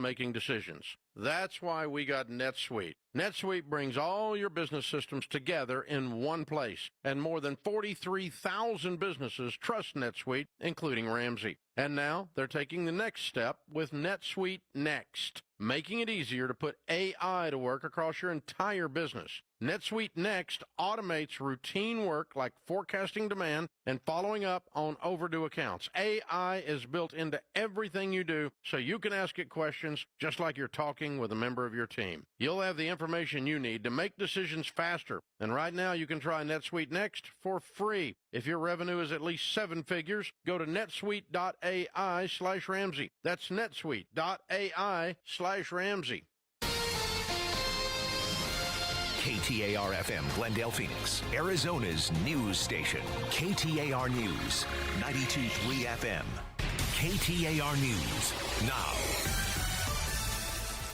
making decisions. That's why we got NetSuite. NetSuite brings all your business systems together in one place, and more than 43,000 businesses trust NetSuite, including Ramsey. And now they're taking the next step with NetSuite Next, making it easier to put AI to work across your entire business. NetSuite Next automates routine work like forecasting demand and following up on overdue accounts. AI is built into everything you do, so you can ask it questions just like you're talking with a member of your team. You'll have the information you need to make decisions faster. And right now, you can try NetSuite Next for free. If your revenue is at least 7 figures, go to netsuite.ai/Ramsey. That's netsuite.ai/Ramsey. KTAR-FM, Glendale, Phoenix, Arizona's news station. KTAR News, 92.3 FM. KTAR News, now.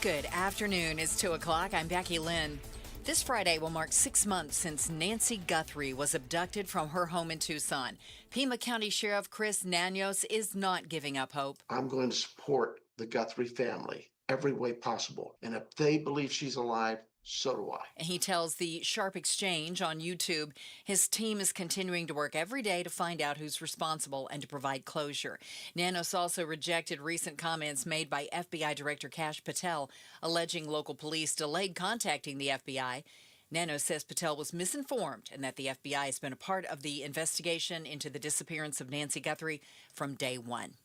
Good afternoon. It's 2 o'clock. I'm Becky Lynn. This Friday will mark 6 months since Nancy Guthrie was abducted from her home in Tucson. Pima County Sheriff Chris Nanos is not giving up hope. I'm going to support the Guthrie family every way possible. And if they believe she's alive, so do I. He tells the Sharp Exchange on YouTube his team is continuing to work every day to find out who's responsible and to provide closure. Nanos also rejected recent comments made by FBI Director Kash Patel, alleging local police delayed contacting the FBI. Nanos says Patel was misinformed and that the FBI has been a part of the investigation into the disappearance of Nancy Guthrie from day one.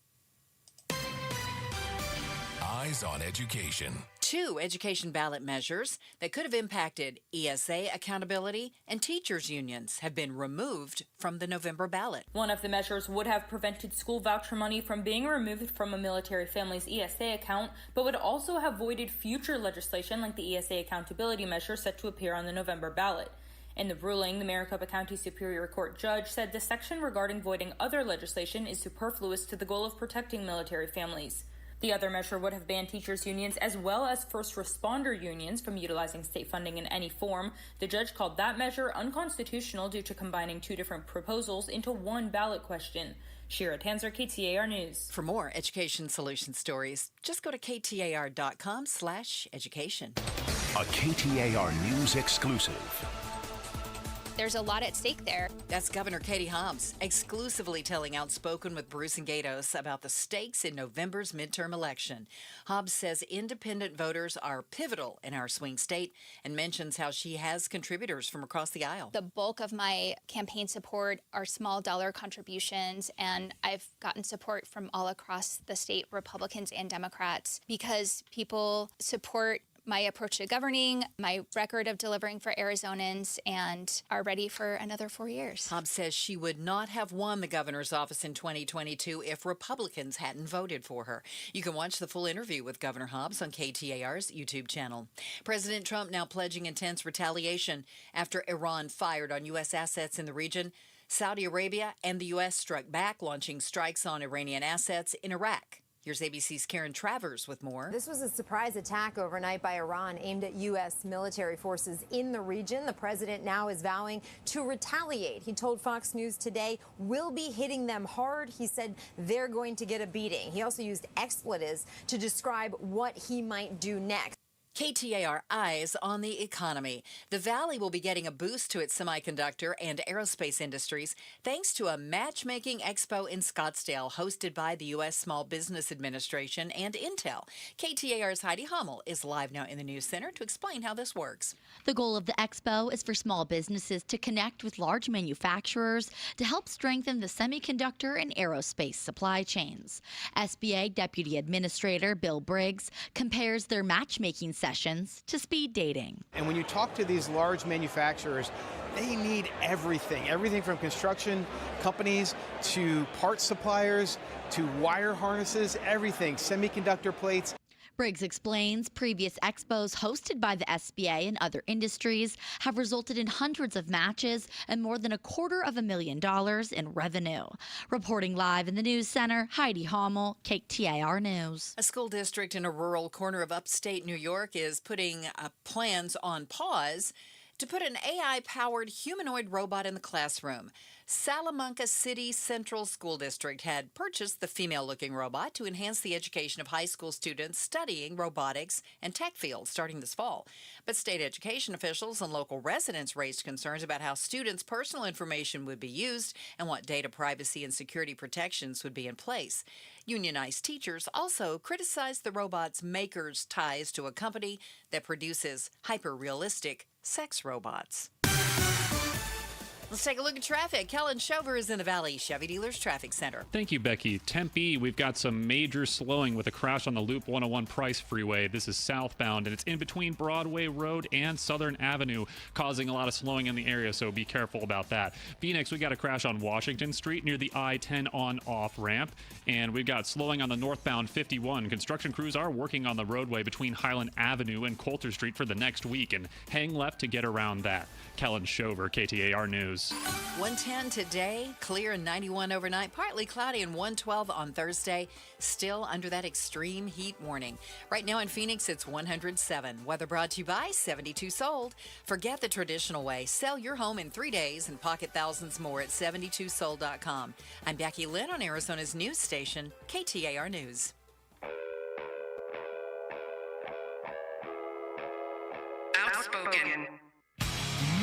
Eyes on education. 2 education ballot measures that could have impacted ESA accountability and teachers' unions have been removed from the November ballot. One of the measures would have prevented school voucher money from being removed from a military family's ESA account, but would also have voided future legislation like the ESA accountability measure set to appear on the November ballot. In the ruling, the Maricopa County Superior Court judge said the section regarding voiding other legislation is superfluous to the goal of protecting military families. The other measure would have banned teachers' unions as well as first responder unions from utilizing state funding in any form. The judge called that measure unconstitutional due to combining 2 different proposals into one ballot question. Shira Tanzer, KTAR News. For more education solution stories, just go to ktar.com/education. A KTAR News exclusive. There's a lot at stake there. That's Governor Katie Hobbs exclusively telling Outspoken with Bruce and Gatos about the stakes in November's midterm election. Hobbs says independent voters are pivotal in our swing state and mentions how she has contributors from across the aisle. The bulk of my campaign support are small dollar contributions, and I've gotten support from all across the state, Republicans and Democrats, because people support my approach to governing, my record of delivering for Arizonans, and are ready for another 4 years. Hobbs says she would not have won the governor's office in 2022 if Republicans hadn't voted for her. You can watch the full interview with Governor Hobbs on KTAR's YouTube channel. President Trump now pledging intense retaliation after Iran fired on U.S. assets in the region. Saudi Arabia and the U.S. struck back, launching strikes on Iranian assets in Iraq. Here's ABC's Karen Travers with more. This was a surprise attack overnight by Iran aimed at U.S. military forces in the region. The president now is vowing to retaliate. He told Fox News today, "We'll be hitting them hard." He said they're going to get a beating. He also used expletives to describe what he might do next. KTAR Eyes on the Economy. The Valley will be getting a boost to its semiconductor and aerospace industries thanks to a matchmaking expo in Scottsdale hosted by the U.S. Small Business Administration and Intel. KTAR's Heidi Hummel is live now in the News Center to explain how this works. The goal of the expo is for small businesses to connect with large manufacturers to help strengthen the semiconductor and aerospace supply chains. SBA Deputy Administrator Bill Briggs compares their matchmaking sessions to speed dating. And when you talk to these large manufacturers, they need everything from construction companies to parts suppliers to wire harnesses, everything, semiconductor plates. Briggs explains previous expos hosted by the SBA and other industries have resulted in hundreds of matches and more than $250,000 in revenue. Reporting live in the News Center, Heidi Hummel, KTAR News. A school district in a rural corner of upstate New York is putting plans on pause to put an AI-powered humanoid robot in the classroom. Salamanca City Central School District had purchased the female-looking robot to enhance the education of high school students studying robotics and tech fields starting this fall. But state education officials and local residents raised concerns about how students' personal information would be used and what data privacy and security protections would be in place. Unionized teachers also criticized the robot's maker's ties to a company that produces hyper-realistic sex robots. Let's take a look at traffic. Kellen Shover is in the Valley Chevy Dealers Traffic Center. Thank you, Becky. Tempe, we've got some major slowing with a crash on the Loop 101 Price Freeway. This is southbound, and it's in between Broadway Road and Southern Avenue, causing a lot of slowing in the area, so be careful about that. Phoenix, we got a crash on Washington Street near the I-10 on-off ramp, and we've got slowing on the northbound 51. Construction crews are working on the roadway between Highland Avenue and Coulter Street for the next week, and hang left to get around that. Kellen Shover, KTAR News. 110 today, clear and 91 overnight, partly cloudy and 112 on Thursday, still under that extreme heat warning. Right now in Phoenix, it's 107. Weather brought to you by 72 Sold. Forget the traditional way. Sell your home in 3 days and pocket thousands more at 72sold.com. I'm Becky Lynn on Arizona's news station, KTAR News. Outspoken.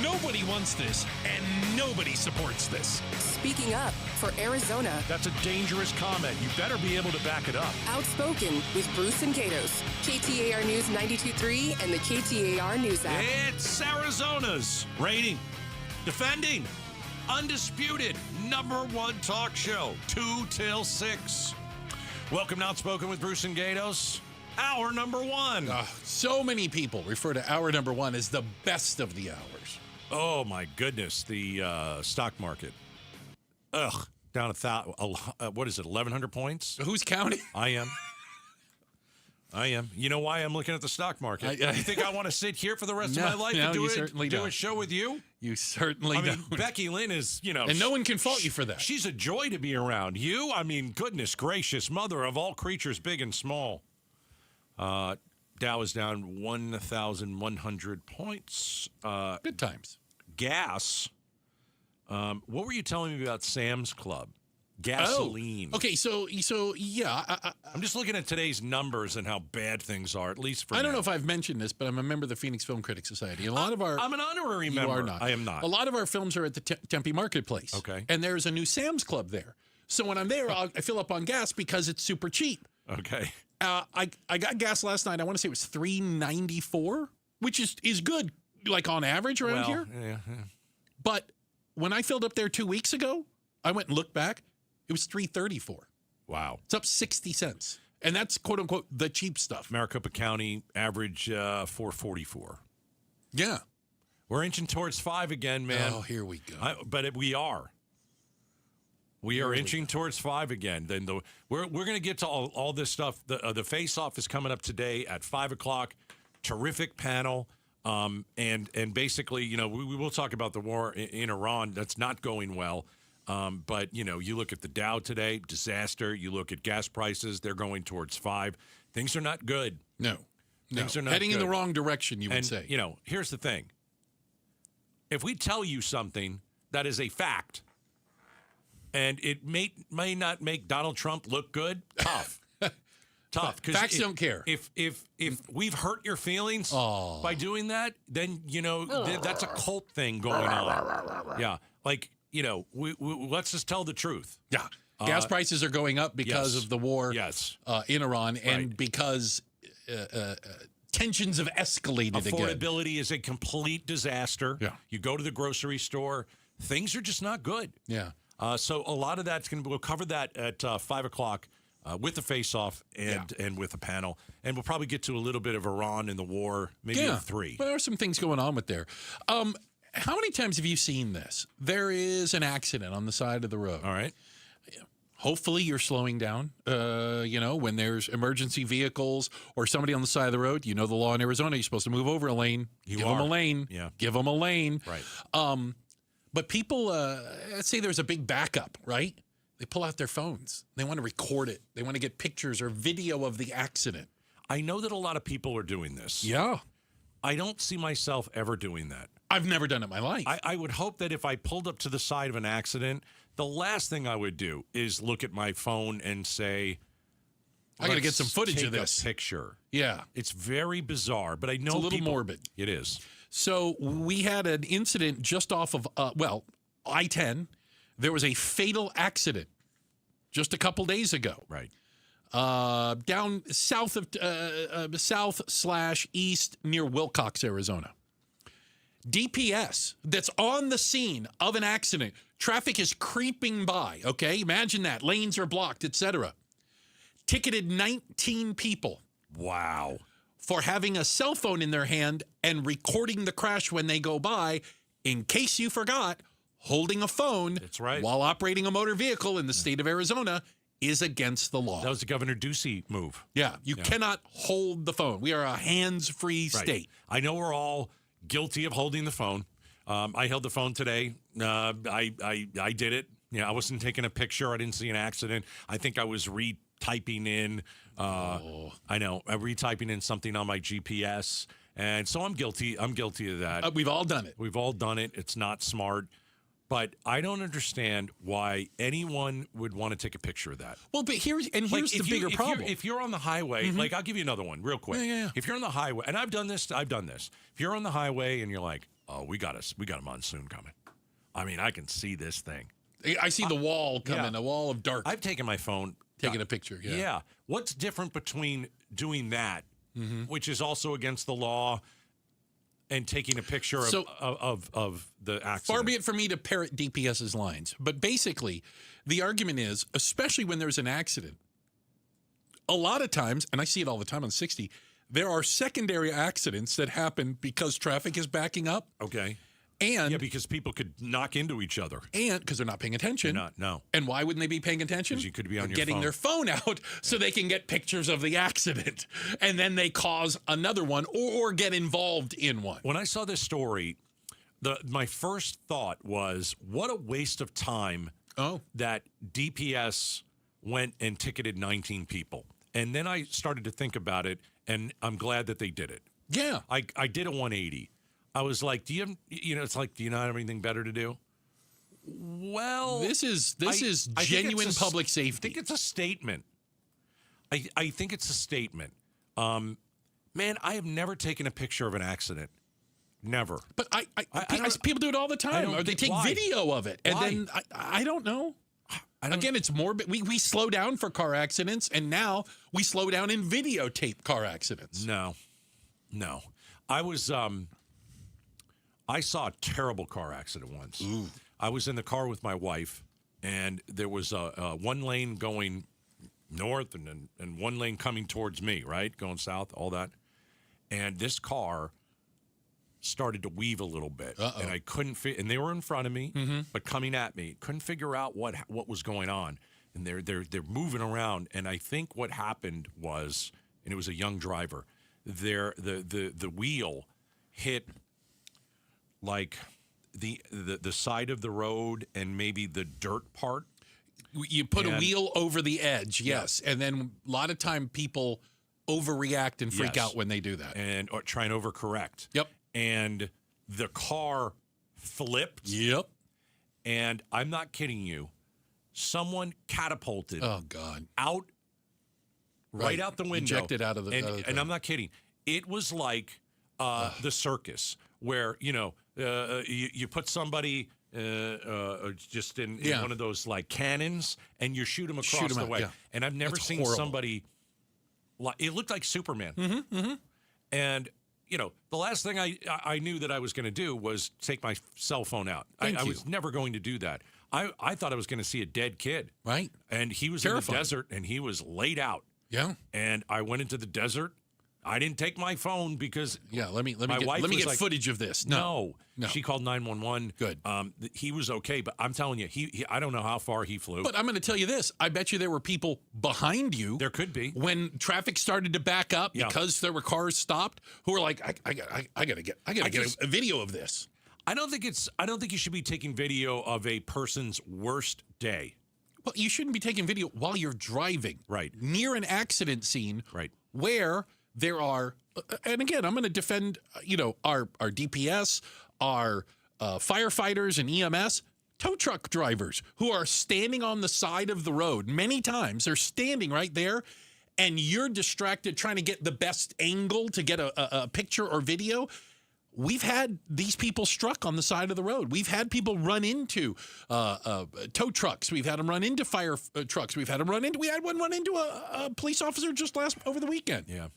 Nobody wants this, and nobody supports this. Speaking up for Arizona. That's a dangerous comment. You better be able to back it up. Outspoken with Bruce and Gatos. KTAR News 92.3 and the KTAR News app. It's Arizona's reigning, defending, undisputed #1 talk show, 2 till 6. Welcome to Outspoken with Bruce and Gatos. Hour number 1. So many people refer to hour number 1 as the best of the hours. Oh, my goodness. The stock market. Down what is it, 1,100 points? Who's counting? I am. You know why I'm looking at the stock market? You think I want to sit here for the rest of my life and do a show with you? You certainly don't. Becky Lynn is, and no one can fault you for that. She's a joy to be around. You, goodness gracious, mother of all creatures big and small. Dow is down 1,100 points. Good times. Gas. What were you telling me about Sam's Club? Gasoline. Oh, okay, so yeah. I'm just looking at today's numbers and how bad things are, at least for I don't know if I've mentioned this, but I'm a member of the Phoenix Film Critics Society. A lot of our I'm an honorary member. You are not. I am not. A lot of our films are at the Tempe Marketplace. Okay. And there's a new Sam's Club there. So when I'm there, I fill up on gas because it's super cheap. Okay. I got gas last night. I want to say it was $3.94, which is good, like on average around here. Yeah. But when I filled up there 2 weeks ago, I went and looked back. It was $3.34. Wow. It's up 60 cents. And that's, quote unquote, the cheap stuff. Maricopa County average $4.44. Yeah. We're inching towards 5 again, man. Oh, here we go. We are. We are inching towards 5 again. Then we're going to get to all this stuff. The face-off is coming up today at 5 o'clock. Terrific panel. And basically, we will talk about the war in Iran. That's not going well. But, you look at the Dow today, disaster. You look at gas prices, they're going towards 5. Things are not good. No. Things are not heading good. in the wrong direction, you would say. Here's the thing. If we tell you something that is a fact, and it may not make Donald Trump look good, tough. Tough. Facts don't care. If we've hurt your feelings by doing that, then, that's a cult thing going on. Yeah. Let's just tell the truth. Yeah. Gas prices are going up because of the war in Iran and because tensions have escalated again. Affordability is a complete disaster. Yeah. You go to the grocery store, things are just not good. Yeah. So a lot of that's we'll cover that at 5 o'clock with the face-off and with the panel. And we'll probably get to a little bit of Iran and the war, maybe at 3. Well, there are some things going on with there. How many times have you seen this? There is an accident on the side of the road. All right. Hopefully you're slowing down, when there's emergency vehicles or somebody on the side of the road. You know the law in Arizona, you're supposed to move over a lane. Give them a lane. Yeah. Give them a lane. Right. But people, let's say there's a big backup, right? They pull out their phones. They want to record it. They want to get pictures or video of the accident. I know that a lot of people are doing this. Yeah. I don't see myself ever doing that. I've never done it in my life. I would hope that if I pulled up to the side of an accident, the last thing I would do is look at my phone and say, I got to get some footage of take this. a picture. Yeah. It's very bizarre, but I know It's a little morbid. It is. So we had an incident just off of, I-10. There was a fatal accident just a couple days ago. Right. Down south of south/east near Wilcox, Arizona. DPS that's on the scene of an accident. Traffic is creeping by, okay? Imagine that. Lanes are blocked, etc. Ticketed 19 people. Wow. For having a cell phone in their hand and recording the crash when they go by. In case you forgot, holding a phone That's right. while operating a motor vehicle in the state of Arizona is against the law. That was the Governor Ducey move. Yeah, you cannot hold the phone. We are a hands-free state. I know we're all guilty of holding the phone. I held the phone today. I did it. Yeah, I wasn't taking a picture. I didn't see an accident. I think I was retyping in. I know, retyping in something on my GPS, and so I'm guilty. I'm guilty of that. We've all done it. We've all done it. It's not smart. But I don't understand why anyone would want to take a picture of that. Well, but here's the bigger problem. If you're on the highway, like I'll give you another one real quick. Yeah. If you're on the highway, and I've done this. If you're on the highway and you're like, oh, we got a monsoon coming. I mean, I can see this thing. I see the wall coming, a wall of dark. I've taken my phone. Taking a picture, Yeah. What's different between doing that, which is also against the law, and taking a picture of the accident? Far be it from me to parrot DPS's lines, but basically, the argument is, especially when there's an accident, a lot of times, and I see it all the time on 60, there are secondary accidents that happen because traffic is backing up. Okay. And because people could knock into each other. And because they're not paying attention. No. And why wouldn't they be paying attention? Because you could be on your getting phone. their phone out so they can get pictures of the accident. And then they cause another one or get involved in one. When I saw this story, my first thought was, what a waste of time that DPS went and ticketed 19 people. And then I started to think about it, and I'm glad that they did it. Yeah. I did a 180. I was like, do you not have anything better to do? Well, this is genuine public safety. I think it's a statement. I think it's a statement. Man, I have never taken a picture of an accident. Never. But I people do it all the time. Or they take video of it. And then I don't know. Again, it's morbid. We slow down for car accidents, and now we slow down in videotape car accidents. No. I saw a terrible car accident once. Ooh. I was in the car with my wife, and there was a one lane going north and one lane coming towards me, right? Going south, all that. And this car started to weave a little bit. And I couldn't and they were in front of me, but coming at me. Couldn't figure out what was going on. And they're moving around. And I think what happened was, and it was a young driver, the wheel hit like the side of the road and maybe the dirt part. You put a wheel over the edge, yes. And then a lot of time people overreact and freak out when they do that. Or try and overcorrect. Yep. And the car flipped. Yep. And I'm not kidding you. Someone catapulted out right out the window. Ejected out of the thing. And I'm not kidding. It was like the circus where, you put somebody just in one of those like cannons and you shoot them across the way. Yeah. And I've never seen somebody it looked like Superman. And the last thing I knew that I was going to do was take my cell phone out. I was never going to do that. I thought I was going to see a dead kid. Right. And he was in the desert and he was laid out. Yeah. And I went into the desert. I didn't take my phone because let me my wife get like, footage of this. No. She called 911. Good. He was okay, but I'm telling you, he I don't know how far he flew. But I'm going to tell you this. I bet you there were people behind you. There could be. When traffic started to back up because there were cars stopped who were like, I got to get a video of this. I don't think you should be taking video of a person's worst day. Well, you shouldn't be taking video while you're driving. Right. Near an accident scene. Right. Where there are, and again, I'm going to defend, our DPS, are firefighters and EMS, tow truck drivers who are standing on the side of the road. Many times they're standing right there, and you're distracted trying to get the best angle to get a picture or video. We've had these people struck on the side of the road. We've had people run into tow trucks. We've had them run into fire trucks. We had one run into a police officer just over the weekend. Yeah.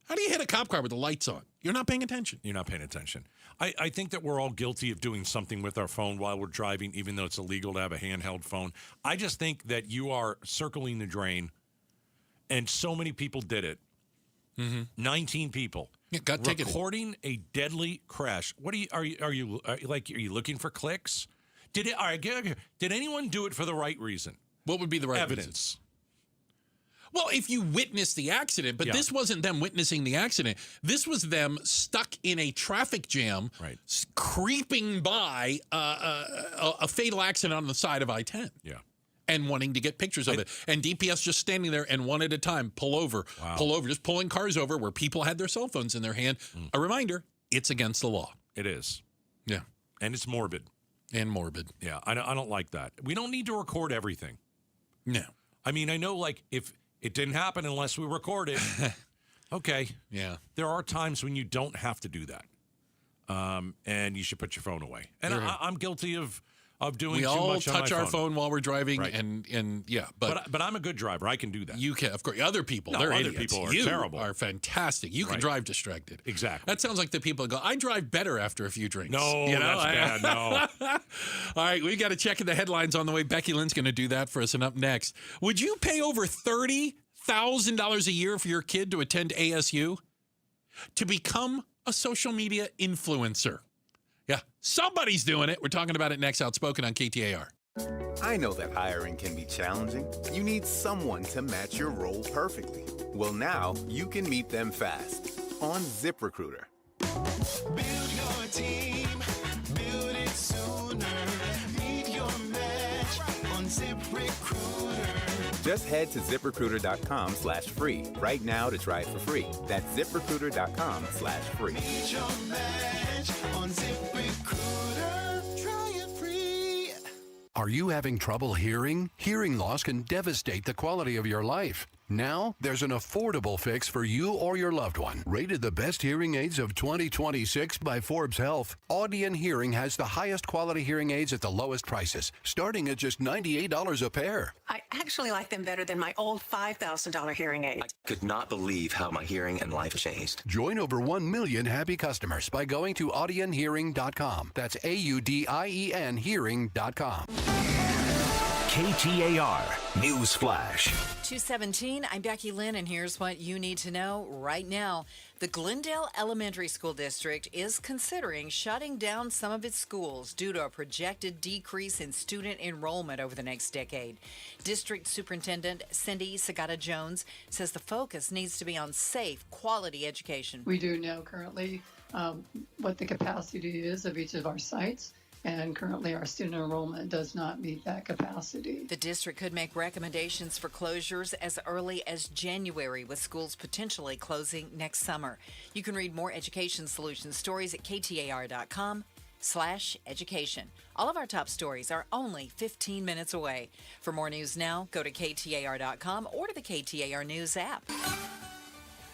How do you hit a cop car with the lights on? You're not paying attention. You're not paying attention. I think that we're all guilty of doing something with our phone while we're driving, even though it's illegal to have a handheld phone. I just think that you are circling the drain, and so many people did it. 19 people. Yeah, got ticketed. Recording a deadly crash. What are you looking for clicks? Did anyone do it for the right reason? What would be the right evidence? Reason? Well, if you witnessed the accident, but this wasn't them witnessing the accident. This was them stuck in a traffic jam, creeping by a fatal accident on the side of I-10. Yeah. And wanting to get pictures of it. And DPS just standing there and one at a time, pull over, just pulling cars over where people had their cell phones in their hand. A reminder, it's against the law. It is. Yeah. And it's morbid. Yeah, I don't like that. We don't need to record everything. No. I mean, I know, like, if it didn't happen unless we record it, okay. Yeah. There are times when you don't have to do that. And you should put your phone away. And I'm guilty of doing too much on my phone. We all touch our phone while we're driving, and yeah. But I'm a good driver. I can do that. You can, of course. Other people, no, they're other idiots. people are you terrible. Are fantastic. You can drive distracted. Exactly. That sounds like the people that go, I drive better after a few drinks. No, that's bad. No. All right, we got to check in the headlines on the way. Becky Lynn's going to do that for us. And up next, would you pay over $30,000 a year for your kid to attend ASU? To become a social media influencer? Yeah, somebody's doing it. We're talking about it next. Outspoken on KTAR. I know that hiring can be challenging. You need someone to match your role perfectly. Well, now you can meet them fast on ZipRecruiter. Build your team, build it sooner. Meet your match on ZipRecruiter. Just head to ZipRecruiter.com/free right now to try it for free. That's ZipRecruiter.com/free. Meet your match on ZipRecruiter. Try it free. Are you having trouble hearing? Hearing loss can devastate the quality of your life. Now, there's an affordable fix for you or your loved one. Rated the best hearing aids of 2026 by Forbes Health, Audion Hearing has the highest quality hearing aids at the lowest prices, starting at just $98 a pair. I actually like them better than my old $5,000 hearing aid. I could not believe how my hearing and life changed. Join over 1 million happy customers by going to audionhearing.com. That's AUDIEN hearing.com. KTAR News Flash. 2:17, I'm Becky Lynn, and here's what you need to know right now. The Glendale Elementary School District is considering shutting down some of its schools due to a projected decrease in student enrollment over the next decade. District Superintendent Cindy Sagata-Jones says the focus needs to be on safe, quality education. We do know currently what the capacity is of each of our sites. And currently our student enrollment does not meet that capacity. The district could make recommendations for closures as early as January, with schools potentially closing next summer. You can read more education solution stories at KTAR.com/education. All of our top stories are only 15 minutes away. For more news now, go to KTAR.com or to the KTAR News app.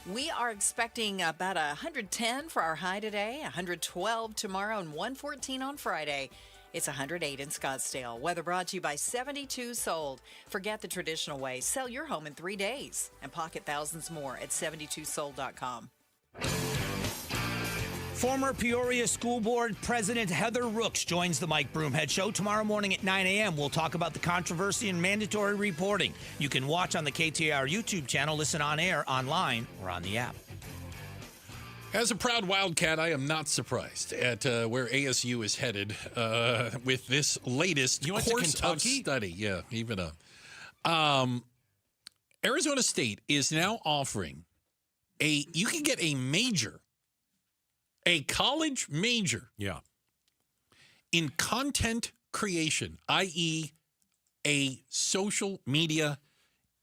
We are expecting about 110 for our high today, 112 tomorrow, and 114 on Friday. It's 108 in Scottsdale. Weather brought to you by 72 Sold. Forget the traditional way. Sell your home in 3 days and pocket thousands more at 72sold.com. Former Peoria School Board President Heather Rooks joins the Mike Broomhead Show tomorrow morning at 9 a.m. We'll talk about the controversy and mandatory reporting. You can watch on the KTAR YouTube channel, listen on air, online, or on the app. As a proud Wildcat, I am not surprised at where ASU is headed with this latest course of study. Yeah, even Arizona State is now offering you can get a major, a college major, in content creation, i.e., a social media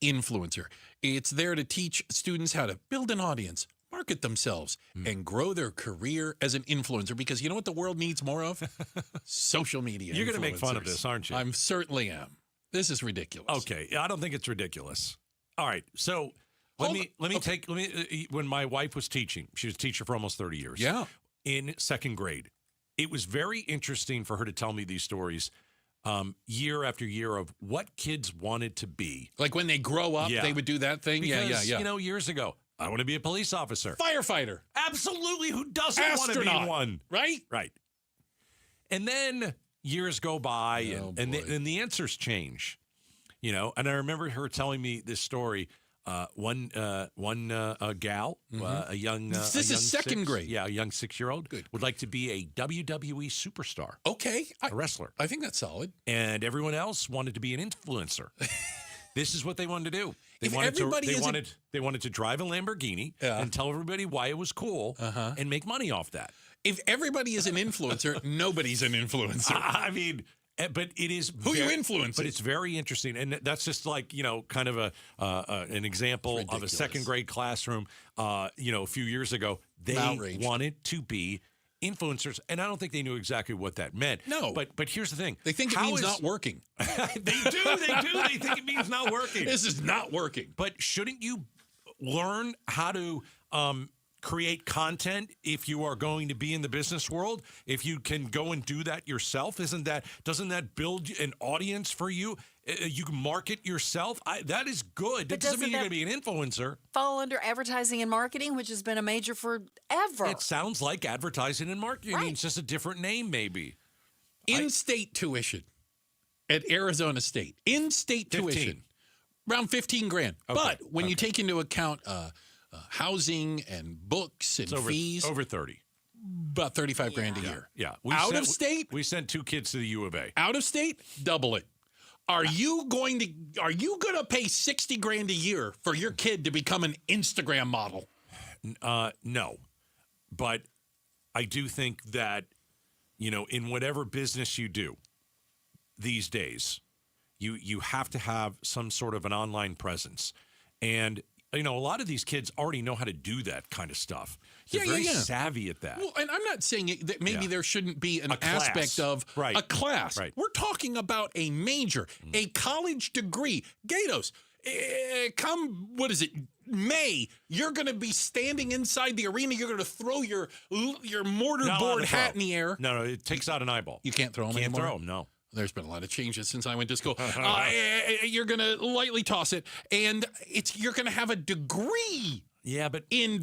influencer. It's there to teach students how to build an audience, market themselves and grow their career as an influencer. Because you know what the world needs more of? Social media. You're going to make fun of influencers. this, aren't you? I certainly am. This is ridiculous. Okay, I don't think it's ridiculous. All right, so let me when my wife was teaching, she was a teacher for almost 30 years. Yeah. In second grade, it was very interesting for her to tell me these stories year after year of what kids wanted to be. Like when they grow up, they would do that thing? Because, yeah. you know, years ago, I want to be a police officer. Firefighter. Absolutely. Who doesn't want to be one? Right? Right. And then years go by and the answers change. You know, and I remember her telling me this story. One gal, a young. This is second grade. Yeah, a young 6-year-old would like to be a WWE superstar. Okay, a wrestler. I think that's solid. And everyone else wanted to be an influencer. This is what they wanted to do. They wanted to drive a Lamborghini and tell everybody why it was cool and make money off that. If everybody is an influencer, nobody's an influencer. I mean. But it is who you influence. But it's very interesting, and that's just like kind of an example of a second grade classroom. A few years ago, they wanted to be influencers, and I don't think they knew exactly what that meant. No, but here's the thing: they think it means not working. They do. They think it means not working. This is not working. But shouldn't you learn how to create content if you are going to be in the business world? If you can go and do that yourself, doesn't that build an audience for you? You can market yourself. That is good. That doesn't mean you're going to be an influencer. Fall under advertising and marketing, which has been a major forever. It sounds like advertising and marketing. Right. It's just a different name, maybe. In-state tuition at Arizona State. In-state tuition. Around $15,000. Okay. But when you take into account housing and books and fees, over 30, about $35,000 a year. Yeah, Out of state, we sent 2 kids to the U of A. Out of state, double it. Are you going to pay $60,000 a year for your kid to become an Instagram model? No, but I do think that in whatever business you do these days, you have to have some sort of an online presence. And a lot of these kids already know how to do that kind of stuff. They're very savvy at that. Well, and I'm not saying that maybe there shouldn't be an aspect of a class. Right. We're talking about a major, a college degree. Gatos, come, what is it, May, you're going to be standing inside the arena. You're going to throw your mortarboard hat in the air. No, it takes out an eyeball. You can't throw them anymore? Can't throw them, no. There's been a lot of changes since I went to school. You're going to lightly toss it, and you're going to have a degree in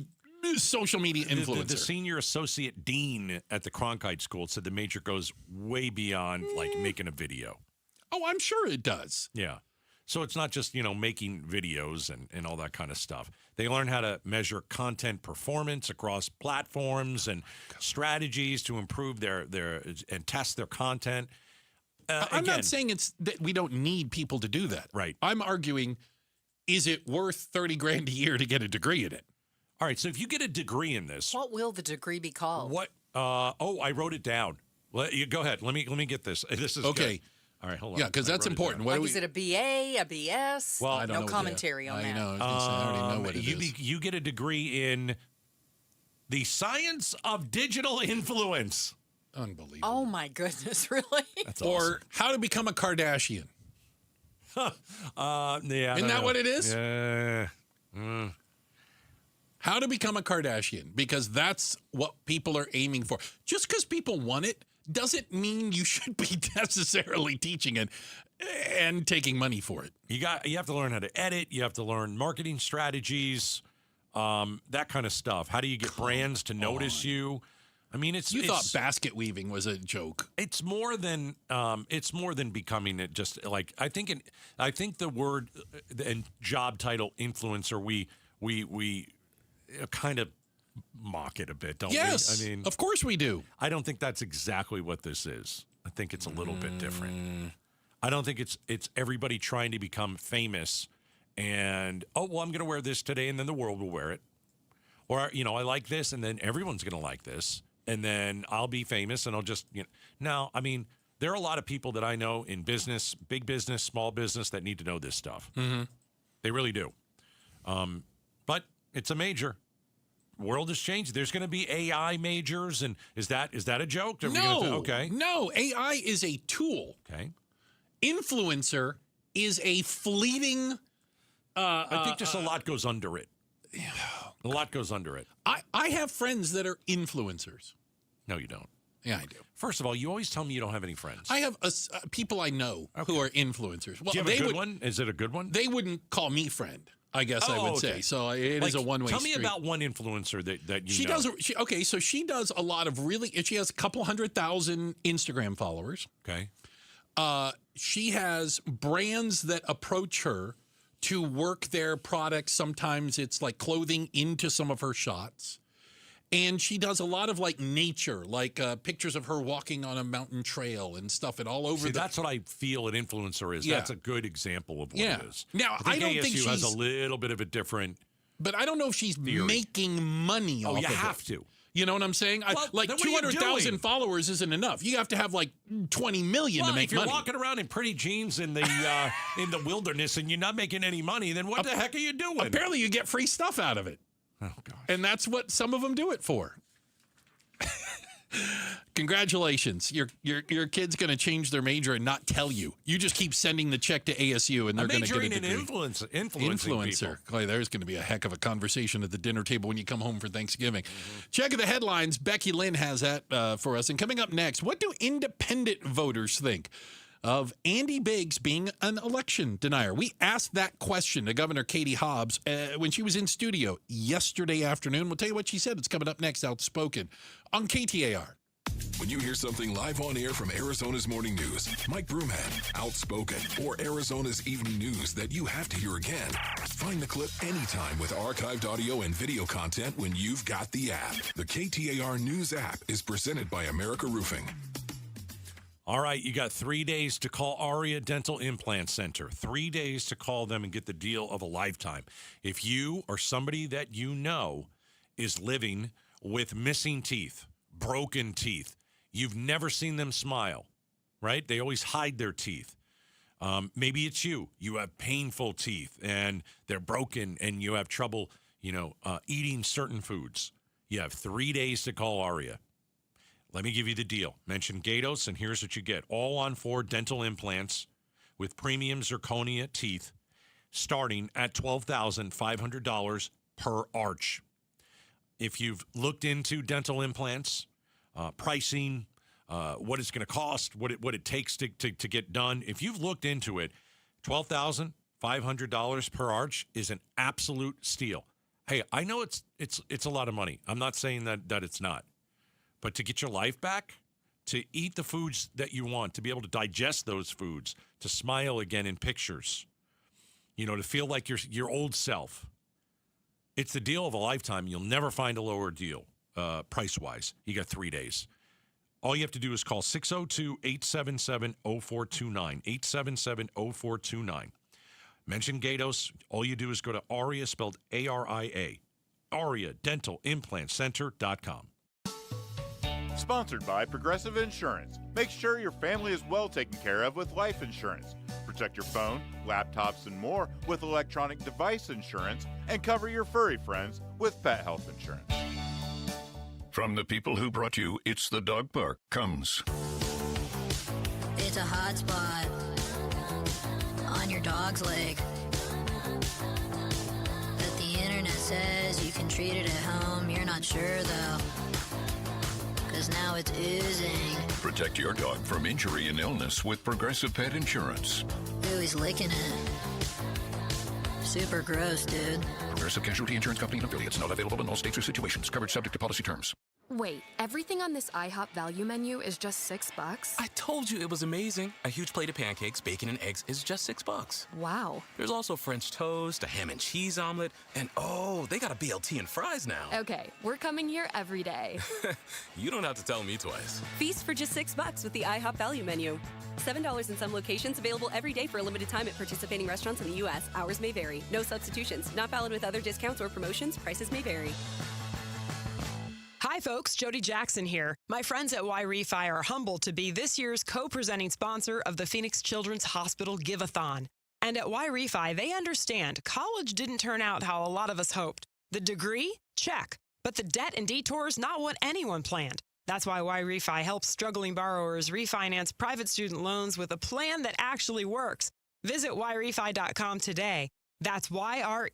social media influencer. The senior associate dean at the Cronkite School said the major goes way beyond like making a video. Oh, I'm sure it does. Yeah. So it's not just, making videos and all that kind of stuff. They learn how to measure content performance across platforms and strategies to improve their and test their content. I'm not saying it's that we don't need people to do that. Right. I'm arguing, is it worth $30,000 a year to get a degree in it? All right. So if you get a degree in this, what will the degree be called? What? I wrote it down. Go ahead. Let me get this. This is okay. Good. All right, hold on. Yeah, because that's important. Is it a BA, a BS? Well, I don't know commentary on that. I know. I already know what it is. You get a degree in the science of digital influence. Unbelievable. Oh, my goodness, really? That's or awesome. how to become a Kardashian. Yeah. Isn't that what it is? Yeah. How to become a Kardashian, because that's what people are aiming for. Just because people want it doesn't mean you should be necessarily teaching it and taking money for it. You have to learn how to edit. You have to learn marketing strategies, that kind of stuff. How do you get brands to notice you? I mean, you thought basket weaving was a joke. It's more than becoming it. Just like I think the word and job title influencer, we kind of mock it a bit, don't we? Yes, I mean, of course we do. I don't think that's exactly what this is. I think it's a little bit different. I don't think it's everybody trying to become famous and, I'm going to wear this today and then the world will wear it. Or, I like this and then everyone's going to like this and then I'll be famous and I'll just, No, I mean, there are a lot of people that I know in business, big business, small business that need to know this stuff. Mm-hmm. They really do. But it's a major. world is changing. There's going to be AI majors, and is that a joke? Okay. No, AI is a tool. Okay. Influencer is a fleeting. I think just a lot goes under it. A lot goes under it. I have friends that are influencers. No, you don't. Yeah, I do. First of all, you always tell me you don't have any friends. I have people I know who are influencers. Well, Do you have a good one? Is it a good one? They wouldn't call me friend, I guess I would say. So it is a one-way Tell street. me about one influencer that you she know. does. So she does a lot of she has a couple 100,000 Instagram followers. Okay. She has brands that approach her to work their products. Sometimes it's like clothing into some of her shots. And she does a lot of like nature, like pictures of her walking on a mountain trail and stuff, and all over. That's what I feel an influencer is. Yeah. That's a good example of what Yeah. it is. Now, I I don't think ASU has she's- a little bit of a different. But I don't know if she's making money off you of it. have to. You know what I'm saying? Well, Like then what are you 200,000 doing? followers isn't enough. You have to have like 20 million to make if you're money. walking around in pretty jeans in the wilderness and you're not making any money, then what the heck are you doing? Apparently, you get free stuff out of it. Oh gosh. And that's what some of them do it for. Congratulations. Your kid's going to change their major and not tell you. You just keep sending the check to ASU and they're going to get a majoring degree. in influencing Influencer. Clay, there's going to be a heck of a conversation at the dinner table when you come home for Thanksgiving. Mm-hmm. Check the headlines. Becky Lynn has that for us. And coming up next, what do independent voters think of Andy Biggs being an election denier? We asked that question to Governor Katie Hobbs when she was in studio yesterday afternoon. We'll tell you what she said. It's coming up next, Outspoken, on KTAR. When you hear something live on air from Arizona's Morning News, Mike Broomhead, Outspoken, or Arizona's Evening News that you have to hear again, find the clip anytime with archived audio and video content when you've got the app. The KTAR News app is presented by America Roofing. All right, you got 3 days to call Aria Dental Implant Center. 3 days to call them and get the deal of a lifetime. If you or somebody that you know is living with missing teeth, broken teeth, you've never seen them smile, right? They always hide their teeth. Maybe it's you. You have painful teeth and they're broken and you have trouble, eating certain foods. You have 3 days to call Aria. Let me give you the deal. Mention Gatos, and here's what you get. All on 4 dental implants with premium zirconia teeth starting at $12,500 per arch. If you've looked into dental implants, pricing, what it's going to cost, what it takes to get done, if you've looked into it, $12,500 per arch is an absolute steal. Hey, I know it's a lot of money. I'm not saying that it's not. But to get your life back, to eat the foods that you want, to be able to digest those foods, to smile again in pictures, to feel like your old self. It's the deal of a lifetime. You'll never find a lower deal price-wise. You got 3 days. All you have to do is call 602-877-0429, 877-0429. Mention Gatos. All you do is go to Aria, spelled A-R-I-A, AriaDentalImplantCenter.com. Sponsored by Progressive Insurance. Make sure your family is well taken care of with life insurance. Protect your phone, laptops, and more with electronic device insurance, and cover your furry friends with pet health insurance. From the people who brought you It's the Dog Park comes. It's a hot spot on your dog's leg that the internet says you can treat it at home. You're not sure though, 'cause now it's oozing. Protect your dog from injury and illness with Progressive Pet Insurance. Ooh, he's licking it. Super gross, dude. Progressive Casualty Insurance Company and affiliates. Not available in all states or situations. Coverage subject to policy terms. Wait, everything on this IHOP value menu is just $6? I told you it was amazing. A huge plate of pancakes, bacon, and eggs is just $6. Wow. There's also French toast, a ham and cheese omelet, and oh, they got a BLT and fries now. Okay, we're coming here every day. You don't have to tell me twice. Feast for just $6 with the IHOP value menu. $7 in some locations, available every day for a limited time at participating restaurants in the U.S. Hours may vary. No substitutions. Not valid with other discounts or promotions. Prices may vary. Hi, folks. Jody Jackson here. My friends at Y-Refi are humbled to be this year's co-presenting sponsor of the Phoenix Children's Hospital Give-a-thon. And at Y-Refi, they understand college didn't turn out how a lot of us hoped. The degree? Check. But the debt and detour is not what anyone planned. That's why YRefi helps struggling borrowers refinance private student loans with a plan that actually works. Visit YRefi.com today. That's YREFY.com.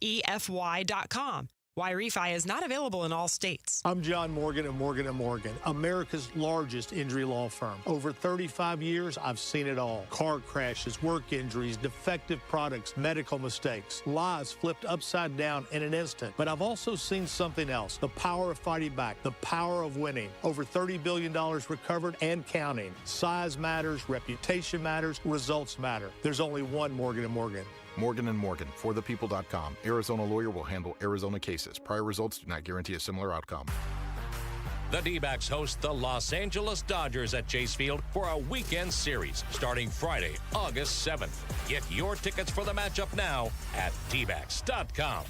YRefi is not available in all states. I'm John Morgan of Morgan & Morgan, America's largest injury law firm. Over 35 years, I've seen it all. Car crashes, work injuries, defective products, medical mistakes, lives flipped upside down in an instant. But I've also seen something else, the power of fighting back, the power of winning. Over $30 billion recovered and counting. Size matters, reputation matters, results matter. There's only one Morgan & Morgan. Morgan & Morgan, forthepeople.com. Arizona lawyer will handle Arizona cases. Prior results do not guarantee a similar outcome. The D-backs host the Los Angeles Dodgers at Chase Field for a weekend series starting Friday, August 7th. Get your tickets for the matchup now at dbacks.com.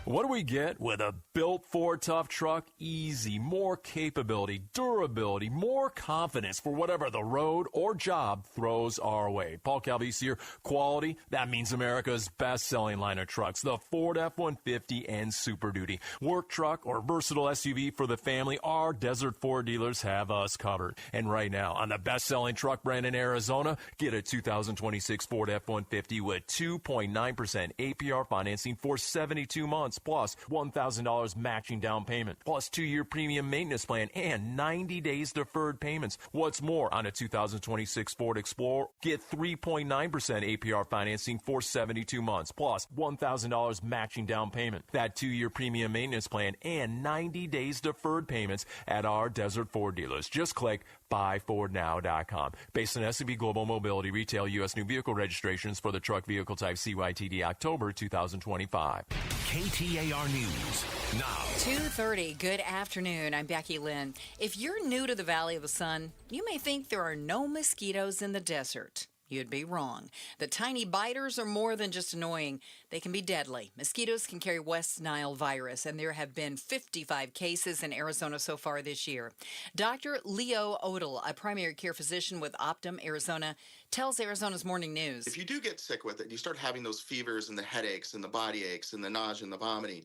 What do we get with a built Ford Tough truck? Easy, more capability, durability, more confidence for whatever the road or job throws our way. Paul Calvise here. Quality, that means America's best-selling line of trucks, the Ford F-150 and Super Duty. Work truck or versatile SUV for the family, our Desert Ford dealers have us covered. And right now, on the best-selling truck brand in Arizona, get a 2026 Ford F-150 with 2.9% APR financing for 72 months. Plus $1,000 matching down payment, plus 2-year premium maintenance plan, and 90 days deferred payments. What's more, on a 2026 Ford Explorer, get 3.9% APR financing for 72 months, plus $1,000 matching down payment, that 2-year premium maintenance plan, and 90 days deferred payments at our Desert Ford dealers. Just click buyfordnow.com. Based on S&P Global Mobility Retail U.S. new vehicle registrations for the truck vehicle type CYTD October 2025. KTAR News now. 2:30. Good afternoon. I'm Becky Lynn. If you're new to the Valley of the Sun, you may think there are no mosquitoes in the desert. You'd be wrong. The tiny biters are more than just annoying. They can be deadly. Mosquitoes can carry West Nile virus, and there have been 55 cases in Arizona so far this year. Dr. Leo Odell, a primary care physician with Optum, Arizona, tells Arizona's Morning News. If you do get sick with it, you start having those fevers and the headaches and the body aches and the nausea and the vomiting,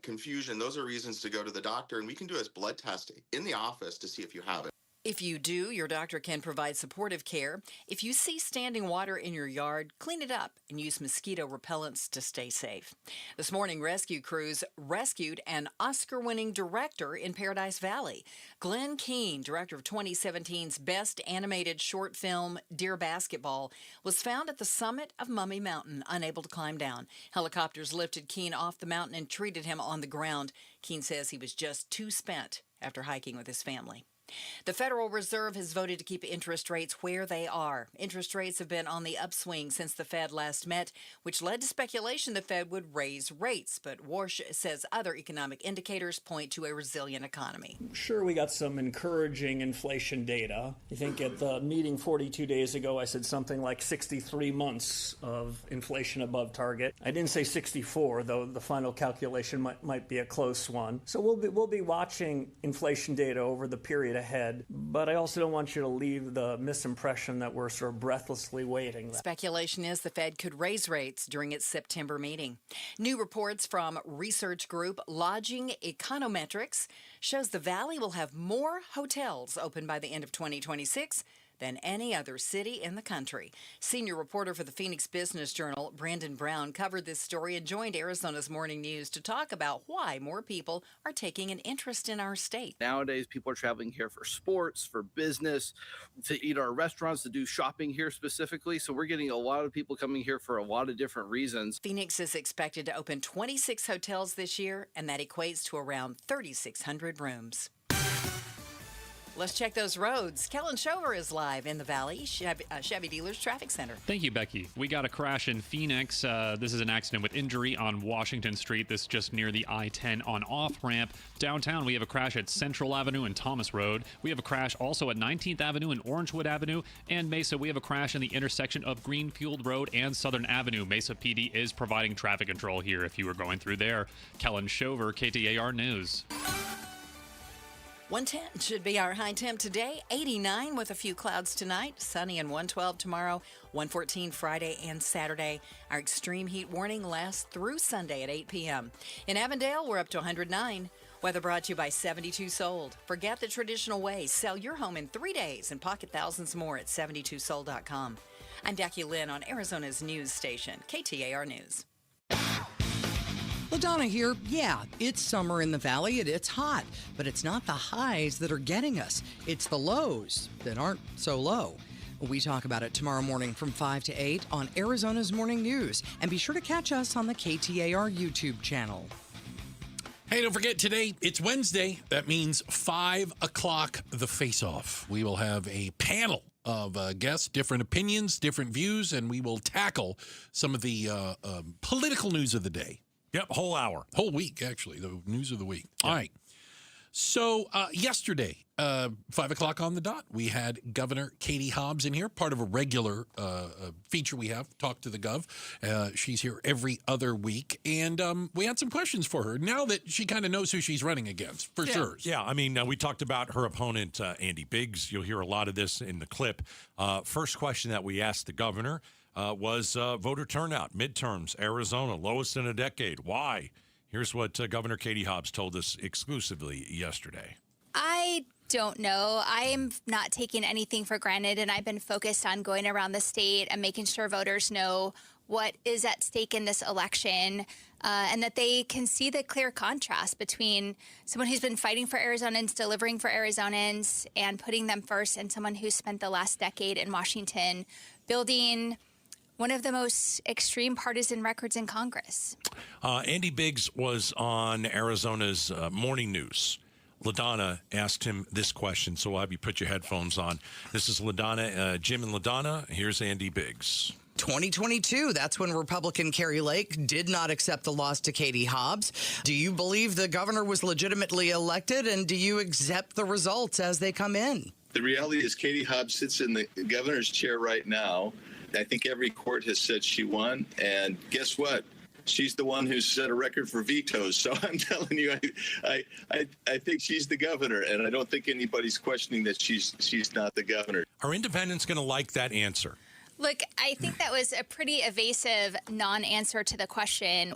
confusion, those are reasons to go to the doctor, and we can do a blood test in the office to see if you have it. If you do, your doctor can provide supportive care. If you see standing water in your yard, clean it up and use mosquito repellents to stay safe. This morning, rescue crews rescued an Oscar-winning director in Paradise Valley. Glenn Keane, director of 2017's Best Animated Short Film, Dear Basketball, was found at the summit of Mummy Mountain, unable to climb down. Helicopters lifted Keane off the mountain and treated him on the ground. Keane says he was just too spent after hiking with his family. The Federal Reserve has voted to keep interest rates where they are. Interest rates have been on the upswing since the Fed last met, which led to speculation the Fed would raise rates. But Warsh says other economic indicators point to a resilient economy. Sure, we got some encouraging inflation data. I think at the meeting 42 days ago, I said something like 63 months of inflation above target. I didn't say 64, though the final calculation might be a close one. So we'll be watching inflation data over the period ahead, but I also don't want you to leave the misimpression that we're sort of breathlessly waiting. Speculation is the Fed could raise rates during its September meeting. New reports from research group Lodging Econometrics shows the Valley will have more hotels open by the end of 2026 than any other city in the country. Senior reporter for the Phoenix Business Journal, Brandon Brown, covered this story and joined Arizona's Morning News to talk about why more people are taking an interest in our state. Nowadays, people are traveling here for sports, for business, to eat our restaurants, to do shopping here specifically. So we're getting a lot of people coming here for a lot of different reasons. Phoenix is expected to open 26 hotels this year, and that equates to around 3,600 rooms. Let's check those roads. Kellen Shover is live in the Valley, Chevy Dealers Traffic Center. Thank you, Becky. We got a crash in Phoenix. This is an accident with injury on Washington Street. This is just near the I-10 on-off ramp. Downtown, we have a crash at Central Avenue and Thomas Road. We have a crash also at 19th Avenue and Orangewood Avenue. And Mesa, we have a crash in the intersection of Greenfield Road and Southern Avenue. Mesa PD is providing traffic control here if you were going through there. Kellen Shover, KTAR News. 110 should be our high temp today. 89 with a few clouds tonight. Sunny and 112 tomorrow. 114 Friday and Saturday. Our extreme heat warning lasts through Sunday at 8 p.m. In Avondale, we're up to 109. Weather brought to you by 72 Sold. Forget the traditional way. Sell your home in 3 days and pocket thousands more at 72sold.com. I'm Becky Lynn on Arizona's news station, KTAR News. LaDonna here. Yeah, it's summer in the valley and it's hot, but it's not the highs that are getting us. It's the lows that aren't so low. We talk about it tomorrow morning from 5 to 8 on Arizona's Morning News. And be sure to catch us on the KTAR YouTube channel. Hey, don't forget, today, it's Wednesday. That means 5 o'clock, the face-off. We will have a panel of guests, different opinions, different views, and we will tackle some of the political news of the day. Yep, whole hour. Whole week, actually, the news of the week. Yep. All right. So yesterday, 5 o'clock on the dot, we had Governor Katie Hobbs in here, part of a regular feature we have, Talk to the Gov. She's here every other week, and we had some questions for her now that she kind of knows who she's running against, for sure. Yeah, I mean, we talked about her opponent, Andy Biggs. You'll hear a lot of this in the clip. First question that we asked the governor was voter turnout, midterms, Arizona, lowest in a decade. Why? Here's what Governor Katie Hobbs told us exclusively yesterday. I don't know. I'm not taking anything for granted, and I've been focused on going around the state and making sure voters know what is at stake in this election, and that they can see the clear contrast between someone who's been fighting for Arizonans, delivering for Arizonans, and putting them first, and someone who spent the last decade in Washington building one of the most extreme partisan records in Congress. Andy Biggs was on Arizona's morning news. LaDonna asked him this question, so I'll have you put your headphones on. This is LaDonna, Jim and LaDonna. Here's Andy Biggs. 2022, that's when Republican Carrie Lake did not accept the loss to Katie Hobbs. Do you believe the governor was legitimately elected, and do you accept the results as they come in? The reality is Katie Hobbs sits in the governor's chair right now. I think every court has said she won, and guess what? She's the one who's set a record for vetoes. So I'm telling you, I think she's the governor, and I don't think anybody's questioning that she's not the governor. Are independents going to like that answer? Look, I think that was a pretty evasive non-answer to the question,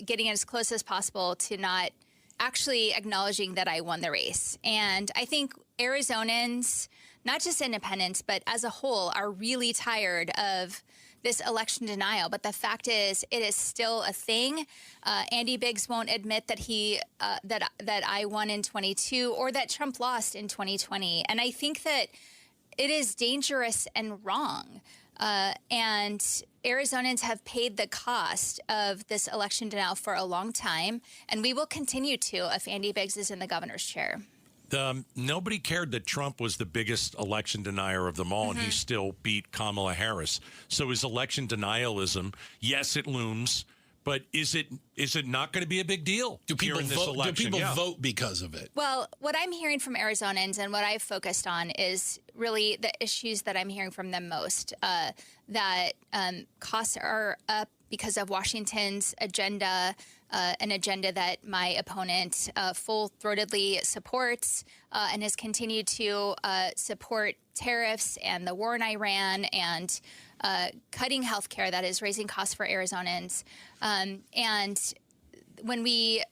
getting as close as possible to not actually acknowledging that I won the race. And I think Arizonans, not just independents, but as a whole, are really tired of this election denial. But the fact is, it is still a thing. Andy Biggs won't admit that that I won in 22 or that Trump lost in 2020. And I think that it is dangerous and wrong. And Arizonans have paid the cost of this election denial for a long time, and we will continue to if Andy Biggs is in the governor's chair. Nobody cared that Trump was the biggest election denier of them all, and he still beat Kamala Harris. So is election denialism, yes, it looms, but is it not going to be a big deal? Do people vote because of it? Well, what I'm hearing from Arizonans and what I've focused on is really the issues that I'm hearing from them most, that costs are up because of Washington's agenda, an agenda that my opponent full-throatedly supports and has continued to support tariffs and the war in Iran and cutting health care that is raising costs for Arizonans. And when we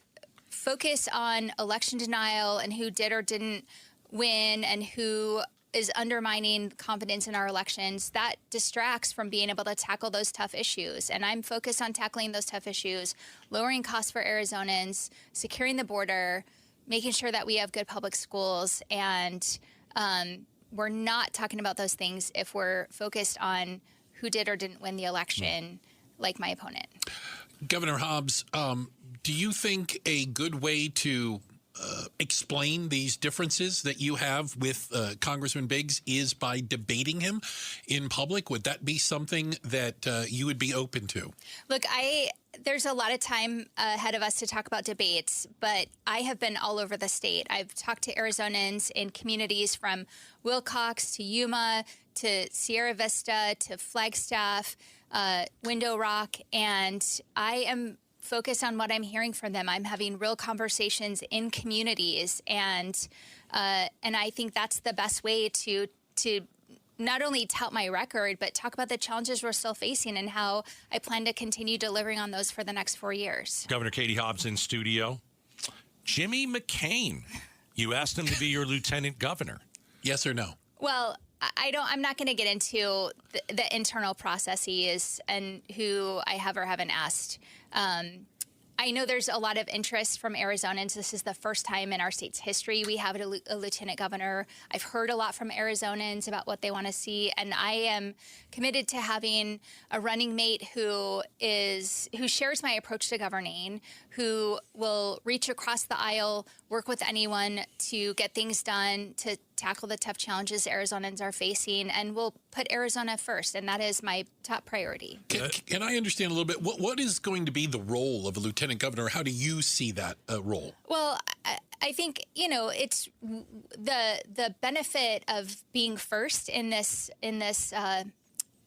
focus on election denial and who did or didn't win and who is undermining confidence in our elections, that distracts from being able to tackle those tough issues. And I'm focused on tackling those tough issues, lowering costs for Arizonans, securing the border, making sure that we have good public schools. And we're not talking about those things if we're focused on who did or didn't win the election, like my opponent. Governor Hobbs, do you think a good way to explain these differences that you have with Congressman Biggs is by debating him in public? Would that be something that you would be open to? Look, there's a lot of time ahead of us to talk about debates, but I have been all over the state. I've talked to Arizonans in communities from Wilcox to Yuma to Sierra Vista to Flagstaff, Window Rock, and I am focused on what I'm hearing from them. I'm having real conversations in communities, and I think that's the best way to not only tout my record, but talk about the challenges we're still facing and how I plan to continue delivering on those for the next 4 years. Governor Katie Hobbs in studio. Jimmy McCain, you asked him to be your lieutenant governor. Yes or no? Well, I'm not going to get into the internal processes and who I have or haven't asked. I know there's a lot of interest from Arizonans. This is the first time in our state's history we have a lieutenant governor. I've heard a lot from Arizonans about what they want to see, and I am committed to having a running mate who shares my approach to governing, who will reach across the aisle, work with anyone to get things done, to tackle the tough challenges Arizonans are facing, and will put Arizona first, and that is my top priority. Can I understand a little bit? What is going to be the role of a lieutenant governor? How do you see that role? Well, I think, it's the benefit of being first in this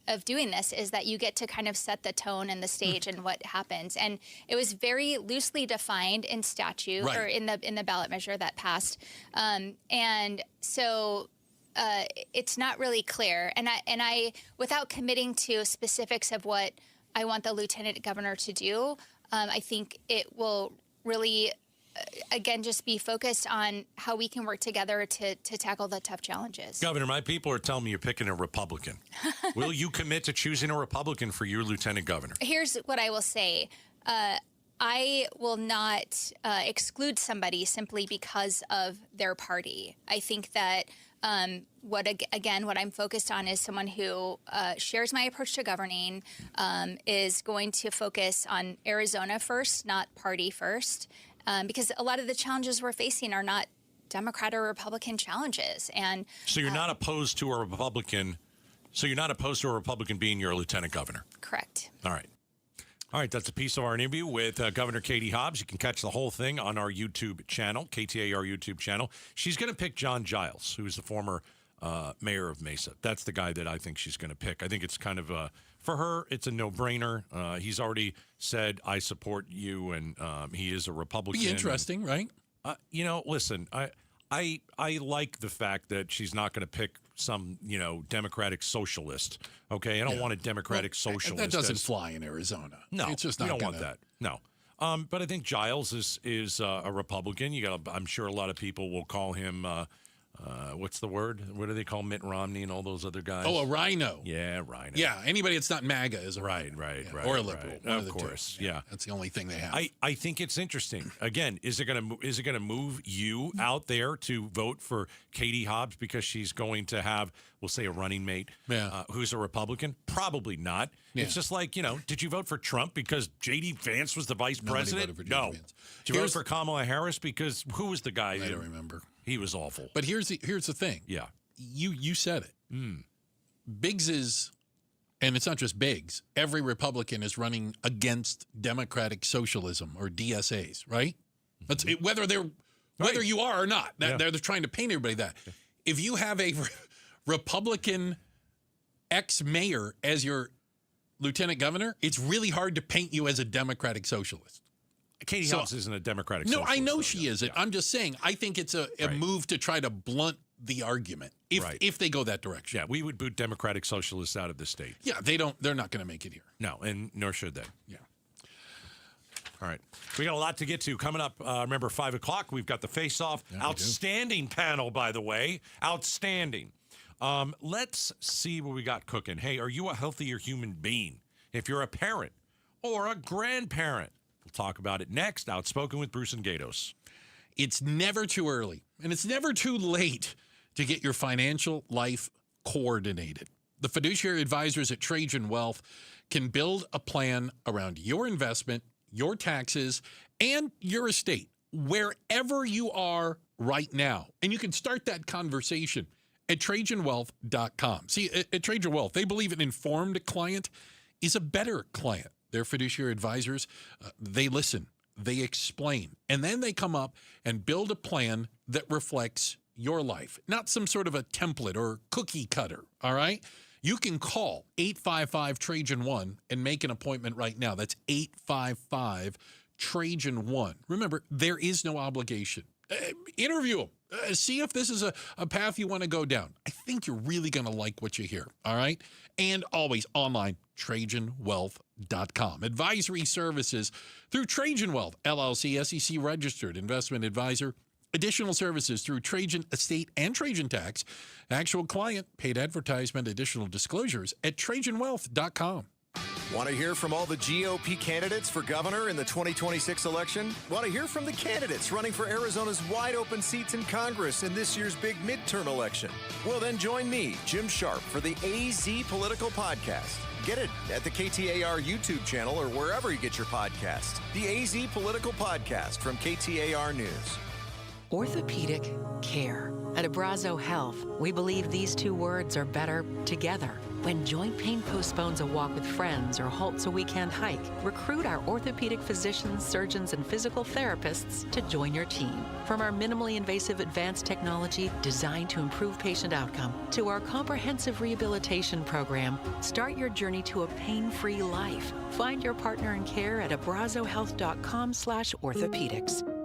of doing this is that you get to kind of set the tone and the stage and what happens. And it was very loosely defined in statute or in the ballot measure that passed. And so it's not really clear. And I without committing to specifics of what I want the lieutenant governor to do, I think it will really again, just be focused on how we can work together to tackle the tough challenges. Governor, my people are telling me you're picking a Republican. Will you commit to choosing a Republican for your lieutenant governor? Here's what I will say. I will not exclude somebody simply because of their party. I think that what I'm focused on is someone who shares my approach to governing, is going to focus on Arizona first, not party first. Because a lot of the challenges we're facing are not Democrat or Republican challenges. And so you're not opposed to a Republican. So you're not opposed to a Republican being your lieutenant governor. Correct. All right. All right. That's a piece of our interview with Governor Katie Hobbs. You can catch the whole thing on our YouTube channel, KTAR YouTube channel. She's going to pick John Giles, who's the former mayor of Mesa. That's the guy that I think she's going to pick. I think it's kind of for her, it's a no-brainer. He's already said, I support you, and he is a Republican. Be interesting, right? Listen, I like the fact that she's not going to pick some, Democratic socialist. Okay, I don't want a Democratic socialist. That doesn't fly in Arizona. No, it's just you not don't want that. No. But I think Giles is a Republican. I'm sure a lot of people will call him. What's the word? What do they call Mitt Romney and all those other guys? Oh, a rhino. Yeah, rhino. Yeah, anybody that's not MAGA is a right. Or a liberal. Right. Of course, yeah. That's the only thing they have. I think it's interesting. Again, is it gonna move you out there to vote for Katie Hobbs because she's going to have, we'll say, a running mate who's a Republican? Probably not. Yeah. It's just like, did you vote for Trump because J.D. Vance was the vice president? No. Vance. Did you vote for Kamala Harris because who was the guy? I don't remember. He was awful. But here's the thing. Yeah. You said it. Biggs is, and it's not just Biggs, every Republican is running against democratic socialism or DSAs, right? That's whether you are or not. They're trying to paint everybody that. If you have a Republican ex-mayor as your lieutenant governor, it's really hard to paint you as a democratic socialist. Katie Hobbs isn't a Democratic socialist. No, I know she isn't. I'm just saying, I think it's a move to try to blunt the argument if they go that direction. Yeah, we would boot Democratic socialists out of the state. Yeah, they're not going to make it here. No, and nor should they. Yeah. All right. We got a lot to get to coming up. Remember, 5 o'clock, we've got the face-off. Yeah, outstanding panel, by the way. Outstanding. Let's see what we got cooking. Hey, are you a healthier human being? If you're a parent or a grandparent, we'll talk about it next. Outspoken with Bruce and Gatos. It's never too early, and it's never too late to get your financial life coordinated. The fiduciary advisors at Trajan Wealth can build a plan around your investment, your taxes, and your estate, wherever you are right now. And you can start that conversation at TrajanWealth.com. See, at Trajan Wealth, they believe an informed client is a better client. Their fiduciary advisors, they listen, they explain, and then they come up and build a plan that reflects your life, not some sort of a template or cookie cutter, all right? You can call 855-TRAJAN-1 and make an appointment right now. That's 855-TRAJAN-1. Remember, there is no obligation. Interview them. See if this is a path you want to go down. I think you're really going to like what you hear, all right? And always online, TrajanWealth.com. Advisory services through Trajan Wealth, LLC, SEC registered investment advisor. Additional services through Trajan Estate and Trajan Tax. Actual client, paid advertisement, additional disclosures at TrajanWealth.com. Want to hear from all the GOP candidates for governor in the 2026 election? Want to hear from the candidates running for Arizona's wide open seats in Congress in this year's big midterm election? Well, then join me, Jim Sharp, for the AZ Political Podcast. Get it at the KTAR YouTube channel or wherever you get your podcasts. The AZ Political Podcast from KTAR News. Orthopedic care. At Abrazo Health, we believe these two words are better together. When joint pain postpones a walk with friends or halts a weekend hike, recruit our orthopedic physicians, surgeons, and physical therapists to join your team. From our minimally invasive advanced technology designed to improve patient outcome to our comprehensive rehabilitation program, start your journey to a pain-free life. Find your partner in care at abrazohealth.com/orthopedics.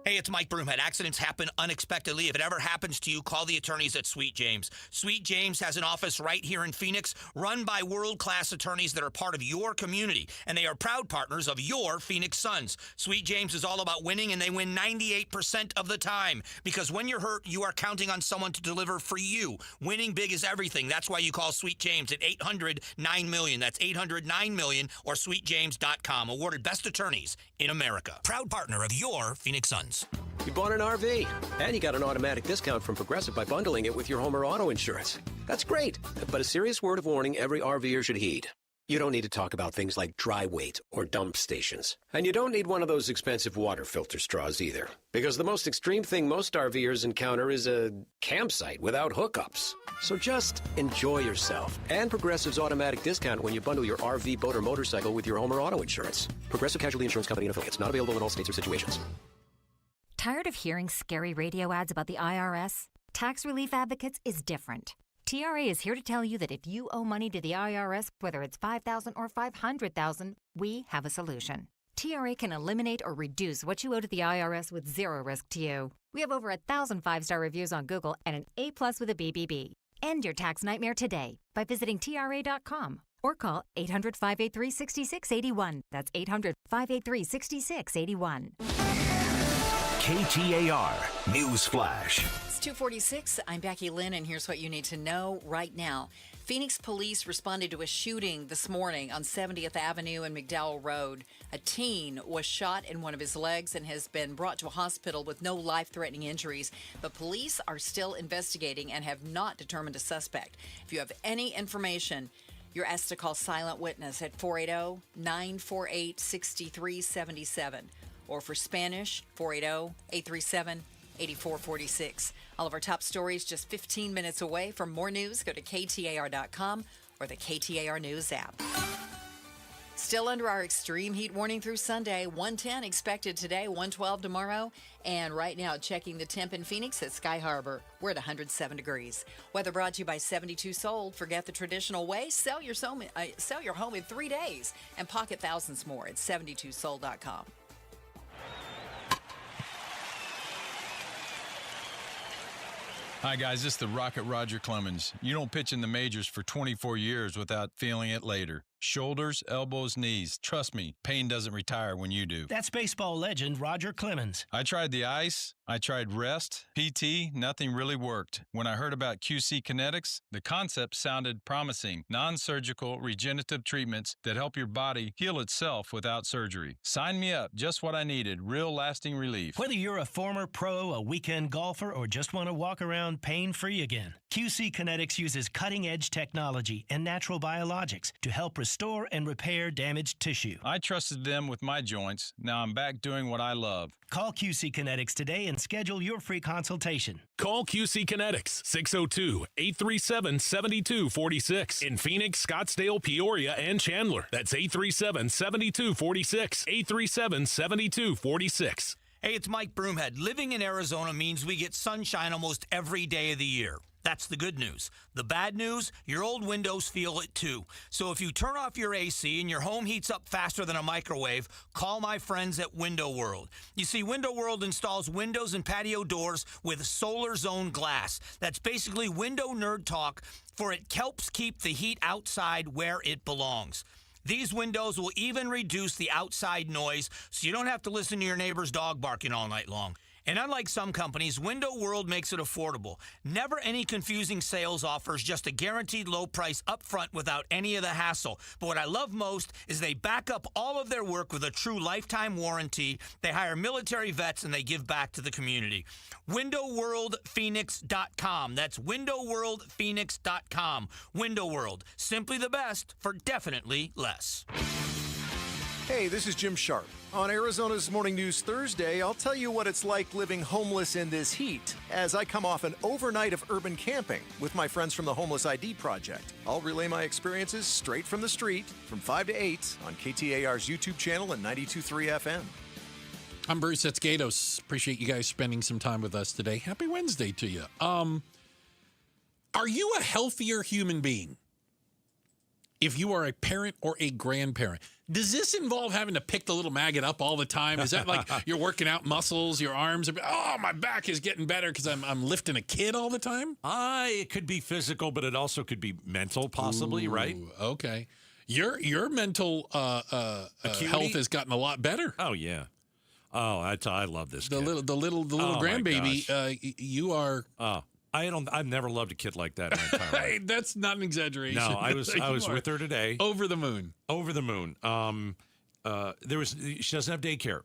Hey, it's Mike Broomhead. Accidents happen unexpectedly. If it ever happens to you, call the attorneys at Sweet James. Sweet James has an office right here in Phoenix, run by world-class attorneys that are part of your community, and they are proud partners of your Phoenix Suns. Sweet James is all about winning, and they win 98% of the time, because when you're hurt, you are counting on someone to deliver for you. Winning big is everything. That's why you call Sweet James at 800-9-MILLION. That's 800-9-MILLION or sweetjames.com. Awarded best attorneys in America. Proud partner of your Phoenix Suns. You bought an RV, and you got an automatic discount from Progressive by bundling it with your home or auto insurance. That's great, but a serious word of warning every RVer should heed. You don't need to talk about things like dry weight or dump stations. And you don't need one of those expensive water filter straws either, because the most extreme thing most RVers encounter is a campsite without hookups. So just enjoy yourself and Progressive's automatic discount when you bundle your RV, boat, or motorcycle with your home or auto insurance. Progressive Casualty Insurance Company and affiliates. Not available in all states or situations. Tired of hearing scary radio ads about the IRS? Tax Relief Advocates is different. TRA is here to tell you that if you owe money to the IRS, whether it's $5,000 or $500,000, we have a solution. TRA can eliminate or reduce what you owe to the IRS with zero risk to you. We have over 1,000 5-star reviews on Google and an A+ with a BBB. End your tax nightmare today by visiting TRA.com or call 800-583-6681. That's 800-583-6681. KTAR News Flash. It's 2:46. I'm Becky Lynn, and here's what you need to know right now. Phoenix police responded to a shooting this morning on 70th Avenue and McDowell Road. A teen was shot in one of his legs and has been brought to a hospital with no life-threatening injuries. But police are still investigating and have not determined a suspect. If you have any information, you're asked to call Silent Witness at 480-948-6377. Or for Spanish, 480-837-8446. All of our top stories just 15 minutes away. For more news, go to KTAR.com or the KTAR News app. Still under our extreme heat warning through Sunday. 110 expected today, 112 tomorrow. And right now, checking the temp in Phoenix at Sky Harbor. We're at 107 degrees. Weather brought to you by 72 Sold. Forget the traditional way. Sell your home in 3 days and pocket thousands more at 72sold.com. Hi, guys. This is the Rocket Roger Clemens. You don't pitch in the majors for 24 years without feeling it later. Shoulders, elbows, knees. Trust me, pain doesn't retire when you do. That's baseball legend Roger Clemens. I tried the ice. I tried rest, PT, nothing really worked. When I heard about QC Kinetics, the concept sounded promising. Non-surgical regenerative treatments that help your body heal itself without surgery. Sign me up. Just what I needed. Real lasting relief. Whether you're a former pro, a weekend golfer, or just want to walk around pain-free again, QC Kinetics uses cutting-edge technology and natural biologics to help restore and repair damaged tissue. I trusted them with my joints. Now I'm back doing what I love. Call QC Kinetics today and schedule your free consultation. Call QC Kinetics, 602-837-7246. In Phoenix, Scottsdale, Peoria, and Chandler. That's 837-7246. 837-7246. Hey, it's Mike Broomhead. Living in Arizona means we get sunshine almost every day of the year. That's the good news. The bad news, your old windows feel it too. So if you turn off your AC and your home heats up faster than a microwave, call my friends at Window World. You see, Window World installs windows and patio doors with solar zone glass. That's basically window nerd talk, for it helps keep the heat outside where it belongs. These windows will even reduce the outside noise, so you don't have to listen to your neighbor's dog barking all night long. And unlike some companies, Window World makes it affordable. Never any confusing sales offers, just a guaranteed low price up front without any of the hassle. But what I love most is they back up all of their work with a true lifetime warranty. They hire military vets and they give back to the community. WindowWorldPhoenix.com. That's WindowWorldPhoenix.com. Window World. Simply the best for definitely less. Hey, this is Jim Sharp. On Arizona's Morning News Thursday, I'll tell you what it's like living homeless in this heat as I come off an overnight of urban camping with my friends from the Homeless ID Project. I'll relay my experiences straight from the street from 5 to 8 on KTAR's YouTube channel and 92.3 FM. I'm Bruce. That's Gatos. Appreciate you guys spending some time with us today. Happy Wednesday to you. Are you a healthier human being if you are a parent or a grandparent? Does this involve having to pick the little maggot up all the time? Is that like you're working out muscles, your arms are, my back is getting better because I'm lifting a kid all the time? It could be physical, but it also could be mental, possibly, right? Okay. Your mental health has gotten a lot better. Oh, yeah. Oh, I love this kid. The little grandbaby, you are... I've never loved a kid like that in my entire life. That's not an exaggeration. No, I was with her today. Over the moon. Over the moon. She doesn't have daycare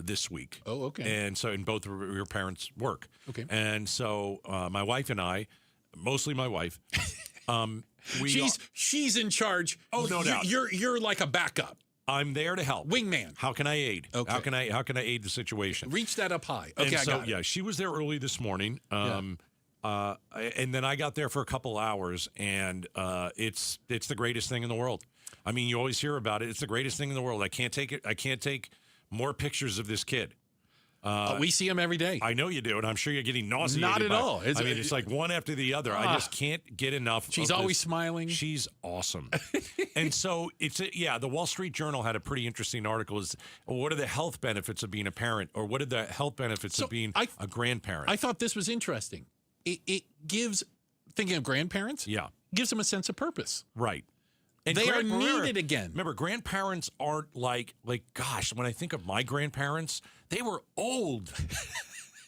this week. Oh, okay. And so, both of her parents work. Okay. And so, my wife and I, mostly my wife, she's in charge. Oh, no doubt. You're like a backup. I'm there to help. Wingman. How can I aid? Okay. How can I aid the situation? Reach that up high. Okay, and so, I got it. Yeah, she was there early this morning. And then I got there for a couple hours, and it's the greatest thing in the world. I mean, you always hear about it. It's the greatest thing in the world. I can't take more pictures of this kid. We see him every day. I know you do, and I'm sure you're getting nauseated. Not at all. It's like one after the other. I just can't get enough. She's always smiling. She's awesome. And so the Wall Street Journal had a pretty interesting article. What are the health benefits of being a parent, or what are the health benefits of being a grandparent? I thought this was interesting. It gives, thinking of grandparents, gives them a sense of purpose. Right. And they are needed again. Remember, grandparents aren't like, gosh, when I think of my grandparents, they were old.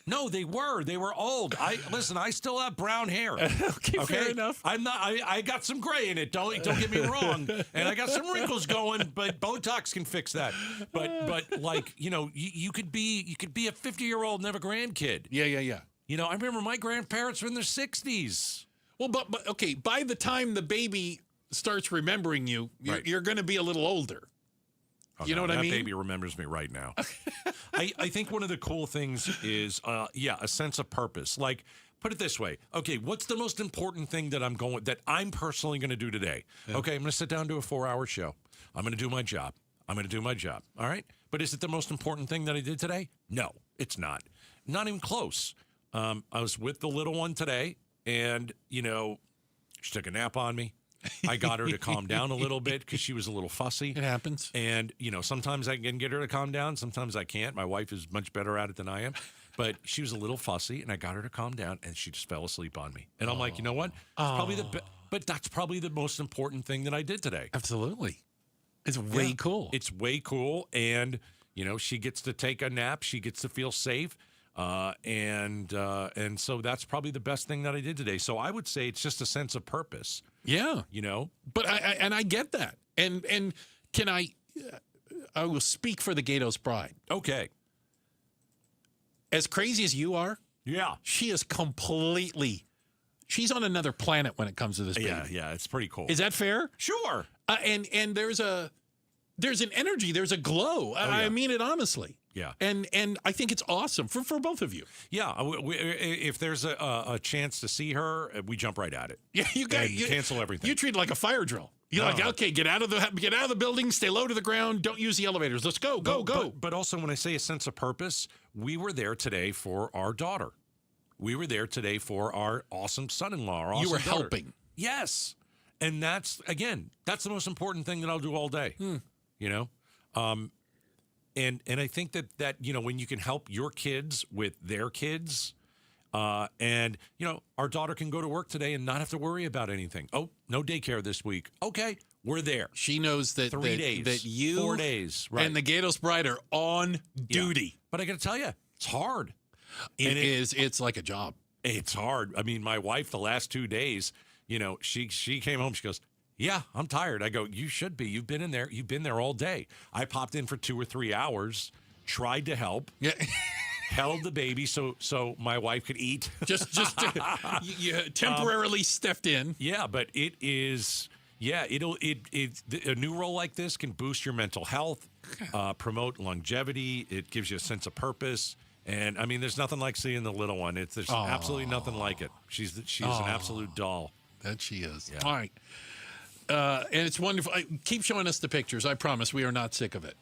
No, they were old. Listen, I still have brown hair. Okay, fair enough. I'm not. I got some gray in it. Don't get me wrong. And I got some wrinkles going, but Botox can fix that. But like, you could be a 50-year-old and have a grandkid. Yeah. I remember my grandparents were in their 60s. Well, but okay, by the time the baby starts remembering you, you're going to be a little older. You know what I mean? That baby remembers me right now. I think one of the cool things is, a sense of purpose. Like, put it this way. Okay, what's the most important thing that I'm personally going to do today? Yeah. Okay, I'm going to sit down and do a 4-hour show. I'm going to do my job. All right? But is it the most important thing that I did today? No, it's not. Not even close. I was with the little one today, and, she took a nap on me. I got her to calm down a little bit because she was a little fussy. It happens. And, sometimes I can get her to calm down. Sometimes I can't. My wife is much better at it than I am. But she was a little fussy, and I got her to calm down, and she just fell asleep on me. And I'm like, you know what? But that's probably the most important thing that I did today. Absolutely. It's way cool. It's way cool. And, she gets to take a nap. She gets to feel safe. And so that's probably the best thing that I did today. So I would say it's just a sense of purpose. Yeah. But I get that. And can I will speak for the Gatos Pride. Okay. As crazy as you are. Yeah. She is she's on another planet when it comes to this baby. Yeah. It's pretty cool. Is that fair? Sure. And there's an energy, there's a glow. I mean it honestly. Yeah. And I think it's awesome for both of you. Yeah. If there's a chance to see her, we jump right at it. Yeah, you cancel everything. You treat it like a fire drill. You're like, okay, get out of the building, stay low to the ground, don't use the elevators. Let's go. But also, when I say a sense of purpose, we were there today for our daughter. We were there today for our awesome son-in-law. Our awesome you were daughter. helping. Yes. And that's the most important thing that I'll do all day. You know? And I think that when you can help your kids with their kids, and our daughter can go to work today and not have to worry about anything. Oh, no daycare this week. Okay, we're there. She knows that 3 days, that you 4 days, right. and the Gatos Bride are on duty. But I got to tell you, it's hard. It's like a job. It's hard. I mean, my wife the last 2 days, she came home. She goes, "Yeah, I'm tired." I go, "You should be. You've been in there. You've been there all day." I popped in for 2 or 3 hours, tried to help. Yeah. Held the baby so my wife could eat. Just you temporarily stepped in. Yeah, but it is. Yeah, a new role like this can boost your mental health, promote longevity. It gives you a sense of purpose. And I mean, there's nothing like seeing the little one. There's absolutely nothing like it. She's an absolute doll. That she is. Yeah. All right. And it's wonderful. Keep showing us the pictures. I promise we are not sick of it.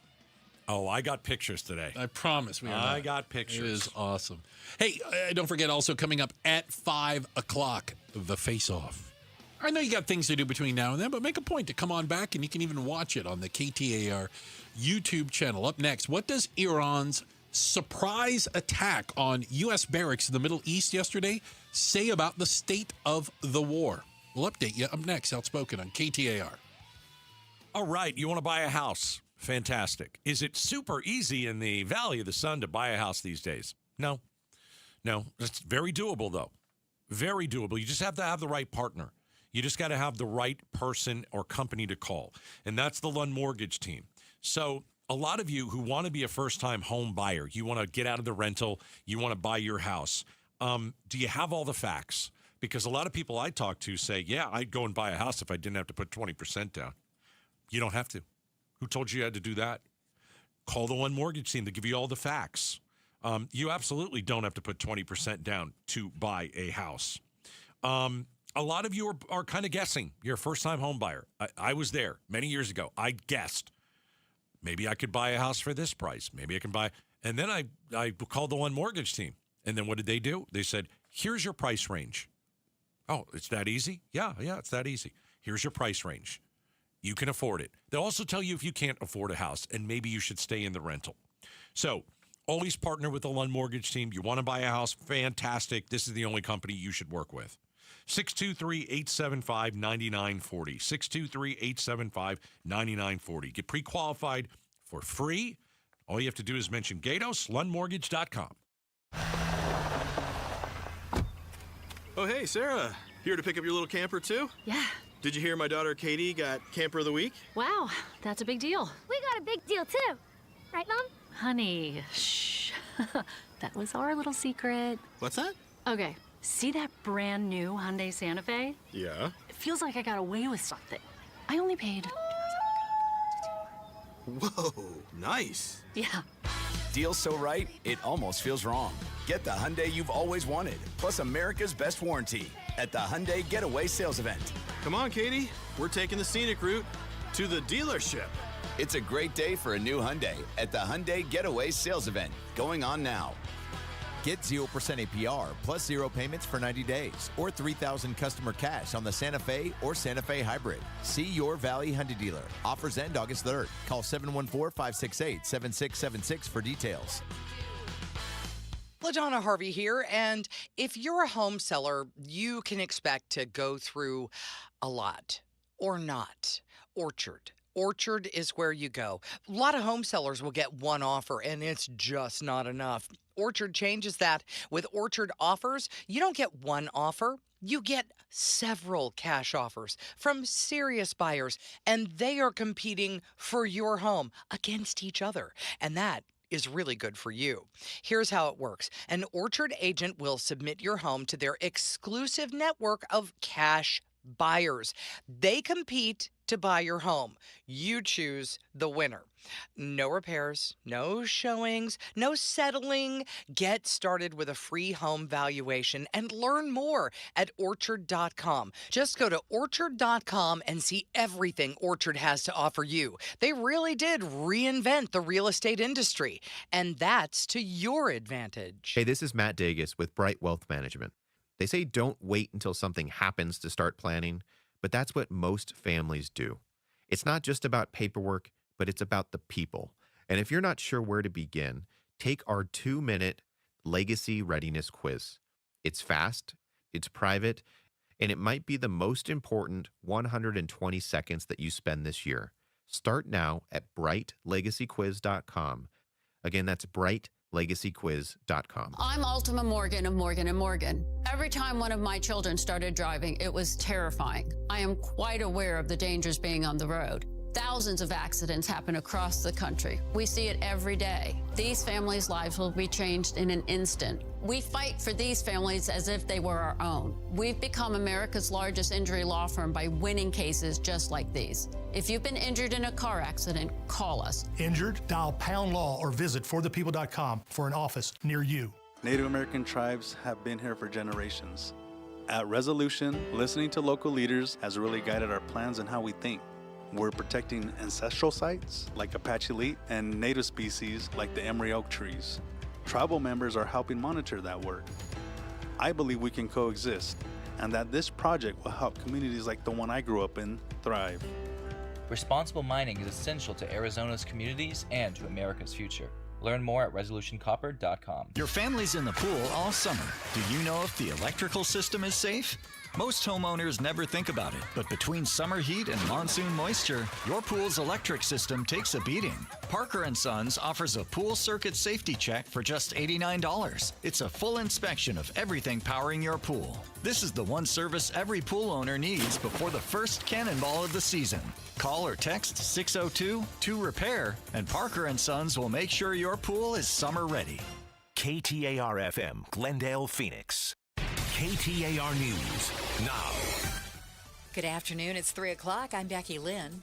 Oh, I got pictures today. I promise we are not. I got pictures. It is awesome. Hey, don't forget also coming up at 5 o'clock, the face-off. I know you got things to do between now and then, but make a point to come on back, and you can even watch it on the KTAR YouTube channel. Up next, what does Iran's surprise attack on U.S. barracks in the Middle East yesterday say about the state of the war? We'll update you up next, Outspoken on KTAR. All right, you want to buy a house? Fantastic. Is it super easy in the Valley of the Sun to buy a house these days? No. It's very doable, though. Very doable. You just have to have the right partner. You just got to have the right person or company to call. And that's the Lund Mortgage team. So a lot of you who want to be a first-time home buyer, you want to get out of the rental, you want to buy your house. Do you have all the facts? Because a lot of people I talk to say, yeah, I'd go and buy a house if I didn't have to put 20% down. You don't have to. Who told you had to do that? Call the One Mortgage team to give you all the facts. You absolutely don't have to put 20% down to buy a house. A lot of you are kind of guessing. You're a first-time home buyer. I was there many years ago. I guessed. Maybe I could buy a house for this price. Maybe I can buy. And then I called the One Mortgage team. And then what did they do? They said, here's your price range. Oh, it's that easy? Yeah, it's that easy. Here's your price range. You can afford it. They'll also tell you if you can't afford a house, and maybe you should stay in the rental. So always partner with the Lund Mortgage team. You want to buy a house? Fantastic. This is the only company you should work with. 623-875-9940. 623-875-9940. Get pre-qualified for free. All you have to do is mention Gatos, LundMortgage.com. Oh, hey, Sarah. Here to pick up your little camper, too? Yeah. Did you hear my daughter Katie got Camper of the Week? Wow, that's a big deal. We got a big deal, too. Right, Mom? Honey, shh. That was our little secret. What's that? Okay, see that brand new Hyundai Santa Fe? Yeah. It feels like I got away with something. I only paid... Whoa, nice. Yeah. Deal so right, it almost feels wrong. Get the Hyundai you've always wanted, plus America's best warranty at the Hyundai Getaway Sales Event. Come on, Katie. We're taking the scenic route to the dealership. It's a great day for a new Hyundai at the Hyundai Getaway Sales Event, going on now. Get 0% APR plus 0 payments for 90 days or $3,000 customer cash on the Santa Fe or Santa Fe Hybrid. See your Valley Hyundai dealer. Offers end August 3rd. Call 714-568-7676 for details. LaDonna Harvey here, and if you're a home seller, you can expect to go through a lot or not. Orchard is where you go. A lot of home sellers will get one offer, and it's just not enough. Orchard changes that. With Orchard offers, you don't get one offer. You get several cash offers from serious buyers, and they are competing for your home against each other. And that is really good for you. Here's how it works. An Orchard agent will submit your home to their exclusive network of cash buyers. They compete to buy your home. You choose the winner. No repairs, no showings, no settling. Get started with a free home valuation and learn more at Orchard.com. Just go to Orchard.com and see everything Orchard has to offer you. They really did reinvent the real estate industry, and that's to your advantage. Hey, this is Matt Dagus with Bright Wealth Management. They say don't wait until something happens to start planning, but that's what most families do. It's not just about paperwork, but it's about the people. And if you're not sure where to begin, take our 2-minute Legacy Readiness Quiz. It's fast, it's private, and it might be the most important 120 seconds that you spend this year. Start now at brightlegacyquiz.com. Again, that's brightlegacyquiz.com. I'm Ultima Morgan of Morgan & Morgan. Every time one of my children started driving, it was terrifying. I am quite aware of the dangers being on the road. Thousands of accidents happen across the country. We see it every day. These families' lives will be changed in an instant. We fight for these families as if they were our own. We've become America's largest injury law firm by winning cases just like these. If you've been injured in a car accident, call us. Injured? Dial # law or visit forthepeople.com for an office near you. Native American tribes have been here for generations. At Resolution, listening to local leaders has really guided our plans and how we think. We're protecting ancestral sites like Apache Leet and native species like the Emery oak trees. Tribal members are helping monitor that work. I believe we can coexist and that this project will help communities like the one I grew up in thrive. Responsible mining is essential to Arizona's communities and to America's future. Learn more at resolutioncopper.com. Your family's in the pool all summer. Do you know if the electrical system is safe? Most homeowners never think about it, but between summer heat and monsoon moisture, your pool's electric system takes a beating. Parker & Sons offers a pool circuit safety check for just $89. It's a full inspection of everything powering your pool. This is the one service every pool owner needs before the first cannonball of the season. Call or text 602-2REPAIR, and Parker & Sons will make sure your pool is summer ready. KTAR-FM, Glendale, Phoenix. KTAR News now. Good afternoon. It's 3 o'clock. I'm Becky Lynn.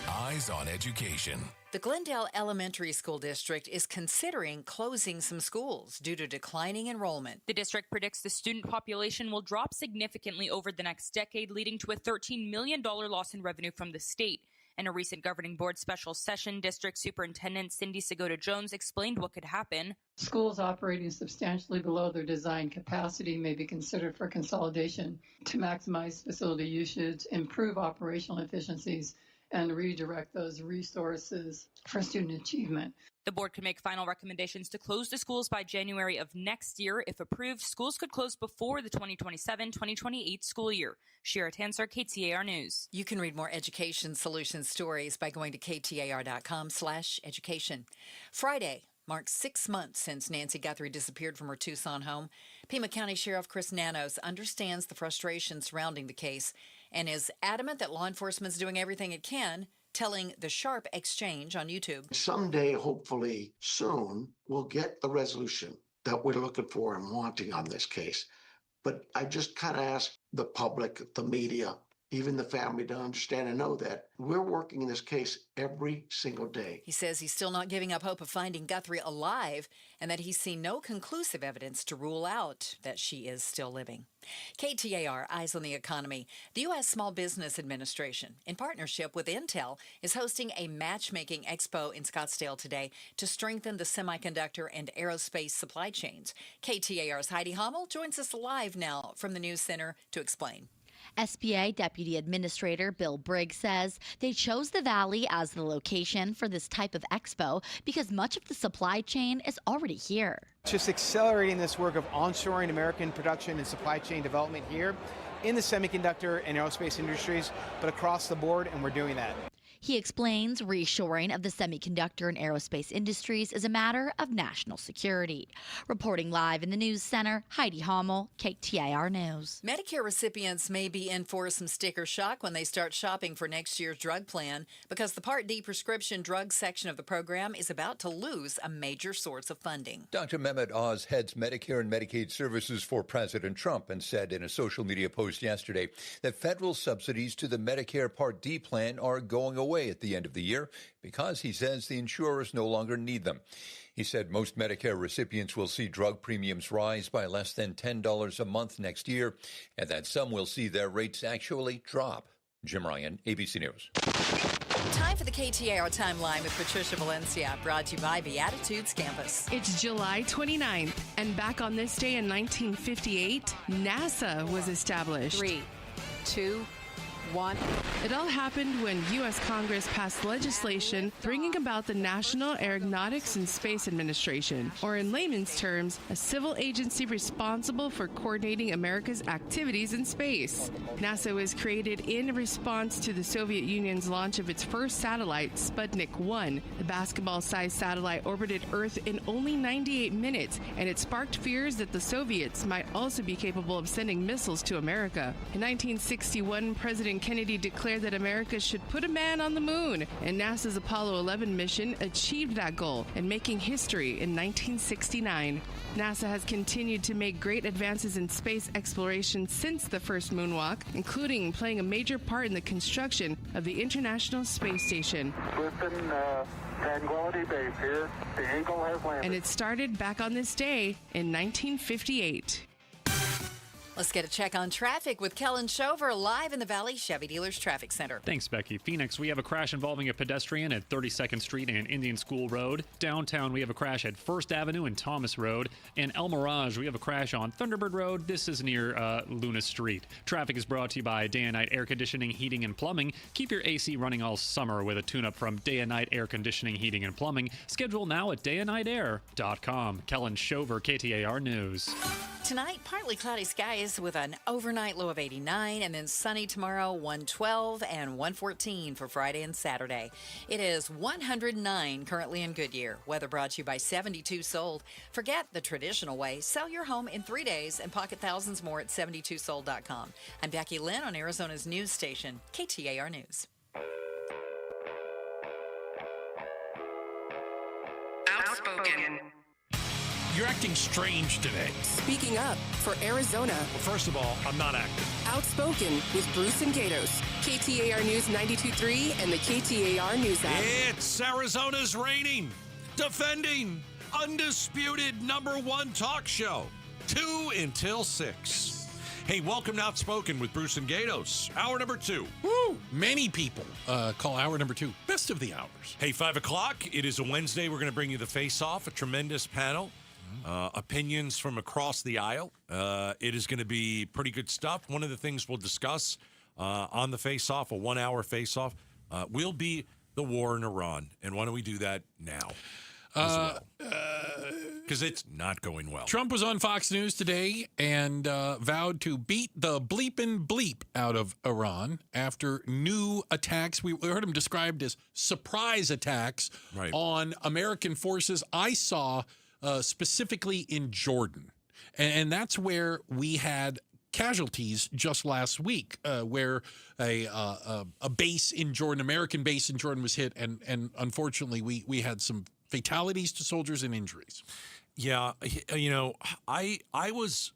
Eyes on Education. The Glendale Elementary School District is considering closing some schools due to declining enrollment. The district predicts the student population will drop significantly over the next decade, leading to a $13 million loss in revenue from the state. In a recent governing board special session, District Superintendent Cindy Segota-Jones explained what could happen. Schools operating substantially below their design capacity may be considered for consolidation to maximize facility usage, improve operational efficiencies, and redirect those resources for student achievement. The board could make final recommendations to close the schools by January of next year. If approved, schools could close before the 2027-2028 school year. Shira Tanser, KTAR News. You can read more education solution stories by going to KTAR.com/education. Friday marks 6 months since Nancy Guthrie disappeared from her Tucson home. Pima County Sheriff Chris Nanos understands the frustration surrounding the case and is adamant that law enforcement is doing everything it can, telling the Sharp Exchange on YouTube. Someday, hopefully soon, we'll get the resolution that we're looking for and wanting on this case. But I just kind of ask the public, the media, even the family to understand and know that we're working in this case every single day. He says he's still not giving up hope of finding Guthrie alive and that he's seen no conclusive evidence to rule out that she is still living. KTAR Eyes on the Economy. The U.S. Small Business Administration, in partnership with Intel, is hosting a matchmaking expo in Scottsdale today to strengthen the semiconductor and aerospace supply chains. KTAR's Heidi Hommel joins us live now from the News Center to explain. SBA Deputy Administrator Bill Briggs says they chose the Valley as the location for this type of expo because much of the supply chain is already here. Just accelerating this work of onshoring American production and supply chain development here in the semiconductor and aerospace industries, but across the board, and we're doing that. He explains reshoring of the semiconductor and aerospace industries is a matter of national security. Reporting live in the news center, Heidi Hommel, KTAR News. Medicare recipients may be in for some sticker shock when they start shopping for next year's drug plan because the Part D prescription drug section of the program is about to lose a major source of funding. Dr. Mehmet Oz heads Medicare and Medicaid services for President Trump and said in a social media post yesterday that federal subsidies to the Medicare Part D plan are going away at the end of the year because he says the insurers no longer need them. He said most Medicare recipients will see drug premiums rise by less than $10 a month next year, and that some will see their rates actually drop. Jim Ryan, ABC News. Time for the KTAR Timeline with Patricia Valencia, brought to you by Beatitudes Campus. It's July 29th, and back on this day in 1958, NASA was established. 3, 2, 1. It all happened when U.S. Congress passed legislation bringing about the National Aeronautics and Space Administration, or in layman's terms, a civil agency responsible for coordinating America's activities in space. NASA was created in response to the Soviet Union's launch of its first satellite, Sputnik 1. The basketball-sized satellite orbited Earth in only 98 minutes, and it sparked fears that the Soviets might also be capable of sending missiles to America. In 1961, President Kennedy declared that America should put a man on the moon, and NASA's Apollo 11 mission achieved that goal and making history in 1969. NASA has continued to make great advances in space exploration since the first moonwalk, including playing a major part in the construction of the International Space Station. Tranquility Base here. The Eagle has landed. And it started back on this day in 1958. Let's get a check on traffic with Kellen Shover live in the Valley Chevy Dealers Traffic Center. Thanks, Becky. Phoenix, we have a crash involving a pedestrian at 32nd Street and Indian School Road. Downtown, we have a crash at 1st Avenue and Thomas Road. In El Mirage, we have a crash on Thunderbird Road. This is near Luna Street. Traffic is brought to you by Day and Night Air Conditioning, Heating, and Plumbing. Keep your AC running all summer with a tune-up from Day and Night Air Conditioning, Heating, and Plumbing. Schedule now at dayandnightair.com. Kellen Shover, KTAR News. Tonight, partly cloudy skies with an overnight low of 89, and then sunny tomorrow, 112 and 114 for Friday and Saturday. It is 109 currently in Goodyear. Weather brought to you by 72 Sold. Forget the traditional way. Sell your home in 3 days and pocket thousands more at 72sold.com. I'm Becky Lynn on Arizona's news station, KTAR News. Outspoken. You're acting strange today. Speaking up for Arizona. Well, first of all, I'm not acting. Outspoken with Bruce and Gatos. KTAR News 92.3 and the KTAR News app. It's Arizona's reigning, defending, undisputed #1 talk show. 2 until 6. Hey, welcome to Outspoken with Bruce and Gatos. Hour number 2. Woo! Many people call hour number 2 best of the hours. Hey, 5 o'clock. It is a Wednesday. We're going to bring you the face-off, a tremendous panel. Opinions from across the aisle. It is going to be pretty good stuff. One of the things we'll discuss on the face-off, a 1-hour face-off, will be the war in Iran. And why don't we do that now? Because it's not going well. Trump was on Fox News today and vowed to beat the bleepin' bleep out of Iran after new attacks. We heard him described as surprise attacks on American forces. I saw specifically in Jordan. And that's where we had casualties just last week, where a base in Jordan, American base in Jordan was hit. And unfortunately, we had some fatalities to soldiers and injuries. Yeah, you know, I was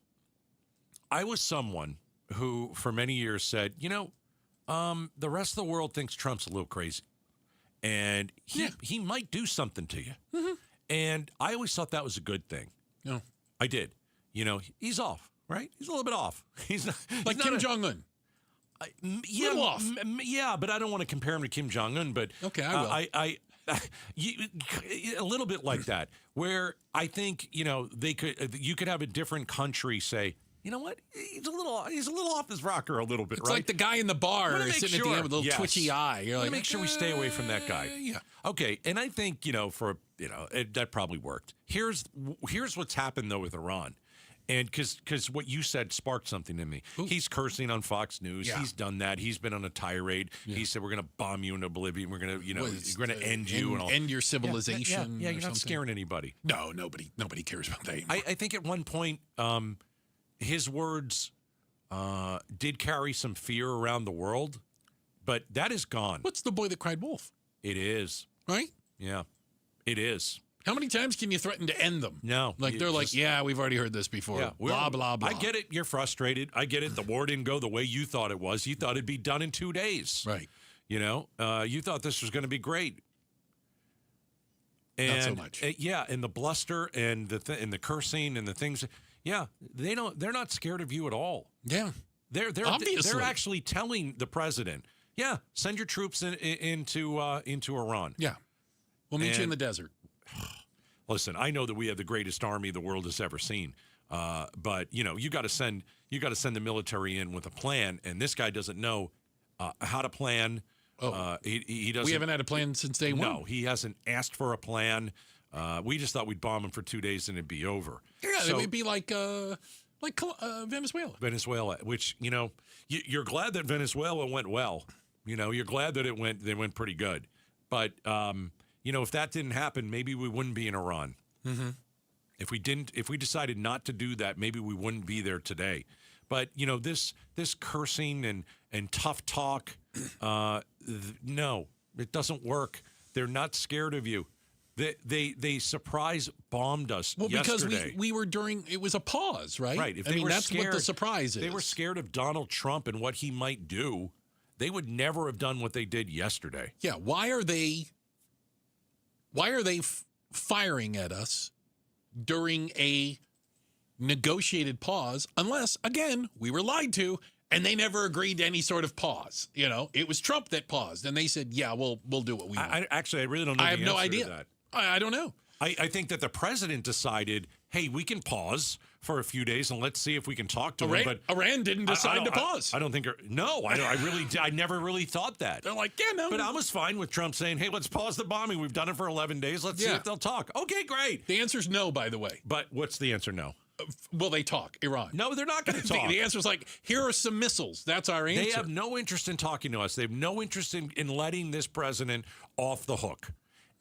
someone who for many years said, you know, the rest of the world thinks Trump's a little crazy, and he might do something to you. Mm-hmm. And I always thought that was a good thing. No, I did. You know, he's off, right? He's a little bit off. He's not like Kim Jong-un. Yeah, little off. Yeah, but I don't want to compare him to Kim Jong-un. But okay, I will. A little bit like that, where I think, you know, you could have a different country say, you know what, he's a little off his rocker a little bit, it's right? like the guy in the bar sitting at the end with a little twitchy eye. You're like, make sure we stay away from that guy. Yeah. Okay, and I think, that probably worked. Here's what's happened though with Iran, And because what you said sparked something in me. Ooh. He's cursing on Fox News. Yeah. He's done that. He's been on a tirade. Yeah. He said, we're going to bomb you into oblivion. We're going to, we're going to end you. And all. End your civilization. Yeah, you're not scaring anybody. No, nobody cares about that anymore. I think at one point, his words did carry some fear around the world, but that is gone. What's the boy that cried wolf? It is. Right? Yeah, it is. How many times can you threaten to end them? No. Like, they're like, yeah, we've already heard this before. Yeah, blah, blah, blah. I get it. You're frustrated. I get it. The war didn't go the way you thought it was. You thought it'd be done in 2 days. Right. You thought this was going to be great. And, not so much. And the bluster and the cursing and the things. Yeah, they're not scared of you at all. Yeah. They're actually telling the president, yeah, send your troops into Iran. Yeah. We'll meet you in the desert. Listen, I know that we have the greatest army the world has ever seen, but you got to send the military in with a plan, and this guy doesn't know how to plan. He doesn't. We haven't had a plan since day one. No, he hasn't asked for a plan. We just thought we'd bomb him for 2 days and it'd be over. Yeah, it would be like Venezuela. Venezuela, which you're glad that Venezuela went well. You're glad that they went pretty good, but. If that didn't happen, maybe we wouldn't be in Iran. Mm-hmm. If we decided not to do that, maybe we wouldn't be there today. But this cursing and tough talk, no, it doesn't work. They're not scared of you. They surprise bombed us yesterday. Because we were it was a pause, right? Right. That's what the surprise is. They were scared of Donald Trump and what he might do. They would never have done what they did yesterday. Yeah. Why are they firing at us during a negotiated pause? Unless, again, we were lied to, and they never agreed to any sort of pause. It was Trump that paused, and they said, "Yeah, we'll do what we want." I really don't know. I have no idea. That. I don't know. I think that the president decided, hey, we can pause for a few days and let's see if we can talk to him. But Iran didn't decide to pause. I don't think. No, I never really thought that. They're like, yeah, no. But I was fine with Trump saying, hey, let's pause the bombing. We've done it for 11 days. Let's see if they'll talk. Okay, great. The answer's no, by the way. But what's the answer? No. Will they talk? Iran? No, they're not going to talk. The answer's like, here are some missiles. That's our answer. They have no interest in talking to us. They have no interest in letting this president off the hook.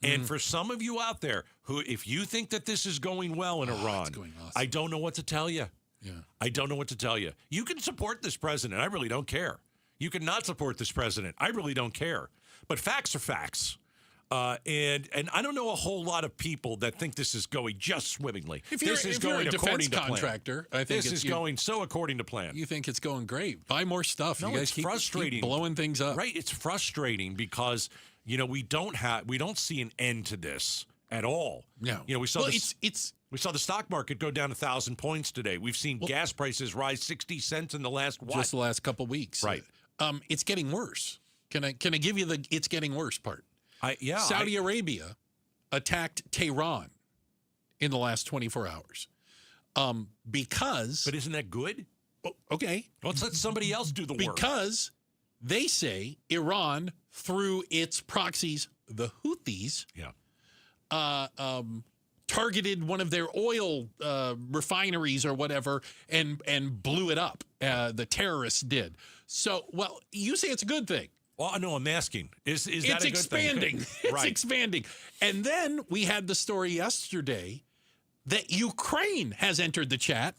And for some of you out there who, if you think that this is going well in Iran, going awesome. I don't know what to tell you. Yeah. I don't know what to tell you. You can support this president. I really don't care. You can not support this president. I really don't care. But facts are facts. And I don't know a whole lot of people that think this is going just swimmingly. If you're a defense contractor, I think this is going so according to plan. You think it's going great. Buy more stuff. No, you guys it's frustrating. Keep blowing things up. Right. It's frustrating because we don't see an end to this at all. No. We saw we saw the stock market go down 1,000 points today. We've seen gas prices rise 60 cents in the last just the last couple weeks. Right. It's getting worse. Can I give you the it's getting worse part? Saudi Arabia attacked Tehran in the last 24 hours. But isn't that good? Okay. Let's let somebody else do the work. Because they say Iran, through its proxies, the Houthis, targeted one of their oil refineries or whatever and blew it up. The terrorists did. So, you say it's a good thing. Well, no, I'm asking. Is that a good thing? It's expanding. It's expanding. And then we had the story yesterday that Ukraine has entered the chat,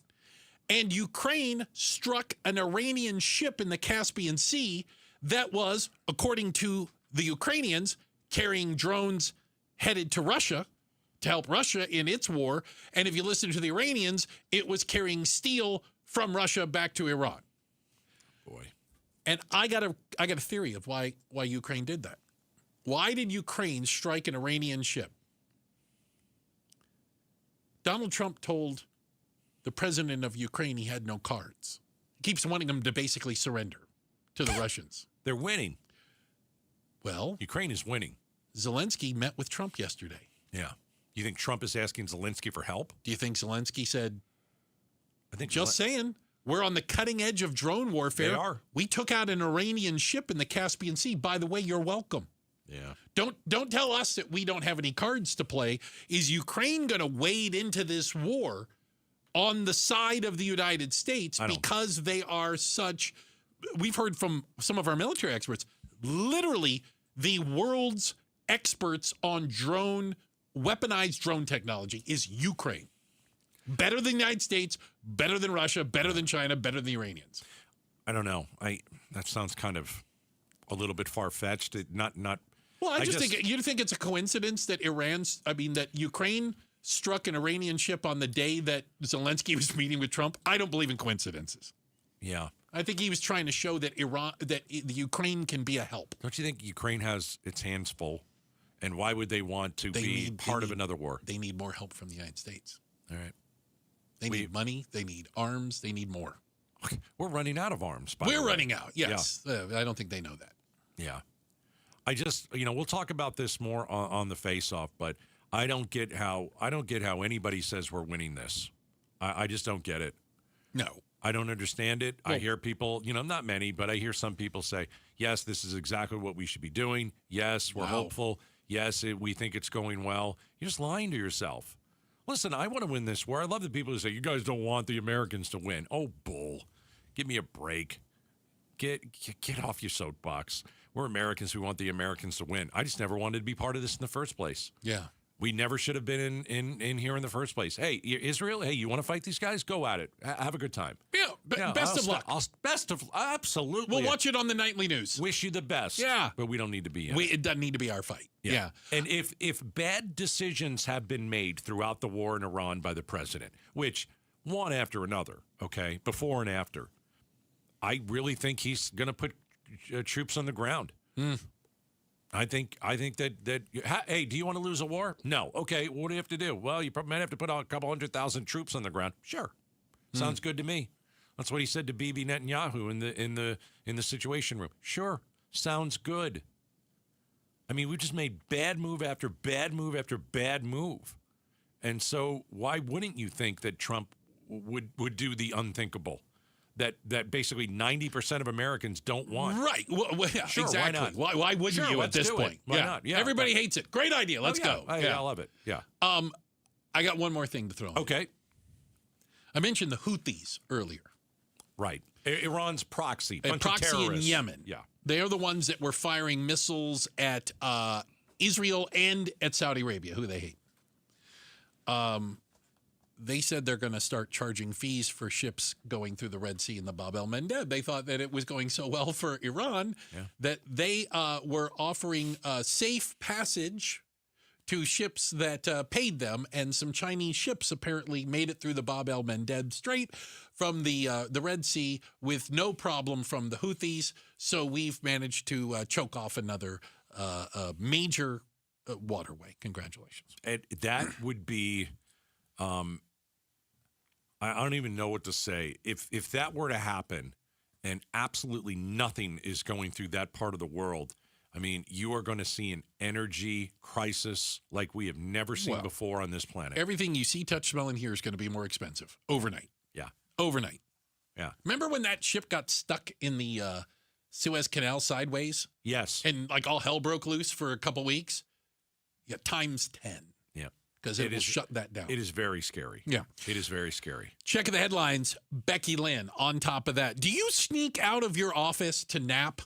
and Ukraine struck an Iranian ship in the Caspian Sea that was, according to the Ukrainians, carrying drones headed to Russia to help Russia in its war. And if you listen to the Iranians, it was carrying steel from Russia back to Iran. Boy. And I got a theory of why Ukraine did that. Why did Ukraine strike an Iranian ship? Donald Trump told the president of Ukraine he had no cards. He keeps wanting them to basically surrender to the Russians. They're winning. Well, Ukraine is winning. Zelensky met with Trump yesterday. Yeah. You think Trump is asking Zelensky for help? Do you think Zelensky said, I think saying, we're on the cutting edge of drone warfare. They are. We took out an Iranian ship in the Caspian Sea. By the way, you're welcome. Yeah. Don't tell us that we don't have any cards to play. Is Ukraine going to wade into this war on the side of the United States because they are such, we've heard from some of our military experts, literally the world's experts on weaponized drone technology is Ukraine. Better than the United States, better than Russia, better than China, better than the Iranians. I don't know. That sounds kind of a little bit far-fetched. Well, I just think you think it's a coincidence that that Ukraine struck an Iranian ship on the day that Zelensky was meeting with Trump. I don't believe in coincidences. Yeah. I think he was trying to show that the Ukraine can be a help. Don't you think Ukraine has its hands full? And why would they want to be part of another war? They need more help from the United States. All right. They need money. They need arms. They need more. We're running out of arms. We're running out. Yes. Yeah. I don't think they know that. Yeah. I just, we'll talk about this more on the face-off, but I don't get how anybody says we're winning this. I just don't get it. No. I don't understand it. Well, I hear people, not many, but I hear some people say, yes, this is exactly what we should be doing. Yes, we're hopeful. Yes, we think it's going well. You're just lying to yourself. Listen, I want to win this war. I love the people who say, you guys don't want the Americans to win. Oh, bull. Give me a break. Get off your soapbox. We're Americans. We want the Americans to win. I just never wanted to be part of this in the first place. Yeah. We never should have been in here in the first place. Hey, Israel, hey, you want to fight these guys? Go at it. Have a good time. Yeah, best of luck. Absolutely. We'll watch it on the nightly news. Wish you the best. Yeah. But we don't need to be in it. It doesn't need to be our fight. Yeah. And if bad decisions have been made throughout the war in Iran by the president, which one after another, okay, before and after, I really think he's going to put troops on the ground. I think that hey, do you want to lose a war? No. Okay, what do you have to do? Well, you probably might have to put a couple 100,000 troops on the ground. Sure. Sounds good to me. That's what he said to Bibi Netanyahu in the Situation Room. Sure. Sounds good. I mean, we just made bad move after bad move after bad move. And so why wouldn't you think that Trump would do the unthinkable? That basically 90% of Americans don't want. Right. Well, yeah, sure, exactly. Why not? Why wouldn't you at this point? Why not? Yeah. Everybody hates it. Great idea. Let's go. I love it. Yeah. I got one more thing to throw in. Okay. I mentioned the Houthis earlier. Right. Iran's proxy. A proxy in Yemen. Yeah. They are the ones that were firing missiles at Israel and at Saudi Arabia, who they hate. They said they're going to start charging fees for ships going through the Red Sea and the Bab el-Mandeb. They thought that it was going so well for Iran that they were offering safe passage to ships that paid them, and some Chinese ships apparently made it through the Bab el-Mandeb Strait from the Red Sea with no problem from the Houthis. So we've managed to choke off another major waterway. Congratulations. And that would be... I don't even know what to say. If that were to happen and absolutely nothing is going through that part of the world, I mean, you are going to see an energy crisis like we have never seen before on this planet. Everything you see, touch, smell, and hear is going to be more expensive overnight. Yeah. Overnight. Yeah. Remember when that ship got stuck in the Suez Canal sideways? Yes. And like all hell broke loose for a couple weeks? Yeah, times 10. Yeah. Because it will shut that down. It is very scary. Yeah. It is very scary. Check the headlines. Becky Lynn on top of that. Do you sneak out of your office to nap?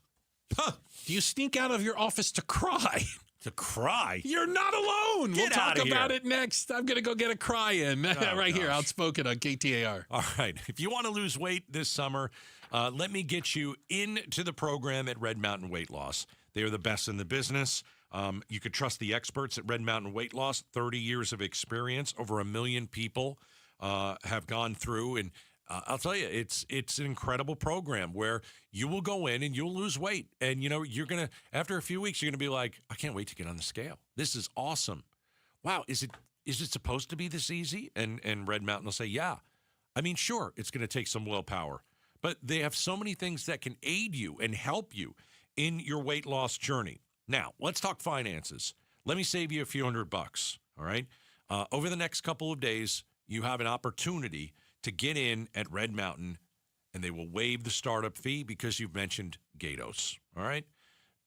Huh. Do you sneak out of your office to cry? To cry? You're not alone. We'll talk about it next. I'm going to go get a cry in here, Outspoken on KTAR. All right. If you want to lose weight this summer, let me get you into the program at Red Mountain Weight Loss. They are the best in the business. You could trust the experts at Red Mountain Weight Loss. 30 years of experience. Over 1 million people have gone through. And I'll tell you, it's an incredible program where you will go in and you'll lose weight. And, you're going to, after a few weeks, you're going to be like, I can't wait to get on the scale. This is awesome. Wow, is it supposed to be this easy? And Red Mountain will say, yeah. I mean, sure, it's going to take some willpower. But they have so many things that can aid you and help you in your weight loss journey. Now, let's talk finances. Let me save you a few $100, all right? Over the next couple of days, you have an opportunity to get in at Red Mountain, and they will waive the startup fee because you've mentioned Gatos, all right?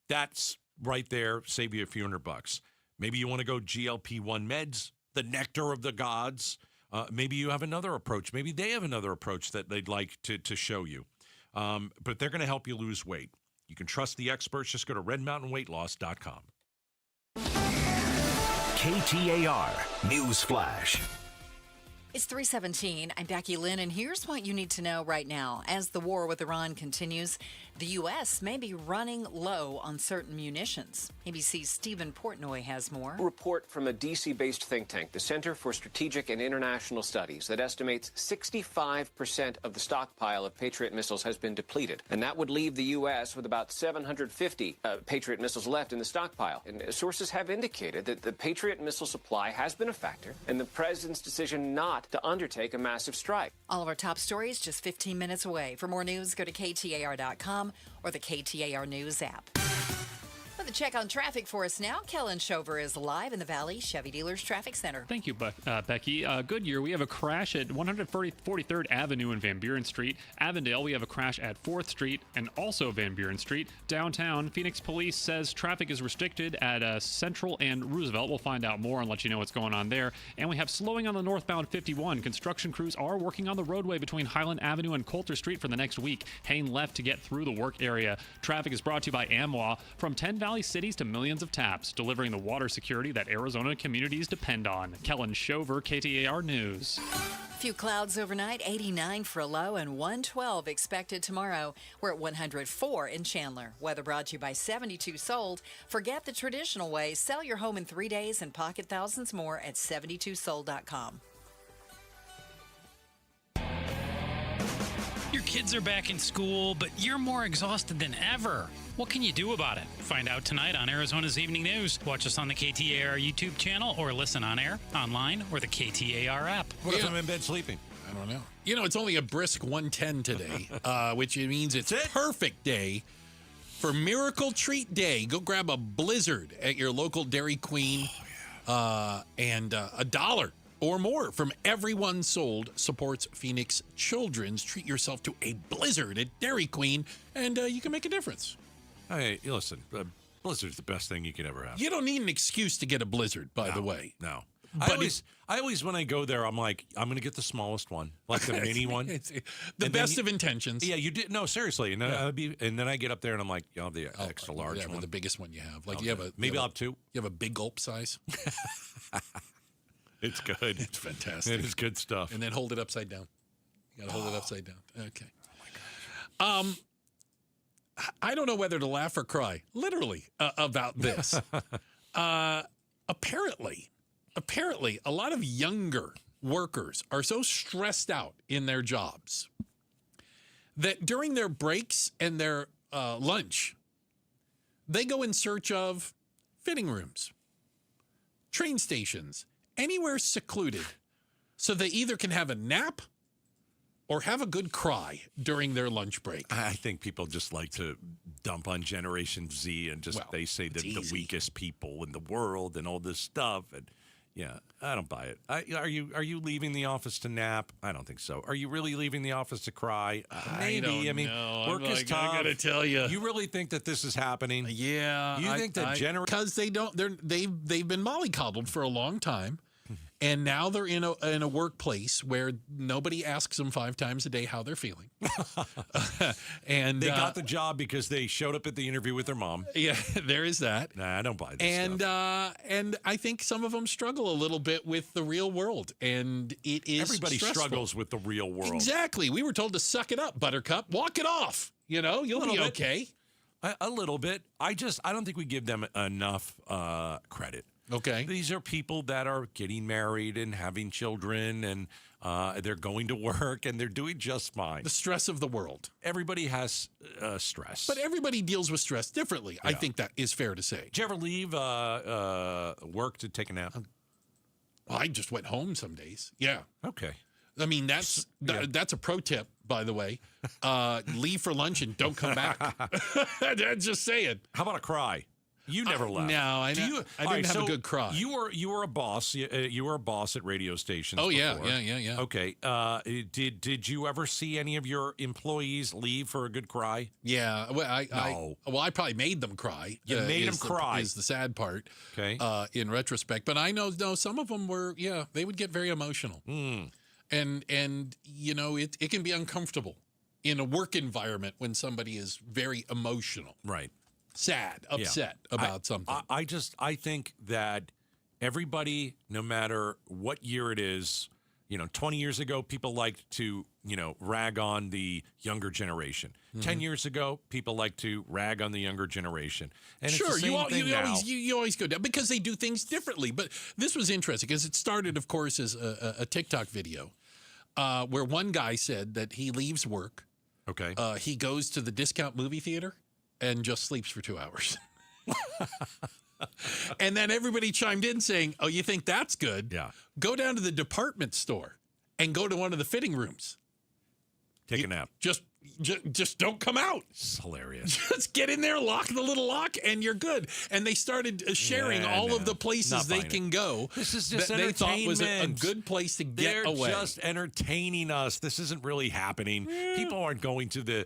That's right there, save you a few $100. Maybe you want to go GLP-1 meds, the nectar of the gods. Maybe you have another approach. Maybe they have another approach that they'd like to show you. But they're going to help you lose weight. You can trust the experts. Just go to redmountainweightloss.com. KTAR News Flash. It's 3:17. I'm Becky Lynn, and here's what you need to know right now. As the war with Iran continues, the U.S. may be running low on certain munitions. ABC's Stephen Portnoy has more. A report from a D.C.-based think tank, the Center for Strategic and International Studies, that estimates 65% of the stockpile of Patriot missiles has been depleted. And that would leave the U.S. with about 750 Patriot missiles left in the stockpile. And sources have indicated that the Patriot missile supply has been a factor, and the president's decision not to undertake a massive strike. All of our top stories just 15 minutes away. For more news, go to KTAR.com or the KTAR News app. With a check on traffic for us now, Kellen Shover is live in the Valley Chevy Dealers Traffic Center. Thank you, Becky. Goodyear, we have a crash at 143rd Avenue and Van Buren Street. Avondale, we have a crash at 4th Street and also Van Buren Street. Downtown, Phoenix Police says traffic is restricted at Central and Roosevelt. We'll find out more and let you know what's going on there. And we have slowing on the northbound 51. Construction crews are working on the roadway between Highland Avenue and Coulter Street for the next week. Hang left to get through the work area. Traffic is brought to you by AMWA. From 10 Valley cities to millions of taps, delivering the water security that Arizona communities depend on. Kellen Shover, KTAR News. Few clouds overnight, 89 for a low and 112 expected tomorrow. We're at 104 in Chandler. Weather brought to you by 72 Sold. Forget the traditional way. Sell your home in 3 days and pocket thousands more at 72sold.com. Your kids are back in school, but you're more exhausted than ever. What can you do about it? Find out tonight on Arizona's Evening News. Watch us on the KTAR YouTube channel or listen on air, online, or the KTAR app. What if I'm in bed sleeping? I don't know. You know, it's only a brisk 110 today, which means it's perfect day for Miracle Treat Day. Go grab a Blizzard at your local Dairy Queen and $1 or more from everyone sold supports Phoenix Children's. Treat yourself to a Blizzard at Dairy Queen, and you can make a difference. Hey, listen, Blizzard's the best thing you could ever have. You don't need an excuse to get a Blizzard, by the way. No. But I always, when I go there, I'm like, I'm going to get the smallest one, like the mini one. The best of intentions. Yeah, you did. No, seriously. And then, and then I get up there and I'm like, you have the extra large one. The biggest one you have. Like Okay. you have a Maybe I'll have two. You have a big gulp size. It's good. It's fantastic. It is good stuff. And then hold it upside down. You got to hold it upside down. Okay. Oh my gosh. I don't know whether to laugh or cry, literally, about this. Apparently, a lot of younger workers are so stressed out in their jobs that during their breaks and their lunch, they go in search of fitting rooms, train stations, anywhere secluded, so they either can have a nap or have a good cry during their lunch break. I think people just like to dump on Generation Z and just they say that the weakest people in the world and all this stuff. And yeah, I don't buy it. Are you leaving the office to nap? I don't think so. Are you really leaving the office to cry? Maybe. I mean, work is tough. I gotta tell you. You really think that this is happening? Yeah. You think that because they've been mollycoddled for a long time. And now they're in a workplace where nobody asks them 5 times a day how they're feeling. And they got the job because they showed up at the interview with their mom. Yeah, there is that. Nah, I don't buy this stuff. And I think some of them struggle a little bit with the real world, and it is Everybody stressful. struggles with the real world. Exactly. We were told to suck it up, Buttercup. Walk it off. You know, you'll be okay. A little bit. I don't think we give them enough credit. Okay. These are people that are getting married and having children, and they're going to work, and they're doing just fine. The stress of the world. Everybody has stress. But everybody deals with stress differently. Yeah. I think that is fair to say. Did you ever leave work to take a nap? I just went home some days. Yeah. Okay. I mean, that's a pro tip, by the way. Leave for lunch and don't come back. Just saying. How about a cry? You never left. No, I didn't have a good cry. You were a boss. You were a boss at radio stations. Oh before. yeah. Okay. Did you ever see any of your employees leave for a good cry? Yeah. Well, I probably made them cry. You made them cry. Is the sad part. Okay. In retrospect, but I know some of them were. Yeah, they would get very emotional. And it can be uncomfortable in a work environment when somebody is very emotional. Right. Sad, upset about something. I think that everybody, no matter what year it is, 20 years ago, people liked to, rag on the younger generation. 10 years ago, people like to rag on the younger generation. And sure, it's the same thing now. You always go down because they do things differently. But this was interesting because it started, of course, as a TikTok video where one guy said that he leaves work. Okay. He goes to the discount movie theater and just sleeps for 2 hours. And then everybody chimed in saying, oh, you think that's good? Yeah. Go down to the department store and go to one of the fitting rooms. Take a nap. Just don't come out. It's hilarious. Just get in there, lock the little lock, and you're good. And they started sharing all of the places they can go. This is just that they thought was a entertainment. good place to get away. They're just entertaining us. This isn't really happening. People aren't going to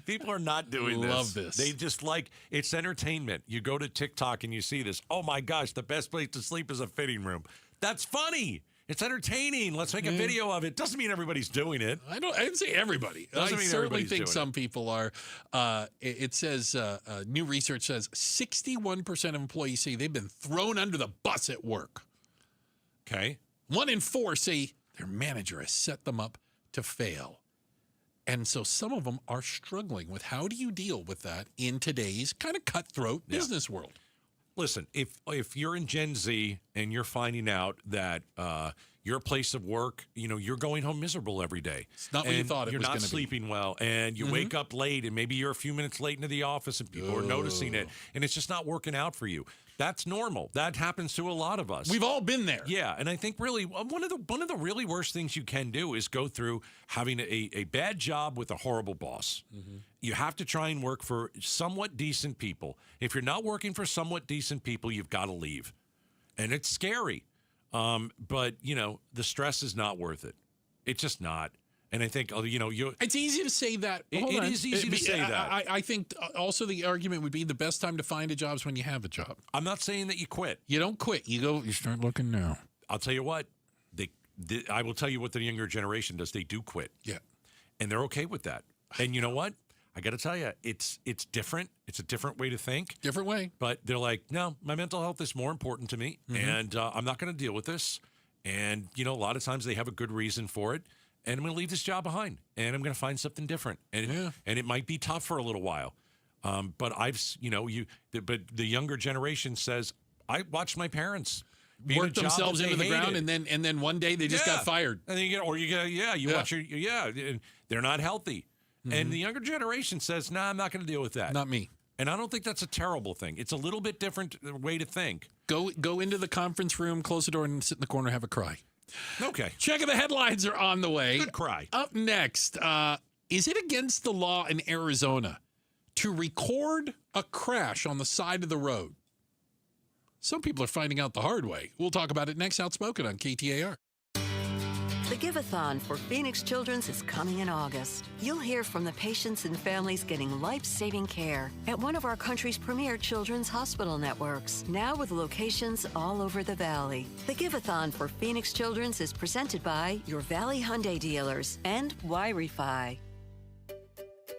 people are not doing this. Love this. They just it's entertainment. You go to TikTok and you see this. Oh my gosh, the best place to sleep is a fitting room. That's funny. It's entertaining. Let's make a video of it. Doesn't mean everybody's doing it. I didn't say everybody. I certainly think some people are. It says new research says 61% of employees say they've been thrown under the bus at work. Okay. 1 in 4 say their manager has set them up to fail. And so some of them are struggling with how do you deal with that in today's kind of cutthroat business world. Listen, if you're in Gen Z and you're finding out that your place of work, you're going home miserable every day. It's not what you thought it was going to be. You're not sleeping well, and you wake up late, and maybe you're a few minutes late into the office, and people are noticing it, and it's just not working out for you. That's normal. That happens to a lot of us. We've all been there. Yeah, and I think really one of the really worst things you can do is go through having a bad job with a horrible boss. You have to try and work for somewhat decent people. If you're not working for somewhat decent people, you've got to leave. And it's scary. But, the stress is not worth it. It's just not. And I think, it's easy to say that. It is easy to say that. I think also the argument would be the best time to find a job is when you have a job. I'm not saying that you quit. You don't quit. You start looking now. I'll tell you what. I will tell you what the younger generation does. They do quit. Yeah. And they're okay with that. And you know what? I got to tell you, it's different. It's a different way to think. Different way. But they're like, no, my mental health is more important to me, and I'm not going to deal with this. And, a lot of times they have a good reason for it. And I'm going to leave this job behind, and I'm going to find something different. And it might be tough for a little while. But but the younger generation says, I watched my parents work themselves into the ground, and then one day they just got fired. And then you watch and they're not healthy. And the younger generation says, I'm not going to deal with that. Not me. And I don't think that's a terrible thing. It's a little bit different way to think. Go into the conference room, close the door, and sit in the corner, have a cry. Okay. Checking the headlines are on the way. Good cry. Up next, is it against the law in Arizona to record a crash on the side of the road? Some people are finding out the hard way. We'll talk about it next. Outspoken on KTAR. The Give-a-thon for Phoenix Children's is coming in August. You'll hear from the patients and families getting life-saving care at one of our country's premier children's hospital networks, now with locations all over the Valley. The Give-a-thon for Phoenix Children's is presented by your Valley Hyundai dealers and Y-Refi.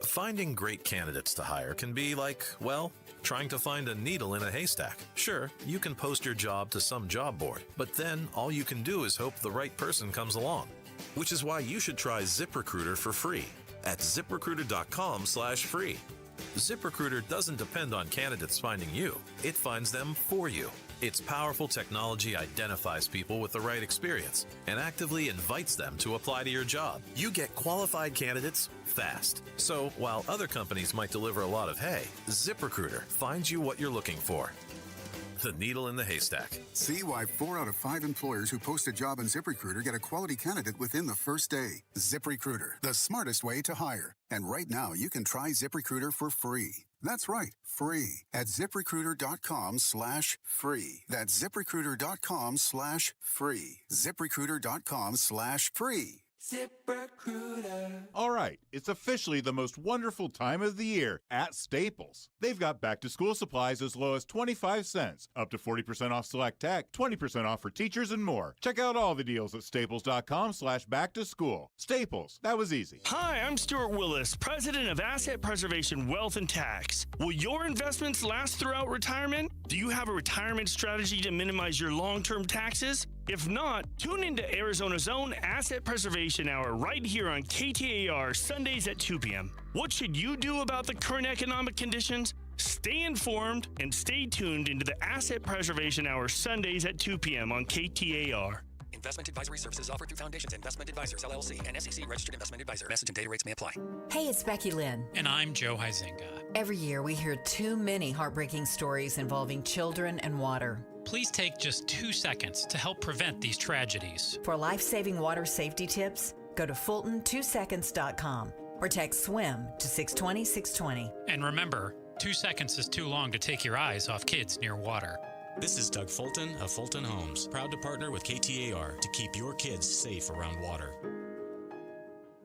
Finding great candidates to hire can be like, trying to find a needle in a haystack. Sure, you can post your job to some job board, but then all you can do is hope the right person comes along. Which is why you should try ZipRecruiter for free at ZipRecruiter.com/free. ZipRecruiter doesn't depend on candidates finding you. It finds them for you. Its powerful technology identifies people with the right experience and actively invites them to apply to your job. You get qualified candidates fast. So while other companies might deliver a lot of hay, ZipRecruiter finds you what you're looking for. the needle in the haystack. See why 4 out of 5 employers who post a job on ZipRecruiter get a quality candidate within the first day. ZipRecruiter, the smartest way to hire. And right now, you can try ZipRecruiter for free. That's right, free at ZipRecruiter.com/free. That's ZipRecruiter.com/free. ZipRecruiter.com/free. ZipRecruiter. All right, it's officially the most wonderful time of the year at Staples. They've got back-to-school supplies as low as 25 cents, up to 40% off select tech, 20% off for teachers, and more. Check out all the deals at staples.com/back-to-school. Staples, that was easy. Hi, I'm Stuart Willis, president of Asset Preservation Wealth and Tax. Will your investments last throughout retirement? Do you have a retirement strategy to minimize your long-term taxes? If not, tune into Arizona's own Asset Preservation Hour right here on KTAR Sundays at 2 p.m. What should you do about the current economic conditions? Stay informed and stay tuned into the Asset Preservation Hour Sundays at 2 p.m. on KTAR. Investment advisory services offered through Foundations Investment Advisors, LLC, and SEC Registered Investment Advisor. Message and data rates may apply. Hey, it's Becky Lynn. And I'm Joe Huizinga. Every year, we hear too many heartbreaking stories involving children and water. Please take just 2 seconds to help prevent these tragedies. For life-saving water safety tips, go to Fulton2seconds.com or text SWIM to 620-620. And remember, 2 seconds is too long to take your eyes off kids near water. This is Doug Fulton of Fulton Homes, proud to partner with KTAR to keep your kids safe around water.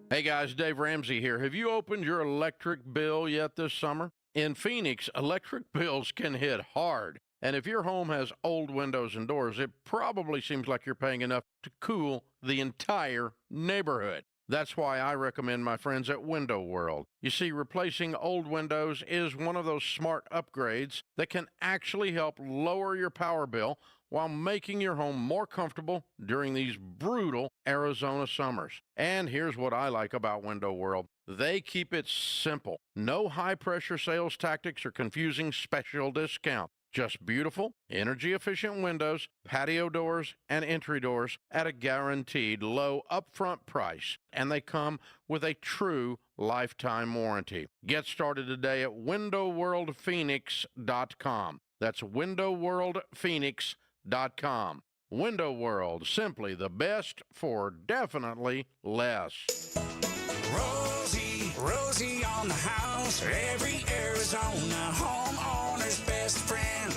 Hey guys, Dave Ramsey here. Have you opened your electric bill yet this summer? In Phoenix, electric bills can hit hard. And if your home has old windows and doors, it probably seems like you're paying enough to cool the entire neighborhood. That's why I recommend my friends at Window World. You see, replacing old windows is one of those smart upgrades that can actually help lower your power bill while making your home more comfortable during these brutal Arizona summers. And here's what I like about Window World. They keep it simple. No high-pressure sales tactics or confusing special discount. Just beautiful, energy-efficient windows, patio doors, and entry doors at a guaranteed low upfront price. And they come with a true lifetime warranty. Get started today at windowworldphoenix.com. That's windowworldphoenix.com. Window World, simply the best for definitely less. Rosie on the house, every Arizona homeowner's best friend.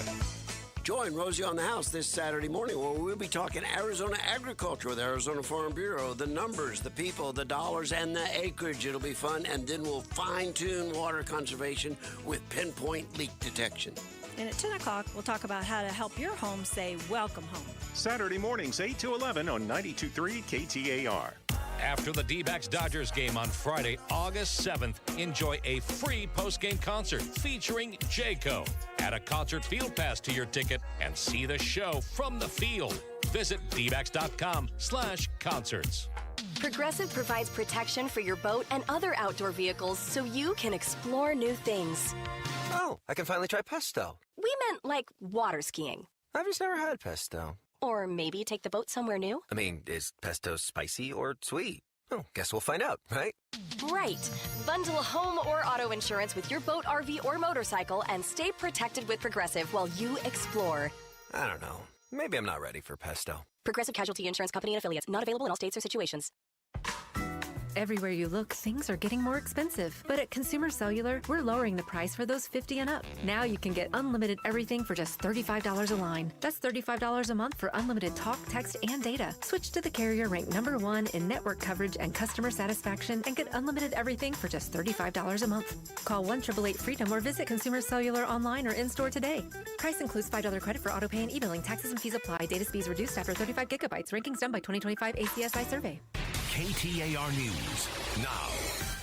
Join Rosie on the House this Saturday morning where we'll be talking Arizona agriculture with Arizona Farm Bureau, the numbers, the people, the dollars, and the acreage. It'll be fun, and then we'll fine-tune water conservation with pinpoint leak detection. And at 10 o'clock, we'll talk about how to help your home say welcome home. Saturday mornings, 8 to 11 on 92.3 KTAR. After the D-backs-Dodgers game on Friday, August 7th, enjoy a free post-game concert featuring Jayco. Add a concert field pass to your ticket and see the show from the field. Visit dbacks.com/concerts. Progressive provides protection for your boat and other outdoor vehicles so you can explore new things. Oh, I can finally try pesto. We meant like water skiing. I've just never had pesto. Or maybe take the boat somewhere new. I mean, is pesto spicy or sweet? Oh, guess we'll find out, right? Right. Bundle home or auto insurance with your boat, RV, or motorcycle and stay protected with Progressive while you explore. I don't know. Maybe I'm not ready for pesto. Progressive Casualty Insurance Company and Affiliates. Not available in all states or situations. Everywhere you look, things are getting more expensive. But at Consumer Cellular, we're lowering the price for those 50 and up. Now you can get unlimited everything for just $35 a line. That's $35 a month for unlimited talk, text, and data. Switch to the carrier ranked #1 in network coverage and customer satisfaction and get unlimited everything for just $35 a month. Call 1-888-FREEDOM or visit Consumer Cellular online or in-store today. Price includes $5 credit for auto pay and e-billing. Taxes and fees apply. Data speeds reduced after 35 gigabytes. Rankings done by 2025 ACSI survey. KTAR News now.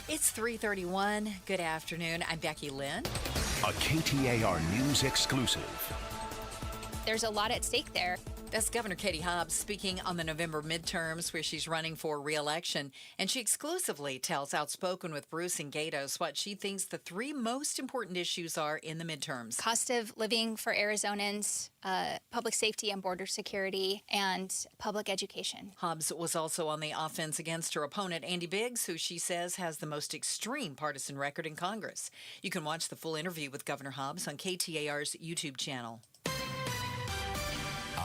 It's 3:31. Good afternoon. I'm Becky Lynn. A KTAR News exclusive. There's a lot at stake there. That's Governor Katie Hobbs speaking on the November midterms where she's running for re-election. And she exclusively tells Outspoken with Bruce and Gatos what she thinks the 3 most important issues are in the midterms. Cost of living for Arizonans, public safety and border security, and public education. Hobbs was also on the offense against her opponent, Andy Biggs, who she says has the most extreme partisan record in Congress. You can watch the full interview with Governor Hobbs on KTAR's YouTube channel.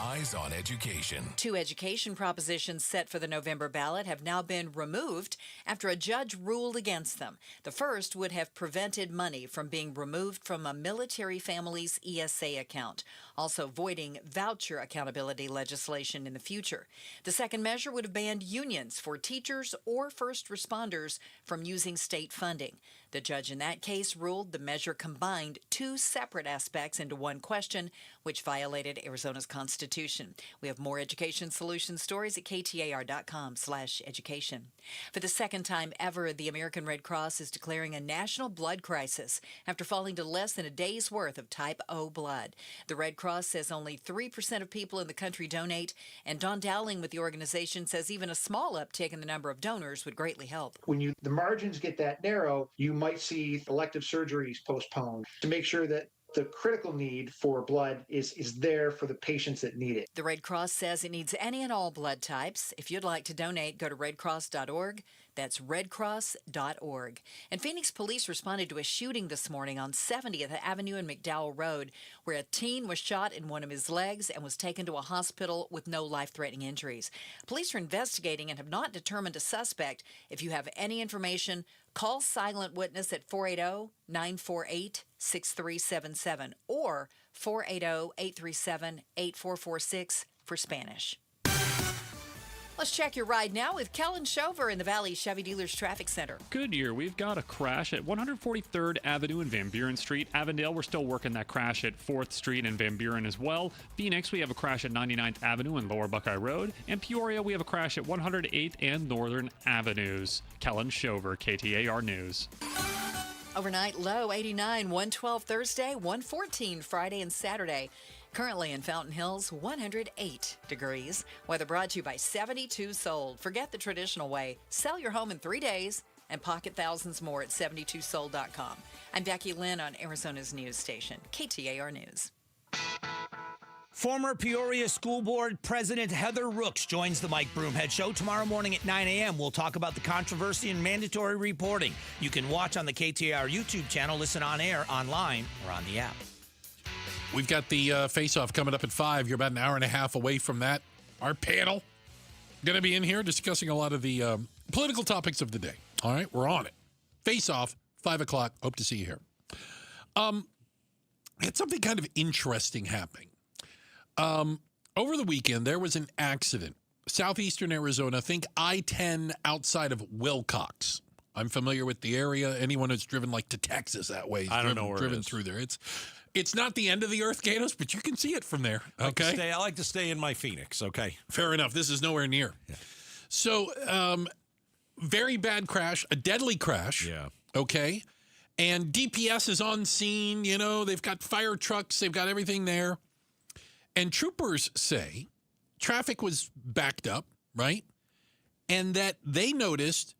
Eyes on Education. 2 education propositions set for the November ballot have now been removed after a judge ruled against them. The first would have prevented money from being removed from a military family's ESA account, also voiding voucher accountability legislation in the future. The second measure would have banned unions for teachers or first responders from using state funding. The judge in that case ruled the measure combined 2 separate aspects into one question, which violated Arizona's Constitution. We have more Education Solutions stories at KTAR.com/education. For the second time ever, the American Red Cross is declaring a national blood crisis after falling to less than a day's worth of type O blood. The Red Cross says only 3% of people in the country donate, and Don Dowling with the organization says even a small uptick in the number of donors would greatly help. When the margins get that narrow, you might see elective surgeries postponed to make sure that the critical need for blood is there for the patients that need it. The Red Cross says it needs any and all blood types. If you'd like to donate, go to redcross.org. That's redcross.org. And Phoenix police responded to a shooting this morning on 70th Avenue and McDowell Road, where a teen was shot in one of his legs and was taken to a hospital with no life-threatening injuries. Police are investigating and have not determined a suspect. If you have any information, call Silent Witness at 480-948-6377 or 480-837-8446 for Spanish. Let's check your ride now with Kellen Shover in the Valley Chevy Dealers Traffic Center. Goodyear, we've got a crash at 143rd Avenue and Van Buren Street. Avondale, we're still working that crash at 4th Street and Van Buren as well. Phoenix, we have a crash at 99th Avenue and Lower Buckeye Road. And Peoria, we have a crash at 108th and Northern Avenues. Kellen Shover, KTAR News. Overnight low 89, 112 Thursday, 114 Friday and Saturday. Currently in Fountain Hills, 108 degrees. Weather brought to you by 72 Sold. Forget the traditional way. Sell your home in 3 days and pocket thousands more at 72sold.com. I'm Becky Lynn on Arizona's news station, KTAR News. Former Peoria School Board President Heather Rooks joins the Mike Broomhead Show tomorrow morning at 9 a.m. We'll talk about the controversy in mandatory reporting. You can watch on the KTAR YouTube channel, listen on air, online, or on the app. We've got the face-off coming up at 5. You're about an hour and a half away from that. Our panel going to be in here discussing a lot of the political topics of the day. All right, we're on it. Face-off, 5 o'clock. Hope to see you here. I had something kind of interesting happening. Over the weekend, there was an accident. Southeastern Arizona, think I-10 outside of Wilcox. I'm familiar with the area. Anyone who's driven like to Texas that way, I don't know where driven it is. Through there. It's not the end of the earth, Gatos, but you can see it from there. Okay, I like to stay in my Phoenix. Okay, fair enough. This is nowhere near. Yeah. So, very bad crash, a deadly crash. Yeah. Okay, and DPS is on scene. You know, they've got fire trucks, they've got everything there, and troopers say traffic was backed up, right, and that they noticed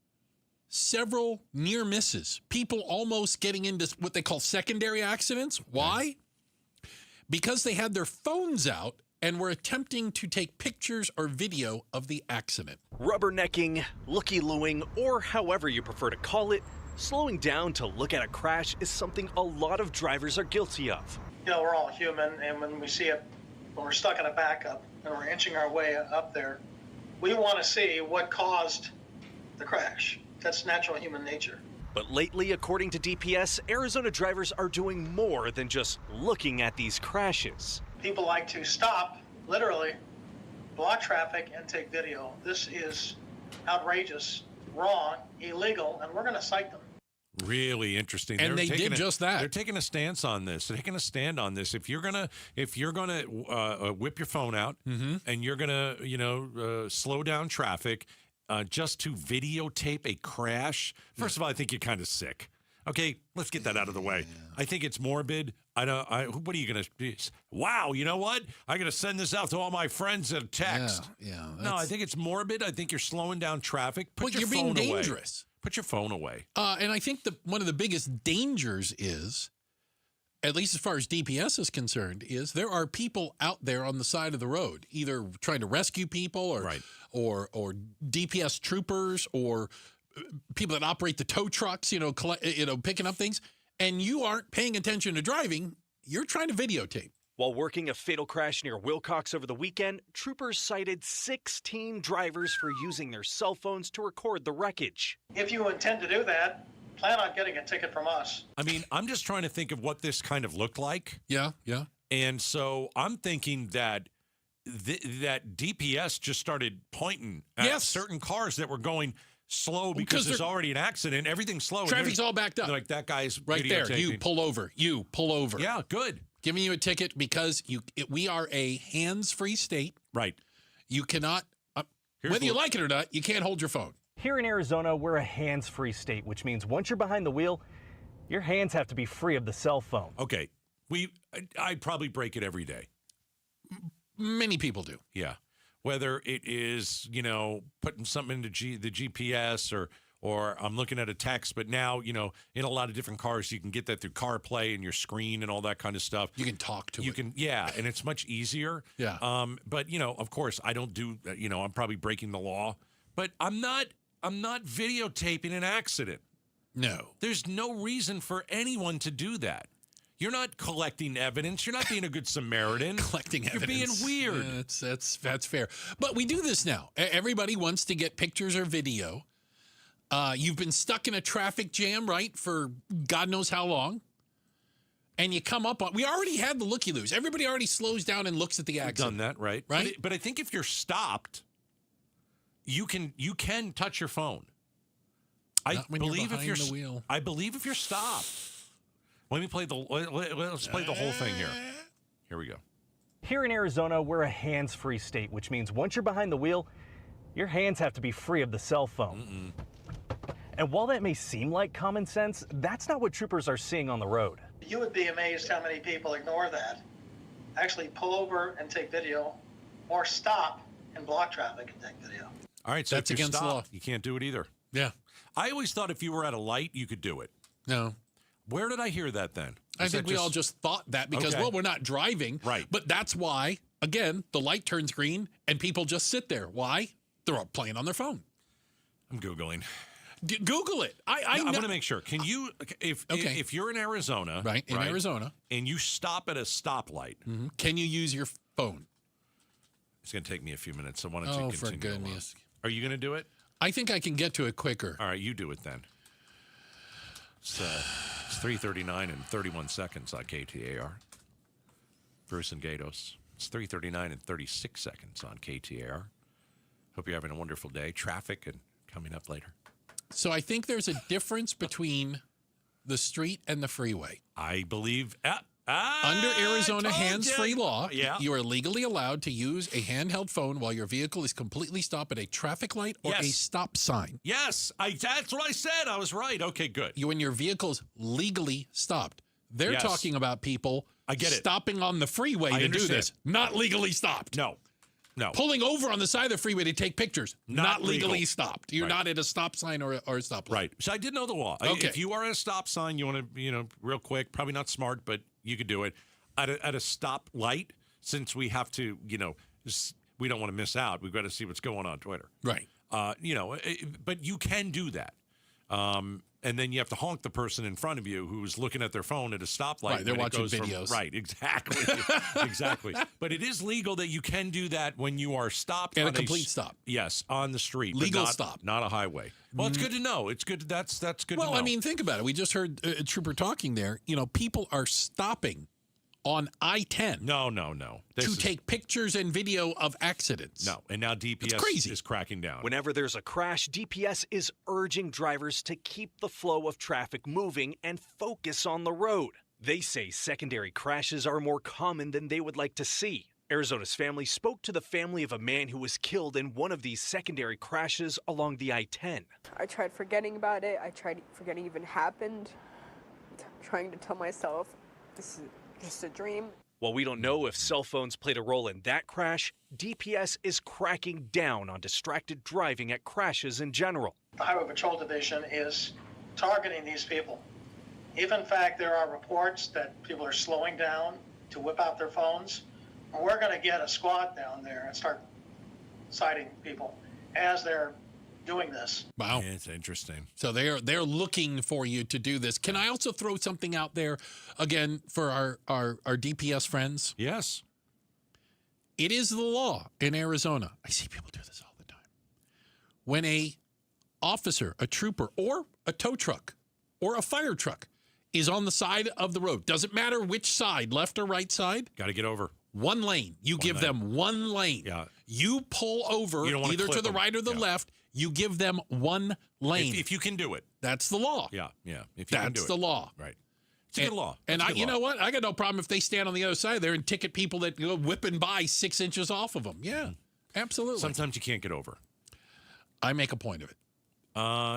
several near misses, people almost getting into what they call secondary accidents. Why? Because they had their phones out and were attempting to take pictures or video of the accident. Rubbernecking, looky-looing, or however you prefer to call it, slowing down to look at a crash is something a lot of drivers are guilty of. You know, we're all human, and when we see it, when we're stuck in a backup and we're inching our way up there, we want to see what caused the crash. That's natural human nature. But lately, according to DPS, Arizona drivers are doing more than just looking at these crashes. People like to stop, literally, block traffic, and take video. This is outrageous, wrong, illegal, and we're going to cite them. Really interesting. And they did just that. They're taking a stance on this. They're taking a stand on this. If you're gonna whip your phone out and you're gonna slow down traffic just to videotape a crash, first of all, I think you're kind of sick. Okay, let's get that out of the way. I think it's morbid. What are you gonna? Wow, you know what? I'm gonna send this out to all my friends in a text. Yeah. No, I think it's morbid. I think you're slowing down traffic. You're being dangerous. Put your phone away. And I think one of the biggest dangers is, at least as far as DPS is concerned, is there are people out there on the side of the road, either trying to rescue people or DPS troopers or people that operate the tow trucks, picking up things, and you aren't paying attention to driving. You're trying to videotape. While working a fatal crash near Wilcox over the weekend, troopers cited 16 drivers for using their cell phones to record the wreckage. If you intend to do that, plan on getting a ticket from us. I mean, I'm just trying to think of what this kind of looked like. Yeah. And so I'm thinking that that DPS just started pointing at certain cars that were going slow because there's already an accident. Everything's slow. Traffic's all backed up. Like, that guy's right there. You pull over. Yeah, good. Giving you a ticket because we are a hands-free state. Right. You cannot, whether you like it or not, you can't hold your phone. Here in Arizona, we're a hands-free state, which means once you're behind the wheel, your hands have to be free of the cell phone. Okay. I'd probably break it every day. Many people do. Yeah. Whether it is, putting something into the GPS or I'm looking at a text, but now, in a lot of different cars, you can get that through CarPlay and your screen and all that kind of stuff. You can talk to it. And it's much easier. Yeah. But, of course, I don't do, I'm probably breaking the law, but I'm not videotaping an accident. No. There's no reason for anyone to do that. You're not collecting evidence. You're not being a good Samaritan. Collecting evidence. You're being weird. Yeah, that's fair. But we do this now. Everybody wants to get pictures or video. You've been stuck in a traffic jam, right, for God knows how long. And you come up on, we already had the looky-loos. Everybody already slows down and looks at the accident. Done that, right? Right. But I think if you're stopped, you can touch your phone. Not when you're behind the wheel. I believe if you're stopped. Let's play the whole thing here. Here we go. Here in Arizona, we're a hands-free state, which means once you're behind the wheel, your hands have to be free of the cell phone. And while that may seem like common sense, that's not what troopers are seeing on the road. You would be amazed how many people ignore that. Actually pull over and take video, or stop and block traffic and take video. All right, so that's if you're against stopped, the law. You can't do it either. Yeah. I always thought if you were at a light, you could do it. No. Where did I hear that then? I think we all just thought that because, well, we're not driving. Right. But that's why, again, the light turns green and people just sit there. Why? They're all playing on their phone. I'm Googling. Google it. I want to make sure. Can you, if you're in Arizona, right, in Arizona, and you stop at a stoplight, can you use your phone? It's going to take me a few minutes, so why don't you continue? For goodness. Are you going to do it? I think I can get to it quicker. All right, you do it then. It's 3:39 and 31 seconds on KTAR. Bruce and Gatos. It's 3:39 and 36 seconds on KTAR. Hope you're having a wonderful day. Traffic and coming up later. So I think there's a difference between the street and the freeway. I believe under Arizona hands-free law, yeah, you are legally allowed to use a handheld phone while your vehicle is completely stopped at a traffic light or a stop sign. Yes, that's what I said. I was right. Okay, good. When your vehicle's legally stopped. They're talking about people stopping on the freeway to do this. Not legally stopped. No. Pulling over on the side of the freeway to take pictures. Not legally legal. Stopped. You're not at a stop sign or a stoplight. Right. So I did know the law. Okay. If you are at a stop sign, you want to, real quick, probably not smart, but you could do it. At a stop light, since we have to, we don't want to miss out. We've got to see what's going on Twitter. Right. But you can do that. And then you have to honk the person in front of you who's looking at their phone at a stoplight. Right, they're watching videos. Right, exactly. Exactly. But it is legal that you can do that when you are stopped. And a complete stop. Yes, on the street. Legal but stop. Not a highway. Well, it's good to know. It's good. That's good to know. Well, I mean, think about it. We just heard a trooper talking there. People are stopping on I-10. No. To take pictures and video of accidents. No, and now DPS is cracking down. Whenever there's a crash, DPS is urging drivers to keep the flow of traffic moving and focus on the road. They say secondary crashes are more common than they would like to see. Arizona's family spoke to the family of a man who was killed in one of these secondary crashes along the I-10. I tried forgetting about it. I tried forgetting it even happened. Trying to tell myself this is just a dream. While we don't know if cell phones played a role in that crash, DPS is cracking down on distracted driving at crashes in general. The Highway Patrol Division is targeting these people. If in fact there are reports that people are slowing down to whip out their phones, we're going to get a squad down there and start citing people as they're doing this. Wow. Yeah, it's interesting. So they're looking for you to do this. Can I also throw something out there again for our DPS friends? Yes. It is the law in Arizona. I see people do this all the time. When a officer, a trooper, or a tow truck or a fire truck is on the side of the road, doesn't matter which side, left or right side. Got to get over. One lane. You give them one lane. Yeah. You pull over either to the right or the left. You give them one lane. If you can do it. That's the law. Yeah. If you can do That's it. the law. Right. It's a good law. And you know what? I got no problem if they stand on the other side there and ticket people that go whipping by 6 inches off of them. Yeah, absolutely. Sometimes you can't get over. I make a point of it.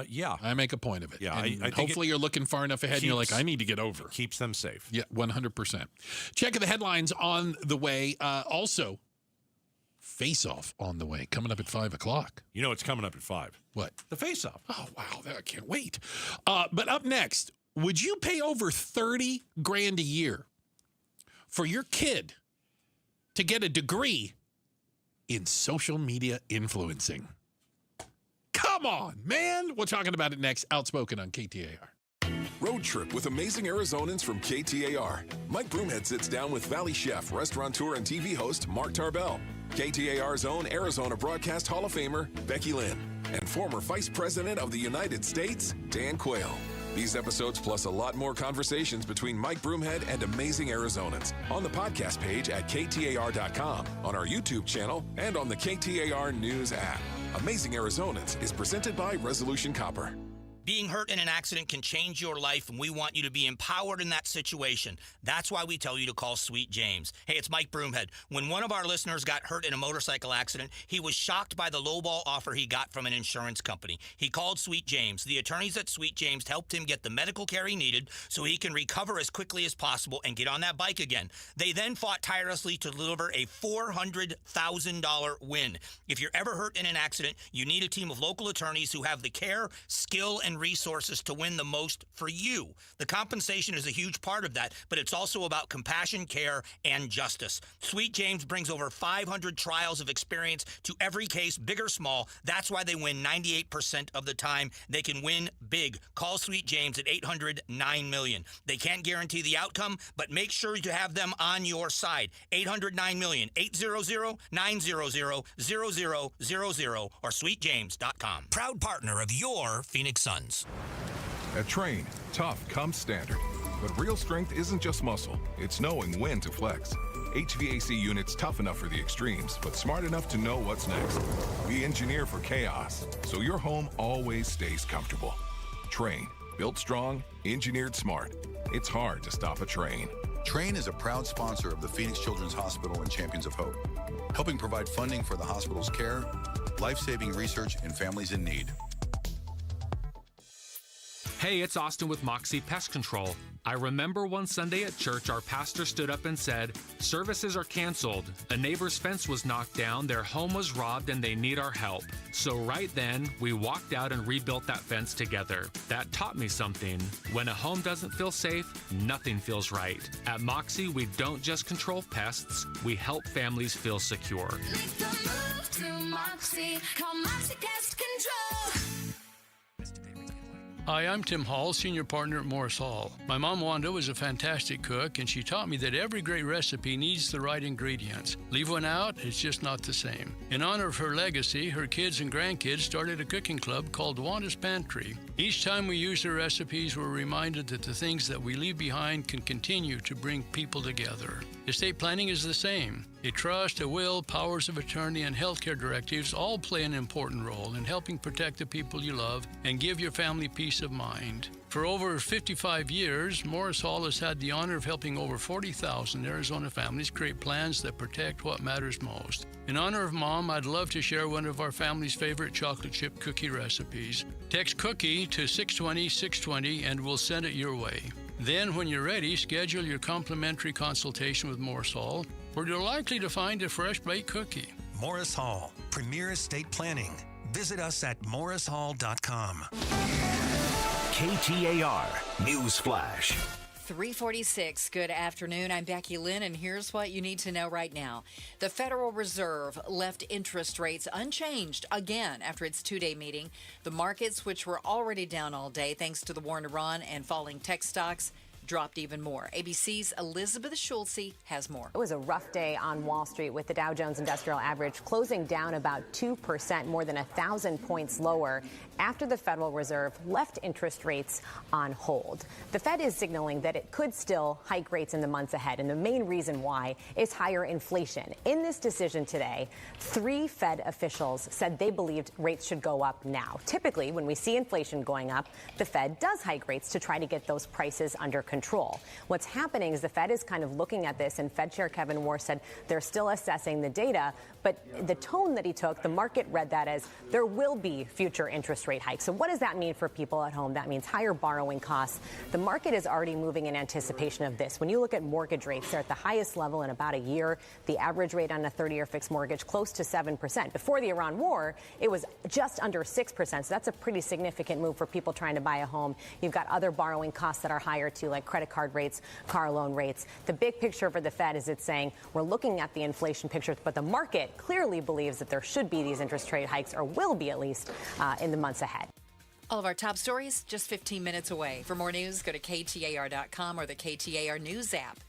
Yeah. I make a point of it. Yeah. And I think hopefully you're looking far enough ahead and you're like, I need to get over. Keeps them safe. Yeah, 100%. Check the headlines on the way. Also, face-off on the way, coming up at 5 o'clock. You know it's coming up at 5. What? The face-off. Oh, wow. I can't wait. But up next, would you pay over $30,000 a year for your kid to get a degree in social media influencing? Come on, man. We're talking about it next. Outspoken on KTAR. Road Trip with Amazing Arizonans from KTAR. Mike Broomhead sits down with Valley chef, restaurateur, and TV host Mark Tarbell, KTAR's own Arizona Broadcast Hall of Famer Becky Lynn, and former Vice President of the United States, Dan Quayle. These episodes plus a lot more conversations between Mike Broomhead and Amazing Arizonans on the podcast page at KTAR.com, on our YouTube channel, and on the KTAR News app. Amazing Arizonans is presented by Resolution Copper. Being hurt in an accident can change your life, and we want you to be empowered in that situation. That's why we tell you to call Sweet James. Hey, it's Mike Broomhead. When one of our listeners got hurt in a motorcycle accident, he was shocked by the lowball offer he got from an insurance company. He called Sweet James. The attorneys at Sweet James helped him get the medical care he needed so he can recover as quickly as possible and get on that bike again. They then fought tirelessly to deliver a $400,000 win. If you're ever hurt in an accident, you need a team of local attorneys who have the care, skill, and resources to win the most for you. The compensation is a huge part of that, but it's also about compassion, care, and justice. Sweet James brings over 500 trials of experience to every case, big or small. That's why they win 98% of the time. They can win big. Call Sweet James at 800-9-million. They can't guarantee the outcome, but make sure to have them on your side. 800-9-million, 800-900-0000, or sweetjames.com. Proud partner of your Phoenix Suns. At Train, tough comes standard. But real strength isn't just muscle, it's knowing when to flex. HVAC units tough enough for the extremes, but smart enough to know what's next. We engineer for chaos, so your home always stays comfortable. Train, built strong, engineered smart. It's hard to stop a train. Train is a proud sponsor of the Phoenix Children's Hospital and Champions of Hope, helping provide funding for the hospital's care, life-saving research, and families in need. Hey, it's Austin with Moxie Pest Control. I remember one Sunday at church, our pastor stood up and said, "Services are canceled. A neighbor's fence was knocked down, their home was robbed, and they need our help." So right then, we walked out and rebuilt that fence together. That taught me something. When a home doesn't feel safe, nothing feels right. At Moxie, we don't just control pests, we help families feel secure. Make the move to Moxie. Call Moxie Pest Control. Hi, I'm Tim Hall, senior partner at Morris Hall. My mom Wanda was a fantastic cook, and she taught me that every great recipe needs the right ingredients. Leave one out, it's just not the same. In honor of her legacy, her kids and grandkids started a cooking club called Wanda's Pantry. Each time we use her recipes, we're reminded that the things that we leave behind can continue to bring people together. Estate planning is the same. A trust, a will, powers of attorney, and healthcare directives all play an important role in helping protect the people you love and give your family peace of mind. For over 55 years, Morris Hall has had the honor of helping over 40,000 Arizona families create plans that protect what matters most. In honor of Mom, I'd love to share one of our family's favorite chocolate chip cookie recipes. Text cookie to 620-620 and we'll send it your way. Then, when you're ready, schedule your complimentary consultation with Morris Hall, where you're likely to find a fresh baked cookie. Morris Hall, Premier Estate Planning. Visit us at morrishall.com. KTAR News Flash. 346. Good afternoon. I'm Becky Lynn, and here's what you need to know right now. The Federal Reserve left interest rates unchanged again after its two-day meeting. The markets, which were already down all day thanks to the war in Iran and falling tech stocks, dropped even more. ABC's Elizabeth Schulze has more. It was a rough day on Wall Street with the Dow Jones Industrial Average closing down about 2%, more than 1,000 points lower after the Federal Reserve left interest rates on hold. The Fed is signaling that it could still hike rates in the months ahead, and the main reason why is higher inflation. In this decision today, 3 Fed officials said they believed rates should go up now. Typically, when we see inflation going up, the Fed does hike rates to try to get those prices under control. What's happening is the Fed is kind of looking at this, and Fed Chair Kevin Warsh said they're still assessing the data, but the tone that he took, the market read that as there will be future interest rate hikes. So what does that mean for people at home? That means higher borrowing costs. The market is already moving in anticipation of this. When you look at mortgage rates, they're at the highest level in about a year. The average rate on a 30-year fixed mortgage close to 7%. Before the Iran war, it was just under 6%. So that's a pretty significant move for people trying to buy a home. You've got other borrowing costs that are higher too, like credit card rates, car loan rates. The big picture for the Fed is it's saying we're looking at the inflation picture, but the market clearly believes that there should be these interest rate hikes, or will be at least in the months ahead. All of our top stories just 15 minutes away. For more news, go to KTAR.com or the KTAR News app.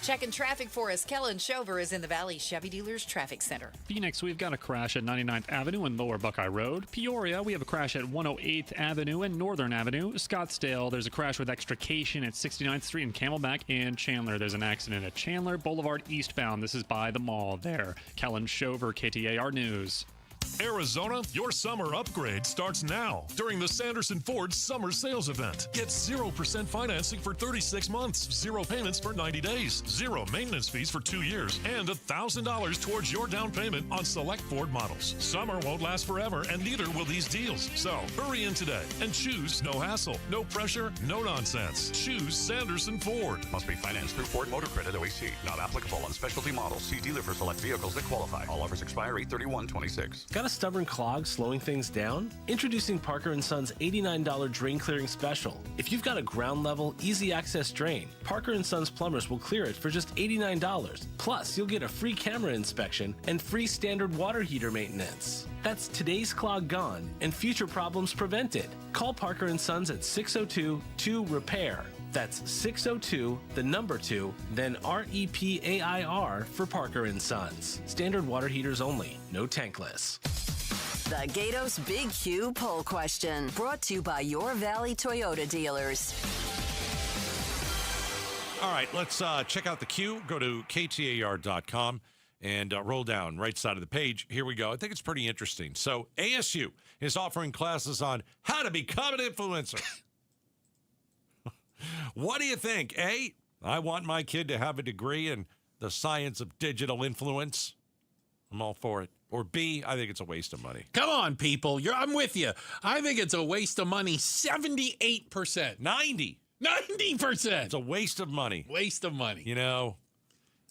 Checking traffic for us, Kellen Shover is in the Valley Chevy Dealers Traffic Center. Phoenix, we've got a crash at 99th Avenue and Lower Buckeye Road. Peoria, we have a crash at 108th Avenue and Northern Avenue. Scottsdale, there's a crash with extrication at 69th Street and Camelback. And Chandler, there's an accident at Chandler Boulevard eastbound. This is by the mall there. Kellen Shover, KTAR News. Arizona, your summer upgrade starts now during the Sanderson Ford Summer Sales Event. Get 0% financing for 36 months, 0 payments for 90 days, 0 maintenance fees for 2 years, and $1,000 towards your down payment on select Ford models. Summer won't last forever, and neither will these deals. So hurry in today and choose no hassle, no pressure, no nonsense. Choose Sanderson Ford. Must be financed through Ford Motor Credit OAC. Not applicable on specialty models. See dealer for select vehicles that qualify. All offers expire 8/31/26. Got a stubborn clog slowing things down? Introducing Parker & Son's $89 drain clearing special. If you've got a ground level, easy access drain, Parker & Son's plumbers will clear it for just $89. Plus, you'll get a free camera inspection and free standard water heater maintenance. That's today's clog gone and future problems prevented. Call Parker & Sons at 602-2-REPAIR. That's 602, the number 2, then REPAIR for Parker & Sons. Standard water heaters only, no tankless. The Gatos Big Q poll question, brought to you by your Valley Toyota dealers. All right, let's check out the queue. Go to KTAR.com and roll down right side of the page. Here we go. I think it's pretty interesting. So ASU is offering classes on how to become an influencer. What do you think? A, I want my kid to have a degree in the science of digital influence. I'm all for it. Or B, I think it's a waste of money. Come on, people. I'm with you. I think it's a waste of money. 78%. 90. 90%. It's a waste of money. Waste of money. You know.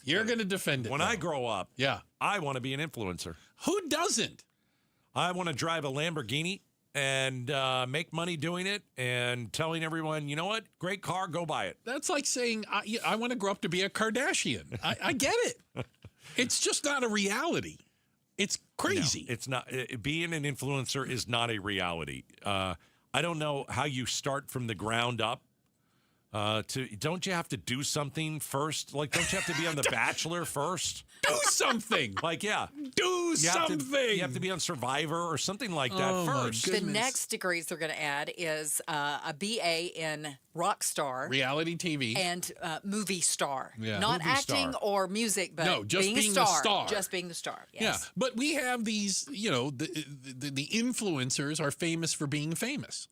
You're going to defend it. When I grow up, yeah, I want to be an influencer. Who doesn't? I want to drive a Lamborghini and make money doing it and telling everyone, you know what? Great car, go buy it. That's like saying, I want to grow up to be a Kardashian. I get it. It's just not a reality. It's crazy. No, it's not. Being an influencer is not a reality. I don't know how you start from the ground up. Don't you have to do something first? Like, don't you have to be on The Bachelor first? Do something. Like, yeah. Do something. You have to be on Survivor or something like that first. The next degrees they're going to add is a BA in rock star. Reality TV. And movie star. Yeah. Not movie acting star. or music, but just being the star. star. Just being the star, yes. Yeah, but we have these, the influencers are famous for being famous.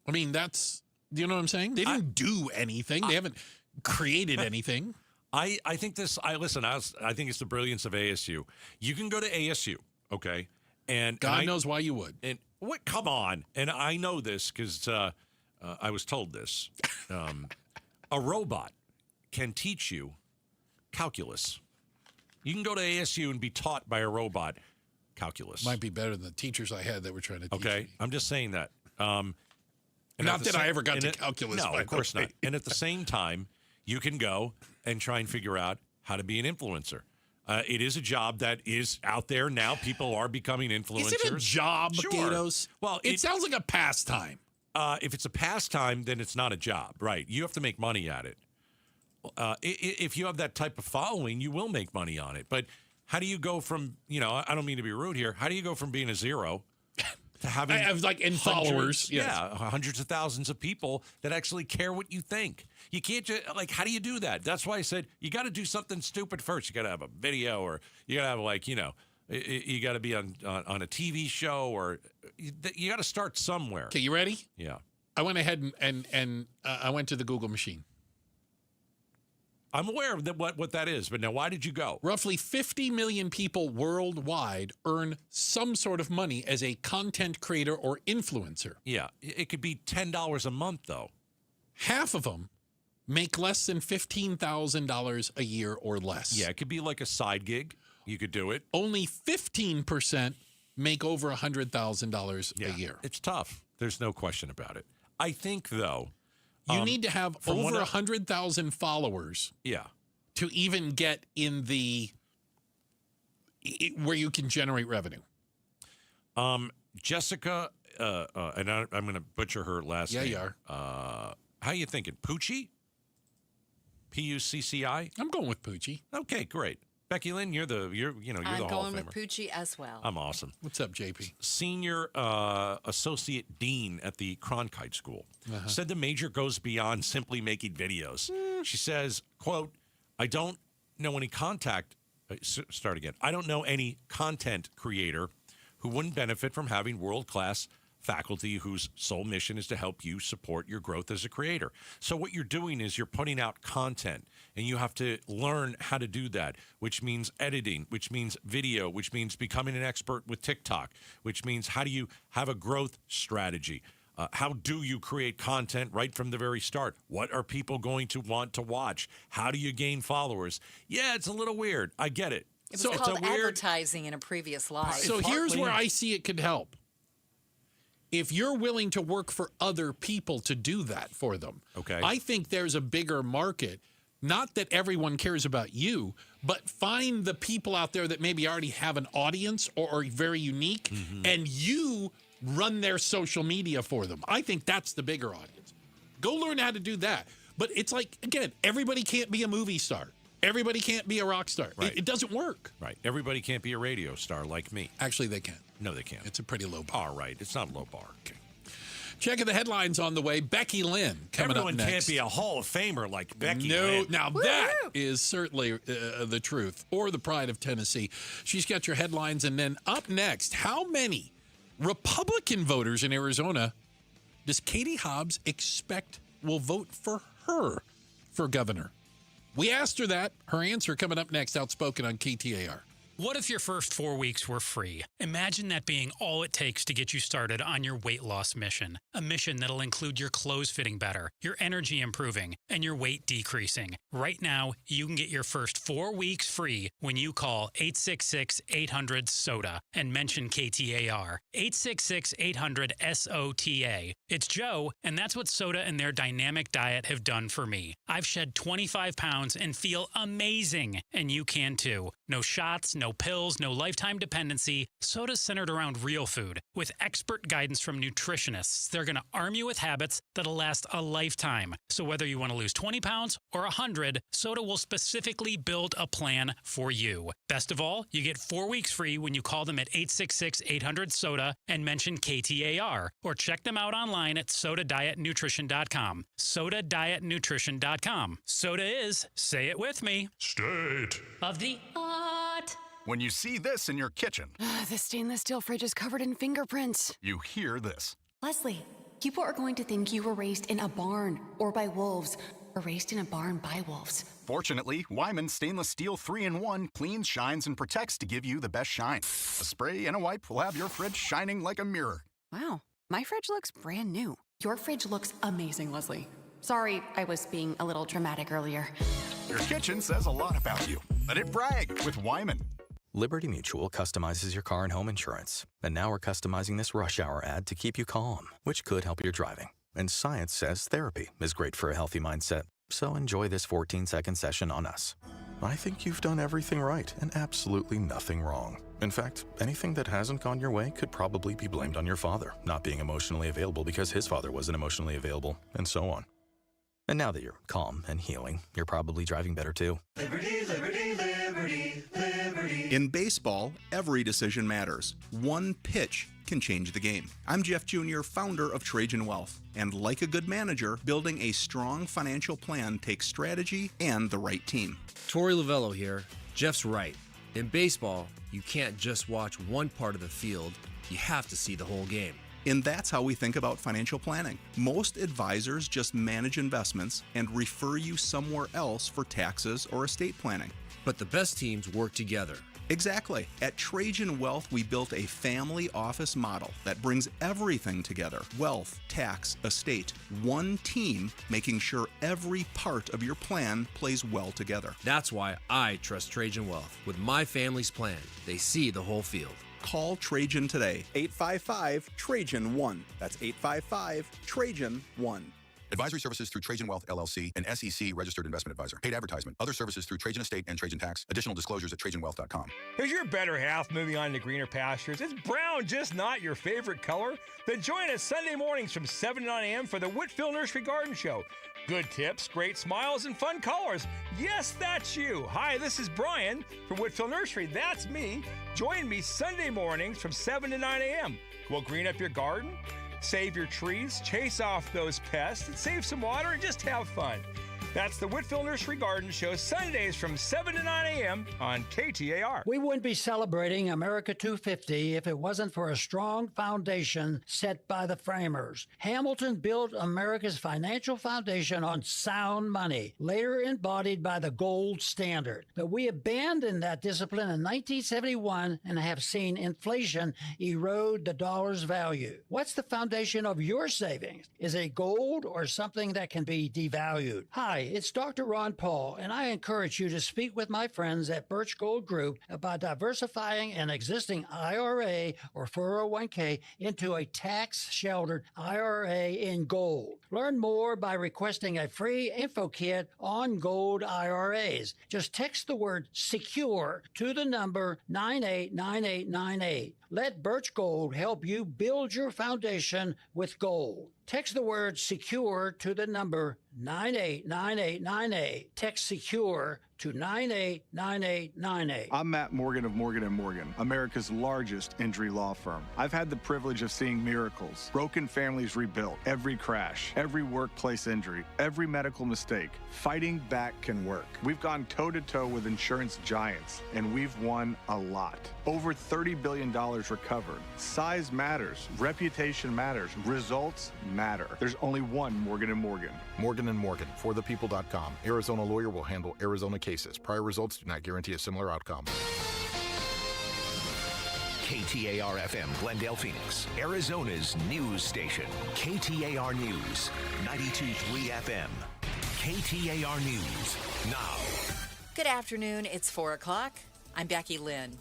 I mean, that's... Do you know what I'm saying? They didn't do anything. They haven't created anything. I think I think it's the brilliance of ASU. You can go to ASU, okay? And God knows why you would. And what? Come on. And I know this because I was told this. A robot can teach you calculus. You can go to ASU and be taught by a robot calculus. Might be better than the teachers I had that were trying to teach me. I'm just saying that. Not that I ever got to calculus. No, of course not. And at the same time, you can go and try and figure out how to be an influencer. It is a job that is out there now. People are becoming influencers. Is it a job, Sure. Gatos? Well, it sounds like a pastime. If it's a pastime, then it's not a job, right? You have to make money at it. If you have that type of following, you will make money on it. But how do you go from, I don't mean to be rude here, how do you go from being a zero to having followers? Yes. Yeah, hundreds of thousands of people that actually care what you think. You can't just, how do you do that? That's why I said you got to do something stupid first. You got to have a video, or you got to have you got to be on a TV show, or you got to start somewhere. Okay, you ready? Yeah. I went ahead and I went to the Google machine. I'm aware of what that is, but now why did you go? Roughly 50 million people worldwide earn some sort of money as a content creator or influencer. Yeah, it could be $10 a month, though. Half of them make less than $15,000 a year or less. Yeah, it could be like a side gig. You could do it. Only 15% make over $100,000 a year. It's tough. There's no question about it. I think, though, you need to have over 100,000 followers. Yeah. To even get in where you can generate revenue. Jessica, and I'm going to butcher her last name. Yeah, you are. How you thinking? Pucci? Pucci? I'm going with Pucci. Okay, great. Becky Lynn, you're the Hall of Famer. I'm going with Pucci as well. I'm awesome. What's up, JP? Senior Associate Dean at the Cronkite School said the major goes beyond simply making videos. She says, quote, I don't know any I don't know any content creator who wouldn't benefit from having world-class faculty whose sole mission is to help you support your growth as a creator. So what you're doing is you're putting out content, and you have to learn how to do that, which means editing, which means video, which means becoming an expert with TikTok, which means how do you have a growth strategy? How do you create content right from the very start? What are people going to want to watch? How do you gain followers? Yeah, it's a little weird. I get it. It was called advertising in a previous life. So here's where I see it could help. If you're willing to work for other people to do that for them, okay, I think there's a bigger market. Not that everyone cares about you, but find the people out there that maybe already have an audience or are very unique, and you run their social media for them. I think that's the bigger audience. Go learn how to do that. But it's like, again, everybody can't be a movie star. Everybody can't be a rock star. Right. It doesn't work. Right. Everybody can't be a radio star like me. Actually, they can. No, they can't. It's a pretty low bar. All right. It's not a low bar. Okay. Checking the headlines on the way. Becky Lynn coming Everyone up next. can't be a Hall of Famer like Becky Lynn. No, now that is certainly the truth, or the pride of Tennessee. She's got your headlines, and then up next, how many Republican voters in Arizona does Katie Hobbs expect will vote for her for governor? We asked her that. Her answer coming up next, outspoken on KTAR. What if your first 4 weeks were free? Imagine that being all it takes to get you started on your weight loss mission. A mission that'll include your clothes fitting better, your energy improving, and your weight decreasing. Right now, you can get your first 4 weeks free when you call 866-800-SODA and mention KTAR. 866-800-SOTA. It's Joe, and that's what Soda and their dynamic diet have done for me. I've shed 25 pounds and feel amazing, and you can too. No shots, no pills, no lifetime dependency. Soda's centered around real food. With expert guidance from nutritionists, they're going to arm you with habits that'll last a lifetime. So whether you want to lose 20 pounds or 100, Soda will specifically build a plan for you. Best of all, you get 4 weeks free when you call them at 866-800-SODA and mention KTAR. Or check them out online at sodadietnutrition.com. Sodadietnutrition.com. Soda is, say it with me, state of the art. When you see this in your kitchen, The stainless steel fridge is covered in fingerprints. you hear this. Leslie, people are going to think you were raised in a barn or by wolves, or raised in a barn by wolves. Fortunately, Wyman Stainless Steel 3-in-1 cleans, shines, and protects to give you the best shine. A spray and a wipe will have your fridge shining like a mirror. Wow, my fridge looks brand new. Your fridge looks amazing, Leslie. Sorry, I was being a little dramatic earlier. Your kitchen says a lot about you. Let it brag with Wyman. Liberty Mutual customizes your car and home insurance. And now we're customizing this rush hour ad to keep you calm, which could help your driving. And science says therapy is great for a healthy mindset. So enjoy this 14-second session on us. I think you've done everything right and absolutely nothing wrong. In fact, anything that hasn't gone your way could probably be blamed on your father not being emotionally available because his father wasn't emotionally available, and so on. And now that you're calm and healing, you're probably driving better too. Liberty, liberty, liberty, liberty. In baseball, every decision matters. One pitch can change the game. I'm Jeff Jr., founder of Trajan Wealth. And like a good manager, building a strong financial plan takes strategy and the right team. Torey Lavello here. Jeff's right. In baseball, you can't just watch one part of the field. You have to see the whole game. And that's how we think about financial planning. Most advisors just manage investments and refer you somewhere else for taxes or estate planning. But the best teams work together. Exactly. At Trajan Wealth, we built a family office model that brings everything together. Wealth, tax, estate, one team, making sure every part of your plan plays well together. That's why I trust Trajan Wealth. With my family's plan, they see the whole field. Call Trajan today, 855-TRAJAN-1. That's 855-TRAJAN-1. Advisory services through Trajan Wealth, LLC, an SEC registered investment advisor. Paid advertisement. Other services through Trajan Estate and Trajan Tax. Additional disclosures at TrajanWealth.com. Is your better half moving on to greener pastures? Is brown just not your favorite color? Then join us Sunday mornings from 7 to 9 a.m. for the Whitfield Nursery Garden Show. Good tips, great smiles, and fun colors. Yes, that's you. Hi, this is Brian from Whitfield Nursery. That's me. Join me Sunday mornings from 7 to 9 a.m. We'll green up your garden, save your trees, chase off those pests, and save some water, and just have fun. That's the Whitfield Nursery Garden Show, Sundays from 7 to 9 a.m. on KTAR. We wouldn't be celebrating America 250 if it wasn't for a strong foundation set by the framers. Hamilton built America's financial foundation on sound money, later embodied by the gold standard. But we abandoned that discipline in 1971 and have seen inflation erode the dollar's value. What's the foundation of your savings? Is it gold or something that can be devalued? Hi, it's Dr. Ron Paul, and I encourage you to speak with my friends at Birch Gold Group about diversifying an existing IRA or 401k into a tax-sheltered IRA in gold. Learn more by requesting a free info kit on gold IRAs. Just text the word SECURE to the number 989898. Let Birch Gold help you build your foundation with gold. Text the word SECURE to the number 989898. Text SECURE to 989898. I'm Matt Morgan of Morgan & Morgan, America's largest injury law firm. I've had the privilege of seeing miracles, broken families rebuilt, every crash, every workplace injury, every medical mistake. Fighting back can work. We've gone toe-to-toe with insurance giants, and we've won a lot. Over $30 billion recovered. Size matters. Reputation matters. Results matter. There's only one Morgan & Morgan. Morgan & Morgan, forthepeople.com. Arizona lawyer will handle Arizona cases. Prior results do not guarantee a similar outcome. KTAR-FM, Glendale, Phoenix, Arizona's news station. KTAR News, 92.3 FM. KTAR News, now. Good afternoon. It's 4 o'clock. I'm Becky Lynn.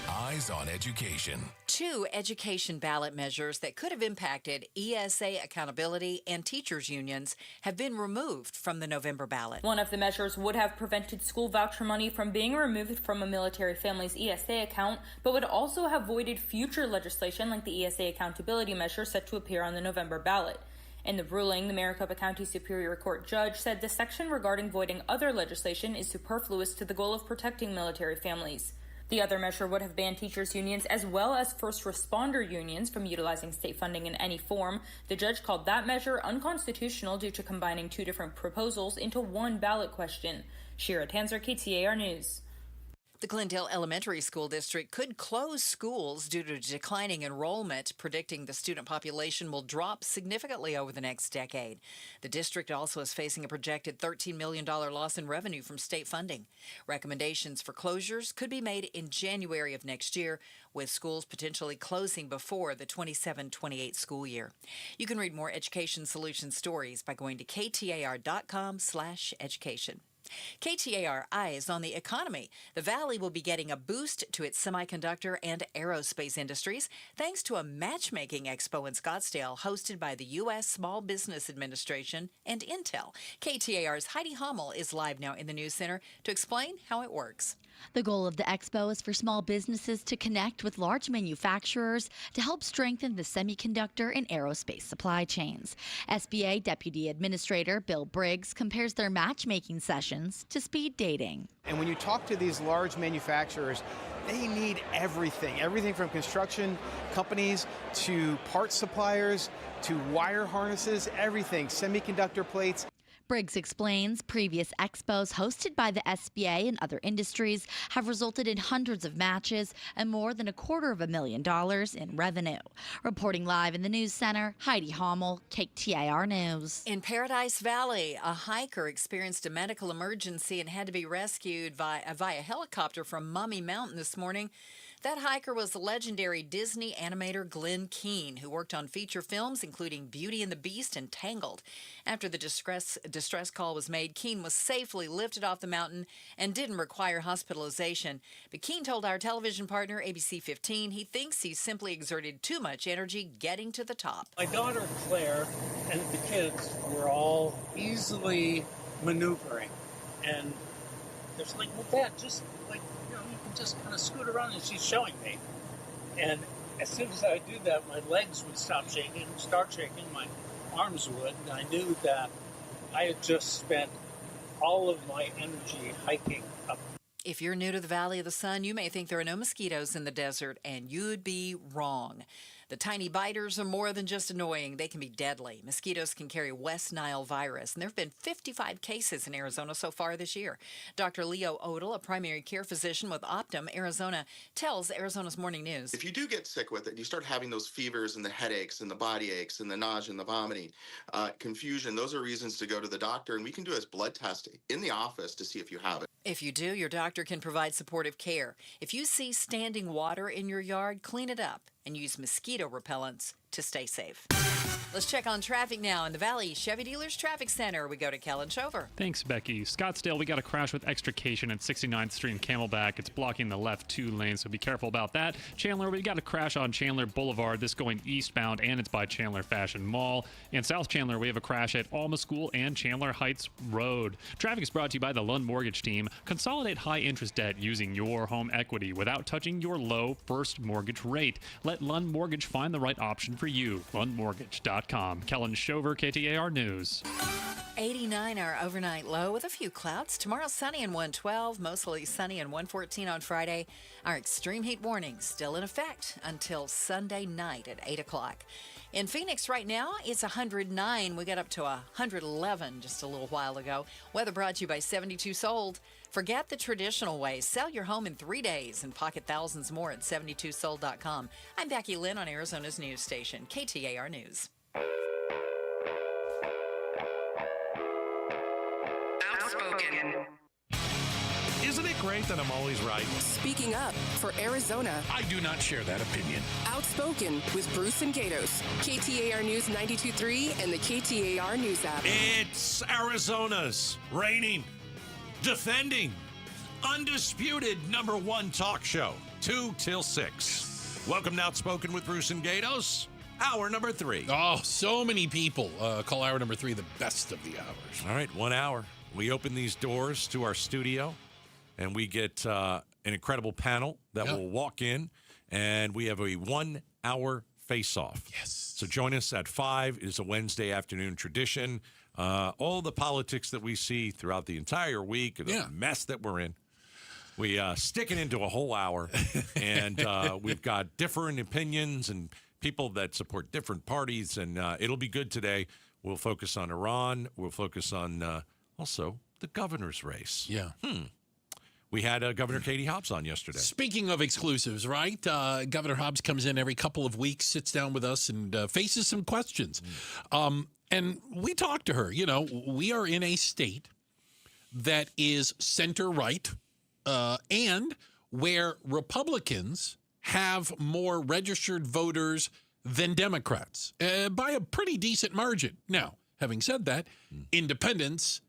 Eyes on Education. 2 education ballot measures that could have impacted ESA accountability and teachers' unions have been removed from the November ballot. One of the measures would have prevented school voucher money from being removed from a military family's ESA account, but would also have voided future legislation like the ESA accountability measure set to appear on the November ballot. In the ruling, the Maricopa County Superior Court judge said the section regarding voiding other legislation is superfluous to the goal of protecting military families. The other measure would have banned teachers' unions as well as first responder unions from utilizing state funding in any form. The judge called that measure unconstitutional due to combining 2 different proposals into one ballot question. Shira Tanzer, KTAR News. The Glendale Elementary School District could close schools due to declining enrollment, predicting the student population will drop significantly over the next decade. The district also is facing a projected $13 million loss in revenue from state funding. Recommendations for closures could be made in January of next year, with schools potentially closing before the 27-28 school year. You can read more Education Solutions stories by going to ktar.com/education. KTAR eyes on the economy. The Valley will be getting a boost to its semiconductor and aerospace industries thanks to a matchmaking expo in Scottsdale hosted by the U.S. Small Business Administration and Intel. KTAR's Heidi Hommel is live now in the News Center to explain how it works. The goal of the expo is for small businesses to connect with large manufacturers to help strengthen the semiconductor and aerospace supply chains. SBA Deputy Administrator Bill Briggs compares their matchmaking sessions to speed dating. And when you talk to these large manufacturers, they need everything from construction companies to parts suppliers to wire harnesses, everything, semiconductor plates. Briggs explains previous expos hosted by the SBA and other industries have resulted in hundreds of matches and more than $250,000 in revenue. Reporting live in the News Center, Heidi Hommel, KTAR News. In Paradise Valley, a hiker experienced a medical emergency and had to be rescued via helicopter from Mummy Mountain this morning. That hiker was the legendary Disney animator Glenn Keane, who worked on feature films including Beauty and the Beast and Tangled. After the distress call was made, Keane was safely lifted off the mountain and didn't require hospitalization. But Keane told our television partner, ABC 15, he thinks he simply exerted too much energy getting to the top. My daughter Claire and the kids were all easily maneuvering. And there's like, well, Dad, just like, just kind of scoot around, and she's showing me. And as soon as I do that, my legs would start shaking, my arms would, and I knew that I had just spent all of my energy hiking up. If you're new to the Valley of the Sun, you may think there are no mosquitoes in the desert, and you'd be wrong. The tiny biters are more than just annoying. They can be deadly. Mosquitoes can carry West Nile virus, and there have been 55 cases in Arizona so far this year. Dr. Leo Odell, a primary care physician with Optum, Arizona, tells Arizona's Morning News. If you do get sick with it, you start having those fevers and the headaches and the body aches and the nausea and the vomiting, confusion, those are reasons to go to the doctor, and we can do as blood testing in the office to see if you have it. If you do, your doctor can provide supportive care. If you see standing water in your yard, clean it up and use mosquito repellents to stay safe. Let's check on traffic now in the Valley Chevy Dealers Traffic Center. We go to Kellen Shover. Thanks, Becky. Scottsdale, we got a crash with extrication at 69th Street and Camelback. It's blocking the left 2 lanes, so be careful about that. Chandler, we got a crash on Chandler Boulevard. This going eastbound, and it's by Chandler Fashion Mall. In South Chandler, we have a crash at Alma School and Chandler Heights Road. Traffic is brought to you by the Lund Mortgage Team. Consolidate high-interest debt using your home equity without touching your low first mortgage rate. Let Lund Mortgage find the right option for you. LundMortgage.com. Kellen Shover, KTAR News. 89 our overnight low with a few clouds. Tomorrow sunny and 112, mostly sunny and 114 on Friday. Our extreme heat warning still in effect until Sunday night at 8 o'clock. In Phoenix right now, it's 109. We got up to 111 just a little while ago. Weather brought to you by 72 Sold. Forget the traditional ways. Sell your home in 3 days and pocket thousands more at 72sold.com. I'm Becky Lynn on Arizona's news station, KTAR News. Outspoken. Isn't it great that I'm always right? Speaking up for Arizona. I do not share that opinion. Outspoken with Bruce and Gatos. KTAR News 92.3 and the KTAR News app. It's Arizona's reigning, defending, undisputed #1 talk show, 2 till 6. Welcome to Outspoken with Bruce and Gatos. Hour number 3. Oh, so many people call hour number 3 the best of the hours. All right, 1 hour. We open these doors to our studio, and we get an incredible panel that will walk in, and we have a 1-hour face-off. Yes. So join us at 5. It is a Wednesday afternoon tradition. All the politics that we see throughout the entire week, the mess that we're in, we stick it into a whole hour, and we've got different opinions and people that support different parties, and it'll be good today. We'll focus on Iran. We'll focus on also the governor's race. Yeah. We had Governor Katie Hobbs on yesterday. Speaking of exclusives, right? Governor Hobbs comes in every couple of weeks, sits down with us, and faces some questions. And we talked to her. You know, we are in a state that is center-right and where Republicans have more registered voters than Democrats by a pretty decent margin. Now, having said that, independents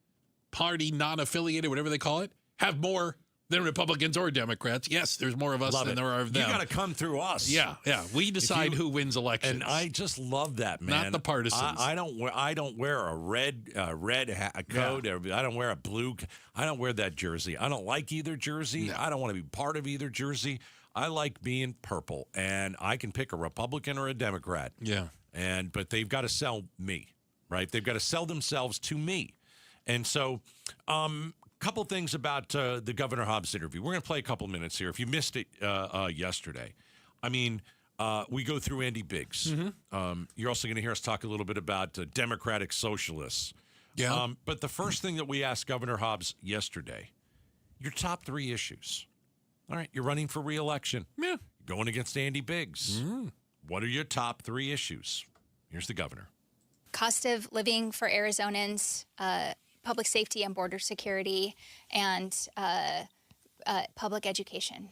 party, non-affiliated, whatever they call it, have more than Republicans or Democrats. Yes, there's more of us than there are of them. You got to come through us. Yeah. We decide who wins elections. And I just love that, man. Not the partisans. I don't wear a red coat. I don't wear a blue. I don't wear that jersey. I don't like either jersey. I don't want to be part of either jersey. I like being purple, and I can pick a Republican or a Democrat. Yeah. But they've got to sell me, right? They've got to sell themselves to me. And so, couple things about the Governor Hobbs interview. We're going to play a couple minutes here. If you missed it yesterday, I mean, we go through Andy Biggs. You're also going to hear us talk a little bit about Democratic Socialists. Yeah. But the first thing that we asked Governor Hobbs yesterday, your top 3 issues. All right, you're running for re-election. Yeah. Going against Andy Biggs. What are your top 3 issues? Here's the governor. Cost of living for Arizonans, public safety and border security, and public education.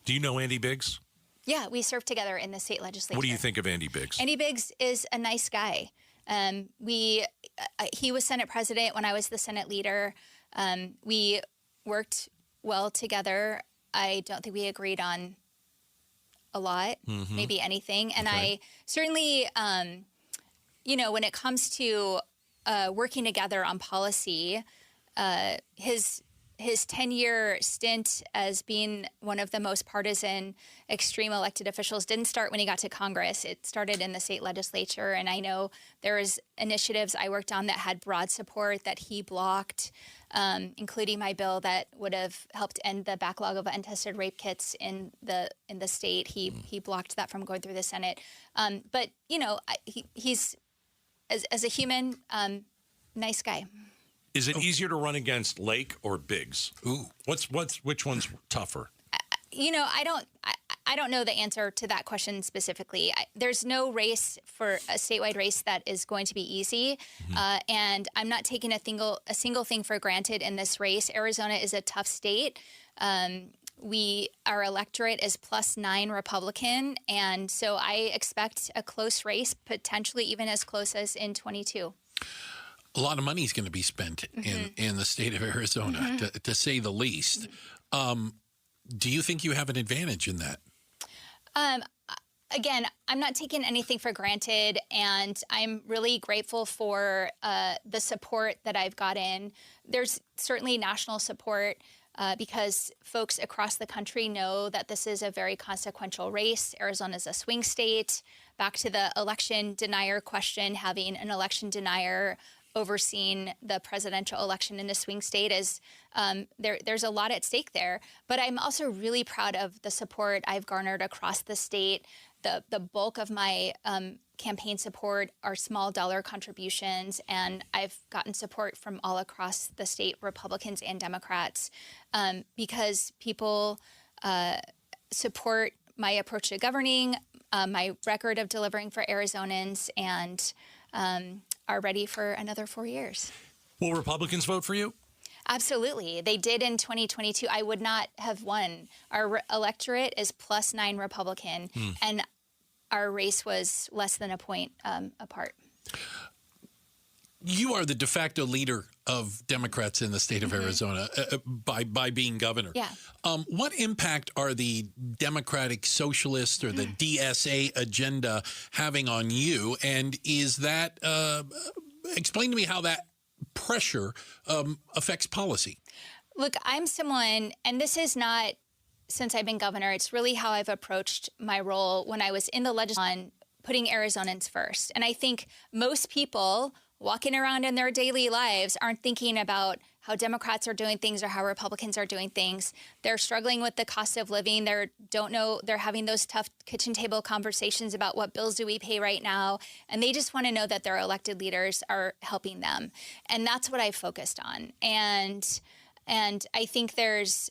Do you know Andy Biggs? Yeah, we served together in the state legislature. What do you think of Andy Biggs? Andy Biggs is a nice guy. He was Senate president when I was the Senate leader. We worked well together. I don't think we agreed on a lot, maybe anything. And I certainly, when it comes to working together on policy, his 10-year stint as being one of the most partisan, extreme elected officials didn't start when he got to Congress. It started in the state legislature, and I know there was initiatives I worked on that had broad support that he blocked, including my bill that would have helped end the backlog of untested rape kits in the state. He blocked that from going through the Senate. But he's as a human, nice guy. Is it easier to run against Lake or Biggs? Ooh, which one's tougher? I don't know the answer to that question specifically. There's no race for a statewide race that is going to be easy, and I'm not taking a single thing for granted in this race. Arizona is a tough state. Our electorate is +9 Republican, and so I expect a close race, potentially even as close as in 22. A lot of money is going to be spent in the state of Arizona, to say the least. Do you think you have an advantage in that? Again, I'm not taking anything for granted, and I'm really grateful for the support that I've gotten. There's certainly national support because folks across the country know that this is a very consequential race. Arizona is a swing state. Back to the election denier question, having an election denier overseeing the presidential election in a swing state is there's a lot at stake there. But I'm also really proud of the support I've garnered across the state. The bulk of my campaign support are small dollar contributions, and I've gotten support from all across the state, Republicans and Democrats, because people support my approach to governing, my record of delivering for Arizonans, and are ready for another 4 years. Will Republicans vote for you? Absolutely. They did in 2022. I would not have won. Our electorate is +9 Republican, and our race was less than a point apart. You are the de facto leader of Democrats in the state of Arizona by being governor. Yeah. What impact are the Democratic Socialist or the DSA agenda having on you? And is that explain to me how that pressure affects policy? Look, I'm someone, and this is not since I've been governor, it's really how I've approached my role when I was in the legislature on putting Arizonans first. And I think most people walking around in their daily lives aren't thinking about how Democrats are doing things or how Republicans are doing things. They're struggling with the cost of living. They're having those tough kitchen table conversations about what bills do we pay right now. And they just want to know that their elected leaders are helping them. And that's what I focused on. And I think there's,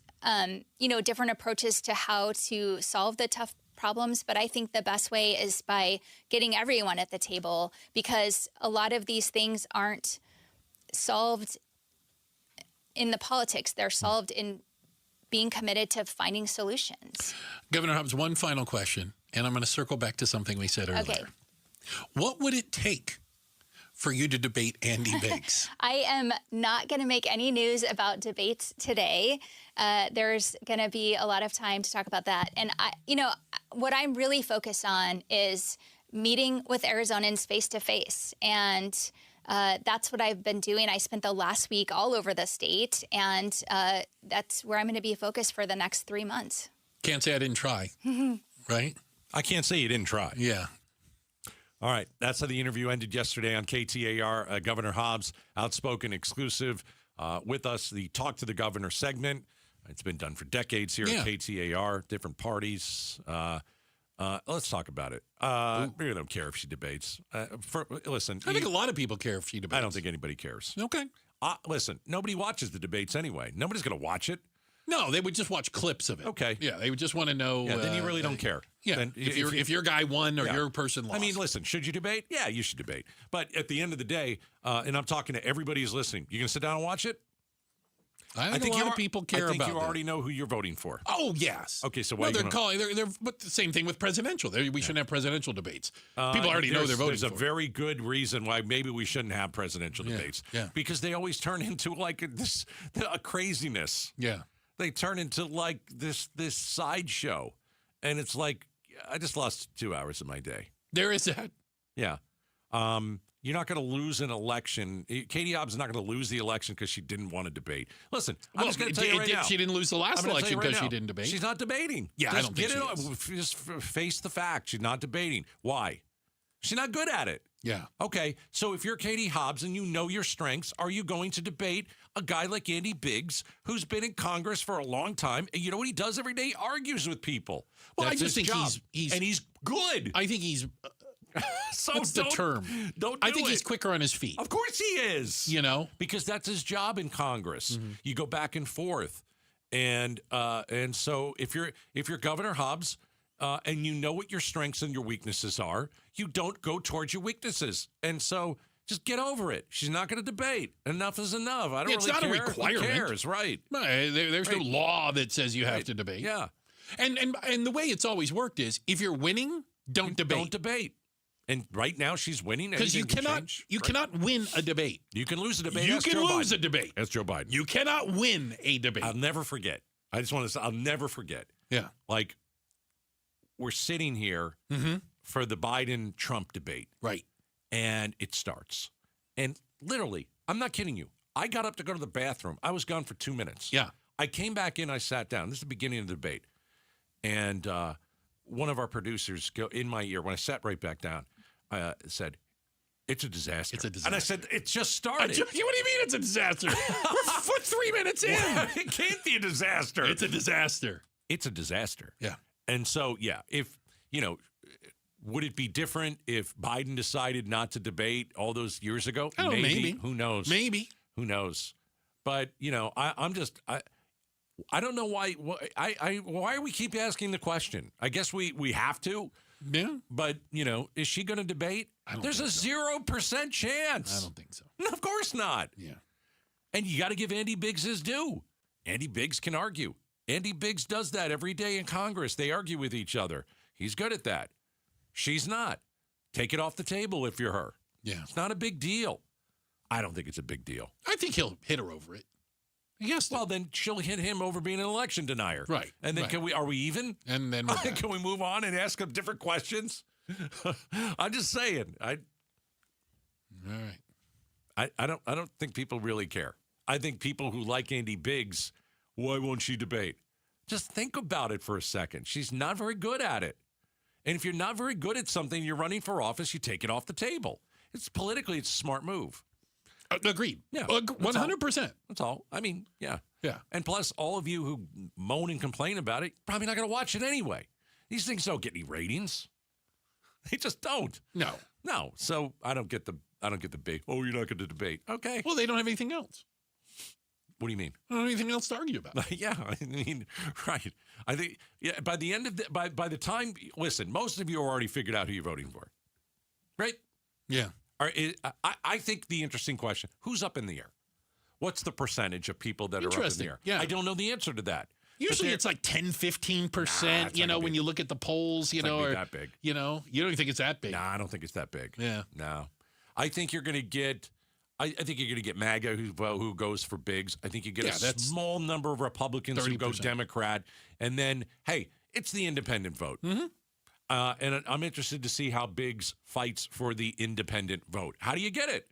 different approaches to how to solve the tough problems, but I think the best way is by getting everyone at the table, because a lot of these things aren't solved in the politics. They're solved in being committed to finding solutions. Governor Hobbs, one final question, and I'm going to circle back to something we said earlier. Okay. What would it take for you to debate Andy Biggs? I am not going to make any news about debates today. There's going to be a lot of time to talk about that. And, what I'm really focused on is meeting with Arizonans face-to-face. And that's what I've been doing. I spent the last week all over the state, and that's where I'm going to be focused for the next 3 months. Can't say I didn't try, right? I can't say you didn't try. Yeah. All right. That's how the interview ended yesterday on KTAR. Governor Hobbs, outspoken, exclusive, with us, the Talk to the Governor segment. It's been done for decades here at KTAR, different parties. Let's talk about it. We don't care if she debates. Listen. I think a lot of people care if she debates. I don't think anybody cares. Okay. Listen, nobody watches the debates anyway. Nobody's going to watch it. No, they would just watch clips of it. Okay. Yeah, they would just want to know. Yeah, then you really don't care. Yeah, then if your guy won or your person lost. I mean, listen, should you debate? Yeah, you should debate. But at the end of the day, and I'm talking to everybody who's listening, you going to sit down and watch it? I think a lot of people care about it. I think you already know who you're voting for. Oh, yes. Okay, so they're calling. But the same thing with presidential. We shouldn't have presidential debates. People already know they're voting There's a very good reason why maybe we shouldn't have presidential debates. Yeah. Because they always turn into like a craziness. Yeah. They turn into like this sideshow. And it's like, I just lost 2 hours of my day. There is that. Yeah. You're not going to lose an election. Katie Hobbs is not going to lose the election because she didn't want to debate. Listen, I'm just going to tell you right now. She didn't lose the last election because she didn't debate. She's not debating. Yeah, just I don't think she is. Just face the fact. She's not debating. Why? She's not good at it. Yeah. Okay, so if you're Katie Hobbs and you know your strengths, are you going to debate a guy like Andy Biggs who's been in Congress for a long time? And you know what he does every day? He argues with people. Well, That's I just his think job. he's good. I think he's... So what's the term? Don't I think he's quicker on his feet. Of course he is. You know? Because that's his job in Congress. You go back and forth. And so if you're Governor Hobbs and you know what your strengths and your weaknesses are, you don't go towards your weaknesses. And so just get over it. She's not going to debate. Enough is enough. I don't really care. It's not a requirement. Who cares? Right. There's no law that says you have to debate. Yeah. And the way it's always worked is if you're winning, don't debate. Don't debate. And right now she's winning. Because you cannot win a debate. You can lose a debate. You can lose a debate. That's Joe Biden. You cannot win a debate. I'll never forget. I just want to say, I'll never forget. Yeah. Like, we're sitting here for the Biden-Trump debate. Right. And it starts. And literally, I'm not kidding you. I got up to go to the bathroom. I was gone for 2 minutes. Yeah. I came back in. I sat down. This is the beginning of the debate. And one of our producers in my ear, when I sat right back down, said, "It's a disaster." It's a disaster. And I said, "It just started." What do you mean it's a disaster? We're 3 minutes in. It can't be a disaster. It's a disaster. It's a disaster. Yeah. And so, yeah, if, would it be different if Biden decided not to debate all those years ago? Oh, maybe. Who knows? Maybe. Who knows? But, I don't know why we keep asking the question. I guess we have to. Yeah. But, is she going to debate? There's a 0% chance. I don't think so. No, of course not. Yeah. And you got to give Andy Biggs his due. Andy Biggs can argue. Andy Biggs does that every day in Congress. They argue with each other. He's good at that. She's not. Take it off the table if you're her. Yeah. It's not a big deal. I don't think it's a big deal. I think he'll hit her over it. Yes. Well, then she'll hit him over being an election denier. Right. And then are we even? And then can we move on and ask him different questions? I'm just saying. All right. I don't think people really care. I think people who like Andy Biggs, why won't she debate? Just think about it for a second. She's not very good at it. And if you're not very good at something, you're running for office, you take it off the table. It's politically, it's a smart move. Agreed. Yeah. 100%. That's all. I mean, yeah. Yeah. And plus, all of you who moan and complain about it, probably not going to watch it anyway. These things don't get any ratings. They just don't. No. So I don't get the big, oh, you're not going to debate. Okay. Well, they don't have anything else. What do you mean? I don't have anything else to argue about. Yeah, I mean, right. I think by the end of by the time, listen, most of you are already figured out who you're voting for, right? Yeah. I think the interesting question: who's up in the air? What's the percentage of people that are up in the air? Yeah. I don't know the answer to that. Usually it's like 10-15%. When you look at the polls, It's not gonna be that big. You don't think it's that big? No, I don't think it's that big. Yeah. No. I think you're going to get. I think you're going to get MAGA who goes for Biggs. I think you get a small number of Republicans 30%. Who go Democrat, and then it's the independent vote. Mm-hmm. And I'm interested to see how Biggs fights for the independent vote. How do you get it?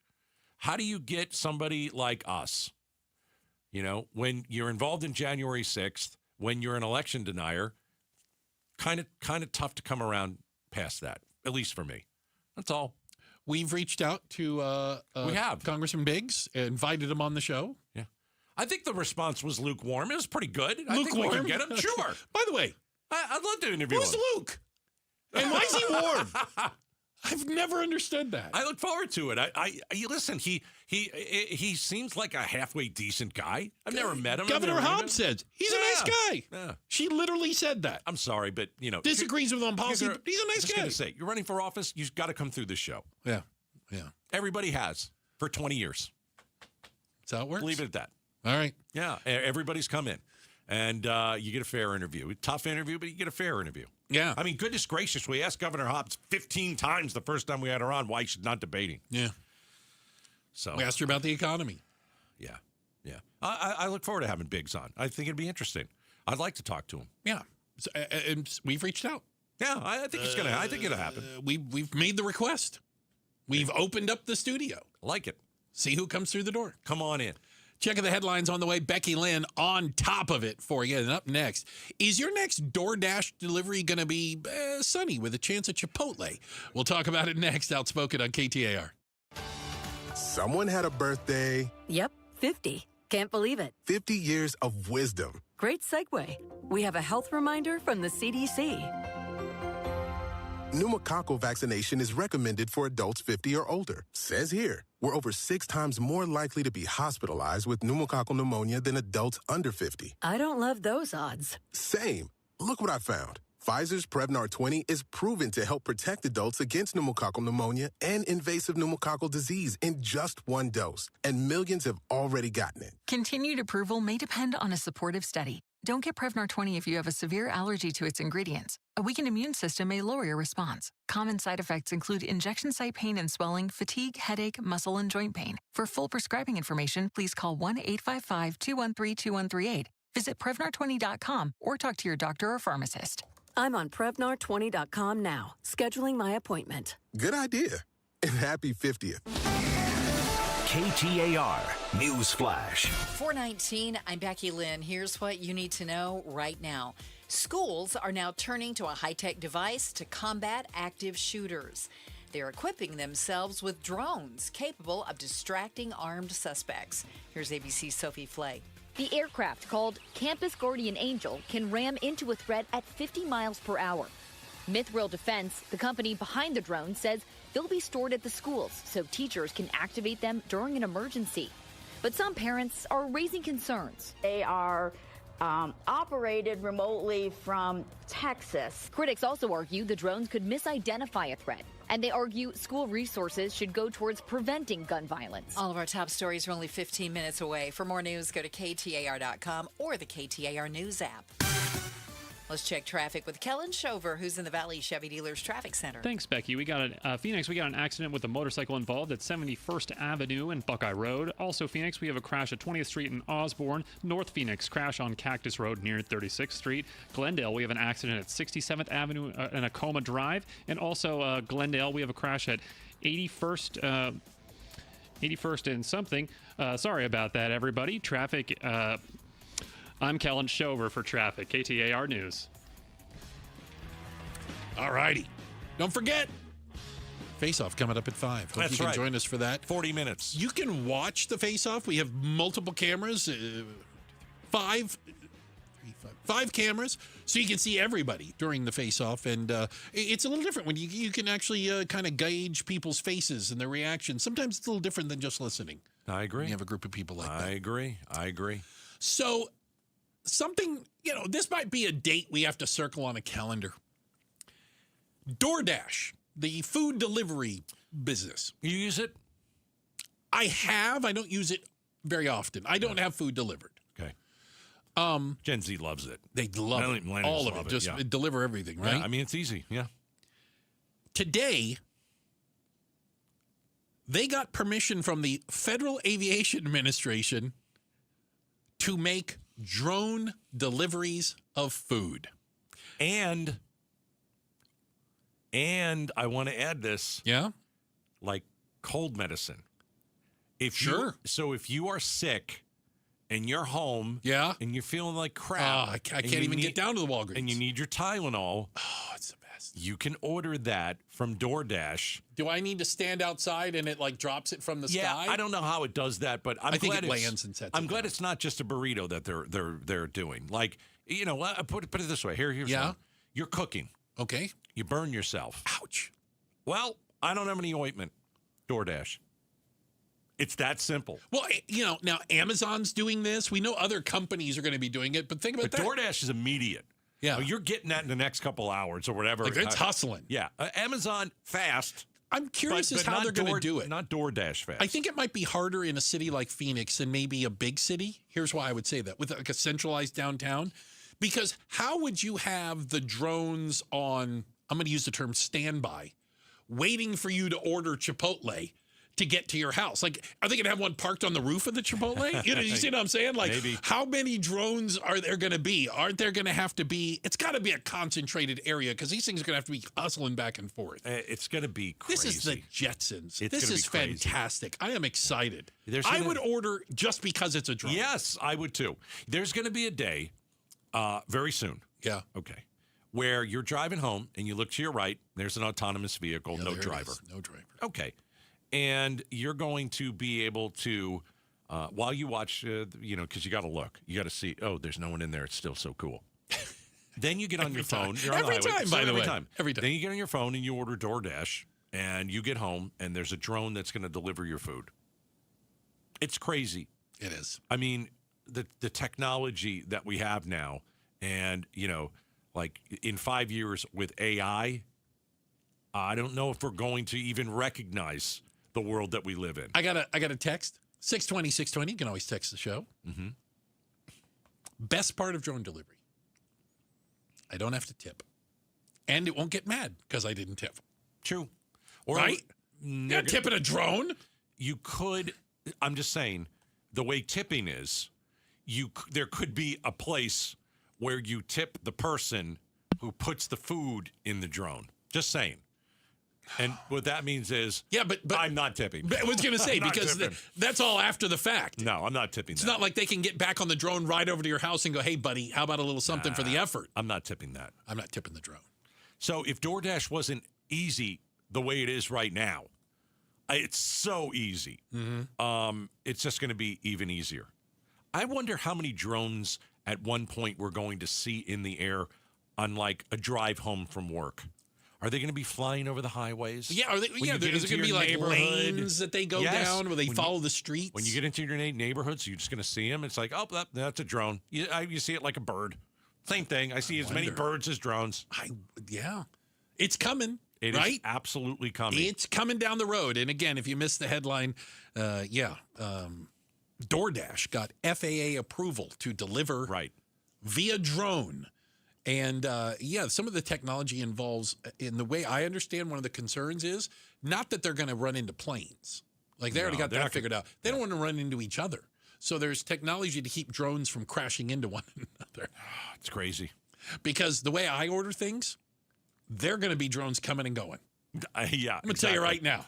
How do you get somebody like us? When you're involved in January 6th, when you're an election denier, kind of tough to come around past that, at least for me. That's all. We've reached out to we have Congressman Biggs, invited him on the show. Yeah. I think the response was lukewarm. It was pretty good. Lukewarm? I think we can get him. Sure. By the way, I'd love to interview who's him. Luke? And why is he warm? I've never understood that. I look forward to it. You listen. He seems like a halfway decent guy. I've never met him. Governor Hobbs says he's a nice guy. Yeah. She literally said that. I'm sorry, but disagrees with him on policy. But he's a nice guy. Going to say you're running for office. You've got to come through this show. Yeah. Everybody has for 20 years. That's how it works. Leave it at that. All right. Yeah. Everybody's come in, and you get a fair interview. Tough interview, but you get a fair interview. Yeah. I mean, goodness gracious, we asked Governor Hobbs 15 times the first time we had her on why she's not debating. Yeah. So we asked her about the economy. Yeah. I look forward to having Biggs on. I think it'd be interesting. I'd like to talk to him. Yeah. So, and we've reached out. Yeah, I think it's gonna. I think it'll happen. We've made the request. We've opened up the studio. Like it. See who comes through the door. Come on in. Checking the headlines on the way. Becky Lynn on top of it for you. And up next, is your next DoorDash delivery going to be sunny with a chance at Chipotle? We'll talk about it next. Outspoken on KTAR. Someone had a birthday. Yep, 50. Can't believe it. 50 years of wisdom. Great segue. We have a health reminder from the CDC. Pneumococcal vaccination is recommended for adults 50 or older. Says here, we're over 6 times more likely to be hospitalized with pneumococcal pneumonia than adults under 50. I don't love those odds. Same. Look what I found. Pfizer's Prevnar 20 is proven to help protect adults against pneumococcal pneumonia and invasive pneumococcal disease in just 1 dose. And millions have already gotten it. Continued approval may depend on a supportive study. Don't get Prevnar 20 if you have a severe allergy to its ingredients. A weakened immune system may lower your response. Common side effects include injection site pain and swelling, fatigue, headache, muscle, and joint pain. For full prescribing information, please call 1-855-213-2138. Visit Prevnar20.com or talk to your doctor or pharmacist. I'm on Prevnar20.com now, scheduling my appointment. Good idea. And happy 50th. KTAR News Flash. 419, I'm Becky Lynn. Here's what you need to know right now. Schools are now turning to a high-tech device to combat active shooters. They're equipping themselves with drones capable of distracting armed suspects. Here's ABC's Sophie Flay. The aircraft, called Campus Guardian Angel, can ram into a threat at 50 miles per hour. Mithril Defense, the company behind the drone, says they'll be stored at the schools so teachers can activate them during an emergency. But some parents are raising concerns. They are operated remotely from Texas. Critics also argue the drones could misidentify a threat, and they argue school resources should go towards preventing gun violence. All of our top stories are only 15 minutes away. For more news, go to KTAR.com or the KTAR News app. Let's check traffic with Kellen Shover, who's in the Valley Chevy Dealers Traffic Center. Thanks, Becky. We got Phoenix. We got an accident with a motorcycle involved at 71st Avenue and Buckeye Road. Also, Phoenix, we have a crash at 20th Street in Osborne. North Phoenix, crash on Cactus Road near 36th Street. Glendale, we have an accident at 67th Avenue and Acoma Drive. And also, Glendale, we have a crash at 81st and something. Sorry about that, everybody. Traffic. I'm Kellen Shover for traffic, KTAR News. All righty. Don't forget, Face-Off coming up at 5. Hope That's you right. can join us for that. 40 minutes. You can watch the Face-Off. We have multiple cameras, 5 cameras, so you can see everybody during the Face-Off. And it's a little different when you can actually kind of gauge people's faces and their reactions. Sometimes it's a little different than just listening. I agree. You have a group of people like that. I agree. So something, this might be a date we have to circle on a calendar. DoorDash, the food delivery business. You use it? I have. I don't use it very often. I don't have food delivered. Okay. Gen Z loves it. They love it. All of it. Just deliver everything, right? Yeah, I mean, it's easy. Yeah. Today, They got permission from the Federal Aviation Administration to make drone deliveries of food. And I want to add this. Yeah? Like cold medicine. Sure. So if you are sick and you're home and you're feeling like crap. I can't even get down to the Walgreens. And you need your Tylenol. Oh, it's the best. You can order that from DoorDash. Do I need to stand outside and it like drops it from the sky? I don't know how it does that, but I think it lands and sets I'm glad it's not just a burrito that they're doing. Like, you know, put it this way. Here's one. You're cooking. Okay. You burn yourself. Ouch. Well, I don't have any ointment. DoorDash. It's that simple. Well, you know, now Amazon's doing this. We know other companies are going to be doing it, but think about that. DoorDash is immediate. Yeah. You're getting that in the next couple hours or whatever. Like it's hustling. Yeah. Amazon, fast. I'm curious as how they're going to do it. Not DoorDash fast. I think it might be harder in a city like Phoenix than maybe a big city. Here's why I would say that. With like a centralized downtown. Because how would you have the drones on, I'm going to use the term standby, waiting for you to order Chipotle to get to your house? Like, are they going to have one parked on the roof of the Chipotle? You see what I'm saying? Like, maybe. How many drones are there going to be? Aren't there going to have to be? It's got to be a concentrated area because these things are going to have to be hustling back and forth. It's going to be crazy. This is the Jetsons. It's this is crazy. fantastic. I am excited. I would order just because it's a drone. Yes, I would too. There's going to be a day very soon. Yeah. Okay. Where you're driving home and you look to your right, there's an autonomous vehicle, no driver. No driver. Okay. And you're going to be able to, while you watch, because you got to look, you got to see, oh, there's no one in there. It's still so cool. Then you get on your phone. You're on the highway. Every time. Then you get on your phone and you order DoorDash and you get home and there's a drone that's going to deliver your food. It's crazy. It is. I mean, the technology that we have now and, like in 5 years with AI, I don't know if we're going to even recognize the world that we live in. I got a text. 620. You can always text the show. Mm-hmm. Best part of drone delivery. I don't have to tip. And it won't get mad because I didn't tip. True. Right? You're tipping a drone? You could. I'm just saying, the way tipping is, there could be a place where you tip the person who puts the food in the drone. Just saying. And what that means is, but I'm not tipping. I was going to say, because that's all after the fact. No, I'm not tipping It's that. not like they can get back on the drone, ride over to your house and go, hey, buddy, how about a little something for the effort? I'm not tipping that. I'm not tipping the drone. So if DoorDash wasn't easy the way it is right now, it's so easy. Mm-hmm. It's just going to be even easier. I wonder how many drones at one point we're going to see in the air on like a drive home from work. Are they going to be flying over the highways? Yeah, there's going to be like lanes that they go down where they follow the streets. When you get into your neighborhoods, you're just going to see them. It's like, oh, that's a drone. You see it like a bird. Same thing. I see as many birds as drones. It's coming. It right? is absolutely coming. It's coming down the road. And again, if you missed the headline, DoorDash got FAA approval to deliver via drone. And some of the technology involves, in the way I understand, one of the concerns is not that they're going to run into planes. Like they already got that figured out. They don't want to run into each other. So there's technology to keep drones from crashing into one another. It's crazy. Because the way I order things, they're going to be drones coming and going. I'm going to tell you right now.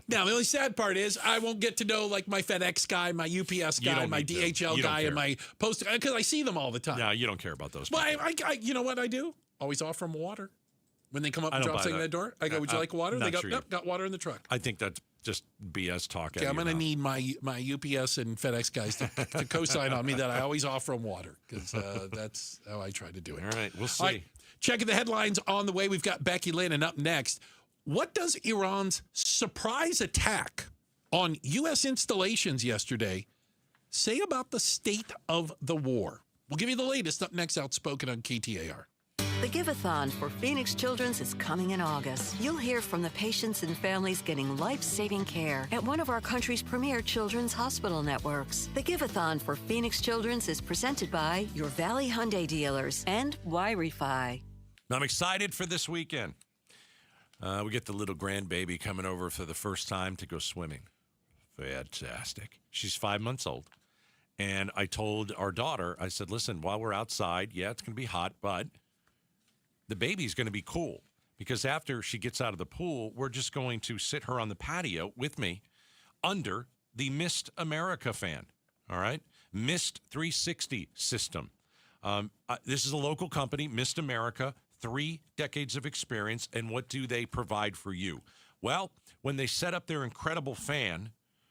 Now, the only sad part is I won't get to know like my FedEx guy, my UPS guy, my DHL guy, and my post, because I see them all the time. No, you don't care about those people. Well, I you know what I do? Always offer them water. When they come up and drop something at the door, I go, would you like water? They go, nope, got water in the truck. I think that's just BS talk. Okay, I'm going to need my UPS and FedEx guys to co-sign on me that I always offer them water, because that's how I try to do it. All right, we'll see. All right, checking the headlines on the way. We've got Becky Lynn, and up next, what does Iran's surprise attack on U.S. installations yesterday say about the state of the war? We'll give you the latest up next, Outspoken on KTAR. The Give-a-thon for Phoenix Children's is coming in August. You'll hear from the patients and families getting life-saving care at one of our country's premier children's hospital networks. The Give-a-thon for Phoenix Children's is presented by your Valley Hyundai dealers and Y-Refi. I'm excited for this weekend. We get the little grandbaby coming over for the first time to go swimming. Fantastic. She's 5 months old. And I told our daughter, I said, listen, while we're outside, yeah, it's going to be hot, but the baby's going to be cool. Because after she gets out of the pool, we're just going to sit her on the patio with me under the Mist America fan. All right? Mist 360 system. This is a local company, Mist America, 3 decades of experience. And what do they provide for you? Well, when they set up their incredible fan,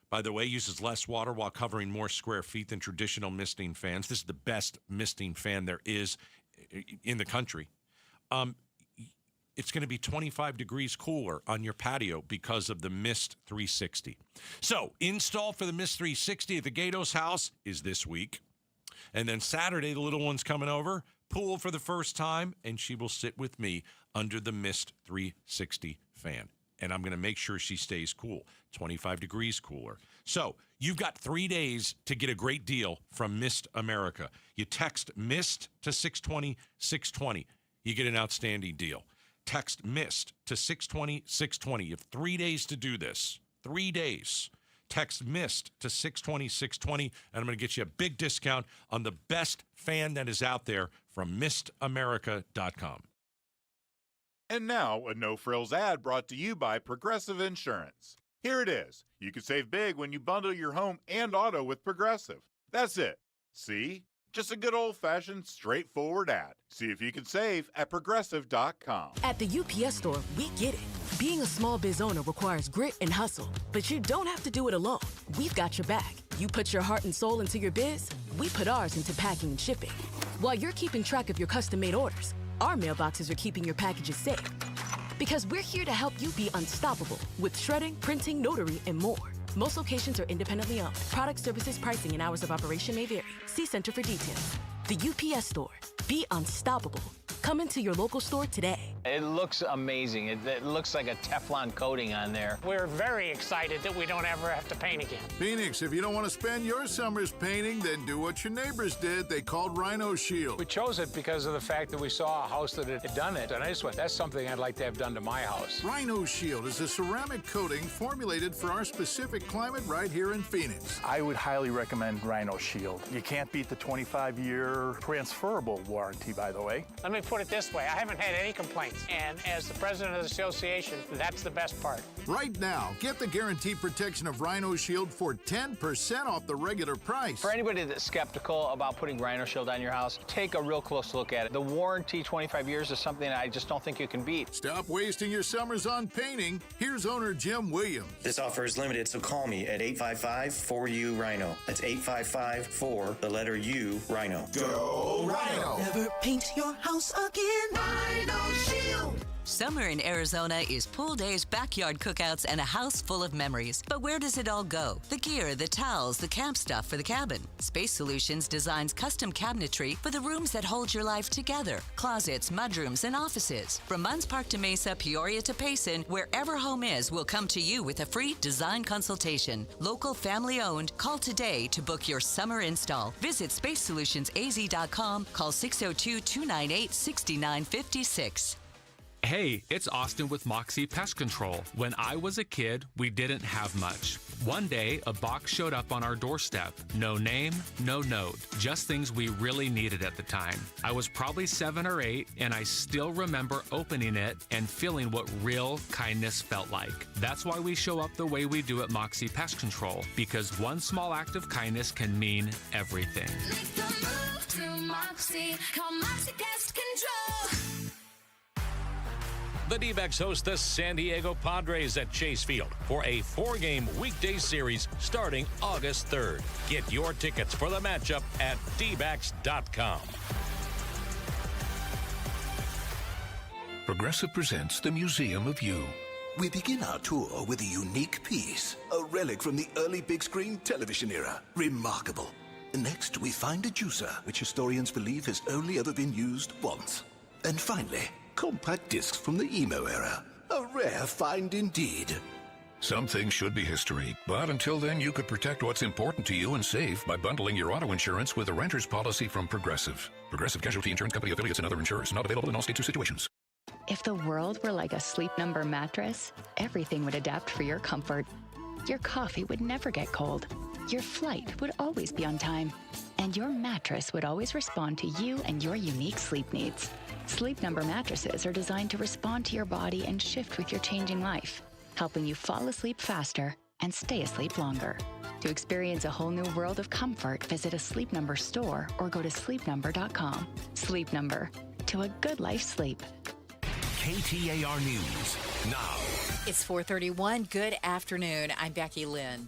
by the way, uses less water while covering more square feet than traditional misting fans. This is the best misting fan there is in the country. It's going to be 25 degrees cooler on your patio because of the Mist 360. So, install for the Mist 360 at the Gatos house is this week. And then Saturday, the little one's coming over, pool for the first time, and she will sit with me under the Mist 360 fan. And I'm going to make sure she stays cool, 25 degrees cooler. So you've got 3 days to get a great deal from Mist America. You text MIST to 620-620. You get an outstanding deal. Text MIST to 620-620. You have 3 days to do this. 3 days. Text MIST to 620-620, and I'm going to get you a big discount on the best fan that is out there from mistamerica.com. And now, a no-frills ad brought to you by Progressive Insurance. Here it is. You can save big when you bundle your home and auto with Progressive. That's it. See? Just a good old-fashioned, straightforward ad. See if you can save at Progressive.com. At the UPS Store, we get it. Being a small biz owner requires grit and hustle, but you don't have to do it alone. We've got your back. You put your heart and soul into your biz, we put ours into packing and shipping. While you're keeping track of your custom-made orders, our mailboxes are keeping your packages safe. Because we're here to help you be unstoppable with shredding, printing, notary, and more. Most locations are independently owned. Product, services, pricing, and hours of operation may vary. See Center for details. The UPS Store. Be unstoppable. Come into your local store today. It looks amazing. It looks like a Teflon coating on there. We're very excited that we don't ever have to paint again. Phoenix, if you don't want to spend your summers painting, then do what your neighbors did. They called Rhino Shield. We chose it because of the fact that we saw a house that had done it, and I just went, that's something I'd like to have done to my house. Rhino Shield is a ceramic coating formulated for our specific climate right here in Phoenix. I would highly recommend Rhino Shield. You can't beat the 25-year transferable warranty, by the way. Let me put it this way. I haven't had any complaints. And as the president of the association, that's the best part. Right now, get the guaranteed protection of Rhino Shield for 10% off the regular price. For anybody that's skeptical about putting Rhino Shield on your house, take a real close look at it. The warranty, 25 years, is something that I just don't think you can beat. Stop wasting your summers on painting. Here's owner Jim Williams. This offer is limited, so call me at 855-4U-RHINO. That's 855-4, the letter U, Rhino. Go Rhino! Never paint your house again. Rhino Shield. Summer in Arizona is pool days, backyard cookouts, and a house full of memories. But where does it all go? The gear, the towels, the camp stuff for the cabin. Space Solutions designs custom cabinetry for the rooms that hold your life together. Closets, mudrooms, and offices. From Munns Park to Mesa, Peoria to Payson, wherever home is, we'll come to you with a free design consultation. Local, family-owned. Call today to book your summer install. Visit SpaceSolutionsAZ.com. Call 602-298-6956. Hey, it's Austin with Moxie Pest Control. When I was a kid, we didn't have much. One day, a box showed up on our doorstep. No name, no note, just things we really needed at the time. I was probably 7 or 8, and I still remember opening it and feeling what real kindness felt like. That's why we show up the way we do at Moxie Pest Control, because one small act of kindness can mean everything. Make the move to Moxie. Call Moxie Pest Control. The D-backs host the San Diego Padres at Chase Field for a 4-game weekday series starting August 3rd. Get your tickets for the matchup at dbacks.com. Progressive presents the Museum of You. We begin our tour with a unique piece, a relic from the early big screen television era. Remarkable. Next, we find a juicer, which historians believe has only ever been used once. And finally, compact discs from the emo era. A rare find indeed. Some things should be history, but until then, you could protect what's important to you and save by bundling your auto insurance with a renter's policy from Progressive. Progressive Casualty Insurance Company affiliates and other insurers. Not available in all states or situations. If the world were like a Sleep Number mattress, everything would adapt for your comfort. Your coffee would never get cold. Your flight would always be on time. And your mattress would always respond to you and your unique sleep needs. Sleep Number mattresses are designed to respond to your body and shift with your changing life, helping you fall asleep faster and stay asleep longer. To experience a whole new world of comfort, visit a Sleep Number store or go to sleepnumber.com. Sleep Number. To a good life sleep. KTAR News now. It's 4:31. Good afternoon. I'm Becky Lynn.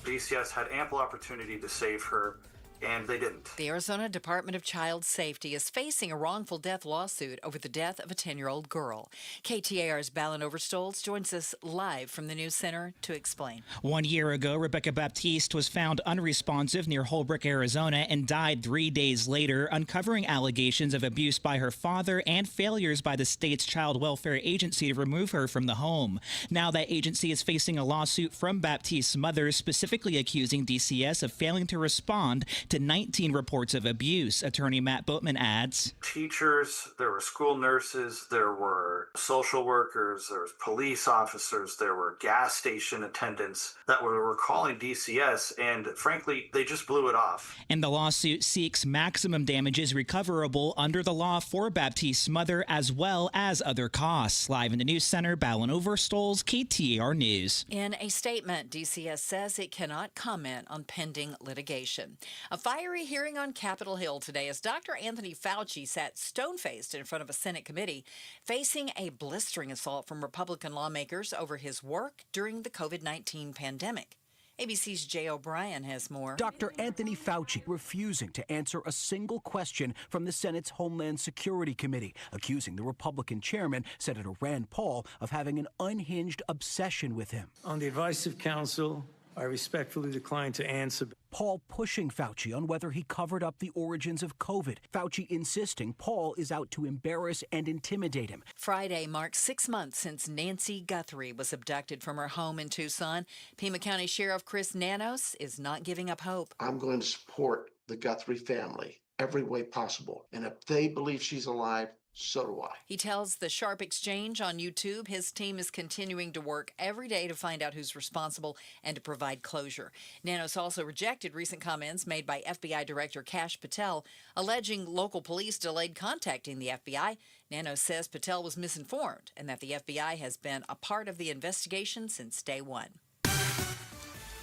DCS had ample opportunity to save her, and they didn't. The Arizona Department of Child Safety is facing a wrongful death lawsuit over the death of a 10-year-old girl. KTAR's Balin Overstolz joins us live from the News Center to explain. 1 year ago, Rebecca Baptiste was found unresponsive near Holbrook, Arizona, and died 3 days later, uncovering allegations of abuse by her father and failures by the state's child welfare agency to remove her from the home. Now that agency is facing a lawsuit from Baptiste's mother, specifically accusing DCS of failing to respond to 19 reports of abuse. Attorney Matt Boatman adds, Teachers, there were school nurses, there were social workers, there was police officers, there were gas station attendants that were calling DCS, and frankly, they just blew it off. And the lawsuit seeks maximum damages recoverable under the law for Baptiste's mother, as well as other costs. Live in the News Center, Balin Overstolz, KTAR News. In a statement, DCS says it cannot comment on pending litigation. A fiery hearing on Capitol Hill today as Dr. Anthony Fauci sat stone-faced in front of a Senate committee, facing a blistering assault from Republican lawmakers over his work during the COVID-19 pandemic. ABC's Jay O'Brien has more. Dr. Anthony Fauci refusing to answer a single question from the Senate's Homeland Security Committee, accusing the Republican chairman, Senator Rand Paul, of having an unhinged obsession with him. On the advice of counsel, I respectfully decline to answer. Paul pushing Fauci on whether he covered up the origins of COVID. Fauci insisting Paul is out to embarrass and intimidate him. Friday marks 6 months since Nancy Guthrie was abducted from her home in Tucson. Pima County Sheriff Chris Nanos is not giving up hope. I'm going to support the Guthrie family every way possible. And if they believe she's alive, so do I. He tells the Sharp Exchange on YouTube his team is continuing to work every day to find out who's responsible and to provide closure. Nanos also rejected recent comments made by FBI Director Kash Patel, alleging local police delayed contacting the FBI. Nanos says Patel was misinformed and that the FBI has been a part of the investigation since day one.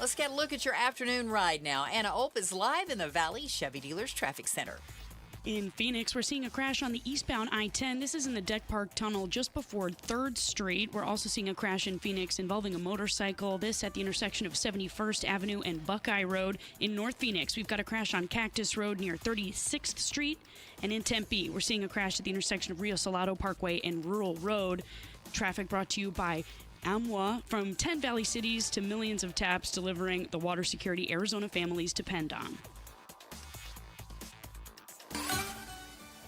Let's get a look at your afternoon ride now. Anna Ope is live in the Valley Chevy Dealers Traffic Center. In Phoenix, we're seeing a crash on the eastbound I-10. This is in the Deck Park Tunnel just before 3rd Street. We're also seeing a crash in Phoenix involving a motorcycle. This at the intersection of 71st Avenue and Buckeye Road. In North Phoenix, we've got a crash on Cactus Road near 36th Street. And in Tempe, we're seeing a crash at the intersection of Rio Salado Parkway and Rural Road. Traffic brought to you by AMWA, from 10 Valley cities to millions of taps, delivering the water security Arizona families depend on.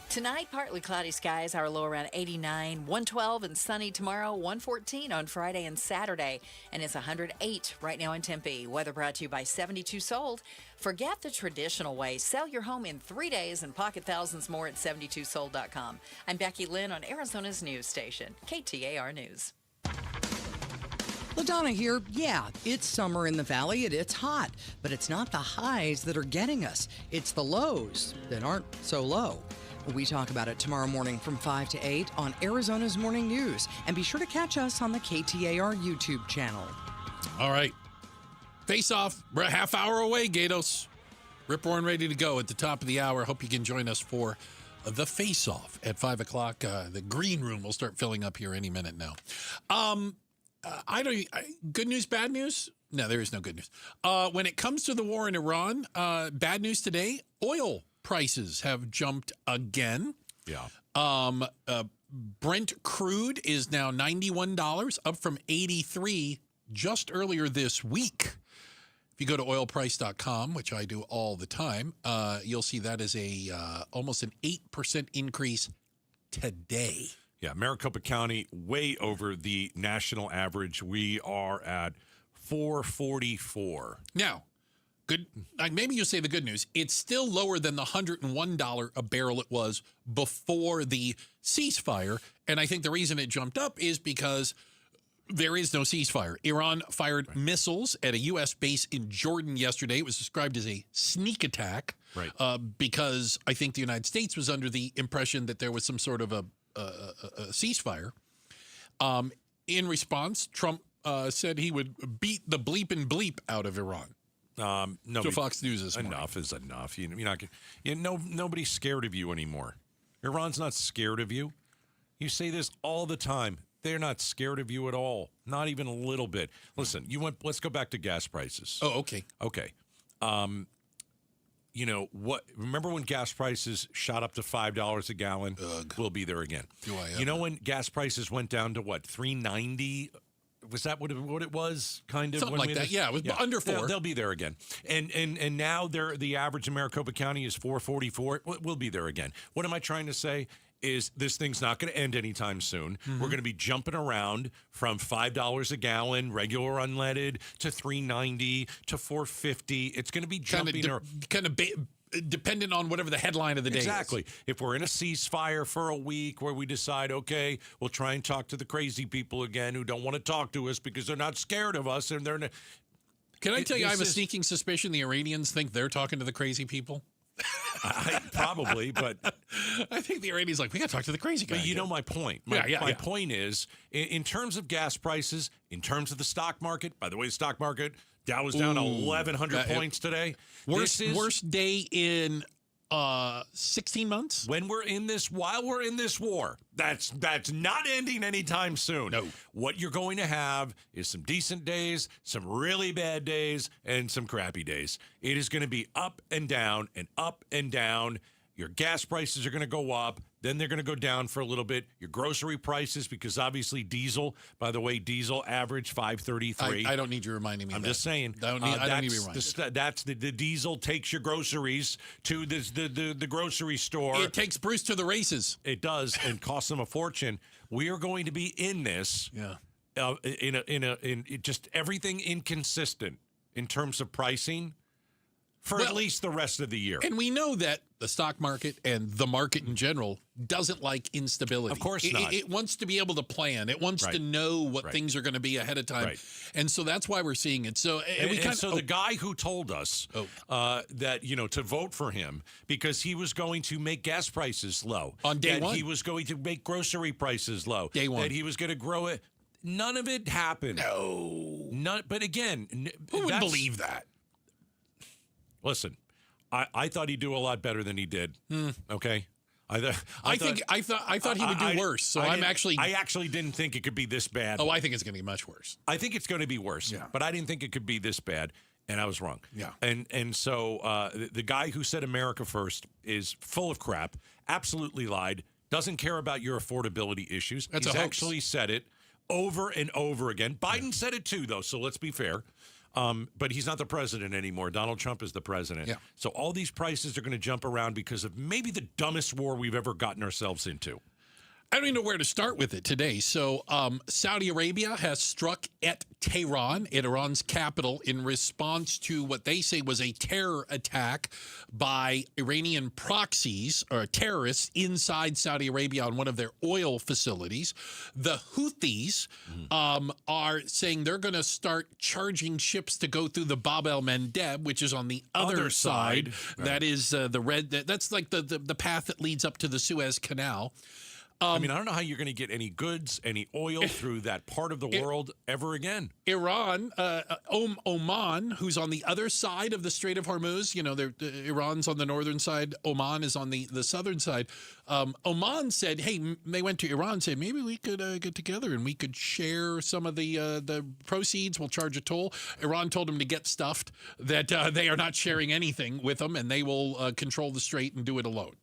Tonight, partly cloudy skies, our low around 89, 112 and sunny tomorrow, 114 on Friday and Saturday, and it's 108 right now in Tempe. Weather brought to you by 72 Sold. Forget the traditional way. Sell your home in 3 days and pocket thousands more at 72sold.com. I'm Becky Lynn on Arizona's news station, KTAR News. LaDonna here. Yeah, it's summer in the valley and it's hot, but it's not the highs that are getting us. It's the lows that aren't so low. We talk about it tomorrow morning from 5 to 8 on Arizona's Morning News. And be sure to catch us on the KTAR YouTube channel. All right. Face off. We're a half hour away, Gatos. Rip Roaring ready to go at the top of the hour. Hope you can join us for the face off at 5 o'clock. The green room will start filling up here any minute now. Good news, bad news? No, there is no good news. When it comes to the war in Iran, bad news today, oil prices have jumped again. Yeah. Brent crude is now $91, up from $83 just earlier this week. If you go to oilprice.com, which I do all the time, you'll see that is almost an 8% increase today. Yeah, Maricopa County way over the national average. We are at $4.44. Now, good. Maybe you say the good news. It's still lower than the $101 a barrel it was before the ceasefire. And I think the reason it jumped up is because there is no ceasefire. Iran fired missiles at a U.S. base in Jordan yesterday. It was described as a sneak attack because I think the United States was under the impression that there was some sort of a ceasefire. In response, Trump said he would beat the bleep and bleep out of Iran. To Fox News this morning. Enough is enough. You're not. Nobody's scared of you anymore. Iran's not scared of you. You say this all the time. They're not scared of you at all. Not even a little bit. Listen, let's go back to gas prices. Oh, okay. Okay. What? Remember when gas prices shot up to $5 a gallon? Ugh. We'll be there again. Do I ever? You know when gas prices went down to what? $3.90? Was that what it was? Kind of something like that. Yeah, it was under $4. They'll be there again. And now the average in Maricopa County is $4.44. We'll be there again. What am I trying to say? Is this thing's not going to end anytime soon. Mm-hmm. We're going to be jumping around from $5 a gallon, regular unleaded, to $3.90 to $4.50. It's going to be jumping dependent on whatever the headline of the day is. Exactly. If we're in a ceasefire for a week where we decide, okay, we'll try and talk to the crazy people again who don't want to talk to us because they're not scared of us and they're. Can I tell you, I have a sneaking suspicion the Iranians think they're talking to the crazy people? Probably, but I think the Iranians like, we got to talk to the crazy guy. But you know my point. My point is, in terms of gas prices, in terms of the stock market, by the way, the stock market, Dow was down 1,100 points today. Worst day in 16 months? While we're in this war, that's not ending anytime soon. No. What you're going to have is some decent days, some really bad days, and some crappy days. It is going to be up and down and up and down. Your gas prices are going to go up. Then they're going to go down for a little bit. Your grocery prices, because obviously diesel, by the way, diesel average $5.33. I don't need you reminding me. I'm just saying. I don't need to be reminded. That's the diesel takes your groceries to the grocery store. It takes Bruce to the races. It does, and costs them a fortune. We are going to be in this. Yeah. In just everything inconsistent in terms of pricing for at least the rest of the year. And we know that the stock market and the market in general doesn't like instability. Of course not. It wants to be able to plan. It wants to know what things are going to be ahead of time. Right. And so that's why we're seeing it. So the guy who told us that, to vote for him because he was going to make gas prices low. On day one. He was going to make grocery prices low. Day one. That he was going to grow it. None of it happened. No. But again. Who would believe that? Listen, I thought he'd do a lot better than he did. Okay, I thought he would do worse. So I actually didn't think it could be this bad. Oh, I think it's going to be much worse. I think it's going to be worse. Yeah. But I didn't think it could be this bad, and I was wrong. Yeah. And so the guy who said America first is full of crap. Absolutely lied. Doesn't care about your affordability issues. He's actually said it over and over again. Biden said it too, though. So let's be fair. But he's not the president anymore. Donald Trump is the president. Yeah. So all these prices are going to jump around because of maybe the dumbest war we've ever gotten ourselves into. I don't even know where to start with it today. So Saudi Arabia has struck at Tehran, at Iran's capital, in response to what they say was a terror attack by Iranian proxies or terrorists inside Saudi Arabia on one of their oil facilities. The Houthis are saying they're going to start charging ships to go through the Bab el-Mandeb, which is on the other side. Right. That is the red. That's like the path that leads up to the Suez Canal. I don't know how you're going to get any goods, any oil through that part of the world ever again. Iran, Oman, who's on the other side of the Strait of Hormuz, Iran's on the northern side, Oman is on the southern side. Oman said, hey, they went to Iran and said, maybe we could get together and we could share some of the proceeds. We'll charge a toll. Iran told them to get stuffed, that they are not sharing anything with them, and they will control the strait and do it alone.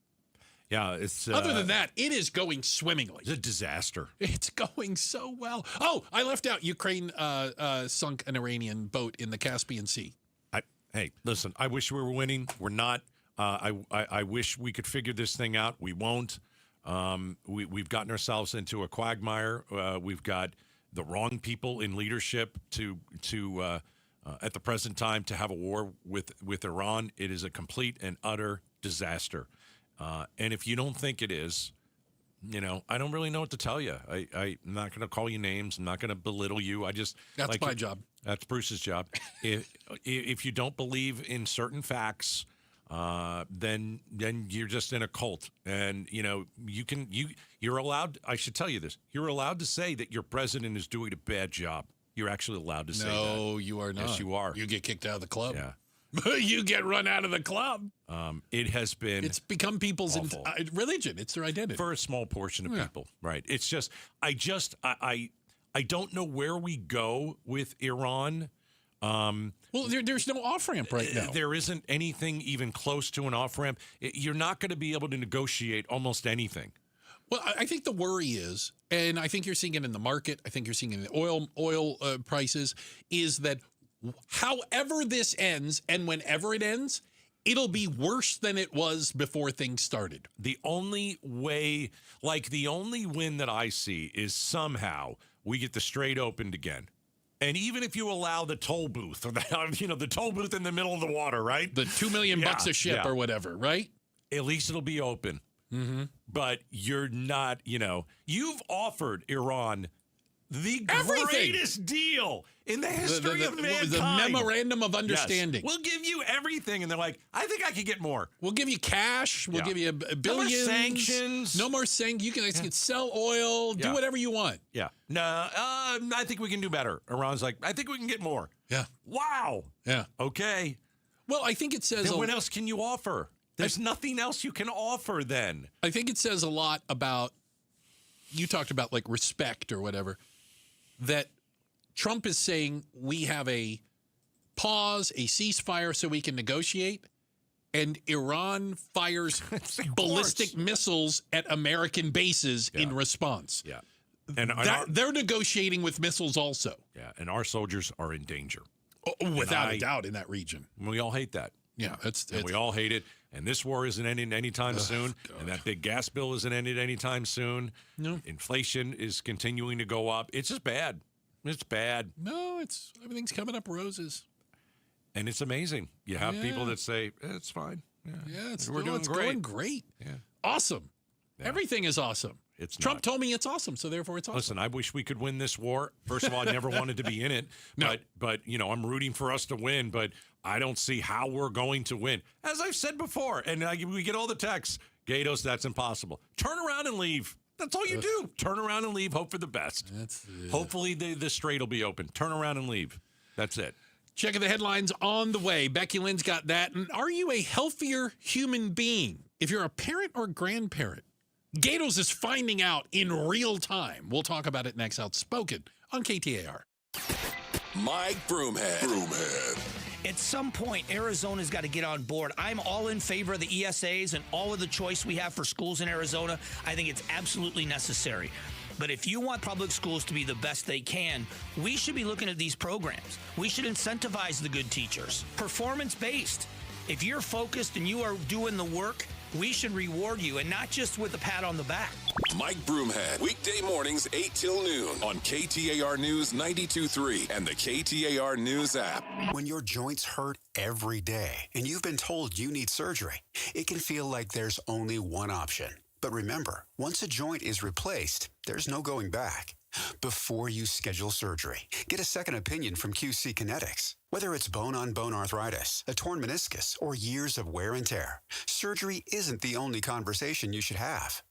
Yeah, it's... Other than that, it is going swimmingly. It's a disaster. It's going so well. Oh, I left out Ukraine sunk an Iranian boat in the Caspian Sea. Hey, listen, I wish we were winning. We're not. I wish we could figure this thing out. We won't. We've gotten ourselves into a quagmire. We've got the wrong people in leadership to At the present time, to have a war with Iran, it is a complete and utter disaster. And if you don't think it is, I don't really know what to tell you. I'm not going to call you names. I'm not going to belittle you. That's my job. That's Bruce's job. If you don't believe in certain facts, then you're just in a cult. And you're allowed. I should tell you this. You're allowed to say that your president is doing a bad job. You're actually allowed to say that. No, you are not. Yes, you are. You get kicked out of the club. Yeah. You get run out of the club. It has been. It's become people's religion. It's their identity for a small portion of people, right? It's just. I don't know where we go with Iran. Well, there's no off ramp right now. There isn't anything even close to an off ramp. You're not going to be able to negotiate almost anything. Well, I think the worry is, and I think you're seeing it in the market. I think you're seeing it in the oil prices. Is that however this ends and whenever it ends, it'll be worse than it was before things started. The only way, the only win that I see is somehow we get the Strait opened again. And even if you allow the toll booth, or the toll booth in the middle of the water, right? The $2 million bucks a ship or whatever, right? At least it'll be open. Mm-hmm. But you're not, you've offered Iran the everything. Greatest deal in the history of mankind. The memorandum of understanding. Yes. We'll give you everything. And they're like, I think I could get more. We'll give you cash. We'll give you billions. No more sanctions. No more sanctions. You can sell oil, do whatever you want. Yeah. No, I think we can do better. Iran's like, I think we can get more. Yeah. Wow. Yeah. Okay. Well, I think it says... Then what else can you offer? There's nothing else you can offer then. I think it says a lot about... You talked about respect or whatever. That Trump is saying we have a pause, a ceasefire so we can negotiate, and Iran fires ballistic missiles at American bases in response. Yeah. And they're negotiating with missiles also. Yeah, and our soldiers are in danger. Without a doubt in that region. We all hate that. Yeah, we all hate it. And this war isn't ending anytime soon. God. And that big gas bill isn't ending anytime soon. No. Inflation is continuing to go up. It's just bad. It's bad. No, everything's coming up roses. And it's amazing. You have people that say, it's fine. Yeah, we're doing great. Going great. Yeah. Awesome. Yeah. Everything is awesome. Trump told me it's awesome, so therefore it's awesome. Listen, I wish we could win this war. First of all, I never wanted to be in it. No. But I'm rooting for us to win, but I don't see how we're going to win. As I've said before, and we get all the texts, Gatos, that's impossible. Turn around and leave. That's all you do. Turn around and leave. Hope for the best. Hopefully the Strait will be open. Turn around and leave. That's it. Checking the headlines on the way. Becky Lynn's got that. And are you a healthier human being if you're a parent or grandparent? Gatos is finding out in real time. We'll talk about it next. Outspoken on KTAR. Mike Broomhead. At some point, Arizona's got to get on board. I'm all in favor of the ESAs and all of the choice we have for schools in Arizona. I think it's absolutely necessary. But if you want public schools to be the best they can, we should be looking at these programs. We should incentivize the good teachers. Performance-based. If you're focused and you are doing the work, we should reward you, and not just with a pat on the back. Mike Broomhead, weekday mornings 8 till noon on KTAR News 92.3 and the KTAR News app. When your joints hurt every day and you've been told you need surgery, it can feel like there's only one option. But remember, once a joint is replaced, there's no going back. Before you schedule surgery, get a second opinion from QC Kinetics. Whether it's bone-on-bone arthritis, a torn meniscus, or years of wear and tear, surgery isn't the only conversation you should have.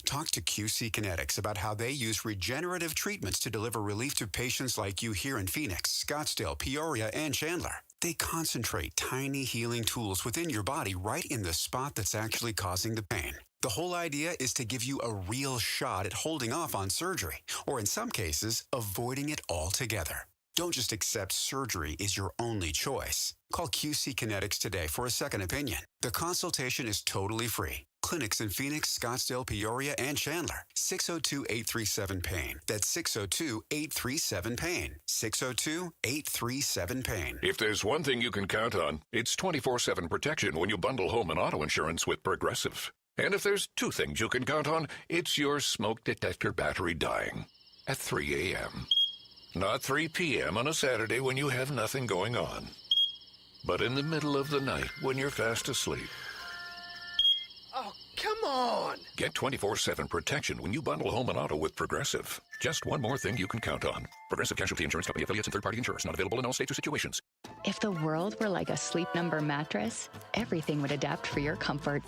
Talk to QC Kinetics about how they use regenerative treatments to deliver relief to patients like you here in Phoenix, Scottsdale, Peoria, and Chandler. They concentrate tiny healing tools within your body right in the spot that's actually causing the pain. The whole idea is to give you a real shot at holding off on surgery, or in some cases, avoiding it altogether. Don't just accept surgery is your only choice. Call QC Kinetics today for a second opinion. The consultation is totally free. Clinics in Phoenix, Scottsdale, Peoria, and Chandler. 602-837-PAIN. That's 602-837-PAIN. 602-837-PAIN. If there's one thing you can count on, it's 24/7 protection when you bundle home and auto insurance with Progressive. And if there's two things you can count on, it's your smoke detector battery dying at 3 a.m. Not 3 p.m. on a Saturday when you have nothing going on. But in the middle of the night when you're fast asleep. Oh, come on! Get 24/7 protection when you bundle home and auto with Progressive. Just one more thing you can count on. Progressive Casualty Insurance Company affiliates and third-party insurers. Not available in all states or situations. If the world were like a Sleep Number mattress, everything would adapt for your comfort.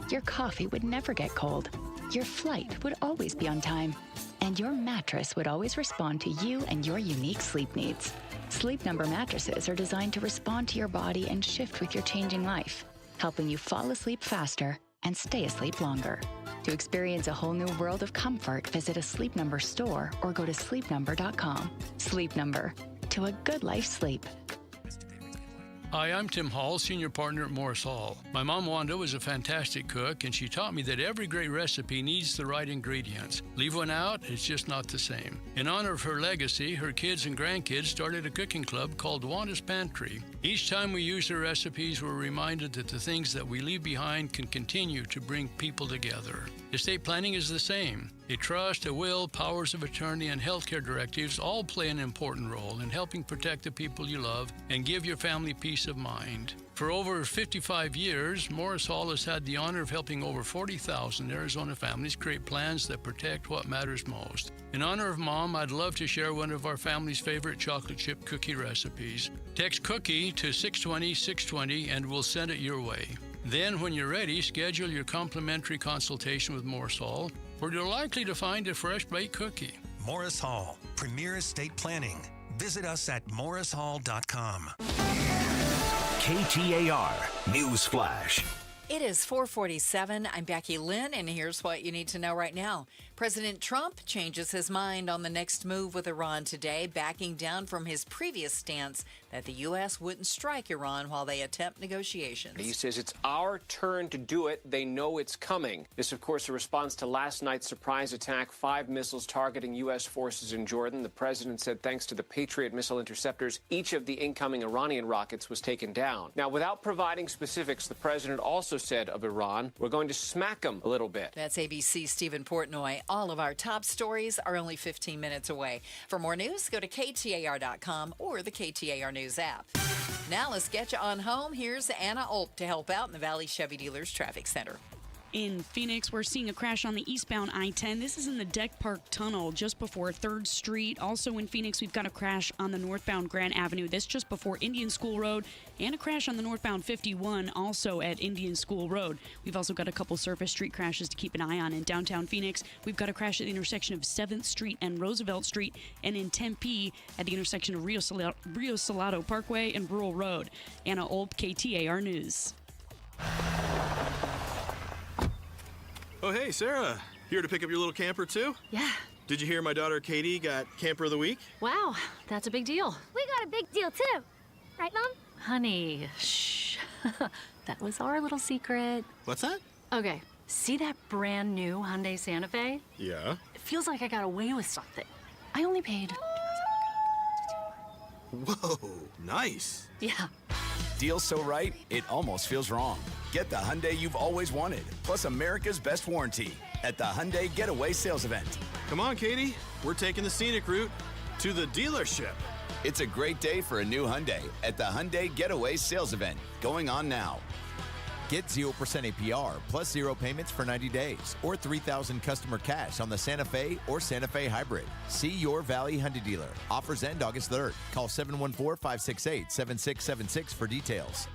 Your coffee would never get cold. Your flight would always be on time. And your mattress would always respond to you and your unique sleep needs. Sleep Number mattresses are designed to respond to your body and shift with your changing life, helping you fall asleep faster and stay asleep longer. To experience a whole new world of comfort, visit a Sleep Number store or go to sleepnumber.com. Sleep Number. To a good life sleep. Hi, I'm Tim Hall, senior partner at Morris Hall. My mom, Wanda, was a fantastic cook, and she taught me that every great recipe needs the right ingredients. Leave one out, it's just not the same. In honor of her legacy, her kids and grandkids started a cooking club called Wanda's Pantry. Each time we use her recipes, we're reminded that the things that we leave behind can continue to bring people together. Estate planning is the same. A trust, a will, powers of attorney, and healthcare directives all play an important role in helping protect the people you love and give your family peace of mind. For over 55 years, Morris Hall has had the honor of helping over 40,000 Arizona families create plans that protect what matters most. In honor of Mom, I'd love to share one of our family's favorite chocolate chip cookie recipes. Text cookie to 620-620 and we'll send it your way. Then, when you're ready, schedule your complimentary consultation with Morris Hall, where you're likely to find a fresh baked cookie. Morris Hall, Premier Estate Planning. Visit us at morrishall.com. KTAR News Flash. It is 4:47. I'm Becky Lynn, and here's what you need to know right now. President Trump changes his mind on the next move with Iran today, backing down from his previous stance that the U.S. wouldn't strike Iran while they attempt negotiations. He says it's our turn to do it. They know it's coming. This, of course, a response to last night's surprise attack, 5 missiles targeting U.S. forces in Jordan. The president said thanks to the Patriot missile interceptors, each of the incoming Iranian rockets was taken down. Now, without providing specifics, the president also said of Iran, we're going to smack them a little bit. That's ABC's Stephen Portnoy. All of our top stories are only 15 minutes away. For more news, go to KTAR.com or the KTAR News app. Now let's get you on home. Here's Anna Olp to help out in the Valley Chevy Dealers Traffic Center. In Phoenix, we're seeing a crash on the eastbound I-10. This is in the Deck Park Tunnel just before 3rd Street. Also in Phoenix, we've got a crash on the northbound Grand Avenue. This just before Indian School Road, and a crash on the northbound 51 also at Indian School Road. We've also got a couple surface street crashes to keep an eye on in downtown Phoenix. We've got a crash at the intersection of 7th Street and Roosevelt Street, and in Tempe at the intersection of Rio Salado Parkway and Rural Road. Anna Olp, KTAR News. Oh, hey, Sarah. Here to pick up your little camper, too? Yeah. Did you hear my daughter Katie got Camper of the Week? Wow, that's a big deal. We got a big deal, too. Right, Mom? Honey, shh. That was our little secret. What's that? Okay, see that brand new Hyundai Santa Fe? Yeah. It feels like I got away with something. I only paid... Whoa, nice. Yeah. Deal so right, it almost feels wrong. Get the Hyundai you've always wanted, plus America's best warranty at the Hyundai Getaway Sales Event. Come on, Katie. We're taking the scenic route to the dealership. It's a great day for a new Hyundai at the Hyundai Getaway Sales Event, going on now. Get 0% APR plus 0 payments for 90 days or $3,000 customer cash on the Santa Fe or Santa Fe Hybrid. See your Valley Hyundai dealer. Offers end August 3rd. Call 714-568-7676 for details.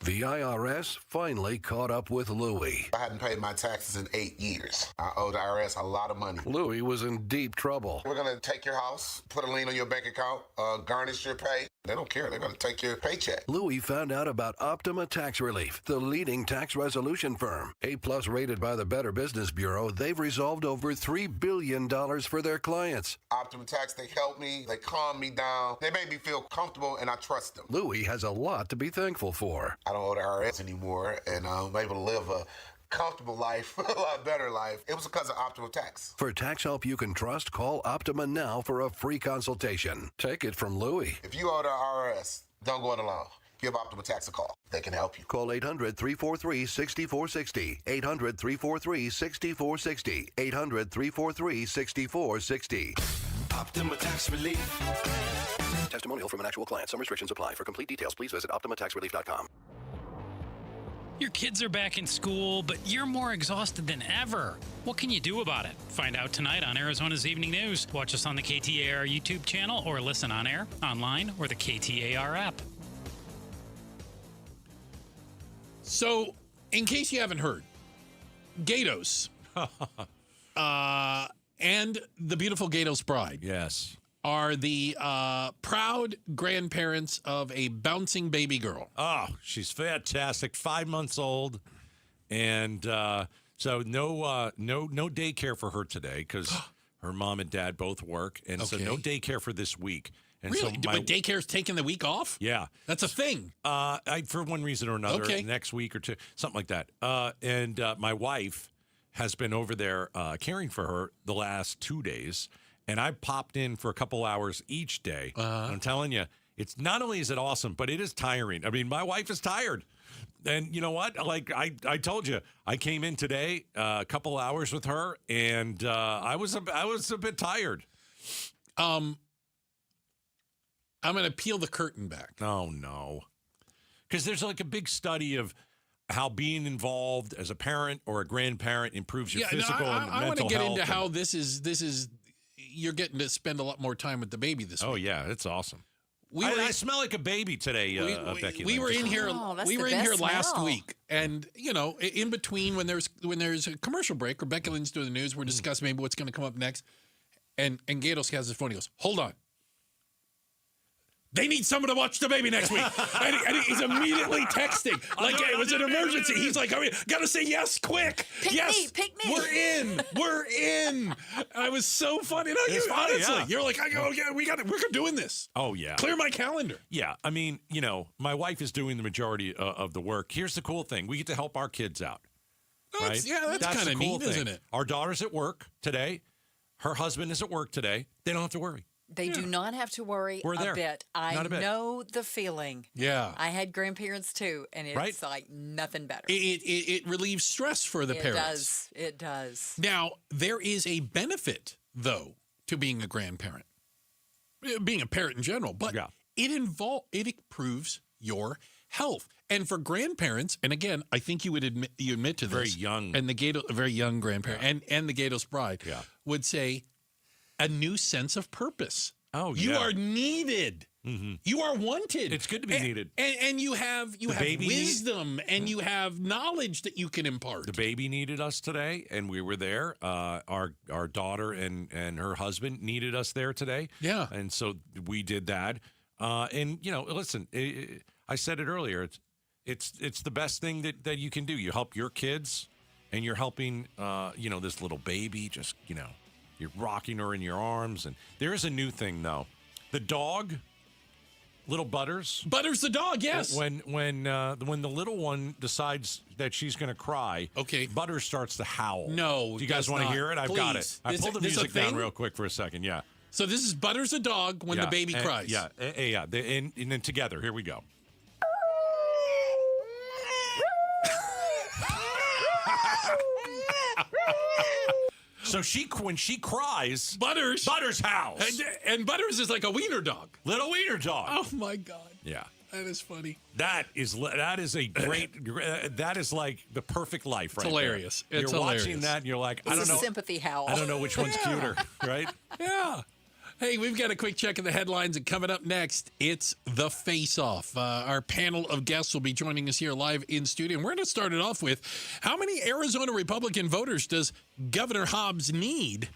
The IRS finally caught up with Louie. I hadn't paid my taxes in 8 years. I owe the IRS a lot of money. Louie was in deep trouble. We're going to take your house, put a lien on your bank account, garnish your pay. They don't care. They're going to take your paycheck. Louie found out about Optima Tax Relief, the leading tax resolution firm. A-plus rated by the Better Business Bureau, they've resolved over $3 billion for their clients. Optima Tax, they help me. They calm me down. They make me feel comfortable, and I trust them. Louie has a lot to be thankful for. I don't owe the IRS anymore, and I'm able to live a comfortable life, a lot better life. It was because of Optima Tax. For tax help you can trust, call Optima now for a free consultation. Take it from Louie. If you owe the IRS, don't go it alone. Give Optima Tax a call. They can help you. Call 800-343-6460. 800-343-6460. 800-343-6460. Optima Tax Relief. Testimonial from an actual client. Some restrictions apply. For complete details, please visit OptimaTaxRelief.com. Your kids are back in school, but you're more exhausted than ever. What can you do about it? Find out tonight on Arizona's Evening News. Watch us on the KTAR YouTube channel or listen on air, online, or the KTAR app. So, in case you haven't heard, Gatos and the beautiful Gatos bride. Yes. Are the proud grandparents of a bouncing baby girl. Oh, she's fantastic. 5 months old. And so no daycare for her today because her mom and dad both work. And so no daycare for this week. And really? So but daycare's taking the week off? Yeah. That's a thing. For one reason or another, next week or two, something like that. And my wife has been over there caring for her the last 2 days. And I popped in for a couple hours each day. I'm telling you, it's not only is it awesome, but it is tiring. I mean, my wife is tired. And you know what? Like I told you, I came in today, a couple hours with her, and I was a bit tired. I'm going to peel the curtain back. Oh, no. Because there's like a big study of how being involved as a parent or a grandparent improves your physical and mental health. I want to get into how this is. You're getting to spend a lot more time with the baby this week. Oh yeah, it's awesome. I smell like a baby today, Becky. We were in here. We were in here last smell. week, and you know, in between when there's a commercial break, Rebecca Lynn's doing the news. We're discussing maybe what's going to come up next, and Gatos has his phone. He goes, "Hold on." They need someone to watch the baby next week. and he's immediately texting. Like it was an emergency. He's like, gotta say yes, quick. Pick me. We're in. I was so funny. No, honestly, you're like, we're doing this. Oh, yeah. Clear my calendar. Yeah. I mean, you know, my wife is doing the majority of the work. Here's the cool thing. We get to help our kids out. Right? That's kind of neat, isn't it? Our daughter's at work today. Her husband is at work today. They don't have to worry. They do not have to worry a bit. I know the feeling. Yeah. I had grandparents too, and it's like nothing better. It relieves stress for the parents. It does. Now, there is a benefit, though, to being a grandparent. Being a parent in general, but it improves your health. And for grandparents, and again, I think you admit to this. Very young. And a very young grandparent, and the Gatos bride would say, a new sense of purpose. Oh, you are needed. Mm-hmm. You are wanted. It's good to be needed. And you have wisdom and you have knowledge that you can impart. The baby needed us today, and we were there. Our daughter and her husband needed us there today. Yeah. And so we did that. And, you know, listen, I said it earlier. It's the best thing that you can do. You help your kids, and you're helping, this little baby just, you're rocking her in your arms. And there is a new thing, though. The dog, little Butters. Butters the dog, yes. When the little one decides that she's going to cry, Butters starts to howl. No, do you guys want to hear it? I've got it. I pulled the music down real quick for a second. Yeah. So this is Butters the dog when the baby cries. Yeah. And then together, here we go. So when she cries, Butters howls. And Butters is like a wiener dog. Little wiener dog. Oh, my God. Yeah. That is funny. That is a great, that is like the perfect life right hilarious. There. It's you're hilarious. watching that and you're like, I don't know. Sympathy howl. I don't know which one's cuter, right? Yeah. Hey, we've got a quick check of the headlines, and coming up next, it's The Face-Off. Our panel of guests will be joining us here live in studio, and we're going to start it off with how many Arizona Republican voters does Governor Hobbs need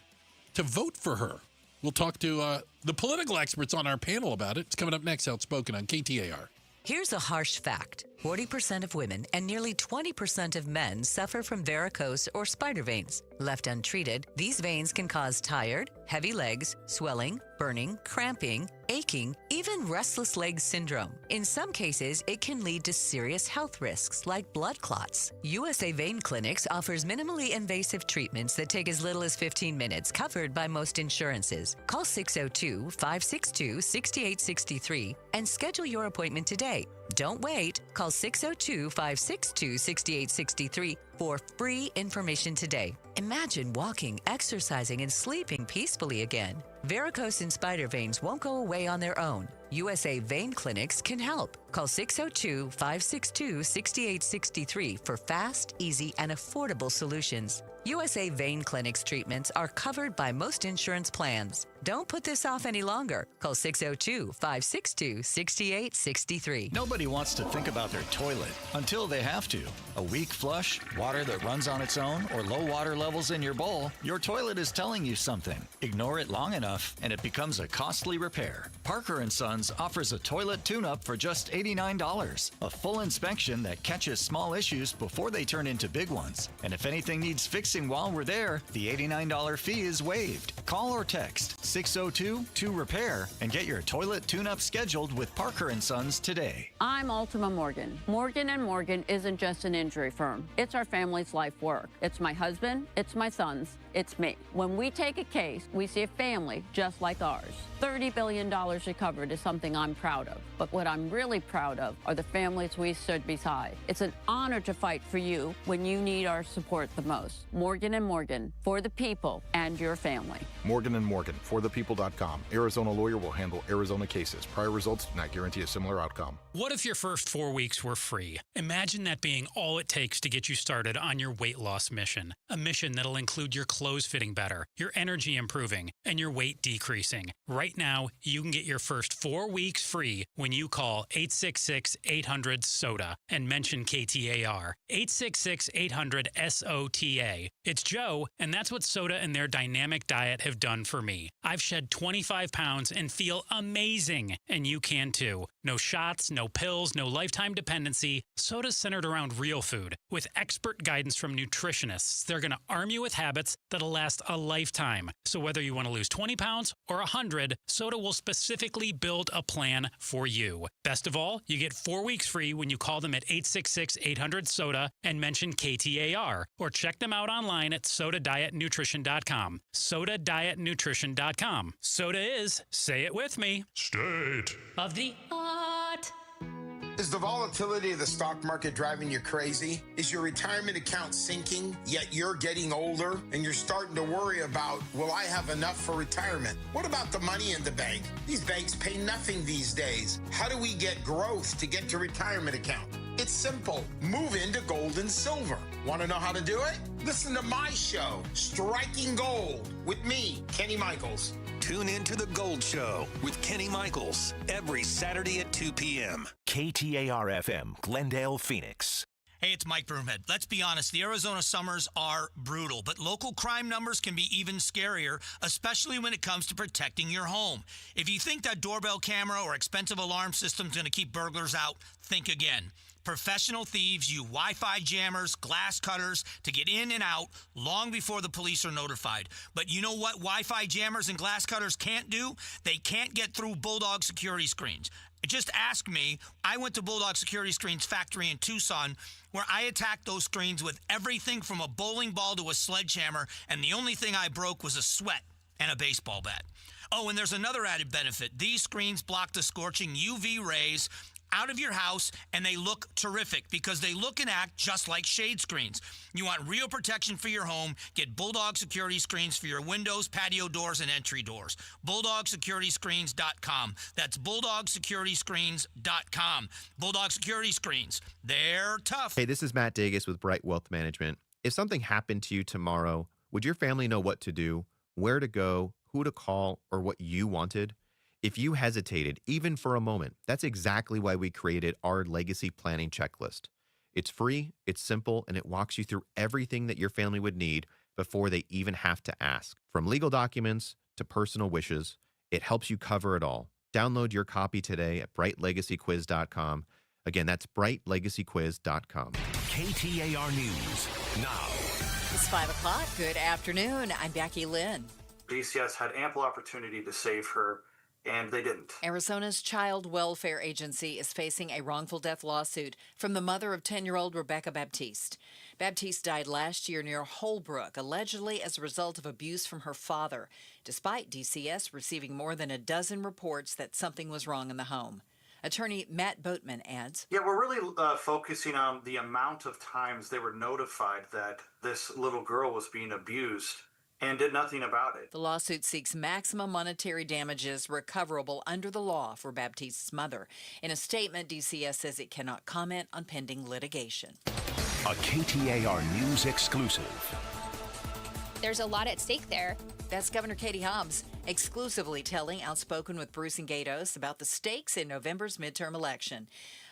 to vote for her? We'll talk to the political experts on our panel about it. It's coming up next, Outspoken on KTAR. Here's a harsh fact. 40% of women and nearly 20% of men suffer from varicose or spider veins. Left untreated, these veins can cause tired, heavy legs, swelling, burning, cramping, aching, even restless leg syndrome. In some cases, it can lead to serious health risks like blood clots. USA Vein Clinics offers minimally invasive treatments that take as little as 15 minutes, covered by most insurances. Call 602-562-6863 and schedule your appointment today. Don't wait. Call 602-562-6863 for free information today. Imagine walking, exercising, and sleeping peacefully again. Varicose and spider veins won't go away on their own. USA Vein Clinics can help. Call 602-562-6863 for fast, easy, and affordable solutions. USA Vein Clinics treatments are covered by most insurance plans. Don't put this off any longer. Call 602-562-6863. Nobody wants to think about their toilet until they have to. A weak flush, water that runs on its own, or low water levels in your bowl, your toilet is telling you something. Ignore it long enough, and it becomes a costly repair. Parker & Sons offers a toilet tune-up for just $89. A full inspection that catches small issues before they turn into big ones. And if anything needs fixing while we're there, the $89 fee is waived. Call or text 602-2REPAIR and get your toilet tune-up scheduled with Parker & Sons today. I'm Ultima Morgan. Morgan & Morgan isn't just an injury firm. It's our family's life work. It's my husband, it's my sons, it's me. When we take a case, we see a family just like ours. $30 billion recovered is something I'm proud of. But what I'm really proud of are the families we stood beside. It's an honor to fight for you when you need our support the most. Morgan & Morgan, for the people and your family. Morgan & Morgan, forthepeople.com. Arizona lawyer will handle Arizona cases. Prior results do not guarantee a similar outcome. What if your first 4 weeks were free? Imagine that being all it takes to get you started on your weight loss mission. A mission that'll include your clothes fitting better, your energy improving, and your weight decreasing. Right now, you can get your first 4 weeks free when you call 866-800-SODA and mention KTAR. 866-800-SOTA. It's Joe, and that's what Soda and their dynamic diet have done for me. I've shed 25 pounds and feel amazing, and you can too. No shots, no pills, no lifetime dependency. Soda's centered around real food. With expert guidance from nutritionists, they're going to arm you with habits that'll last a lifetime. So whether you want to lose 20 pounds or 100, Soda will specifically build a plan for you. Best of all, you get 4 weeks free when you call them at 866-800-SODA and mention KTAR, or check them out online at sodadietnutrition.com. Sodadietnutrition.com. Soda is, say it with me, state of the art. Is the volatility of the stock market driving you crazy? Is your retirement account sinking, yet you're getting older and you're starting to worry about, will I have enough for retirement? What about the money in the bank? These banks pay nothing these days. How do we get growth to get your retirement account? It's simple. Move into gold and silver. Want to know how to do it? Listen to my show, Striking Gold, with me, Kenny Michaels. Tune in to The Gold Show with Kenny Michaels every Saturday at 2 p.m. KTAR-FM, Glendale, Phoenix. Hey, it's Mike Broomhead. Let's be honest, the Arizona summers are brutal, but local crime numbers can be even scarier, especially when it comes to protecting your home. If you think that doorbell camera or expensive alarm system is going to keep burglars out, think again. Professional thieves use Wi-Fi jammers, glass cutters to get in and out long before the police are notified. But you know what Wi-Fi jammers and glass cutters can't do? They can't get through Bulldog security screens. Just ask me. I went to Bulldog Security Screens factory in Tucson, where I attacked those screens with everything from a bowling ball to a sledgehammer, and the only thing I broke was a sweat and a baseball bat. Oh, and there's another added benefit. These screens block the scorching UV rays out of your house, and they look terrific because they look and act just like shade screens. You want real protection for your home? Get Bulldog Security Screens for your windows, patio doors, and entry doors. BulldogSecurityScreens.com. That's BulldogSecurityScreens.com. Bulldog Security Screens. They're tough. Hey, this is Matt Dagus with Bright Wealth Management. If something happened to you tomorrow, would your family know what to do, where to go, who to call, or what you wanted? If you hesitated, even for a moment, that's exactly why we created our legacy planning checklist. It's free, it's simple, and it walks you through everything that your family would need before they even have to ask. From legal documents to personal wishes, it helps you cover it all. Download your copy today at brightlegacyquiz.com. Again, that's brightlegacyquiz.com. KTAR News now. It's 5 o'clock. Good afternoon. I'm Becky Lynn. DCS had ample opportunity to save her, and they didn't. Arizona's Child Welfare Agency is facing a wrongful death lawsuit from the mother of 10-year-old Rebecca Baptiste. Baptiste died last year near Holbrook, allegedly as a result of abuse from her father, despite DCS receiving more than a dozen reports that something was wrong in the home. Attorney Matt Boatman adds, Yeah, we're really focusing on the amount of times they were notified that this little girl was being abused and did nothing about it. The lawsuit seeks maximum monetary damages recoverable under the law for Baptiste's mother. In a statement, DCS says it cannot comment on pending litigation. A KTAR News exclusive. There's a lot at stake there. That's Governor Katie Hobbs exclusively telling Outspoken with Bruce and Gatos about the stakes in November's midterm election.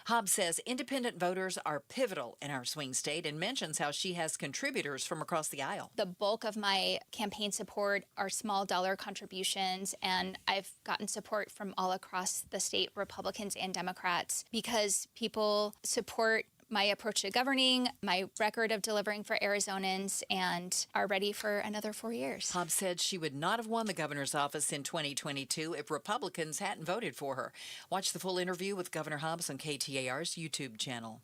Hobbs says independent voters are pivotal in our swing state and mentions how she has contributors from across the aisle. The bulk of my campaign support are small dollar contributions, and I've gotten support from all across the state, Republicans and Democrats, because people support my approach to governing, my record of delivering for Arizonans, and are ready for another 4 years. Hobbs said she would not have won the governor's office in 2022 if Republicans hadn't voted for her. Watch the full interview with Governor Hobbs on KTAR's YouTube channel.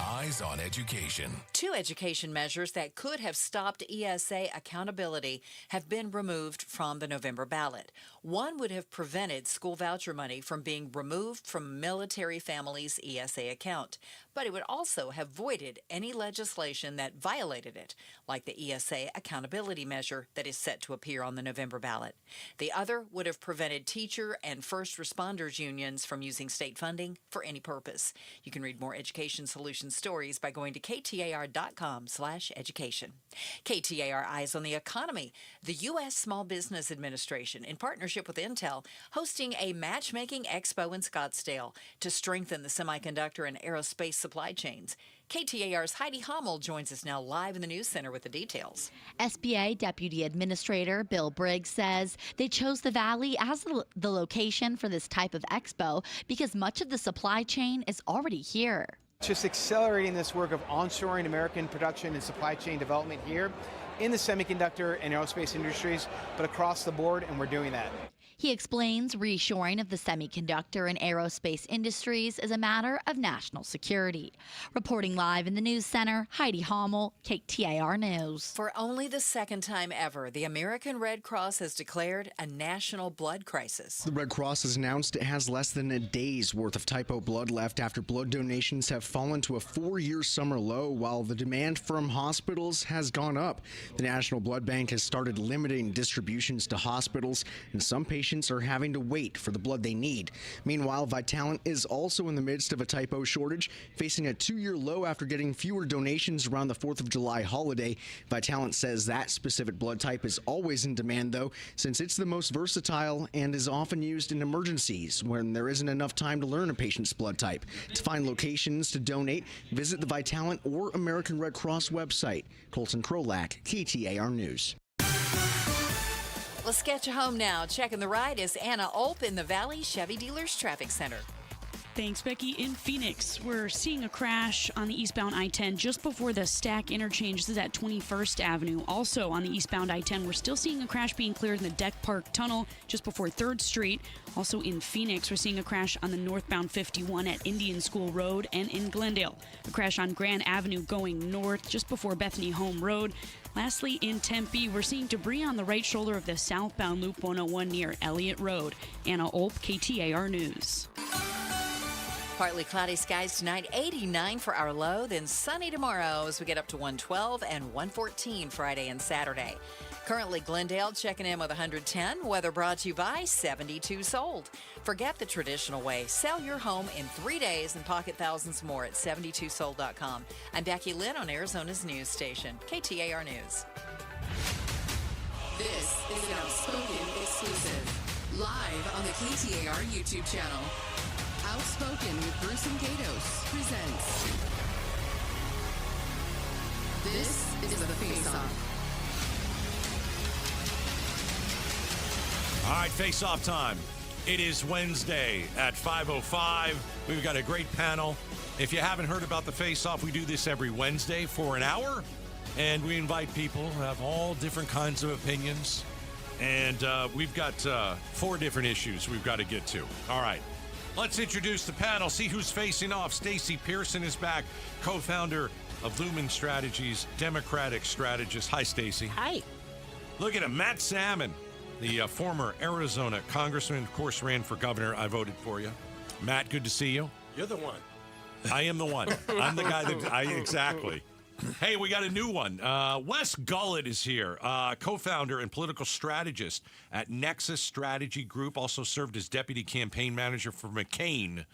Eyes on Education. 2 education measures that could have stopped ESA accountability have been removed from the November ballot. One would have prevented school voucher money from being removed from a military family's ESA account, but it would also have voided any legislation that violated it, like the ESA accountability measure that is set to appear on the November ballot. The other would have prevented teacher and first responders unions from using state funding for any purpose. You can read more education solutions stories by going to KTAR.com/education. KTAR Eyes on the Economy. The U.S. Small Business Administration, in partnership with Intel, hosting a matchmaking expo in Scottsdale to strengthen the semiconductor and aerospace supply chains. KTAR's Heidi Hommel joins us now live in the News Center with the details. SBA Deputy Administrator Bill Briggs says they chose the Valley as the location for this type of expo because much of the supply chain is already here. Just accelerating this work of onshoring American production and supply chain development here in the semiconductor and aerospace industries, but across the board, and we're doing that. He explains reshoring of the semiconductor and aerospace industries is a matter of national security. Reporting live in the News Center, Heidi Hommel, KTAR News. For only the second time ever, the American Red Cross has declared a national blood crisis. The Red Cross has announced it has less than a day's worth of type O blood left after blood donations have fallen to a 4-year summer low, while the demand from hospitals has gone up. The National Blood Bank has started limiting distributions to hospitals, and some patients are having to wait for the blood they need. Meanwhile, Vitalant is also in the midst of a type O shortage, facing a 2-year low after getting fewer donations around the 4th of July holiday. Vitalant says that specific blood type is always in demand, though, since it's the most versatile and is often used in emergencies when there isn't enough time to learn a patient's blood type. To find locations to donate, visit the Vitalant or American Red Cross website. Colton Krolak, KTAR News. Let's get you home now. Checking the ride is Anna Ulp in the Valley Chevy Dealers Traffic Center. Thanks, Becky. In Phoenix, we're seeing a crash on the eastbound I-10 just before the Stack interchange. This is at 21st Avenue. Also on the eastbound I-10, we're still seeing a crash being cleared in the Deck Park Tunnel just before 3rd Street. Also in Phoenix, we're seeing a crash on the northbound 51 at Indian School Road, and in Glendale, a crash on Grand Avenue going north just before Bethany Home Road. Lastly, in Tempe, we're seeing debris on the right shoulder of the southbound Loop 101 near Elliott Road. Anna Ulp, KTAR News. Partly cloudy skies tonight, 89 for our low, then sunny tomorrow as we get up to 112 and 114 Friday and Saturday. Currently, Glendale checking in with 110. Weather brought to you by 72 Sold. Forget the traditional way. Sell your home in 3 days and pocket thousands more at 72sold.com. I'm Becky Lynn on Arizona's news station, KTAR News. This is an Outspoken exclusive. Live on the KTAR YouTube channel. Outspoken with Bruce and Gatos presents. This is the Face-Off. All right, face-off time. It is Wednesday at 5:05. We've got a great panel. If you haven't heard about the face-off, we do this every Wednesday for an hour, and we invite people who have all different kinds of opinions. And we've got 4 different issues we've got to get to. All right, let's introduce the panel, see who's facing off. Stacey Pearson is back, co-founder of Lumen Strategies, Democratic strategist. Hi, Stacey. Hi. Look at him, Matt Salmon, the former Arizona congressman, of course, ran for governor. I voted for you. Matt, good to see you. You're the one. I am the one. I'm the guy that exactly. Hey, we got a new one. Wes Gullett is here, co-founder and political strategist at Nexus Strategy Group. Also served as deputy campaign manager for McCain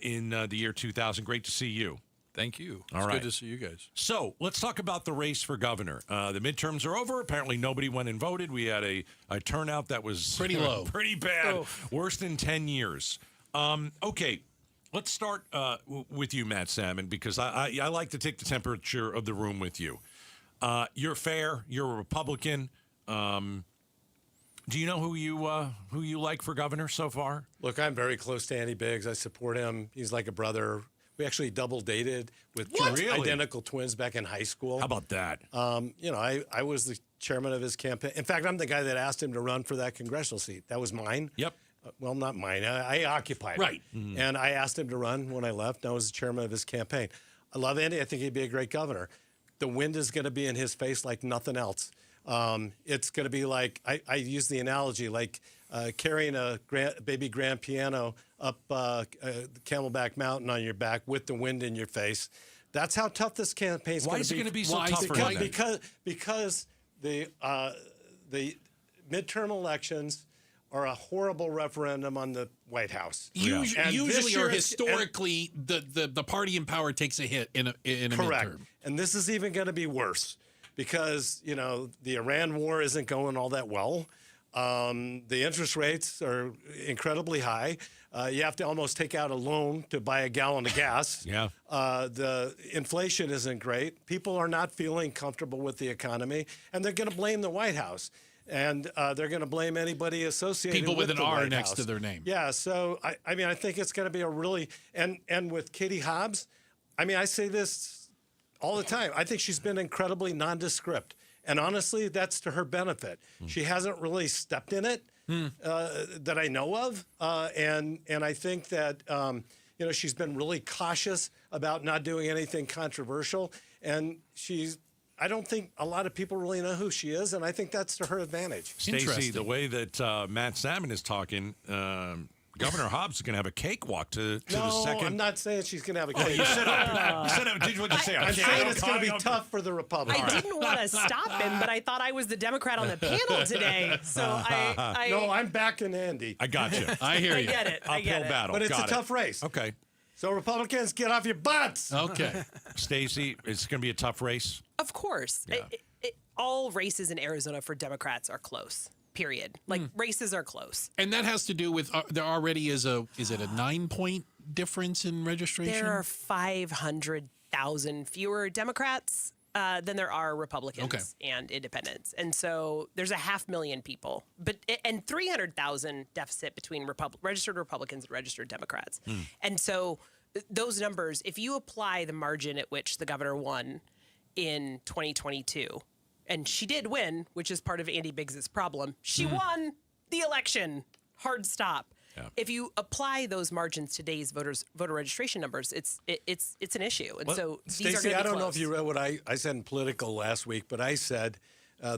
in the year 2000. Great to see you. Thank you. All It's right. good to see you guys. So let's talk about the race for governor. The midterms are over. Apparently nobody went and voted. We had a turnout that was Pretty low. pretty bad, worst in 10 years. Okay, let's start with you, Matt Salmon, because I like to take the temperature of the room with you. You're fair. You're a Republican. Do you know who you like for governor so far? Look, I'm very close to Andy Biggs. I support him. He's like a brother. We actually double dated with identical twins back in high school. How about that? I was the chairman of his campaign. In fact, I'm the guy that asked him to run for that congressional seat. That was mine. Yep. Well, not mine. I occupied Right. it. Mhm. And I asked him to run when I left. I was the chairman of his campaign. I love Andy. I think he'd be a great governor. The wind is going to be in his face like nothing else. It's going to be like, I use the analogy, like carrying a baby grand piano up Camelback Mountain on your back with the wind in your face. That's how tough this campaign is going to be. Why is it going to be so tough for him? Because the midterm elections are a horrible referendum on the White House. Usually or historically, the party in power takes a hit in a correct. midterm. And this is even going to be worse because, the Iran war isn't going all that well. The interest rates are incredibly high. You have to almost take out a loan to buy a gallon of gas. Yeah. The inflation isn't great. People are not feeling comfortable with the economy, and they're going to blame the White House. And they're going to blame anybody associated People with an the R White next House. to their name. Yeah, so I think it's going to be a really and with Katie Hobbs, I say this all the time. I think she's been incredibly nondescript, and honestly, that's to her benefit. She hasn't really stepped in it that I know of, and I think that she's been really cautious about not doing anything controversial, and I don't think a lot of people really know who she is, and I think that's to her advantage. Stacey, the way that Matt Salmon is talking, Governor Hobbs is going to have a cakewalk to the second. No, I'm not saying she's going to have a Oh, cake. you said did what you say? I'm saying it's going to be tough for the Republicans. I didn't want to stop him, but I thought I was the Democrat on the panel today. So No, I'm backing Andy. I got you. I hear you. I get it. Uphill battle. But it's Got a tough race. Okay. So Republicans, get off your butts. Okay. Stacey, it's going to be a tough race. Of course. Yeah. All races in Arizona for Democrats are close, period. Races are close. And that has to do with there already is it a 9-point difference in registration? There are 500,000 fewer Democrats than there are Republicans and independents. And so there's 500,000 people, and 300,000 deficit between registered Republicans and registered Democrats. And so those numbers, if you apply the margin at which the governor won in 2022, and she did win, which is part of Andy Biggs' problem, she won the election. Hard stop. Yeah. If you apply those margins to today's voter registration numbers, it's an issue. And so these are Stacey, going to be I don't know close. if you read what I said in Political last week, but I said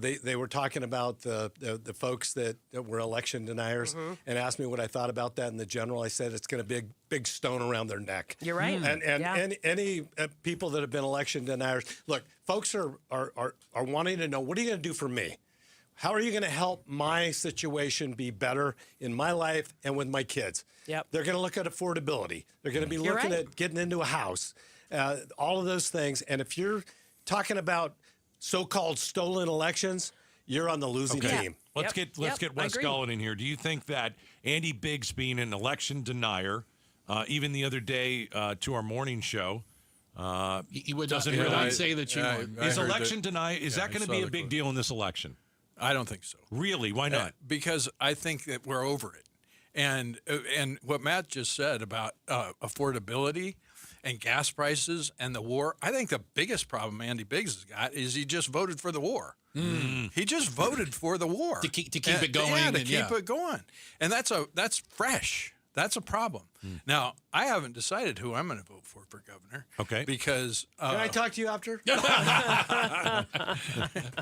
they were talking about the folks that were election deniers and asked me what I thought about that in the general. I said it's going to be a big stone around their neck. You're right. And any people that have been election deniers, look, folks are wanting to know, what are you going to do for me? How are you going to help my situation be better in my life and with my kids? Yep. They're going to look at affordability. They're going to be looking at getting into a house, all of those things. And if you're talking about so-called stolen elections, you're on the losing team. Let's get Wes Gullett in here. Do you think that Andy Biggs being an election denier, even the other day to our morning show, he would not say that she won. Is election denial, is that going to be a big deal in this election? I don't think so. Really? Why not? Because I think that we're over it. And what Matt just said about affordability and gas prices and the war, I think the biggest problem Andy Biggs has got is he just voted for the war. He just voted for the war to keep it going. To keep it going. And that's fresh. That's a problem. Now, I haven't decided who I'm going to vote for governor. Okay. Because Can I talk to you after? We'll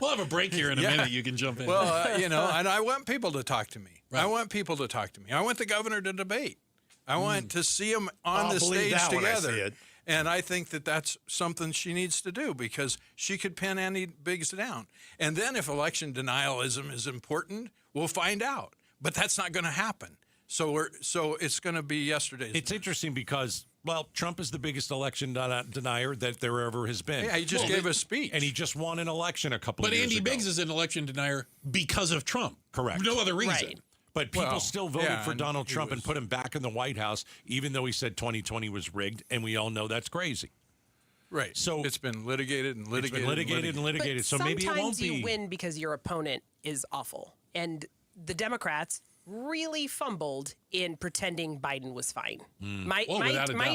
have a break here in a minute. You can jump in. Well, and I want people to talk to me. Right. I want people to talk to me. I want the governor to debate. I want to see them on the stage together. And I think that that's something she needs to do because she could pin Andy Biggs down. And then if election denialism is important, we'll find out. But that's not going to happen. So it's going to be yesterday's. It's interesting because, well, Trump is the biggest election denier that there ever has been. Yeah, he just gave a speech. And he just won an election a couple of years ago. But Andy Biggs is an election denier because of Trump. Correct. No other reason. Right. But people still voted for Donald Trump and put him back in the White House, even though he said 2020 was rigged, and we all know that's crazy. Right. So it's been litigated and litigated. It's been litigated and litigated. But so maybe it won't be. Sometimes you win because your opponent is awful. And the Democrats really fumbled in pretending Biden was fine. My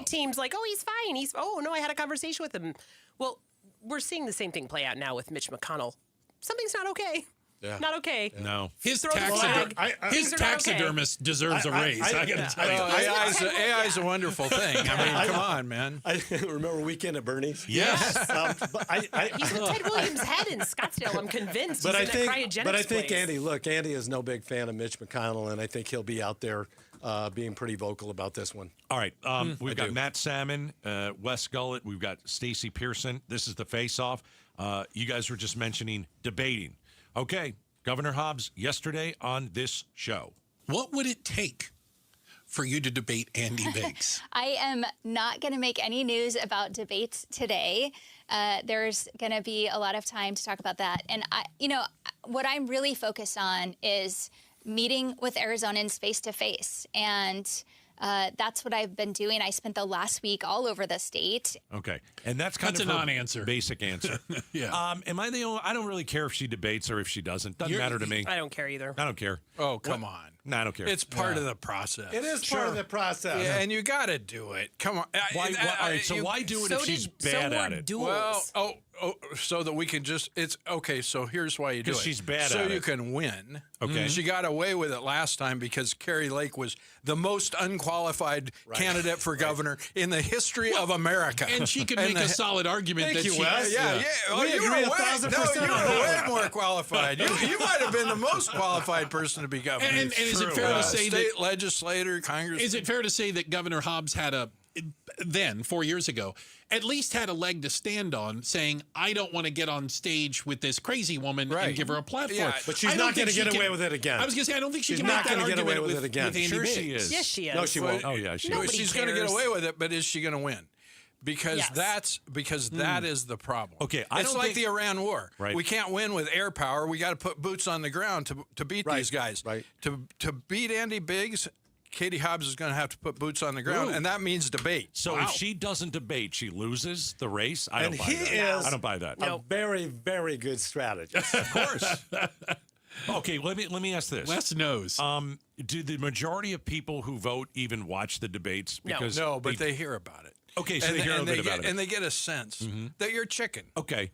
team's like, oh, he's fine. No, I had a conversation with him. Well, we're seeing the same thing play out now with Mitch McConnell. Something's not okay. Yeah. Not okay. No. His taxidermist deserves a raise. I got to tell you. AI is a wonderful thing. I mean, come on, man. I remember Weekend at Bernie's. Yes. He's with Ted Williams' head in Scottsdale. I'm convinced. But he's in that cryogenics I think place. Andy is no big fan of Mitch McConnell, and I think he'll be out there being pretty vocal about this one. All right. We've got Matt Salmon, Wes Gullett. We've got Stacey Pearson. This is the face-off. You guys were just mentioning debating. Okay, Governor Hobbs yesterday on this show. What would it take for you to debate Andy Biggs? I am not going to make any news about debates today. There's going to be a lot of time to talk about that. And what I'm really focused on is meeting with Arizonans face to face. And that's what I've been doing. I spent the last week all over the state. Okay. And that's kind of a non-answer. Basic answer. Yeah. Am I the only? I don't really care if she debates or if she doesn't. Doesn't matter to me. I don't care either. I don't care. Oh, come on. No, I don't care. It's part of the process. It is part of the process. Yeah, and you got to do it. Come on. Why do it if she's bad at it? Duels. Well, so that we can just, it's okay. So here's why you do it. Because she's bad so at it. So you can win. Okay. She got away with it last time because Carrie Lake was the most unqualified candidate for governor in the history of America. And she could make a solid argument that she... Wes. Yeah. Oh, you were way more qualified. You might have been the most qualified person to be governor. And is it fair to say state legislator, Congress? Is it fair to say that Governor Hobbs had 4 years ago, at least had a leg to stand on, saying, I don't want to get on stage with this crazy woman and give her a platform. Yeah, but she's not going to get away with it again. I was going to say, I don't think she she's can not make that get argument away with it again. With Andy Sure Biggs. she is. Yes, she is. No, she won't. Oh, yeah, she Nobody She's going to get cares. away with it, but is she going to win? Because that is the problem. Okay, it's like the Iran war. Right. We can't win with air power. We got to put boots on the ground to beat these guys. Right. To beat Andy Biggs, Katie Hobbs is going to have to put boots on the ground, and that means debate. So if she doesn't debate, she loses the race. I don't buy that. A very, very good strategist. Of course. Okay, let me ask this. Wes knows. Do the majority of people who vote even watch the debates? Because No, but they hear about it. Okay, so they hear a bit about it. And they get a sense that you're chicken. Okay.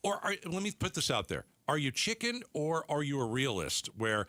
Or let me put this out there. Are you chicken or are you a realist where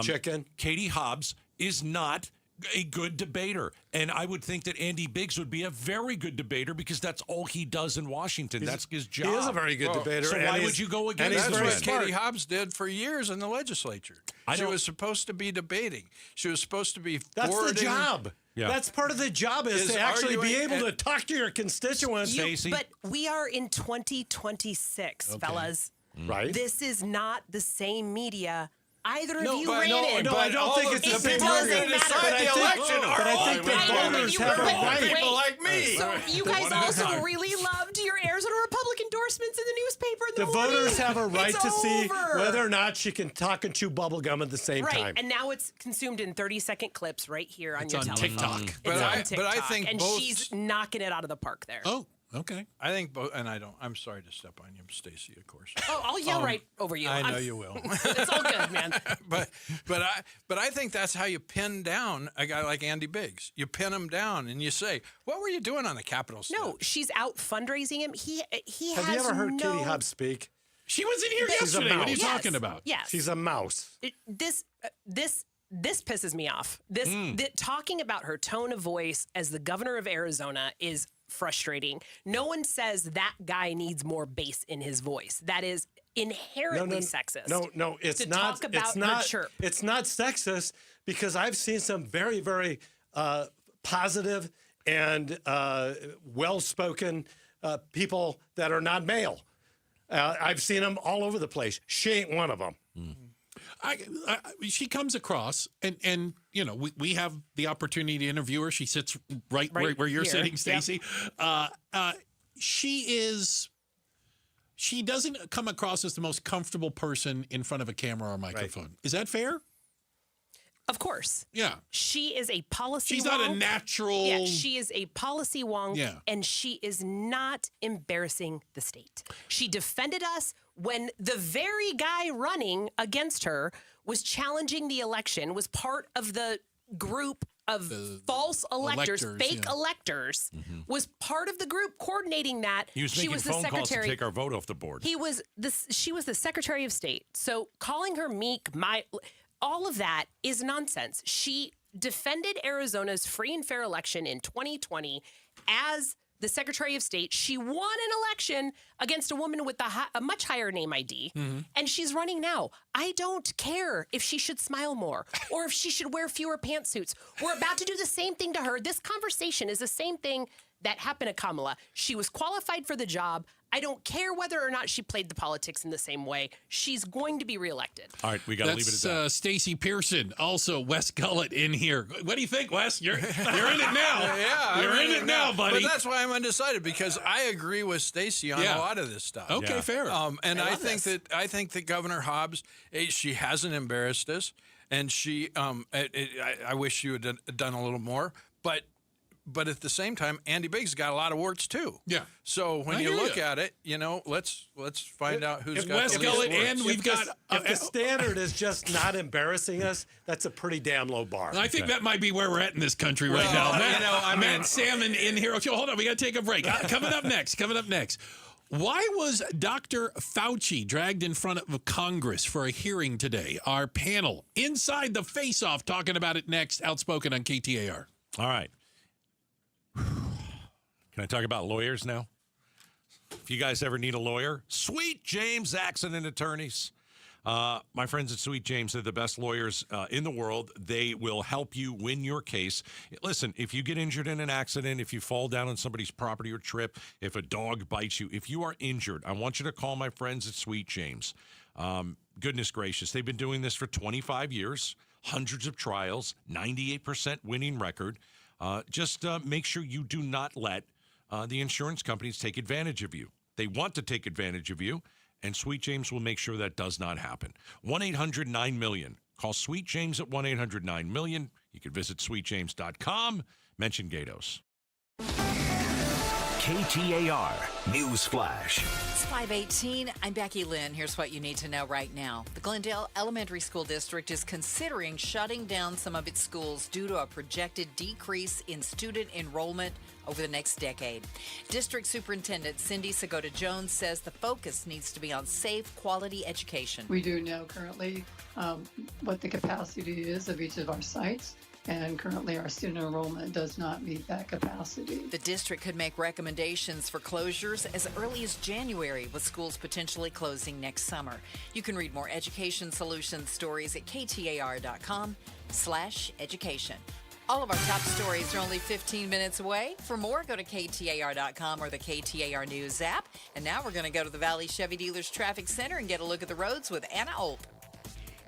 chicken? Katie Hobbs is not a good debater. And I would think that Andy Biggs would be a very good debater because that's all he does in Washington. That's his job. He is a very good debater. So why would you go against That's him? what Katie Hobbs did for years in the legislature. She was supposed to be debating. She was supposed to be That's forwarding. the job. Yeah. That's part of the job is to actually be able to talk to your constituents. But we are in 2026, fellas. Right. This is not the same media. Either of you but ran it. No, I don't think it's the same media. Decide the election. But I think the voters have a right. People like me. So you guys also really loved your Arizona Republican endorsements in the newspaper in the morning. Voters have a right It's to see over. whether or not she can talk and chew bubble gum at the same Right, time. and now it's consumed in 30-second clips right here on It's your on telephone. TikTok. It's But on I TikTok, think and both- she's knocking it out of the park there. Oh, okay. I think both, and I'm sorry to step on you, Stacey, of course. Oh, I'll yell right over you. I know you will. It's all good, man. But I think that's how you pin down a guy like Andy Biggs. You pin him down and you say, "What were you doing on the Capitol steps?" No, she's out fundraising him. He Have has you ever heard no... Katie Hobbs speak? She was in here She's a yesterday. What are you mouse. talking about? Yes. She's a mouse. This this pisses me off. Talking about her tone of voice as the governor of Arizona is frustrating. No one says that guy needs more bass in his voice. That is inherently sexist. No, it's to not. Talk about it's not. her chirp. It's not sexist because I've seen some very, very positive and well-spoken people that are not male. I've seen them all over the place. She ain't one of them. She comes across, and you know, we have the opportunity to interview her. She sits right where you're here. sitting, Stacey. Yep. She doesn't come across as the most comfortable person in front of a camera or microphone. Right. Is that fair? Of course. Yeah. She is a policy She's wonk. not a natural... Yeah, she is a policy wonk, Yeah. and she is not embarrassing the state. She defended us when the very guy running against her was challenging the election, was part of the group of false electors, fake electors, was part of the group coordinating that. He was making phone calls to take our vote off the board. She was the Secretary of State. So calling her meek, all of that is nonsense. She defended Arizona's free and fair election in 2020 as the Secretary of State. She won an election against a woman with a much higher name ID, and she's running now. I don't care if she should smile more or if she should wear fewer pantsuits. We're about to do the same thing to her. This conversation is the same thing that happened to Kamala. She was qualified for the job. I don't care whether or not she played the politics in the same way. She's going to be reelected. All right, we got to leave it at that. Stacey Pearson, also Wes Gullett in here. What do you think, Wes? You're in it now. Yeah, you're in it now, buddy. But that's why I'm undecided, because I agree with Stacey on a lot of this stuff. Okay, fair. And I think that Governor Hobbs, she hasn't embarrassed us, and she I wish she would have done a little more, but at the same time, Andy Biggs got a lot of warts too. Yeah. So when you look at it, you know, let's find out who's got Wes the least Gullett warts. and we've got if the standard is just not embarrassing us, that's a pretty damn low bar. I think that might be where we're at in this country right now. Matt Salmon in here. Okay, hold on, we got to take a break. Coming up next. Why was Dr. Fauci dragged in front of Congress for a hearing today? Our panel inside the face-off talking about it next. Outspoken on KTAR. All right. Can I talk about lawyers now? If you guys ever need a lawyer, Sweet James Accident Attorneys. My friends at Sweet James are the best lawyers in the world. They will help you win your case. Listen, if you get injured in an accident, if you fall down on somebody's property or trip, if a dog bites you, if you are injured, I want you to call my friends at Sweet James. Goodness gracious, they've been doing this for 25 years, hundreds of trials, 98% winning record. Just make sure you do not let the insurance companies take advantage of you. They want to take advantage of you, and Sweet James will make sure that does not happen. 1-800-9-MILLION. Call Sweet James at 1-800-9-MILLION. You can visit sweetjames.com. Mention Gatos. KTAR News Flash. It's 5:18. I'm Becky Lynn. Here's what you need to know right now. The Glendale Elementary School District is considering shutting down some of its schools due to a projected decrease in student enrollment over the next decade. District Superintendent Cindy Segota-Jones says the focus needs to be on safe, quality education. We do know currently what the capacity is of each of our sites. And currently our student enrollment does not meet that capacity. The district could make recommendations for closures as early as January, with schools potentially closing next summer. You can read more education solutions stories at KTAR.com/education. All of our top stories are only 15 minutes away. For more, go to KTAR.com or the KTAR News app. And now we're going to go to the Valley Chevy Dealers Traffic Center and get a look at the roads with Anna Olp.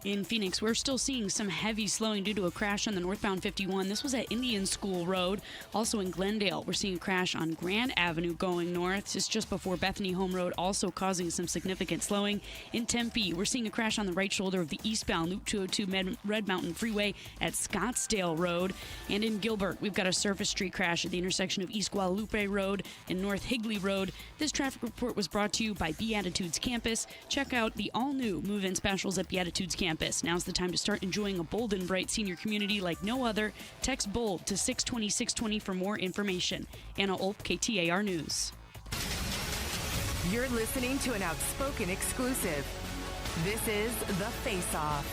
In Phoenix, we're still seeing some heavy slowing due to a crash on the northbound 51. This was at Indian School Road. Also in Glendale, we're seeing a crash on Grand Avenue going north. It's just before Bethany Home Road, also causing some significant slowing. In Tempe, we're seeing a crash on the right shoulder of the eastbound Loop 202 Red Mountain Freeway at Scottsdale Road. And in Gilbert, we've got a surface street crash at the intersection of East Guadalupe Road and North Higley Road. This traffic report was brought to you by Beatitudes Campus. Check out the all-new move-in specials at Beatitudes Campus. Now's the time to start enjoying a bold and bright senior community like no other. Text BOLD to 620-620 for more information. Anna Olp, KTAR News. You're listening to an Outspoken exclusive. This is The Face Off.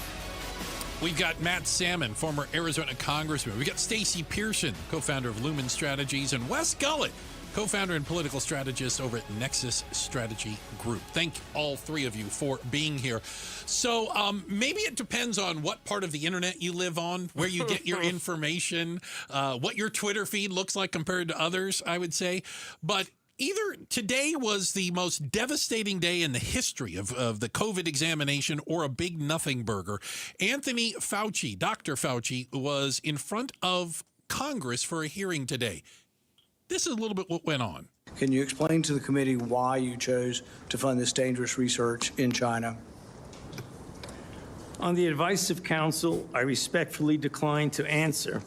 We've got Matt Salmon, former Arizona congressman. We've got Stacey Pearson, co-founder of Lumen Strategies, and Wes Gullett, co-founder and political strategist over at Nexus Strategy Group. Thank all three of you for being here. So maybe it depends on what part of the internet you live on, where you get your information, what your Twitter feed looks like compared to others, I would say. But either today was the most devastating day in the history of the COVID examination or a big nothing burger. Anthony Fauci, Dr. Fauci, was in front of Congress for a hearing today. This is a little bit what went on. Can you explain to the committee why you chose to fund this dangerous research in China? On the advice of counsel, I respectfully decline to answer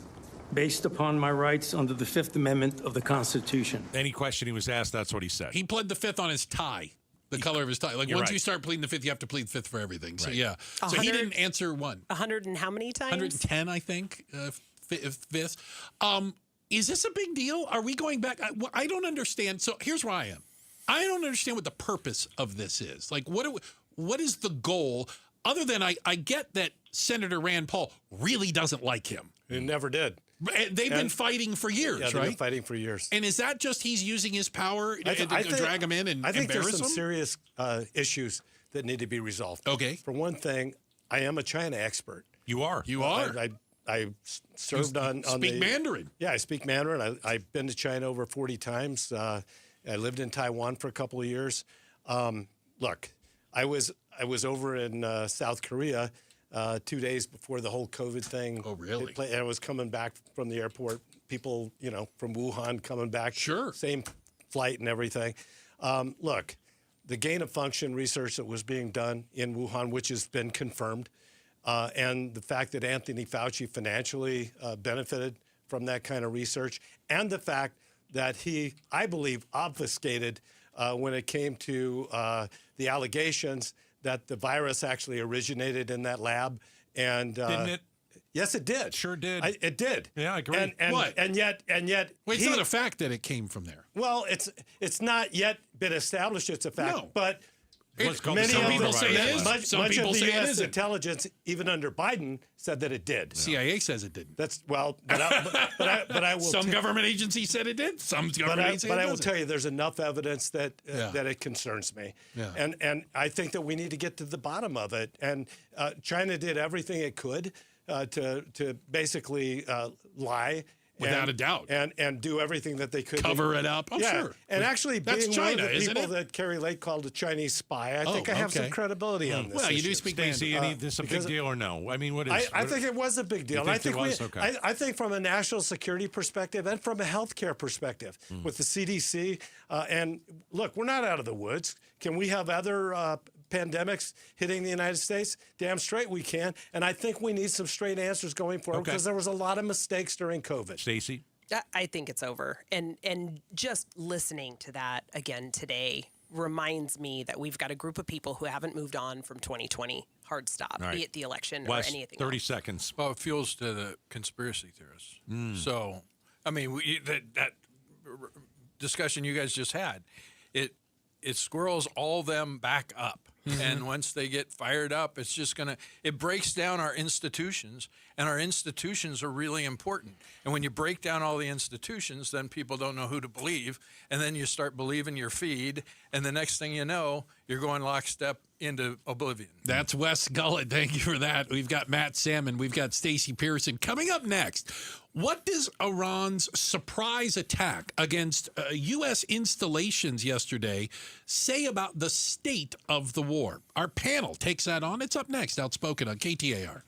based upon my rights under the Fifth Amendment of the Constitution. Any question he was asked, that's what he said. He pled the fifth on his tie, the color of his tie. Like, once you start pleading the fifth, you have to plead fifth for everything. So, yeah. So he didn't answer one. 100 and how many times? 110, I think, fifth. Is this a big deal? Are we going back? I don't understand. So here's where I am. I don't understand what the purpose of this is. Like, what is the goal? Other than I get that Senator Rand Paul really doesn't like him. He never did. They've been fighting for years, right? They've been fighting for years. And is that just he's using his power to drag him in and I think embarrass there's some him? serious issues that need to be resolved. Okay. For one thing, I am a China expert. You are. You are. I served on speak Mandarin. Yeah, I speak Mandarin. I've been to China over 40 times. I lived in Taiwan for a couple of years. Look, I was over in South Korea 2 days before the whole COVID thing. Oh, really? And I was coming back from the airport. People, from Wuhan coming back. Sure. Same flight and everything. Look, the gain of function research that was being done in Wuhan, which has been confirmed, and the fact that Anthony Fauci financially benefited from that kind of research, and the fact that he, I believe, obfuscated when it came to the allegations that the virus actually originated in that lab. And didn't it? Yes, it did. Sure did. It did. Yeah, I agree. And yet, Wait, it's not a fact that it came from there. Well, it's not yet been established. It's a fact, No. but Some people say it is. Much Some people of the say it U.S. isn't. intelligence, even under Biden, said that it did. CIA says it didn't. That's but I will. Some government agency said it did. Some government agency but it I will doesn't. tell you, there's enough evidence that that it concerns me, and I think that we need to get to the bottom of it. And China did everything it could to basically lie. Without a doubt. And do everything that they could. Cover it up. Oh, sure. And actually That's being China, one of the isn't people it? that Kerry Lake called a Chinese spy, I think I have some credibility on this Well, you issue. do speak Stacey, Mandarin. is this a big deal or no? I mean, what is? I think it was a big deal. You And think it was? Okay. I think from a national security perspective and from a healthcare perspective with the CDC. And look, we're not out of the woods. Can we have other pandemics hitting the United States? Damn straight we can. And I think we need some straight answers going forward because there was a lot of mistakes during COVID. Stacey? I think it's over. And just listening to that again today reminds me that we've got a group of people who haven't moved on from 2020. Hard stop, All right. be it the election Wes, or anything 30 else. seconds. Well, it fuels to the conspiracy theorists. So, I mean, that discussion you guys just had, it squirrels all them back up. And once they get fired up, it's just it breaks down our institutions, and our institutions are really important. And when you break down all the institutions, then people don't know who to believe, and then you start believing your feed, and the next thing you know, you're going lockstep into oblivion. That's Wes Gullett. Thank you for that. We've got Matt Salmon. We've got Stacey Pearson. Coming up next, what does Iran's surprise attack against U.S. installations yesterday say about the state of the war? Our panel takes that on. It's up next. Outspoken on KTAR.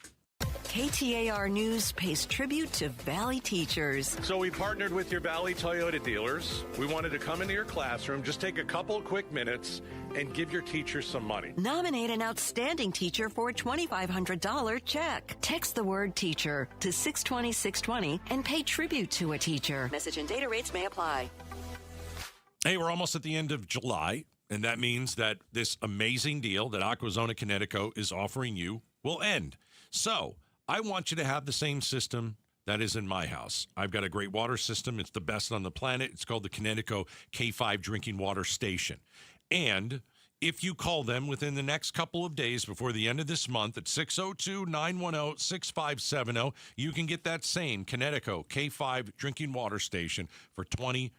KTAR News pays tribute to Valley teachers. So we partnered with your Valley Toyota dealers. We wanted to come into your classroom, just take a couple quick minutes and give your teachers some money. Nominate an outstanding teacher for a $2,500 check. Text the word teacher to 620-620 and pay tribute to a teacher. Message and data rates may apply. Hey, we're almost at the end of July, and that means that this amazing deal that Aquazona Connecticut is offering you will end. So I want you to have the same system that is in my house. I've got a great water system. It's the best on the planet. It's called the Connecticut K5 Drinking Water Station. And If you call them within the next couple of days before the end of this month at 602-910-6570, you can get that same Connecticut K5 drinking water station for 20%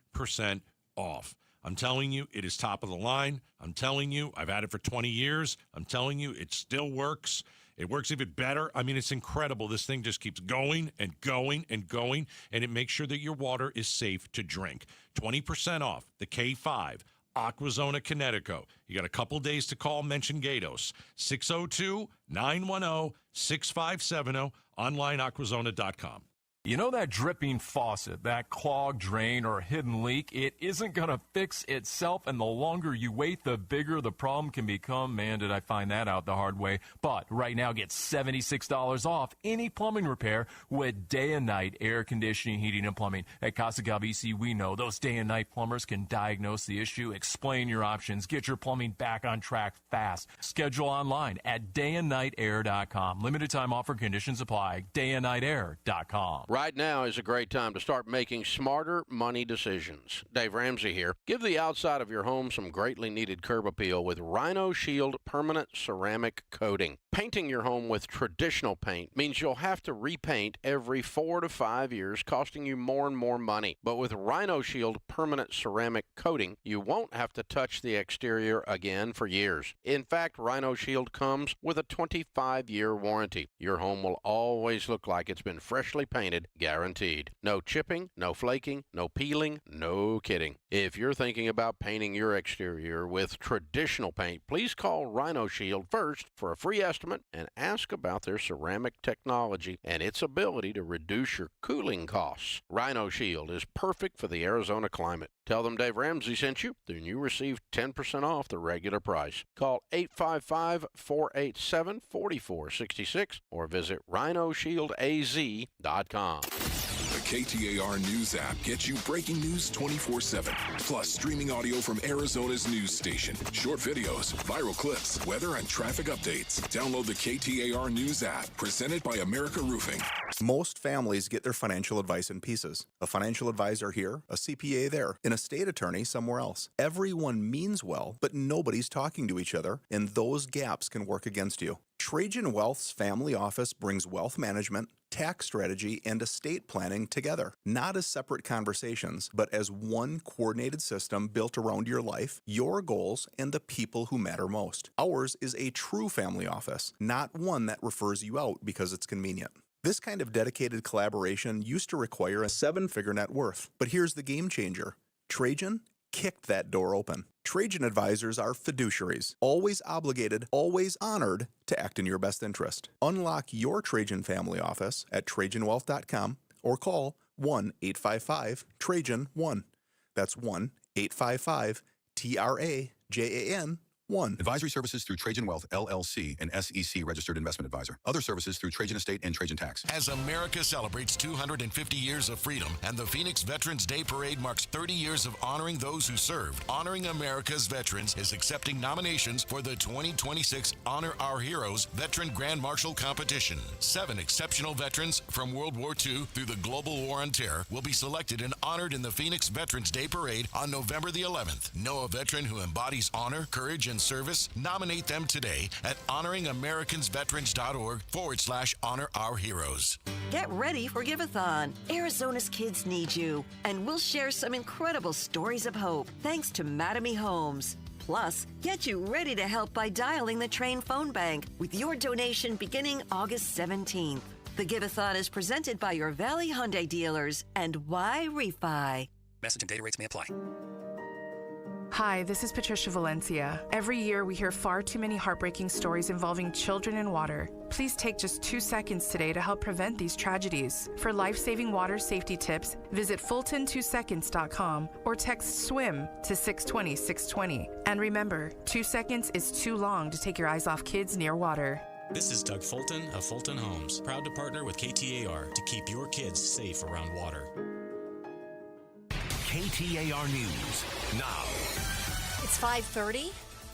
off. I'm telling you, it is top of the line. I'm telling you, I've had it for 20 years. I'm telling you, it still works. It works even better. I mean, it's incredible. This thing just keeps going and going and going, and it makes sure that your water is safe to drink. 20% off the K5. Aquazona, Connecticut. You got a couple days to call, mention Gatos. 602-910-6570, online aquazona.com. You know that dripping faucet, that clogged drain or hidden leak? It isn't going to fix itself, and the longer you wait, the bigger the problem can become. Man, did I find that out the hard way. But right now, get $76 off any plumbing repair with day and night air conditioning, heating, and plumbing. At Casa Gov EC, we know those day and night plumbers can diagnose the issue, explain your options, get your plumbing back on track fast. Schedule online at dayandnightair.com. Limited time offer, conditions apply. dayandnightair.com. Right now is a great time to start making smarter money decisions. Dave Ramsey here. Give the outside of your home some greatly needed curb appeal with Rhino Shield permanent ceramic coating. Painting your home with traditional paint means you'll have to repaint every 4 to 5 years, costing you more and more money. But with Rhino Shield permanent ceramic coating, you won't have to touch the exterior again for years. In fact, Rhino Shield comes with a 25-year warranty. Your home will always look like it's been freshly painted, guaranteed. No chipping, no flaking, no peeling, no kidding. If you're thinking about painting your exterior with traditional paint, please call Rhino Shield first for a free estimate and ask about their ceramic technology and its ability to reduce your cooling costs. Rhino Shield is perfect for the Arizona climate. Tell them Dave Ramsey sent you, then you receive 10% off the regular price. Call 855-487-4466 or visit rhinoshieldaz.com. The KTAR News app gets you breaking news 24/7. Plus, streaming audio from Arizona's news station, short videos, viral clips, weather, and traffic updates. Download the KTAR News app, presented by America Roofing. Most families get their financial advice in pieces. A financial advisor here, a CPA there, an estate attorney somewhere else. Everyone means well, but nobody's talking to each other, and those gaps can work against you. Trajan Wealth's family office brings wealth management, tax strategy, and estate planning together, not as separate conversations, but as one coordinated system built around your life, your goals, and the people who matter most. Ours is a true family office, not one that refers you out because it's convenient. This kind of dedicated collaboration used to require a 7-figure net worth, but here's the game changer. Trajan kicked that door open. Trajan advisors are fiduciaries, always obligated, always honored to act in your best interest. Unlock your Trajan family office at TrajanWealth.com or call 1-855-TRAJAN-1. That's 1-855-TRAJAN-1. Advisory services through Trajan Wealth, LLC, an SEC registered investment advisor. Other services through Trajan Estate and Trajan Tax. As America celebrates 250 years of freedom and the Phoenix Veterans Day Parade marks 30 years of honoring those who served, Honoring America's Veterans is accepting nominations for the 2026 Honor Our Heroes Veteran Grand Marshal Competition. 7 exceptional veterans from World War II through the Global War on Terror will be selected and honored in the Phoenix Veterans Day Parade on November the 11th. Know a veteran who embodies honor, courage, and service? Nominate them today at honoringamericans.org/honor our heroes. Get ready for Giveathon. Arizona's kids need you, and we'll share some incredible stories of hope thanks to Mattamy Homes. Plus, get you ready to help by dialing the Train phone bank with your donation beginning August 17th. The Giveathon is presented by your Valley Hyundai dealers and Y Refi. Message and data rates may apply. Hi, this is Patricia Valencia. Every year we hear far too many heartbreaking stories involving children and water. Please take just 2 seconds today to help prevent these tragedies. For life-saving water safety tips, visit Fulton2seconds.com or text SWIM to 620-620. And remember, 2 seconds is too long to take your eyes off kids near water. This is Doug Fulton of Fulton Homes, proud to partner with KTAR to keep your kids safe around water. KTAR News now. It's 5:30.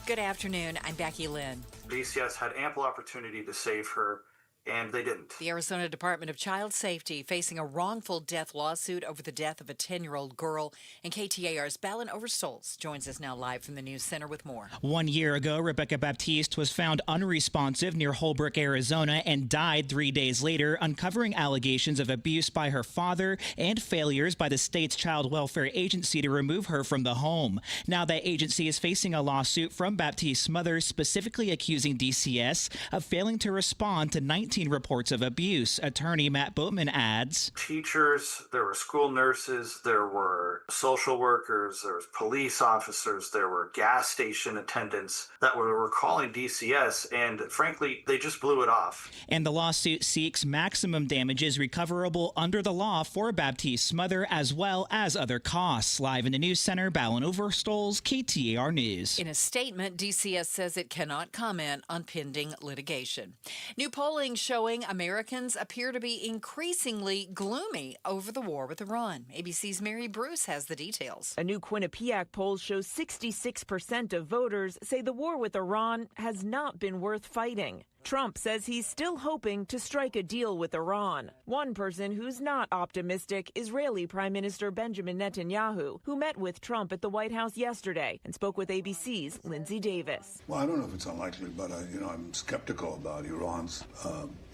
Good afternoon. I'm Becky Lynn. DCS had ample opportunity to save her, and they didn't. The Arizona Department of Child Safety facing a wrongful death lawsuit over the death of a 10-year-old girl. And KTAR's Balin Overstolz joins us now live from the News Center with more. 1 year ago, Rebecca Baptiste was found unresponsive near Holbrook, Arizona, and died 3 days later, uncovering allegations of abuse by her father and failures by the state's child welfare agency to remove her from the home. Now that agency is facing a lawsuit from Baptiste's mother, specifically accusing DCS of failing to respond to 19 reports of abuse. Attorney Matt Boatman adds, Teachers, there were school nurses, there were social workers, there was police officers, there were gas station attendants that were calling DCS, and frankly, they just blew it off. And the lawsuit seeks maximum damages recoverable under the law for Baptiste's mother, as well as other costs. Live in the News Center, Balin Overstolz, KTAR News. In a statement, DCS says it cannot comment on pending litigation. New polling showing Americans appear to be increasingly gloomy over the war with Iran. ABC's Mary Bruce has the details. A new Quinnipiac poll shows 66% of voters say the war with Iran has not been worth fighting. Trump says he's still hoping to strike a deal with Iran. One person who's not optimistic, Israeli Prime Minister Benjamin Netanyahu, who met with Trump at the White House yesterday and spoke with ABC's Lindsay Davis. Well, I don't know if it's unlikely, but I'm skeptical about Iran's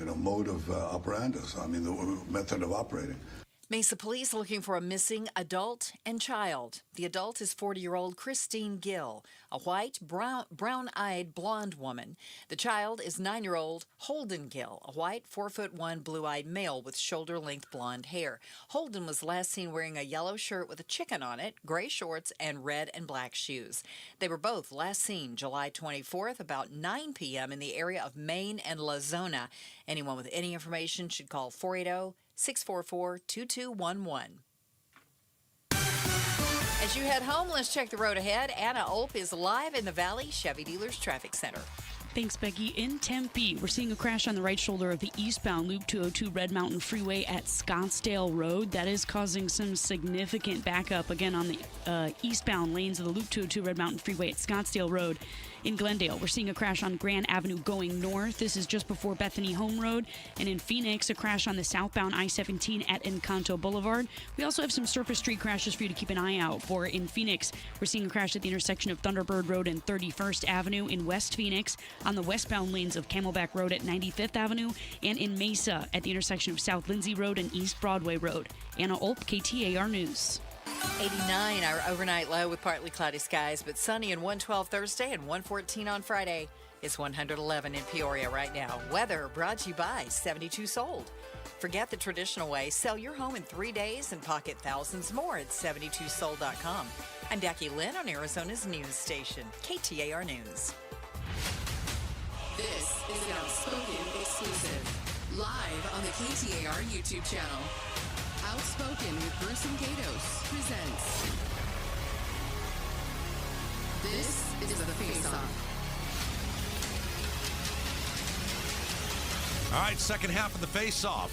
mode of operandus. I mean, the method of operating. Mesa police looking for a missing adult and child. The adult is 40-year-old Christine Gill, a white, brown-eyed blonde woman. The child is 9-year-old Holden Gill, a white, 4'1", blue-eyed male with shoulder-length blonde hair. Holden was last seen wearing a yellow shirt with a chicken on it, gray shorts, and red and black shoes. They were both last seen July 24th about 9 p.m. in the area of Maine and La Zona. Anyone with any information should call 480-644-2211. As you head home, let's check the road ahead. Anna Olp is live in the Valley Chevy Dealers Traffic Center. Thanks, Becky. In Tempe, we're seeing a crash on the right shoulder of the eastbound Loop 202 Red Mountain Freeway at Scottsdale Road. That is causing some significant backup, again, on the eastbound lanes of the Loop 202 Red Mountain Freeway at Scottsdale Road. In Glendale, we're seeing a crash on Grand Avenue going north. This is just before Bethany Home Road. And in Phoenix, a crash on the southbound I-17 at Encanto Boulevard. We also have some surface street crashes for you to keep an eye out for. In Phoenix, we're seeing a crash at the intersection of Thunderbird Road and 31st Avenue in West Phoenix, on the westbound lanes of Camelback Road at 95th Avenue, and in Mesa at the intersection of South Lindsay Road and East Broadway Road. Anna Olp, KTAR News. 89, our overnight low with partly cloudy skies, but sunny and 112 Thursday and 114 on Friday. It's 111 in Peoria right now. Weather brought to you by 72 Sold. Forget the traditional way. Sell your home in 3 days and pocket thousands more at 72sold.com. I'm Becky Lynn on Arizona's news station, KTAR News. This is an Outspoken exclusive. Live on the KTAR YouTube channel. Outspoken with Bruce and Gatos presents. This is the Face-Off. All right, second half of the Face-Off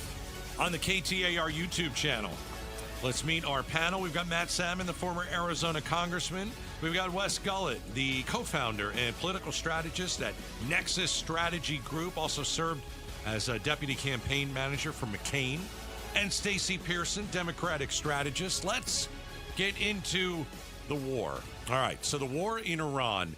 on the KTAR YouTube channel. Let's meet our panel. We've got Matt Salmon, the former Arizona congressman. We've got Wes Gullett, the co-founder and political strategist at Nexus Strategy Group, also served as a deputy campaign manager for McCain. And Stacey Pearson, Democratic strategist. Let's get into the war. All right, so the war in Iran.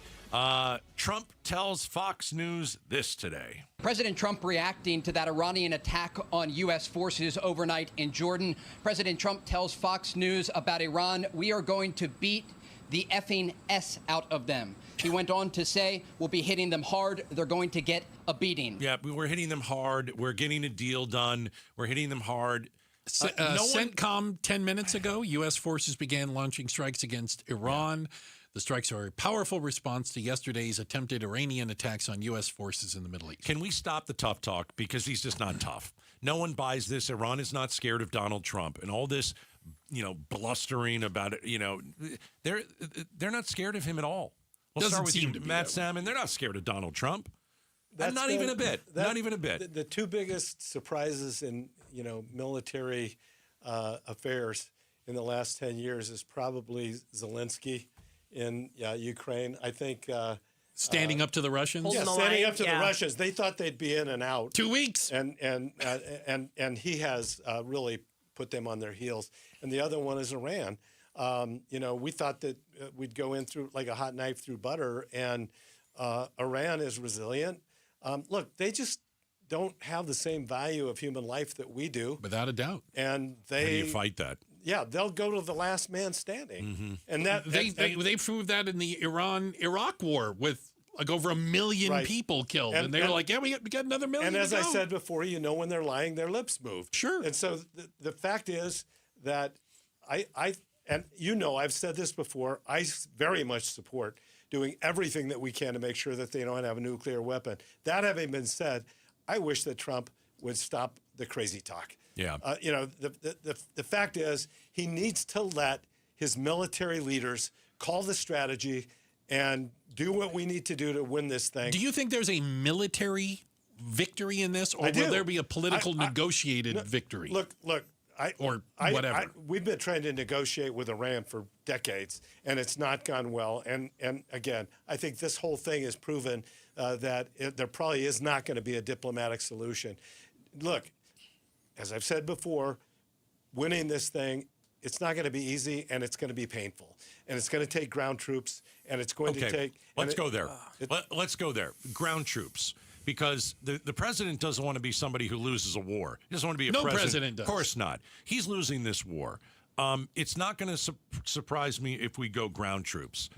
Trump tells Fox News this today. President Trump reacting to that Iranian attack on U.S. forces overnight in Jordan. President Trump tells Fox News about Iran, we are going to beat the effing S out of them. He went on to say, we'll be hitting them hard. They're going to get a beating. Yeah, we're hitting them hard. We're getting a deal done. We're hitting them hard. CENTCOM 10 minutes ago, U.S. forces began launching strikes against Iran. Yeah. The strikes are a powerful response to yesterday's attempted Iranian attacks on U.S. forces in the Middle East. Can we stop the tough talk? Because he's just not tough. No one buys this. Iran is not scared of Donald Trump. And all this, blustering about it, they're not scared of him at all. We'll start with you, Matt Salmon. They're not scared of Donald Trump. Not even a bit. Not even a bit. The two biggest surprises in, military affairs in the last 10 years is probably Zelensky in Ukraine. I think Standing up to the Russians? Yeah, standing up to the Russians. They thought they'd be in and out. 2 weeks. And he has really put them on their heels. And the other one is Iran. We thought that we'd go in through like a hot knife through butter, and Iran is resilient. Look, they just don't have the same value of human life that we do. Without a doubt. And How do you fight that? Yeah, they'll go to the last man standing. Mm-hmm. And that they proved that in the Iran-Iraq war with like over 1 million people killed. And they were like, yeah, we got another million. And as to I go. said before, when they're lying, their lips move. Sure. And so the fact is that I've said this before, I very much support doing everything that we can to make sure that they don't have a nuclear weapon. That having been said, I wish that Trump would stop the crazy talk. Yeah. The fact is he needs to let his military leaders call the strategy and do what we need to do to win this thing. Do you think there's a military victory in this, or will there be a political negotiated victory? Look, whatever. We've been trying to negotiate with Iran for decades, and it's not gone well. And again, I think this whole thing has proven that there probably is not going to be a diplomatic solution. Look, as I've said before, winning this thing, it's not going to be easy, and it's going to be painful. And it's going to take ground troops, and it's going to take... Let's go there. Let's go there. Ground troops. Because the president doesn't want to be somebody who loses a war. He doesn't want to be a president. No president does. Of course not. He's losing this war. It's not going to surprise me if we go ground troops.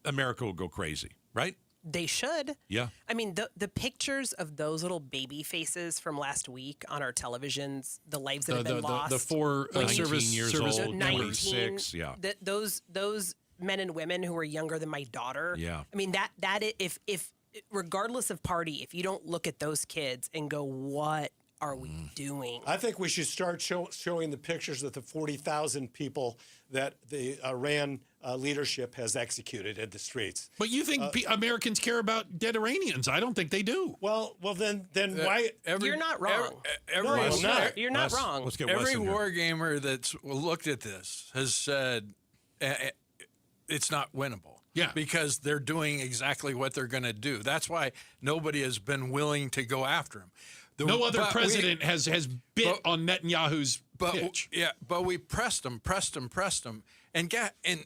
America will go crazy, right? They should. Yeah. I mean, the pictures of those little baby faces from last week on our televisions, the lives that have been lost. The four 19 years old, 19, 26, yeah. Those men and women who are younger than my daughter. Yeah. I mean, if regardless of party, if you don't look at those kids and go, what are we doing? I think we should start showing the pictures of the 40,000 people that the Iran leadership has executed in the streets. But you think Americans care about dead Iranians? I don't think they do. Well, then why? You're not wrong. You're not wrong. Let's get Every war gamer that's looked at this has said it's not winnable. Yeah. Because they're doing exactly what they're going to do. That's why nobody has been willing to go after him. No other president has bit on Netanyahu's pitch. Yeah, but we pressed them. And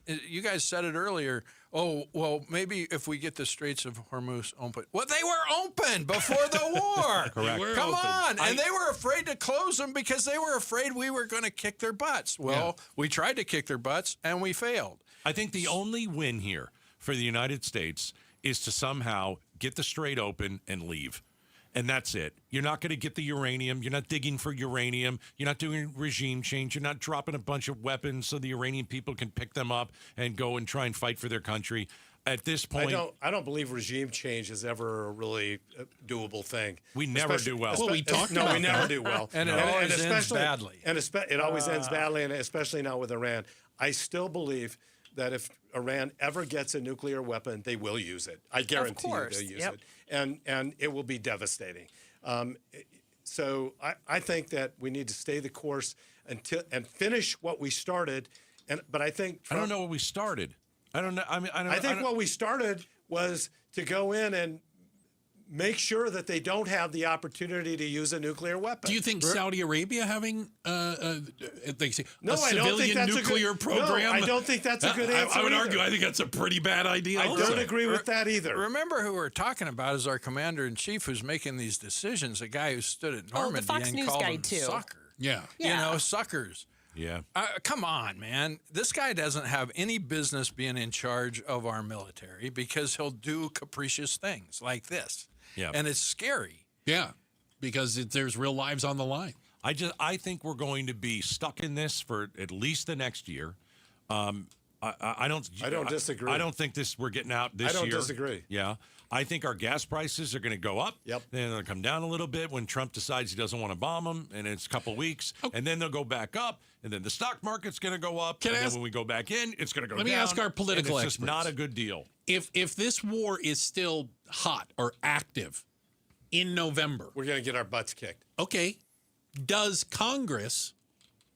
you guys said it earlier. Oh, well, maybe if we get the Straits of Hormuz open. Well, they were open before the war. Correct. Come on. And they were afraid to close them because they were afraid we were going to kick their butts. Well, we tried to kick their butts, and we failed. I think the only win here for the United States is to somehow get the Strait open and leave. And that's it. You're not going to get the uranium. You're not digging for uranium. You're not doing regime change. You're not dropping a bunch of weapons so the Iranian people can pick them up and go and try and fight for their country. At this point, I don't believe regime change is ever a really doable thing. We never do well. Well, we talked about we never do well. And it always ends badly. And it always ends badly, and especially now with Iran. I still believe that if Iran ever gets a nuclear weapon, they will use it. I guarantee you they'll use it. And it will be devastating. So I think that we need to stay the course and finish what we started. But I think I don't know what we started. I don't know. I think what we started was to go in and make sure that they don't have the opportunity to use a nuclear weapon. Do you think Saudi Arabia having a civilian nuclear program? No, I don't think that's a good answer. I would either. argue I think that's a pretty bad idea. I don't agree with that either. Remember who we're talking about is our commander-in-chief who's making these decisions, a guy who stood at Normandy the Fox and News called guy them too. sucker. Yeah. Suckers. Yeah. Come on, man. This guy doesn't have any business being in charge of our military because he'll do capricious things like this. Yeah. And it's scary. Yeah, because there's real lives on the line. I think we're going to be stuck in this for at least the next year. I don't disagree. I don't think we're getting out this year. I don't disagree. Yeah. I think our gas prices are going to go up. Yep. Then they'll come down a little bit when Trump decides he doesn't want to bomb them, and it's a couple of weeks. Okay. And then they'll go back up, and then the stock market's going to go up. Then when we go back in, it's going to go down. Let me ask our political experts. It's experts. just not a good deal. If this war is still hot or active in November, we're going to get our butts kicked. Okay. Does Congress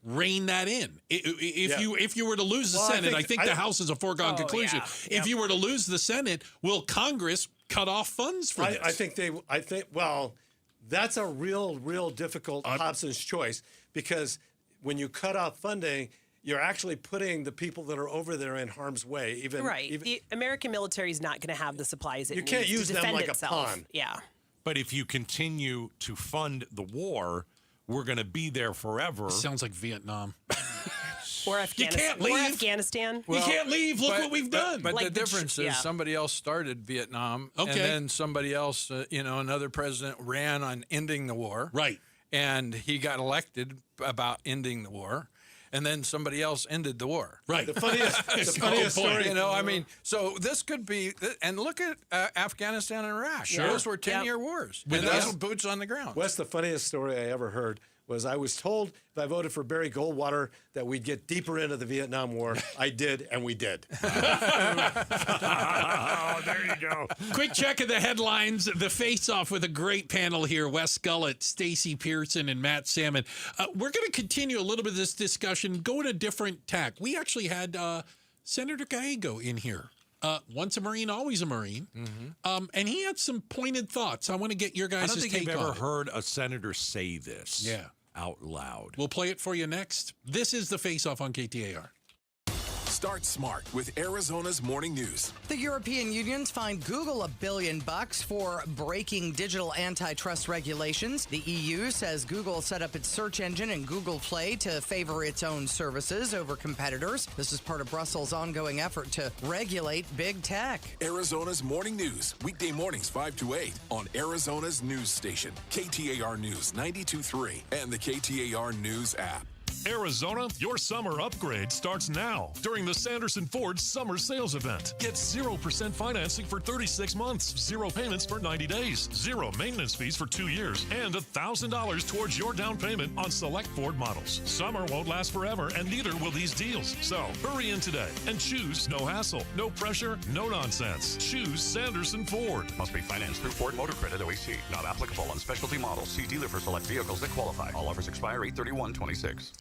rein that in? If you were to lose the Senate, I think the House is a foregone conclusion. Yeah. If you were to lose the Senate, will Congress cut off funds for this. I think, well, that's a real difficult Hobson's choice, because when you cut off funding, you're actually putting the people that are over there in harm's way. The American military is not going to have the supplies it You needs can't to use them defend like itself. a pawn. Yeah. But if you continue to fund the war, we're going to be there forever. Sounds like Vietnam. Or Afghanistan. You can't leave. Or Afghanistan. You can't leave. Look what we've done. But Like the difference is somebody else started Vietnam, and then somebody else, another president ran on ending the war. Right. And he got elected about ending the war. And then somebody else ended the war. Right. The funniest story. So this could be, and look at Afghanistan and Iraq. Sure. Those were 10-year wars. And that's boots on the ground. Wes, the funniest story I ever heard was I was told if I voted for Barry Goldwater that we'd get deeper into the Vietnam War. I did, and we did. Oh, there you go. Quick check of the headlines. The face-off with a great panel here. Wes Gullett, Stacey Pearson, and Matt Salmon. We're going to continue a little bit of this discussion, go in a different tack. We actually had Senator Gallego in here. Once a Marine, always a Marine. Mm-hmm. And he had some pointed thoughts. I want to get your guys' take on it. I don't think you've ever heard a senator say this out loud. We'll play it for you next. This is the Face-Off on KTAR. Start smart with Arizona's morning news. The European Union's fined Google $1 billion for breaking digital antitrust regulations. The EU says Google set up its search engine and Google Play to favor its own services over competitors. This is part of Brussels' ongoing effort to regulate big tech. Arizona's morning news, weekday mornings 5 to 8 on Arizona's news station, KTAR News 92.3 and the KTAR News app. Arizona, your summer upgrade starts now during the Sanderson Ford Summer Sales Event. Get 0% financing for 36 months, 0 payments for 90 days, 0 maintenance fees for 2 years, and $1,000 towards your down payment on select Ford models. Summer won't last forever, and neither will these deals. So hurry in today and choose no hassle, no pressure, no nonsense. Choose Sanderson Ford. Must be financed through Ford Motor Credit OAC. Not applicable on specialty models. See dealer for select vehicles that qualify. All offers expire 8/31/26.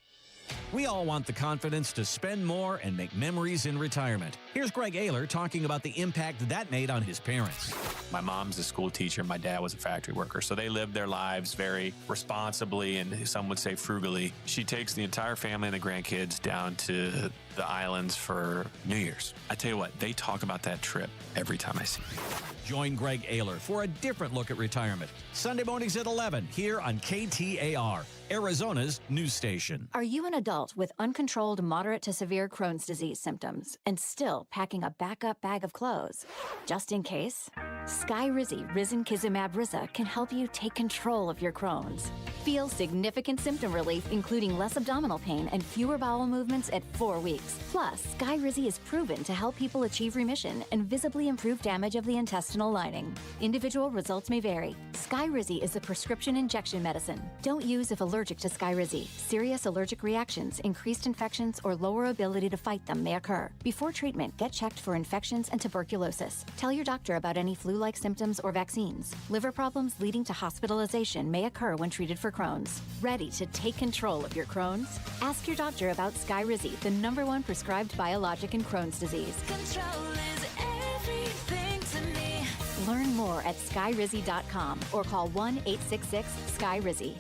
We all want the confidence to spend more and make memories in retirement. Here's Greg Ayler talking about the impact that made on his parents. My mom's a school teacher. My dad was a factory worker. So they lived their lives very responsibly and some would say frugally. She takes the entire family and the grandkids down to the islands for New Year's. I tell you what, they talk about that trip every time I see them. Join Greg Ayler for a different look at retirement. Sunday mornings at 11 here on KTAR, Arizona's news station. Are you an adult with uncontrolled moderate to severe Crohn's disease symptoms and still packing a backup bag of clothes? Just in case? Skyrizi Risankizumab Riza can help you take control of your Crohn's. Feel significant symptom relief, including less abdominal pain and fewer bowel movements at 4 weeks. Plus, Skyrizi is proven to help people achieve remission and visibly improve damage of the intestinal lining. Individual results may vary. Skyrizi is a prescription injection medicine. Don't use if allergic to Skyrizi. Serious allergic reactions, increased infections, or lower ability to fight them may occur. Before treatment, get checked for infections and tuberculosis. Tell your doctor about any flu-like symptoms or vaccines. Liver problems leading to hospitalization may occur when treated for Crohn's. Ready to take control of your Crohn's? Ask your doctor about Skyrizi, the #1 prescribed biologic in Crohn's disease. Control is everything to me. Learn more at skyrizi.com or call 1-866-SKYRIZI.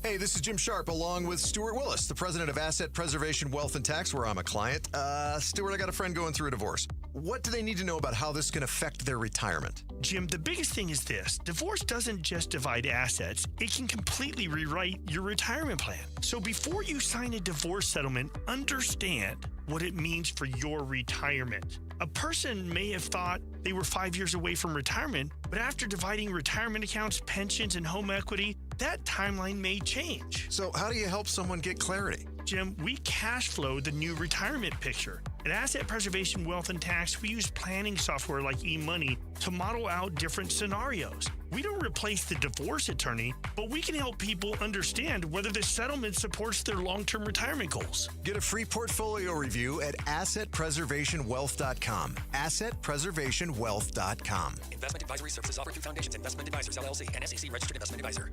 Hey, this is Jim Sharp along with Stuart Willis, the president of Asset Preservation Wealth and Tax, where I'm a client. Stuart, I got a friend going through a divorce. What do they need to know about how this can affect their retirement? Jim, the biggest thing is this. Divorce doesn't just divide assets. It can completely rewrite your retirement plan. So before you sign a divorce settlement, understand what it means for your retirement. A person may have thought they were 5 years away from retirement, but after dividing retirement accounts, pensions, and home equity, that timeline may change. So how do you help someone get clarity? Jim, we cash flow the new retirement picture. At Asset Preservation Wealth and Tax, we use planning software like eMoney to model out different scenarios. We don't replace the divorce attorney, but we can help people understand whether the settlement supports their long-term retirement goals. Get a free portfolio review at AssetPreservationWealth.com. AssetPreservationWealth.com. Investment advisory services offered through Foundations Investment Advisors, LLC, and SEC registered investment advisor.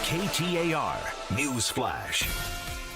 KTAR News Flash.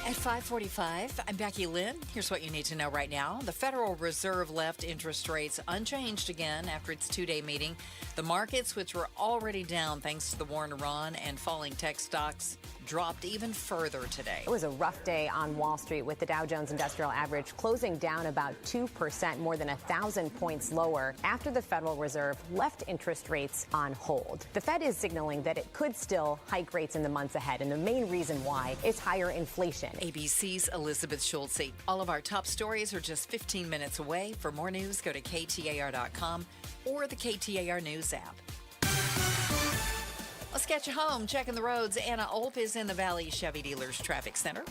At 5:45, I'm Becky Lynn. Here's what you need to know right now. The Federal Reserve left interest rates unchanged again after its two-day meeting. The markets, which were already down thanks to the war in Iran and falling tech stocks, dropped even further today. It was a rough day on Wall Street with the Dow Jones Industrial Average closing down about 2%, more than 1,000 points lower after the Federal Reserve left interest rates on hold. The Fed is signaling that it could still hike rates in the months ahead, and the main reason why is higher inflation. ABC's Elizabeth Schultze. All of our top stories are just 15 minutes away. For more news, go to KTAR.com or the KTAR News app. Let's get you home. Checking the roads. Anna Olp is in the Valley Chevy Dealers Traffic Center.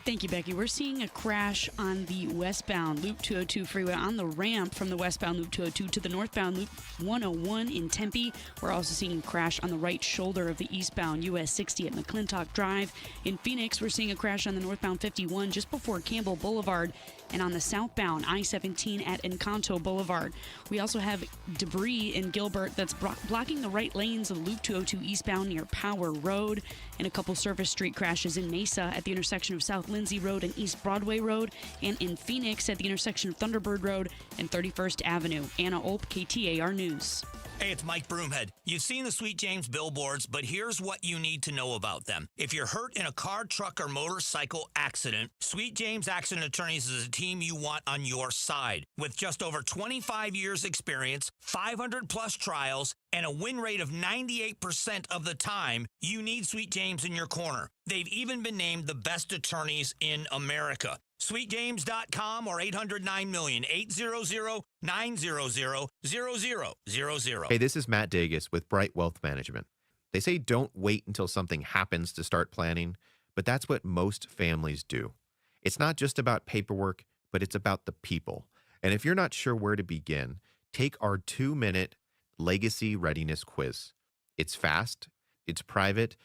Thank you, Becky. We're seeing a crash on the westbound Loop 202 freeway on the ramp from the westbound Loop 202 to the northbound Loop 101 in Tempe. We're also seeing a crash on the right shoulder of the eastbound US 60 at McClintock Drive. In Phoenix, we're seeing a crash on the northbound 51 just before Campbell Boulevard and on the southbound I-17 at Encanto Boulevard. We also have debris in Gilbert that's blocking the right lanes of Loop 202 eastbound near Power Road, and a couple Service Street crashes in Mesa at the intersection of South Lindsay Road and East Broadway Road, and in Phoenix at the intersection of Thunderbird Road and 31st Avenue. Anna Olp, KTAR News. Hey, it's Mike Broomhead. You've seen the Sweet James billboards, but here's what you need to know about them. If you're hurt in a car, truck, or motorcycle accident, Sweet James Accident Attorneys is a team you want on your side. With just over 25 years experience, 500-plus trials, and a win rate of 98% of the time, you need Sweet James in your corner. They've even been named the best attorneys in America. SweetJames.com or 800-9-million, 800-900-0000. Hey, this is Matt Dagus with Bright Wealth Management. They say don't wait until something happens to start planning, but that's what most families do. It's not just about paperwork, but it's about the people. And if you're not sure where to begin, take our 2-minute Legacy Readiness Quiz. It's fast, it's private,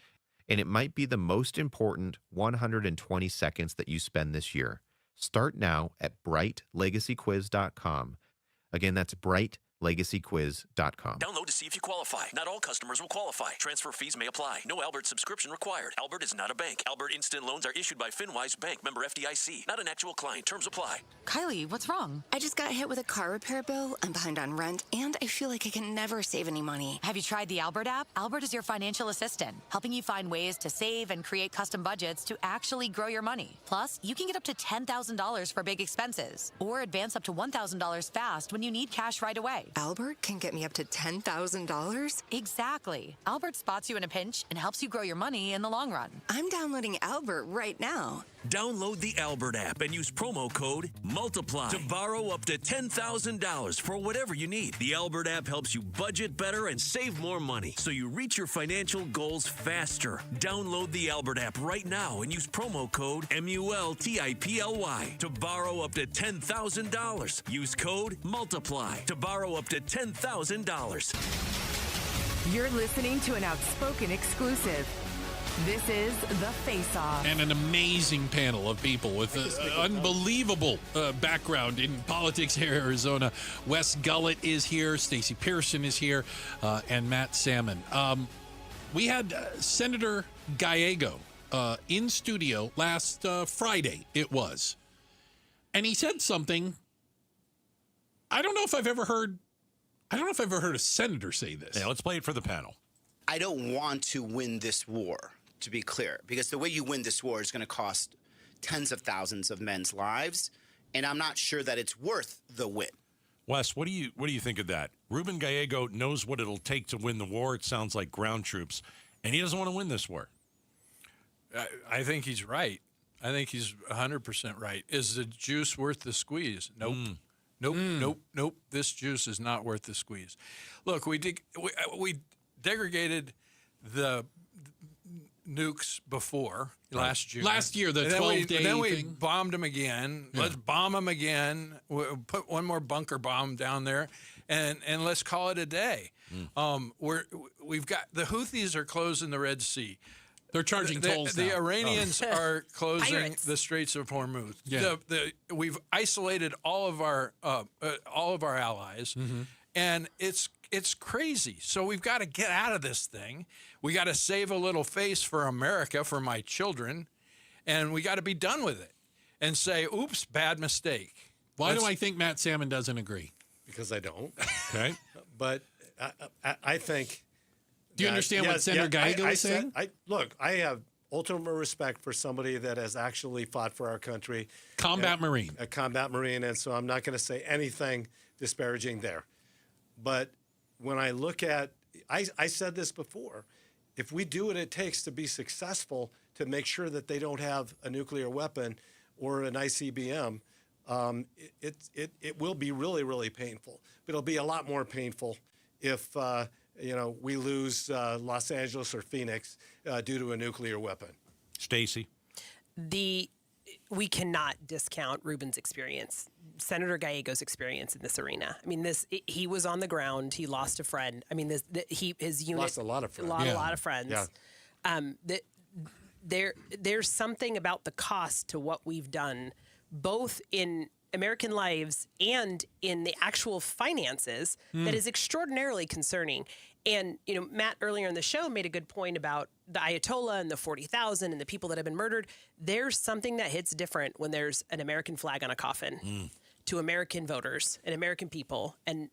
and it might be the most important 120 seconds that you spend this year. Start now at brightlegacyquiz.com. Again, that's brightlegacyquiz.com. Download to see if you qualify. Not all customers will qualify. Transfer fees may apply. No Albert subscription required. Albert is not a bank. Albert Instant Loans are issued by FinWise Bank, member FDIC. Not an actual client. Terms apply. Kylie, what's wrong? I just got hit with a car repair bill. I'm behind on rent, and I feel like I can never save any money. Have you tried the Albert app? Albert is your financial assistant, helping you find ways to save and create custom budgets to actually grow your money. Plus, you can get up to $10,000 for big expenses, or advance up to $1,000 fast when you need cash right away. Albert can get me up to $10,000? Exactly. Albert spots you in a pinch and helps you grow your money in the long run. I'm downloading Albert right now. Download the Albert app and use promo code MULTIPLY to borrow up to $10,000 for whatever you need. The Albert app helps you budget better and save more money, so you reach your financial goals faster. Download the Albert app right now and use promo code MULTIPLY to borrow up to $10,000. Use code MULTIPLY to borrow up to $10,000. You're listening to an Outspoken exclusive. This is The Face-Off. And an amazing panel of people with unbelievable background in politics here in Arizona. Wes Gullett is here, Stacey Pearson is here, and Matt Salmon. We had Senator Gallego in studio last Friday, it was. And he said something, I don't know if I've ever heard a senator say this. Yeah, let's play it for the panel. I don't want to win this war, to be clear, because the way you win this war is going to cost tens of thousands of men's lives, and I'm not sure that it's worth the win. Wes, what do you think of that? Ruben Gallego knows what it'll take to win the war. It sounds like ground troops, and he doesn't want to win this war. I think he's right. I think he's 100% right. Is the juice worth the squeeze? Nope. Nope. This juice is not worth the squeeze. Look, we degraded the nukes before last June. Last year, the 12-day thing. Then we bombed them again. Yeah. Let's bomb them again. We'll put one more bunker bomb down there, and let's call it a day. We've got the Houthis are closing the Red Sea. They're charging tolls now. The Iranians are closing the Straits of Hormuz. Yeah. We've isolated all of our allies, and it's crazy. So we've got to get out of this thing. We got to save a little face for America, for my children, and we got to be done with it and say, oops, bad mistake. Why do I think Matt Salmon doesn't agree? Because I don't. Okay. But I think. Do you understand what Senator Gallego is saying? Look, I have ultimate respect for somebody that has actually fought for our country. Combat Marine. A combat Marine, and so I'm not going to say anything disparaging there. But when I look at, I said this before, if we do what it takes to be successful to make sure that they don't have a nuclear weapon or an ICBM, it will be really, really painful. But it'll be a lot more painful if we lose Los Angeles or Phoenix due to a nuclear weapon. Stacey? We cannot discount Ruben's experience, Senator Gallego's experience in this arena. I mean, he was on the ground. He lost a friend. I mean, his unit lost a lot of friends. A lot of friends. Yeah. There's something about the cost to what we've done, both in American lives and in the actual finances, that is extraordinarily concerning. And, Matt earlier in the show made a good point about the Ayatollah and the 40,000 and the people that have been murdered. There's something that hits different when there's an American flag on a coffin to American voters and American people and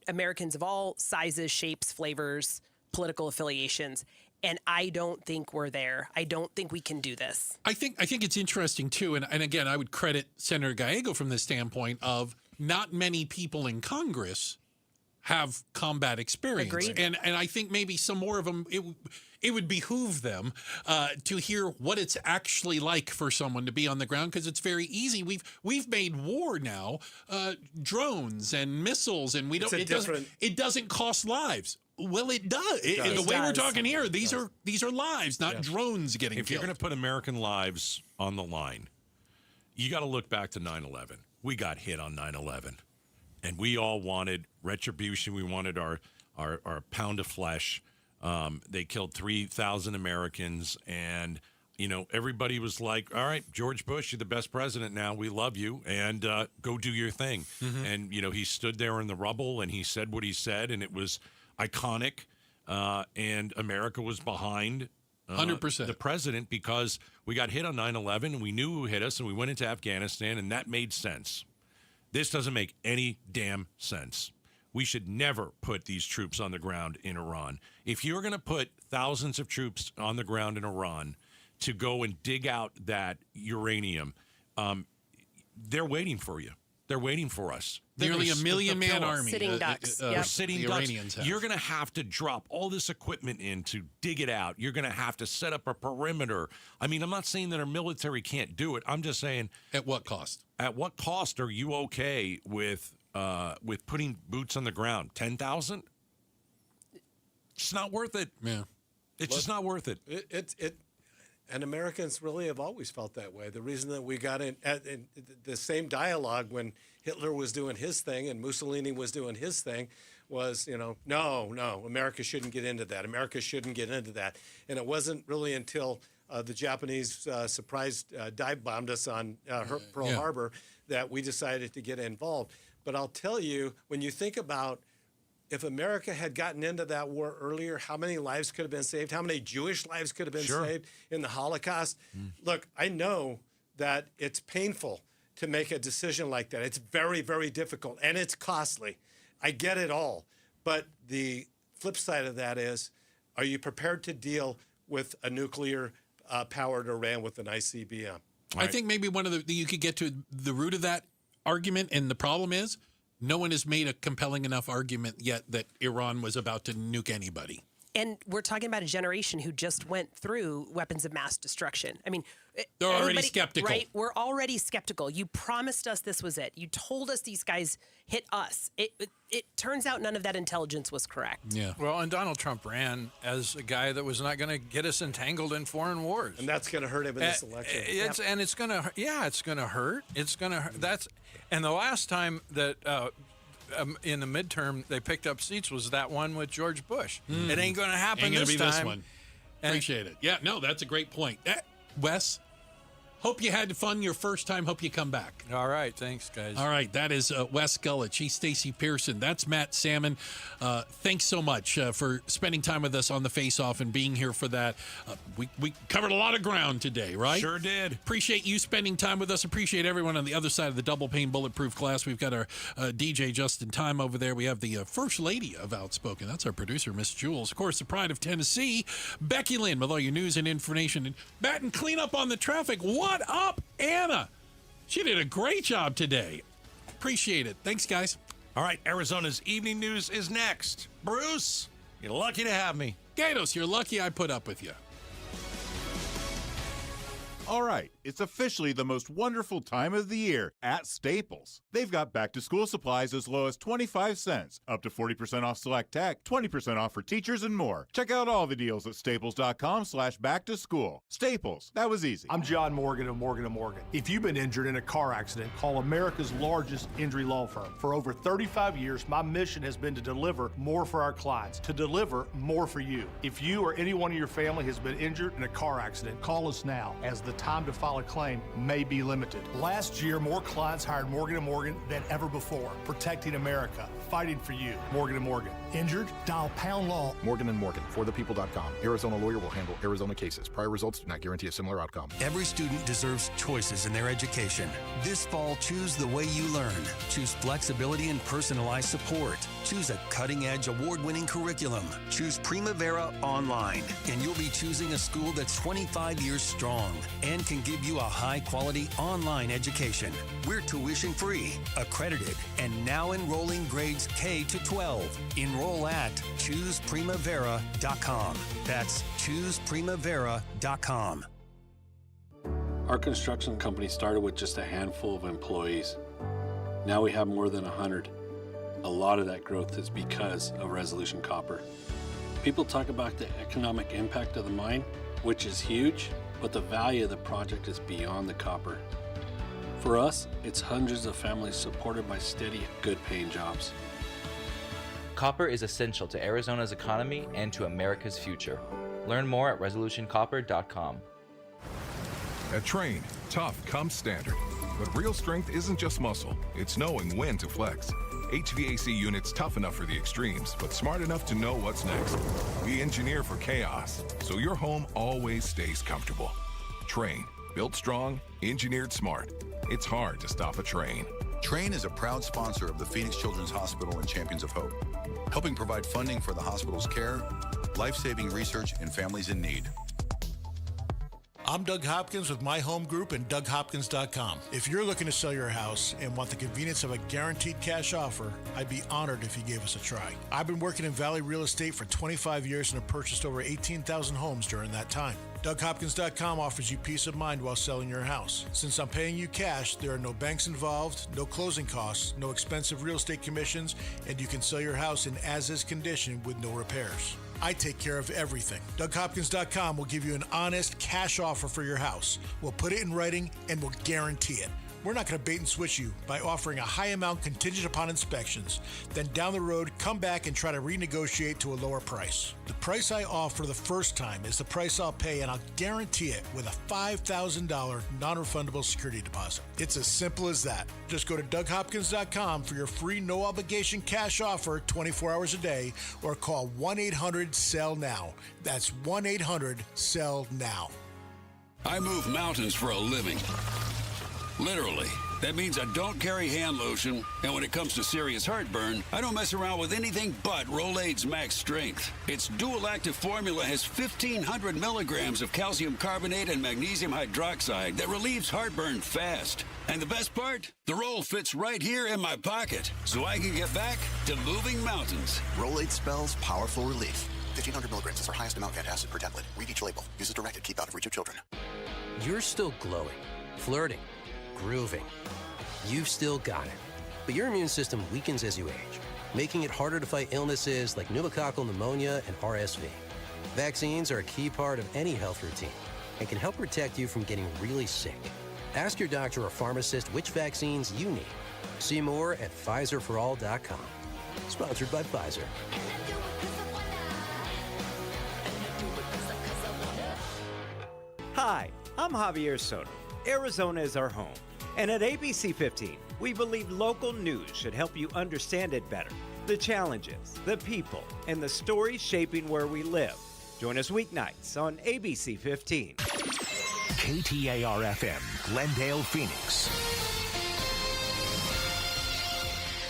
Americans of all sizes, shapes, flavors, political affiliations. And I don't think we're there. I don't think we can do this. I think it's interesting, too. And again, I would credit Senator Gallego from the standpoint of not many people in Congress have combat experience. Agreed. And I think maybe some more of them, it would behoove them to hear what it's actually like for someone to be on the ground, because it's very easy. We've made war now, drones and missiles, and it doesn't cost lives. Well, it does. The way we're talking here, these are lives, not drones getting If killed. you're going to put American lives on the line, you got to look back to 9/11. We got hit on 9/11, and we all wanted retribution. We wanted our pound of flesh. They killed 3,000 Americans, and everybody was like, "All right, George Bush, you're the best president now. We love you, and go do your thing." Mm-hmm. And he stood there in the rubble, and he said what he said, and it was iconic, and America was behind 100% the president, because we got hit on 9/11 and we knew who hit us, and we went into Afghanistan, and that made sense. This doesn't make any damn sense. We should never put these troops on the ground in Iran. If you're going to put thousands of troops on the ground in Iran to go and dig out that uranium, they're waiting for you. They're waiting for us. Nearly 1 million-man army. Sitting ducks. Sitting the ducks. Iranians have. You're going to have to drop all this equipment in to dig it out. You're going to have to set up a perimeter. I mean, I'm not saying that our military can't do it. I'm just saying, at what cost? At what cost are you okay with putting boots on the ground? 10,000? It's not worth it. Yeah, it's just not worth it. And Americans really have always felt that way. The reason that we got in the same dialogue when Hitler was doing his thing and Mussolini was doing his thing was, no, America shouldn't get into that. America shouldn't get into that. And it wasn't really until the Japanese surprise dive bombed us on Pearl Harbor that we decided to get involved. But I'll tell you, when you think about if America had gotten into that war earlier, how many lives could have been saved? How many Jewish lives could have been saved in the Holocaust? Look, I know that it's painful to make a decision like that. It's very, very difficult, and it's costly. I get it all. But the flip side of that is, are you prepared to deal with a nuclear-powered Iran with an ICBM? I think maybe one of you could get to the root of that argument, and the problem is, no one has made a compelling enough argument yet that Iran was about to nuke anybody. And we're talking about a generation who just went through weapons of mass destruction. I mean, they're already skeptical. Right? We're already skeptical. You promised us this was it. You told us these guys hit us. It turns out none of that intelligence was correct. Yeah. Well, and Donald Trump ran as a guy that was not going to get us entangled in foreign wars. And that's going to hurt him in this election. And it's going to hurt. It's going to hurt. It's going to hurt. And the last time that in the midterm they picked up seats was that one with George Bush. It ain't going to happen Ain't gonna this be time. This one. Appreciate it. Yeah, no, that's a great point. Wes? Hope you had fun your first time. Hope you come back. All right. Thanks, guys. All right. That is Wes Gullett. She's Stacy Pearson. That's Matt Salmon. Thanks so much for spending time with us on the Face-Off and being here for that. We covered a lot of ground today, right? Sure did. Appreciate you spending time with us. Appreciate everyone on the other side of the double pane bulletproof glass. We've got our DJ Justin Time over there. We have the First Lady of Outspoken. That's our producer, Miss Jules. Of course, the pride of Tennessee, Becky Lynn, with all your news and information. And bat and clean up on the traffic. What up, Anna? She did a great job today. Appreciate it. Thanks, guys. All right, Arizona's evening news is next. Bruce, you're lucky to have me. Gatos, you're lucky I put up with you. All right, it's officially the most wonderful time of the year at Staples. They've got back-to-school supplies as low as 25 cents, up to 40% off select tech, 20% off for teachers, and more. Check out all the deals at staples.com/back-to-school. Staples, that was easy. I'm John Morgan of Morgan & Morgan. If you've been injured in a car accident, call America's largest injury law firm. For over 35 years, my mission has been to deliver more for our clients, to deliver more for you. If you or anyone in your family has been injured in a car accident, call us now, as the time to file a claim may be limited. Last year, more clients hired Morgan & Morgan than ever before, protecting America, fighting for you. Morgan & Morgan. Injured? Dial pound law. Morgan & Morgan, forthepeople.com. Arizona lawyer will handle Arizona cases. Prior results do not guarantee a similar outcome. Every student deserves choices in their education. This fall, choose the way you learn. Choose flexibility and personalized support. Choose a cutting-edge, award-winning curriculum. Choose Primavera Online, and you'll be choosing a school that's 25 years strong and can give you a high-quality online education. We're tuition-free, accredited, and now enrolling grades K to 12. Enroll at ChoosePrimavera.com. That's ChoosePrimavera.com. Our construction company started with just a handful of employees. Now we have more than 100. A lot of that growth is because of Resolution Copper. People talk about the economic impact of the mine, which is huge, but the value of the project is beyond the copper. For us, it's hundreds of families supported by steady, good-paying jobs. Copper is essential to Arizona's economy and to America's future. Learn more at resolutioncopper.com. At Train, tough comes standard. But real strength isn't just muscle, it's knowing when to flex. HVAC units tough enough for the extremes, but smart enough to know what's next. We engineer for chaos, so your home always stays comfortable. Train, built strong, engineered smart. It's hard to stop a Train. Train is a proud sponsor of the Phoenix Children's Hospital and Champions of Hope, helping provide funding for the hospital's care, life-saving research, and families in need. I'm Doug Hopkins with My Home Group and DougHopkins.com. If you're looking to sell your house and want the convenience of a guaranteed cash offer, I'd be honored if you gave us a try. I've been working in Valley Real Estate for 25 years and have purchased over 18,000 homes during that time. DougHopkins.com offers you peace of mind while selling your house. Since I'm paying you cash, there are no banks involved, no closing costs, no expensive real estate commissions, and you can sell your house in as-is condition with no repairs. I take care of everything. DougHopkins.com will give you an honest cash offer for your house. We'll put it in writing and we'll guarantee it. We're not going to bait and switch you by offering a high amount contingent upon inspections. Then down the road, come back and try to renegotiate to a lower price. The price I offer the first time is the price I'll pay, and I'll guarantee it with a $5,000 non-refundable security deposit. It's as simple as that. Just go to DougHopkins.com for your free no-obligation cash offer 24 hours a day, or call 1-800-SELL-NOW. That's 1-800-SELL-NOW. I move mountains for a living. Literally. That means I don't carry hand lotion, and when it comes to serious heartburn, I don't mess around with anything but Rolaids Max Strength. Its dual-active formula has 1,500 milligrams of calcium carbonate and magnesium hydroxide that relieves heartburn fast. And the best part? The roll fits right here in my pocket, so I can get back to moving mountains. Rolaids spells powerful relief. 1,500 milligrams is our highest amount of antacid per tablet. Read each label. Use as directed. Keep out of reach of children. You're still glowing, flirting, grooving. You've still got it. But your immune system weakens as you age, making it harder to fight illnesses like pneumococcal pneumonia and RSV. Vaccines are a key part of any health routine and can help protect you from getting really sick. Ask your doctor or pharmacist which vaccines you need. See more at PfizerForAll.com. Sponsored by Pfizer. Hi, I'm Javier Soto. Arizona is our home. And at ABC 15, we believe local news should help you understand it better. The challenges, the people, and the stories shaping where we live. Join us weeknights on ABC 15. KTAR-FM, Glendale, Phoenix.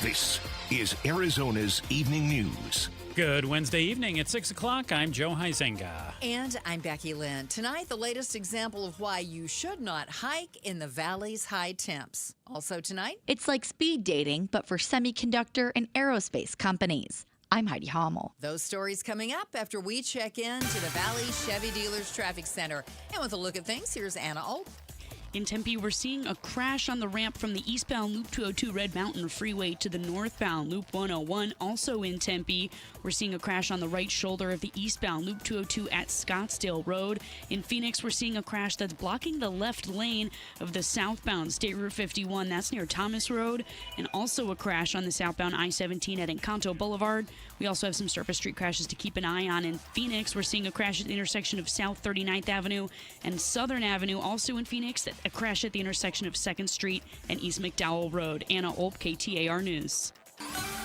This is Arizona's Evening News. Good Wednesday evening at 6 o'clock. I'm Joe Huizenga. And I'm Becky Lynn. Tonight, the latest example of why you should not hike in the valley's high temps. Also tonight, it's like speed dating, but for semiconductor and aerospace companies. I'm Heidi Hommel. Those stories coming up after we check in to the Valley Chevy Dealers Traffic Center. And with a look at things, here's Anna Old. In Tempe, we're seeing a crash on the ramp from the eastbound Loop 202 Red Mountain Freeway to the northbound Loop 101. Also in Tempe, we're seeing a crash on the right shoulder of the eastbound Loop 202 at Scottsdale Road. In Phoenix, we're seeing a crash that's blocking the left lane of the southbound State Route 51. That's near Thomas Road. And also a crash on the southbound I-17 at Encanto Boulevard. We also have some surface street crashes to keep an eye on. In Phoenix, we're seeing a crash at the intersection of South 39th Avenue and Southern Avenue. Also in Phoenix, a crash at the intersection of 2nd Street and East McDowell Road. Anna Olp, KTAR News.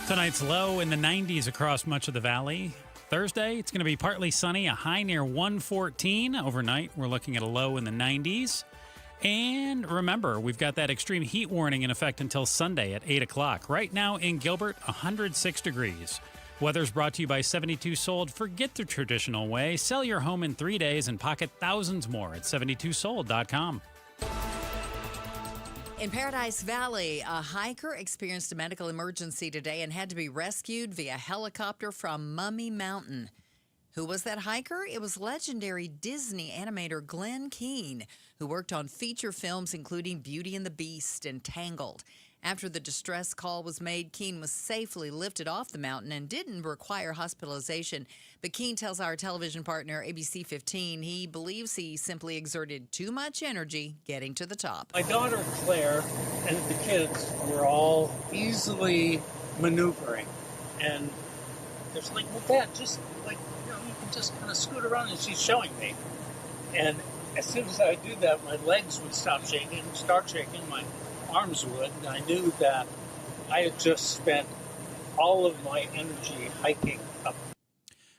Tonight's low in the 90s across much of the valley. Thursday, it's going to be partly sunny, a high near 114. Overnight, we're looking at a low in the 90s. And remember, we've got that extreme heat warning in effect until Sunday at 8 o'clock. Right now in Gilbert, 106 degrees. Weather's brought to you by 72 Sold. Forget the traditional way. Sell your home in 3 days and pocket thousands more at 72sold.com. In Paradise Valley, a hiker experienced a medical emergency today and had to be rescued via helicopter from Mummy Mountain. Who was that hiker? It was legendary Disney animator Glenn Keane, who worked on feature films including Beauty and the Beast and Tangled. After the distress call was made, Keane was safely lifted off the mountain and didn't require hospitalization. But Keane tells our television partner, ABC 15, he believes he simply exerted too much energy getting to the top. My daughter, Claire, and the kids were all easily maneuvering. And there's like, well, Dad, just like, you can just kind of scoot around, and she's showing me. And as soon as I do that, my legs would start shaking, my arms would, and I knew that I had just spent all of my energy hiking up.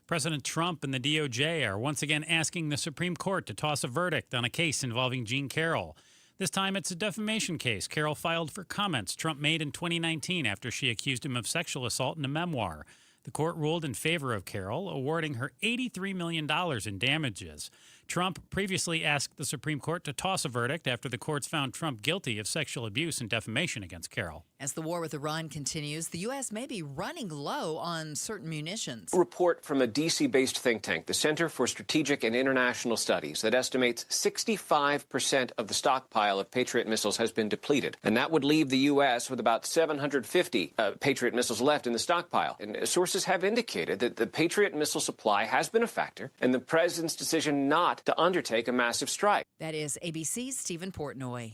President Trump and the DOJ are once again asking the Supreme Court to toss a verdict on a case involving Jean Carroll. This time it's a defamation case Carroll filed for comments Trump made in 2019 after she accused him of sexual assault in a memoir. The court ruled in favor of Carroll, awarding her $83 million in damages. Trump previously asked the Supreme Court to toss a verdict after the courts found Trump guilty of sexual abuse and defamation against Carroll. As the war with Iran continues, the U.S. may be running low on certain munitions. A report from a D.C.-based think tank, the Center for Strategic and International Studies, that estimates 65% of the stockpile of Patriot missiles has been depleted. And that would leave the U.S. with about 750 Patriot missiles left in the stockpile. And sources have indicated that the Patriot missile supply has been a factor in the president's decision not to undertake a massive strike. That is ABC's Stephen Portnoy.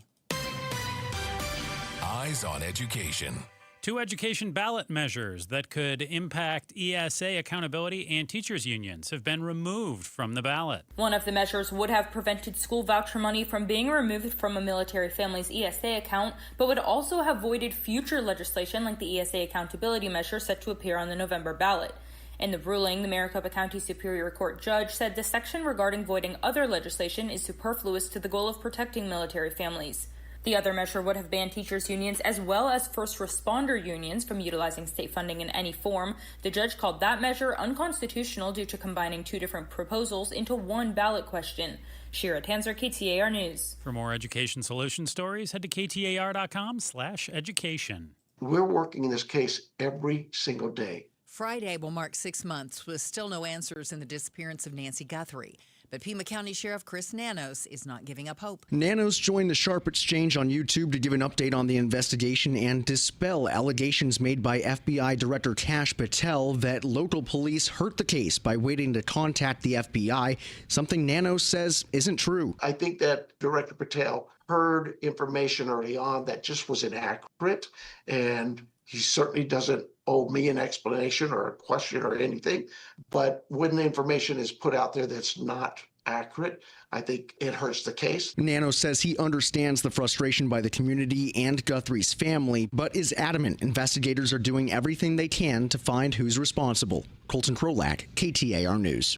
Eyes on Education. Two education ballot measures that could impact ESA accountability and teachers' unions have been removed from the ballot. One of the measures would have prevented school voucher money from being removed from a military family's ESA account, but would also have voided future legislation like the ESA accountability measure set to appear on the November ballot. In the ruling, the Maricopa County Superior Court judge said the section regarding voiding other legislation is superfluous to the goal of protecting military families. The other measure would have banned teachers' unions as well as first responder unions from utilizing state funding in any form. The judge called that measure unconstitutional due to combining two different proposals into one ballot question. Shira Tanzer, KTAR News. For more education solution stories, head to KTAR.com/education. We're working in this case every single day. Friday will mark 6 months with still no answers in the disappearance of Nancy Guthrie. But Pima County Sheriff Chris Nanos is not giving up hope. Nanos joined the Sharp Exchange on YouTube to give an update on the investigation and dispel allegations made by FBI Director Tash Patel that local police hurt the case by waiting to contact the FBI, something Nanos says isn't true. I think that Director Patel heard information early on that just was inaccurate, and he certainly doesn't owe me an explanation or a question or anything. But when the information is put out there that's not accurate. I think it hurts the case. Nano says he understands the frustration by the community and Guthrie's family, but is adamant investigators are doing everything they can to find who's responsible. Colton Krolak, KTAR News.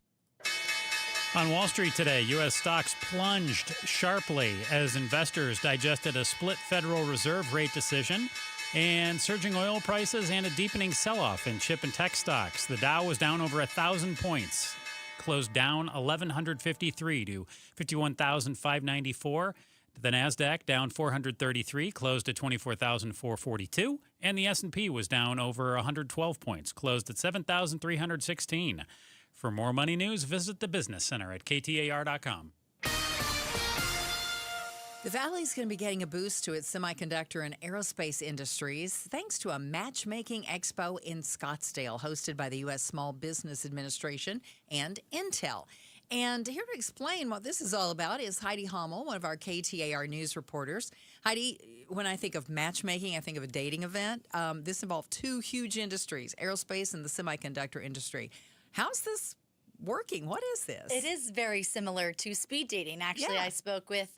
On Wall Street today, U.S. stocks plunged sharply as investors digested a split Federal Reserve rate decision and surging oil prices and a deepening sell-off in chip and tech stocks. The Dow was down over 1,000 points, closed down 1,153 to 51,594. The NASDAQ down 433, closed at 24,442. And the S&P was down over 112 points, closed at 7,316. For more money news, visit the Business Center at KTAR.com. The Valley's going to be getting a boost to its semiconductor and aerospace industries thanks to a matchmaking expo in Scottsdale hosted by the U.S. Small Business Administration and Intel. And here to explain what this is all about is Heidi Hommel, one of our KTAR news reporters. Heidi, when I think of matchmaking, I think of a dating event. This involved two huge industries, aerospace and the semiconductor industry. How's this working? What is this? It is very similar to speed dating. Actually, I spoke with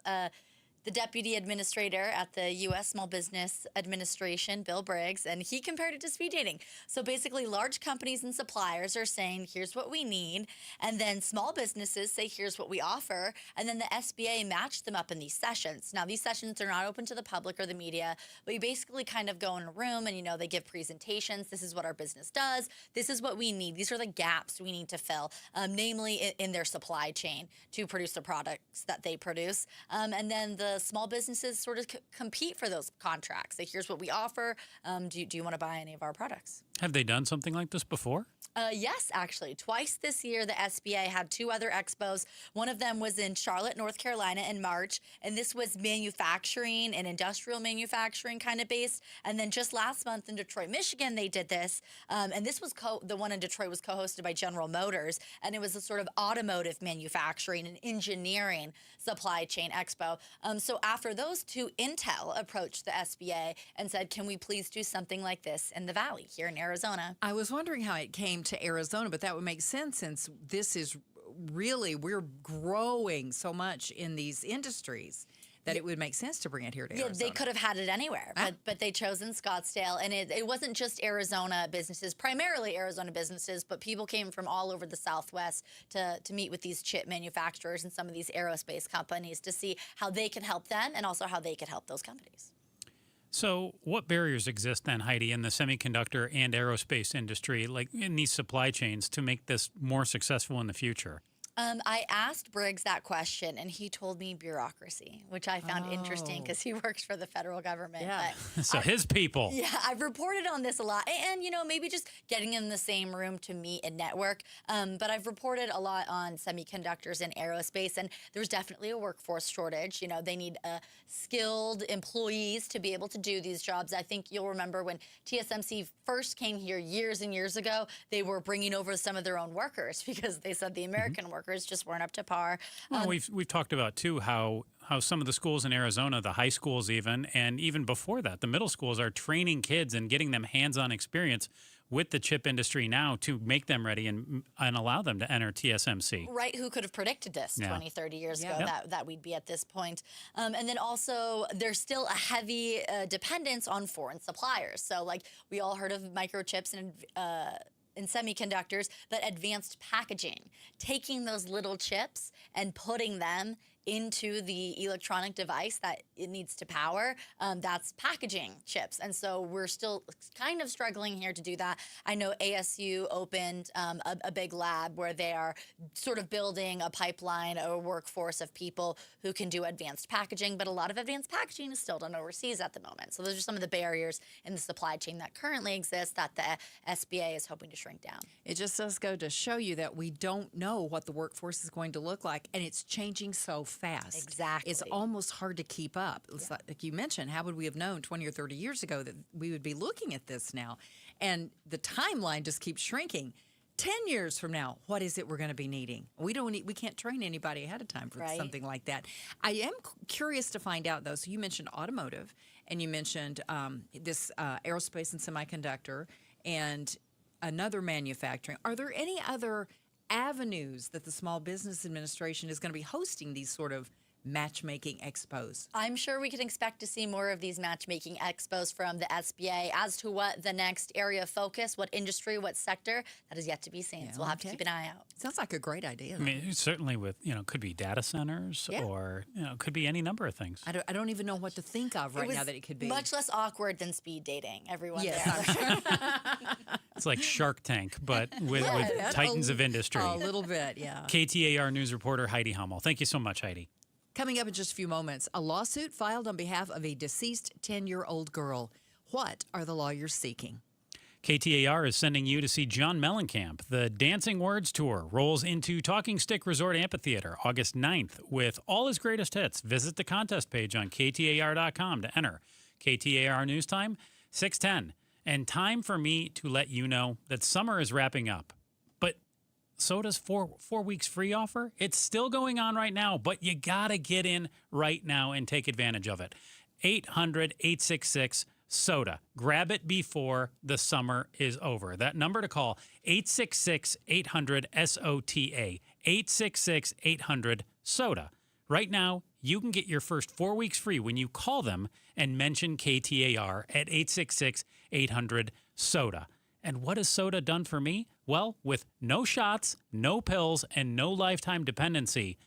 the deputy administrator at the U.S. Small Business Administration, Bill Briggs, and he compared it to speed dating. So basically, large companies and suppliers are saying, here's what we need, and then small businesses say, here's what we offer, and then the SBA matched them up in these sessions. Now, these sessions are not open to the public or the media, but you basically kind of go in a room and, they give presentations. This is what our business does. This is what we need. These are the gaps we need to fill, namely in their supply chain to produce the products that they produce. And then the small businesses sort of compete for those contracts. Like, here's what we offer. Do you want to buy any of our products? Have they done something like this before? Yes, actually. Twice this year, the SBA had two other expos. One of them was in Charlotte, North Carolina in March, and this was manufacturing and industrial manufacturing kind of based. And then just last month in Detroit, Michigan, they did this. And this was the one in Detroit was co-hosted by General Motors, and it was a sort of automotive manufacturing and engineering supply chain expo. So after those two, Intel approached the SBA and said, can we please do something like this in the Valley here in Arizona? I was wondering how it came to Arizona, but that would make sense since this is really, we're growing so much in these industries that it would make sense to bring it here to Arizona. They could have had it anywhere, but they chose in Scottsdale. And it wasn't just Arizona businesses, primarily Arizona businesses, but people came from all over the Southwest to meet with these chip manufacturers and some of these aerospace companies to see how they could help them and also how they could help those companies. So what barriers exist then, Heidi, in the semiconductor and aerospace industry, like in these supply chains, to make this more successful in the future? I asked Briggs that question, and he told me bureaucracy, which I found interesting because he works for the federal government. Yeah. But So his people. Yeah, I've reported on this a lot. And maybe just getting in the same room to meet and network. But I've reported a lot on semiconductors and aerospace, and there's definitely a workforce shortage. They need skilled employees to be able to do these jobs. I think you'll remember when TSMC first came here years and years ago, they were bringing over some of their own workers because they said the American workers just weren't up to par. Well, we've talked about, too, how some of the schools in Arizona, the high schools even, and even before that, the middle schools are training kids and getting them hands-on experience with the chip industry now to make them ready and allow them to enter TSMC. Right, who could have predicted this 20, 30 years ago that we'd be at this point? And then also there's still a heavy dependence on foreign suppliers. So like we all heard of microchips and in semiconductors, but advanced packaging, taking those little chips and putting them into the electronic device that it needs to power, that's packaging chips. And so we're still kind of struggling here to do that. I know ASU opened a big lab where they are sort of building a pipeline, a workforce of people who can do advanced packaging, but a lot of advanced packaging is still done overseas at the moment. So those are some of the barriers in the supply chain that currently exist that the SBA is hoping to shrink down. It just does go to show you that we don't know what the workforce is going to look like, and it's changing so fast. Exactly. It's almost hard to keep up. It's like you mentioned, how would we have known 20 or 30 years ago that we would be looking at this now? And the timeline just keeps shrinking. 10 years from now, what is it we're going to be needing? We can't train anybody ahead of time for something like that. I am curious to find out, though. So you mentioned automotive, and you mentioned this aerospace and semiconductor, and another manufacturing. Are there any other avenues that the Small Business Administration is going to be hosting these sort of matchmaking expos. I'm sure we can expect to see more of these matchmaking expos from the SBA. As to what the next area of focus, what industry, what sector, that is yet to be seen. So we'll have to keep an eye out. Sounds like a great idea. I mean, certainly with, could be data centers or, could be any number of things. I don't even know what to think of right now that it could be. Much less awkward than speed dating. Everyone there. It's like Shark Tank, but with titans of industry. A little bit, yeah. KTAR News reporter Heidi Hummel. Thank you so much, Heidi. Coming up in just a few moments, a lawsuit filed on behalf of a deceased 10-year-old girl. What are the lawyers seeking? KTAR is sending you to see John Mellencamp. The Dancing Words Tour rolls into Talking Stick Resort Amphitheater August 9th with all his greatest hits. Visit the contest page on KTAR.com to enter. KTAR News Time, 6:10. And time for me to let you know that summer is wrapping up. So does 4 weeks free offer. It's still going on right now, but you got to get in right now and take advantage of it. 800-866-SODA. Grab it before the summer is over. That number to call, 866-800-SOTA. 866-800-SODA. Right now, you can get your first 4 weeks free when you call them and mention KTAR at 866-800-SODA. And what has soda done for me? Well, with no shots, no pills, and no lifetime dependency,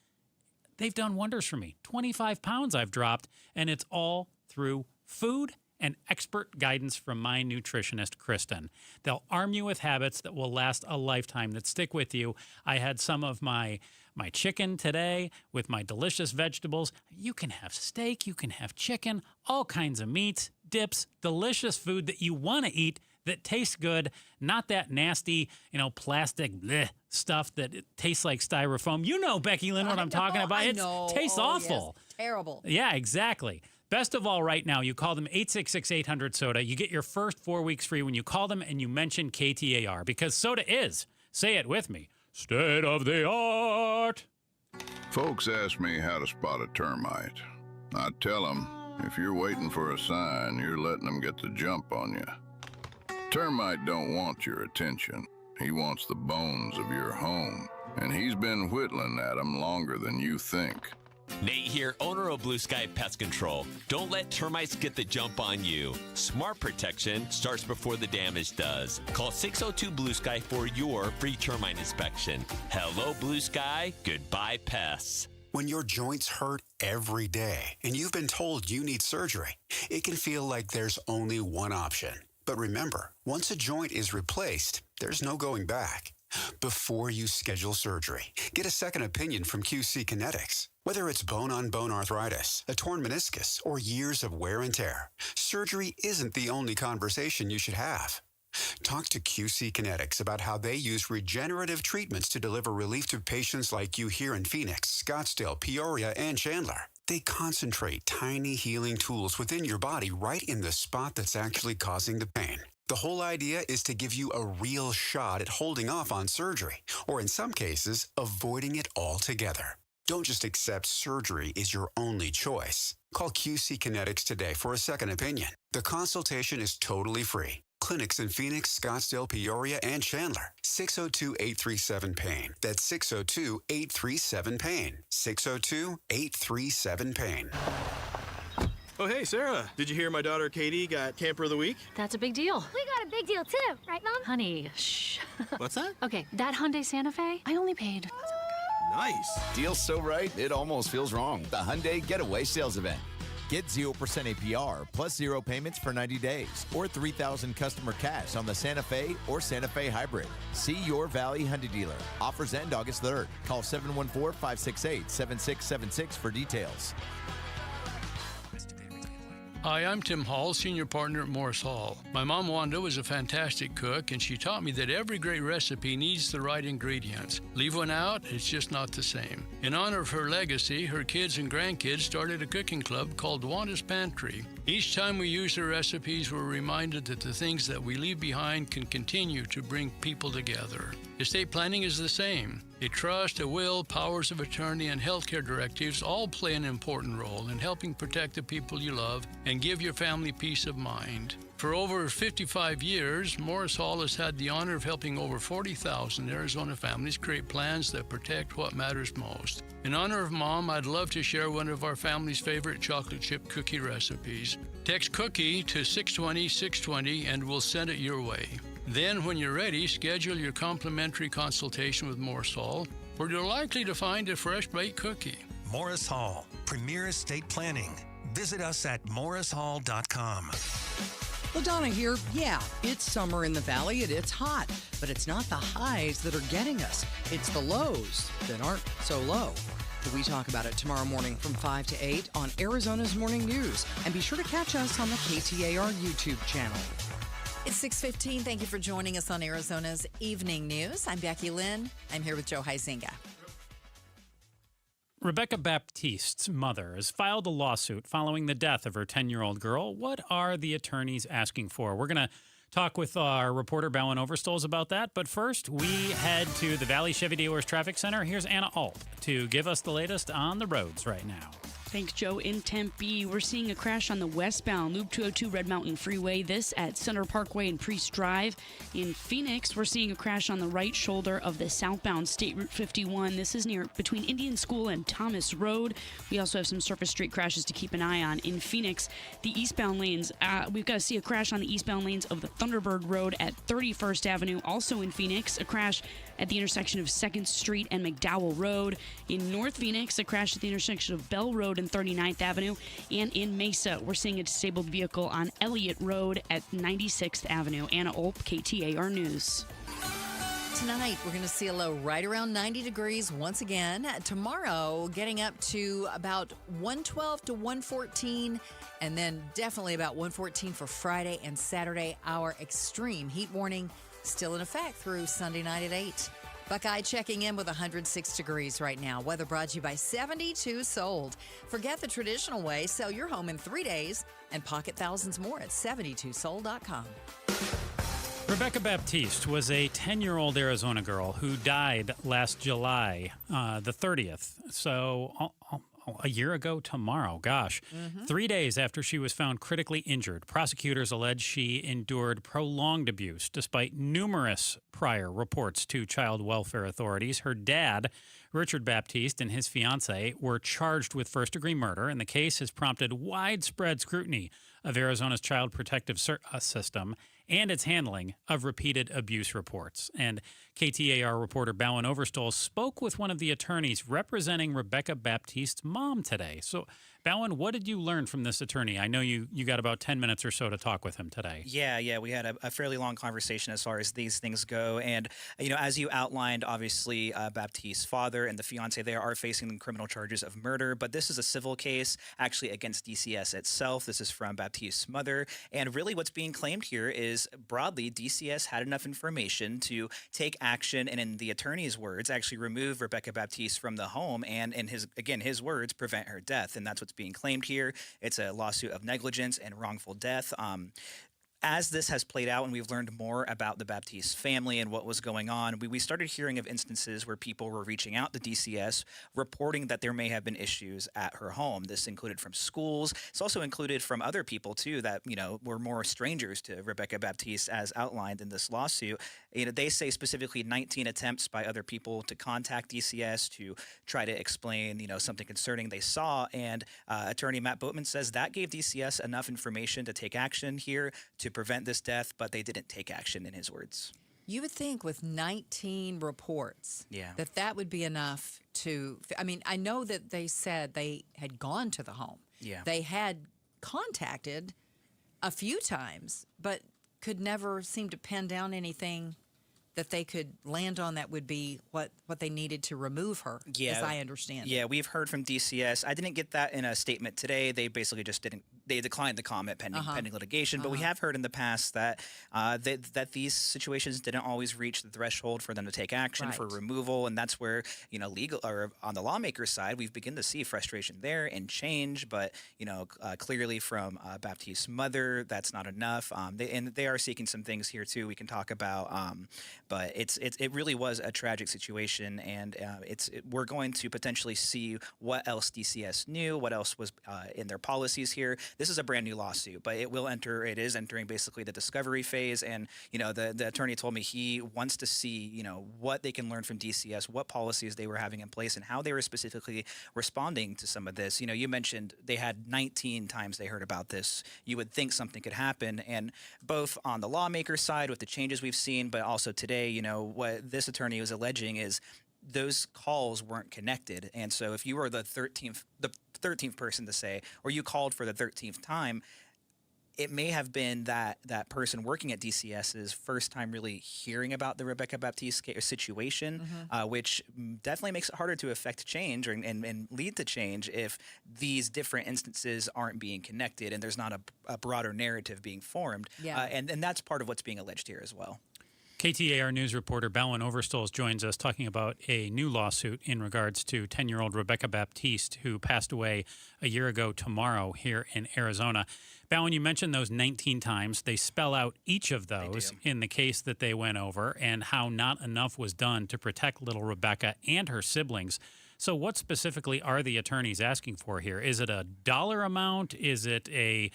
they've done wonders for me. 25 pounds I've dropped, and it's all through food and expert guidance from my nutritionist, Kristen. They'll arm you with habits that will last a lifetime, that stick with you. I had some of my chicken today with my delicious vegetables. You can have steak, you can have chicken, all kinds of meats, dips, delicious food that you want to eat that tastes good, not that nasty, plastic stuff that tastes like styrofoam. You know, Becky Lynn, what I'm talking about. It tastes awful. Yes. Terrible. Yeah, exactly. Best of all, right now, you call them 866-800-SODA. You get your first 4 weeks free when you call them and you mention KTAR, because soda is, say it with me, state of the art. Folks ask me how to spot a termite. I tell them, if you're waiting for a sign, you're letting them get the jump on you. Termite don't want your attention. He wants the bones of your home, and he's been whittling at them longer than you think. Nate here, owner of Blue Sky Pest Control. Don't let termites get the jump on you. Smart protection starts before the damage does. Call 602-BLUE-SKY for your free termite inspection. Hello, Blue Sky. Goodbye, pests. When your joints hurt every day and you've been told you need surgery, it can feel like there's only one option. But remember, once a joint is replaced, there's no going back. Before you schedule surgery, get a second opinion from QC Kinetics. Whether it's bone-on-bone arthritis, a torn meniscus, or years of wear and tear, surgery isn't the only conversation you should have. Talk to QC Kinetics about how they use regenerative treatments to deliver relief to patients like you here in Phoenix, Scottsdale, Peoria, and Chandler. They concentrate tiny healing tools within your body right in the spot that's actually causing the pain. The whole idea is to give you a real shot at holding off on surgery, or in some cases, avoiding it altogether. Don't just accept surgery is your only choice. Call QC Kinetics today for a second opinion. The consultation is totally free. Clinics in Phoenix, Scottsdale, Peoria, and Chandler. 602-837-PAIN. That's 602-837-PAIN. 602-837-PAIN. Oh, hey, Sarah. Did you hear my daughter Katie got Camper of the Week? That's a big deal. We got a big deal, too. Right, Mom? Honey, shh. What's that? Okay, that Hyundai Santa Fe, I only paid... Nice. Deal's so right, it almost feels wrong. The Hyundai Getaway Sales Event. Get 0% APR plus 0 payments for 90 days or $3,000 customer cash on the Santa Fe or Santa Fe Hybrid. See your Valley Hyundai dealer. Offers end August 3rd. Call 714-568-7676 for details. Hi, I'm Tim Hall, senior partner at Morris Hall. My mom Wanda was a fantastic cook, and she taught me that every great recipe needs the right ingredients. Leave one out, it's just not the same. In honor of her legacy, her kids and grandkids started a cooking club called Wanda's Pantry. Each time we use her recipes, we're reminded that the things that we leave behind can continue to bring people together. Estate planning is the same. A trust, a will, powers of attorney, and healthcare directives all play an important role in helping protect the people you love and give your family peace of mind. For over 55 years, Morris Hall has had the honor of helping over 40,000 Arizona families create plans that protect what matters most. In honor of Mom, I'd love to share one of our family's favorite chocolate chip cookie recipes. Text cookie to 620-620 and we'll send it your way. Then, when you're ready, schedule your complimentary consultation with Morris Hall, where you're likely to find a fresh baked cookie. Morris Hall, Premier Estate Planning. Visit us at morrishall.com. LaDonna here. Yeah, it's summer in the valley and it's hot, but it's not the highs that are getting us. It's the lows that aren't so low. We talk about it tomorrow morning from 5 to 8 on Arizona's Morning News. And be sure to catch us on the KTAR YouTube channel. It's 6:15. Thank you for joining us on Arizona's Evening News. I'm Becky Lynn. I'm here with Joe Huizinga. Rebecca Baptiste's mother has filed a lawsuit following the death of her 10-year-old girl. What are the attorneys asking for? We're going to talk with our reporter, Bowen Overstoles, about that. But first, we head to the Valley Chevy Dealers Traffic Center. Here's Anna Alt to give us the latest on the roads right now. Thanks, Joe. In Tempe, we're seeing a crash on the westbound Loop 202 Red Mountain Freeway, this at Center Parkway and Priest Drive. In Phoenix, we're seeing a crash on the right shoulder of the southbound State Route 51. This is near between Indian School and Thomas Road. We also have some surface street crashes to keep an eye on. In Phoenix, the eastbound lanes, we've got to see a crash on the eastbound lanes of the Thunderbird Road at 31st Avenue. Also in Phoenix, a crash at the intersection of 2nd Street and McDowell Road. In North Phoenix, a crash at the intersection of Bell Road and 39th Avenue. And in Mesa, we're seeing a disabled vehicle on Elliott Road at 96th Avenue. Anna Olp, KTAR News. Tonight, we're going to see a low right around 90 degrees once again. Tomorrow, getting up to about 112 to 114, and then definitely about 114 for Friday and Saturday. Our extreme heat warning still in effect through Sunday night at 8. Buckeye checking in with 106 degrees right now. Weather brought to you by 72 Sold. Forget the traditional way. Sell your home in 3 days and pocket thousands more at 72sold.com. Rebecca Baptiste was a 10-year-old Arizona girl who died last July, the 30th. So a year ago tomorrow, gosh. 3 days after she was found critically injured, prosecutors allege she endured prolonged abuse despite numerous prior reports to child welfare authorities. Her dad, Richard Baptiste, and his fiancée were charged with first-degree murder, and the case has prompted widespread scrutiny of Arizona's child protective system and its handling of repeated abuse reports. And KTAR reporter Bowen Overstole spoke with one of the attorneys representing Rebecca Baptiste's mom today. So, Bowen, what did you learn from this attorney? I know you got about 10 minutes or so to talk with him today. Yeah, we had a fairly long conversation as far as these things go. And, as you outlined, obviously, Baptiste's father and the fiancé there are facing criminal charges of murder. But this is a civil case, actually, against DCS itself. This is from Baptiste's mother. And really what's being claimed here is, broadly, DCS had enough information to take action and, in the attorney's words, actually remove Rebecca Baptiste from the home and, in his words, prevent her death. And that's what's being claimed here. It's a lawsuit of negligence and wrongful death. As this has played out and we've learned more about the Baptiste family and what was going on, we started hearing of instances where people were reaching out to DCS reporting that there may have been issues at her home. This included from schools. It's also included from other people, too, that, were more strangers to Rebecca Baptiste, as outlined in this lawsuit. They say specifically 19 attempts by other people to contact DCS to try to explain, something concerning they saw. And attorney Matt Boatman says that gave DCS enough information to take action here to prevent this death, but they didn't take action, in his words. You would think with 19 reports that would be enough to, I know that they said they had gone to the home. Yeah. They had contacted a few times, but could never seem to pin down anything that they could land on that would be what they needed to remove her, as I understand it. Yeah, we've heard from DCS. I didn't get that in a statement today. They basically just didn't they declined the comment pending litigation. But we have heard in the past that that these situations didn't always reach the threshold for them to take action for removal, and that's where legal or on the lawmaker side we've begun to see frustration there and change. But clearly from Baptiste's mother, that's not enough. They are seeking some things here too. We can talk about, but it really was a tragic situation, and we're going to potentially see what else DCS knew, what else was in their policies here. This is a brand new lawsuit, but it is entering basically the discovery phase. And, the attorney told me he wants to see, what they can learn from DCS, what policies they were having in place and how they were specifically responding to some of this. You mentioned they had 19 times they heard about this. You would think something could happen. And both on the lawmaker side with the changes we've seen, but also today, what this attorney was alleging is those calls weren't connected. And so if you were the 13th person to say, or you called for the 13th time, it may have been that person working at DCS's first time really hearing about the Rebecca Baptiste situation, which definitely makes it harder to affect change and lead to change if these different instances aren't being connected and there's not a broader narrative being formed. And that's part of what's being alleged here as well. KTAR News reporter Bowen Overstoles joins us talking about a new lawsuit in regards to 10-year-old Rebecca Baptiste, who passed away a year ago tomorrow here in Arizona. Bowen, you mentioned those 19 times. They spell out each of those in the case that they went over and how not enough was done to protect little Rebecca and her siblings. So what specifically are the attorneys asking for here? Is it a dollar amount? Is it a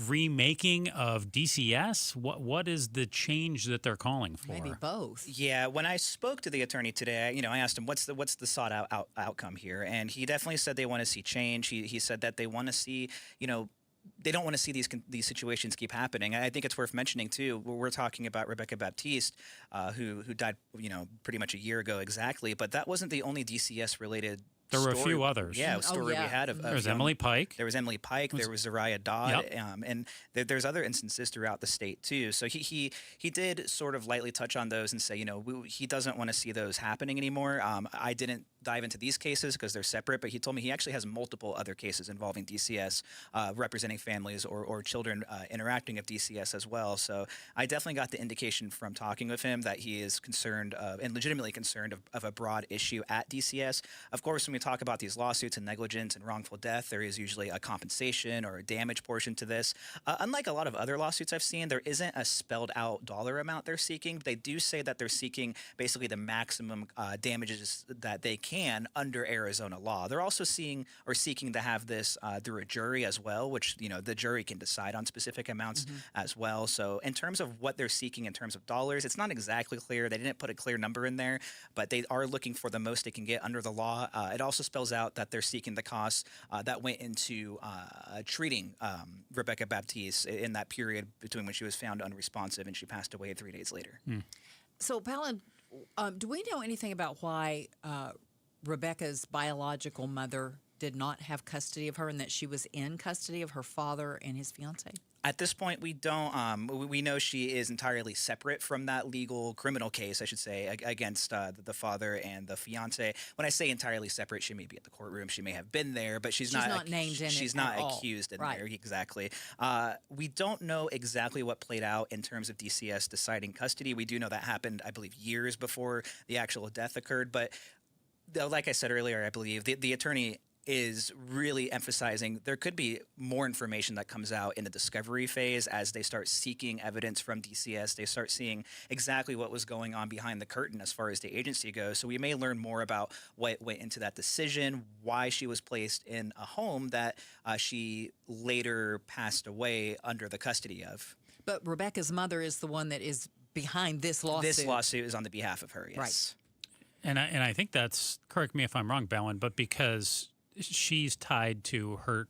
remaking of DCS? What is the change that they're calling for? Maybe both. Yeah, when I spoke to the attorney today, I asked him what's the sought out outcome here, and he definitely said they want to see change. He said that they want to see, they don't want to see these situations keep happening. I think it's worth mentioning too. We're talking about Rebecca Baptiste, who died, pretty much a year ago exactly. But that wasn't the only DCS related. There were a few others. Yeah, we had of there was Emily Pike. There was Emily Pike. There was Zariah Dodd, and there's other instances throughout the state too. So he did sort of lightly touch on those and say, he doesn't want to see those happening anymore. I didn't dive into these cases because they're separate, but he told me he actually has multiple other cases involving DCS, representing families or children interacting with DCS as well. So I definitely got the indication from talking with him that he is concerned and legitimately concerned of a broad issue at DCS. Of course, when we talk about these lawsuits and negligence and wrongful death, there is usually a compensation or a damage portion to this. Unlike a lot of other lawsuits I've seen, there isn't a spelled out dollar amount they're seeking. They do say that they're seeking basically the maximum damages that they can under Arizona law. They're also seeking to have this through a jury as well, which the jury can decide on specific amounts as well. So in terms of what they're seeking in terms of dollars, it's not exactly clear. They didn't put a clear number in there, but they are looking for the most they can get under the law. It also spells out that they're seeking the costs that went into treating Rebecca Baptiste in that period between when she was found unresponsive and she passed away 3 days later. So, Palin, do we know anything about why Rebecca's biological mother did not have custody of her and that she was in custody of her father and his fiancée? At this point, we don't. We know she is entirely separate from that legal criminal case, I should say, against the father and the fiance. When I say entirely separate, she may be at the courtroom, she may have been there, but she's not named in it. She's not at accused in all. there exactly. We don't know exactly what played out in terms of DCS deciding custody. We do know that happened, I believe, years before the actual death occurred. But like I said earlier, I believe the attorney is really emphasizing there could be more information that comes out in the discovery phase as they start seeking evidence from DCS. They start seeing exactly what was going on behind the curtain as far as the agency goes. So we may learn more about what went into that decision, why she was placed in a home that she later passed away under the custody of. But Rebecca's mother is the one that is behind this lawsuit. This lawsuit is on the behalf of her, yes. Right. And I think that's, correct me if I'm wrong, Bowen, but because she's tied to her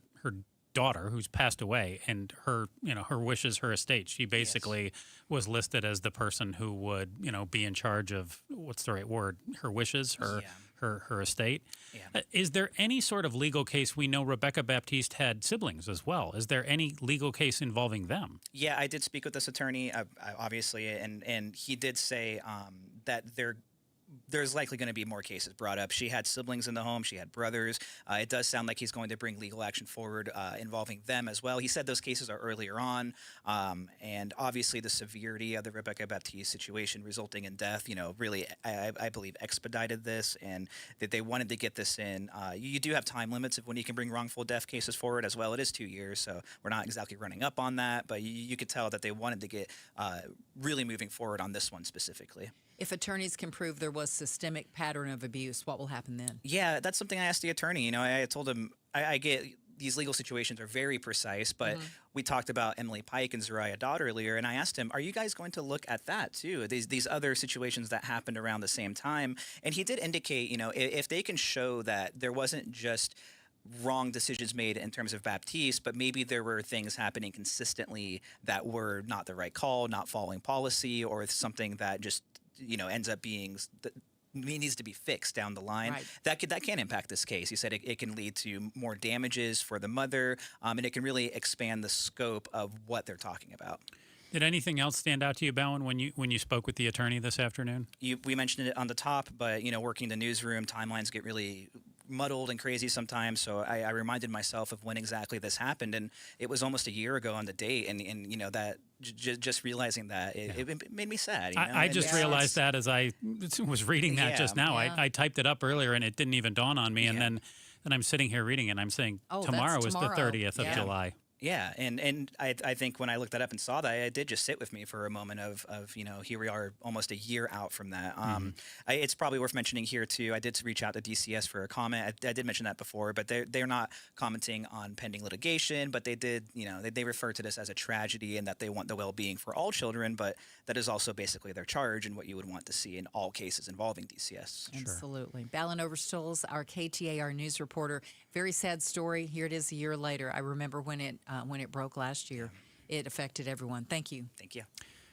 daughter who's passed away and her wishes, her estate. She basically was listed as the person who would, be in charge of, what's the right word, her wishes, her estate. Yeah. Is there any sort of legal case? We know Rebecca Baptiste had siblings as well. Is there any legal case involving them? Yeah, I did speak with this attorney, obviously, and he did say that they're there's likely going to be more cases brought up. She had siblings in the home. She had brothers. It does sound like he's going to bring legal action forward involving them as well. He said those cases are earlier on, and obviously the severity of the Rebecca Baptiste situation resulting in death, really, I believe, expedited this, and that they wanted to get this in. You do have time limits of when you can bring wrongful death cases forward as well. It is 2 years, so we're not exactly running up on that, but you could tell that they wanted to get really moving forward on this one specifically. If attorneys can prove there was systemic pattern of abuse, what will happen then? Yeah, that's something I asked the attorney. I told him I get these legal situations are very precise, but we talked about Emily Pike and Zariah Dodd earlier, and I asked him, are you guys going to look at that too? These other situations that happened around the same time? And he did indicate, if they can show that there wasn't just wrong decisions made in terms of Baptiste, but maybe there were things happening consistently that were not the right call, not following policy, or something that just ends up being needs to be fixed down the line. Right. That can impact this case. He said it can lead to more damages for the mother, and it can really expand the scope of what they're talking about. Did anything else stand out to you, Bowen, when you spoke with the attorney this afternoon? We mentioned it on the top, but working the newsroom, timelines get really muddled and crazy sometimes. So I reminded myself of when exactly this happened, and it was almost a year ago on the date, and that just realizing that it made me sad. I just realized that as I was reading that just now. Yeah. I typed it up earlier, and it didn't even dawn on me, and then I'm sitting here reading it, and I'm saying tomorrow is the 30th of July. Yeah, and I think when I looked that up and saw that, it did just sit with me for a moment of here we are almost a year out from that. It's probably worth mentioning here too. I did reach out to DCS for a comment. I did mention that before, but they're not commenting on pending litigation. But they did, they refer to this as a tragedy and that they want the well-being for all children. But that is also basically their charge and what you would want to see in all cases involving DCS. Absolutely. Balin Overstolz, our KTAR news reporter. Very sad story. Here it is a year later. I remember when it broke last year. It affected everyone. Thank you. Thank you.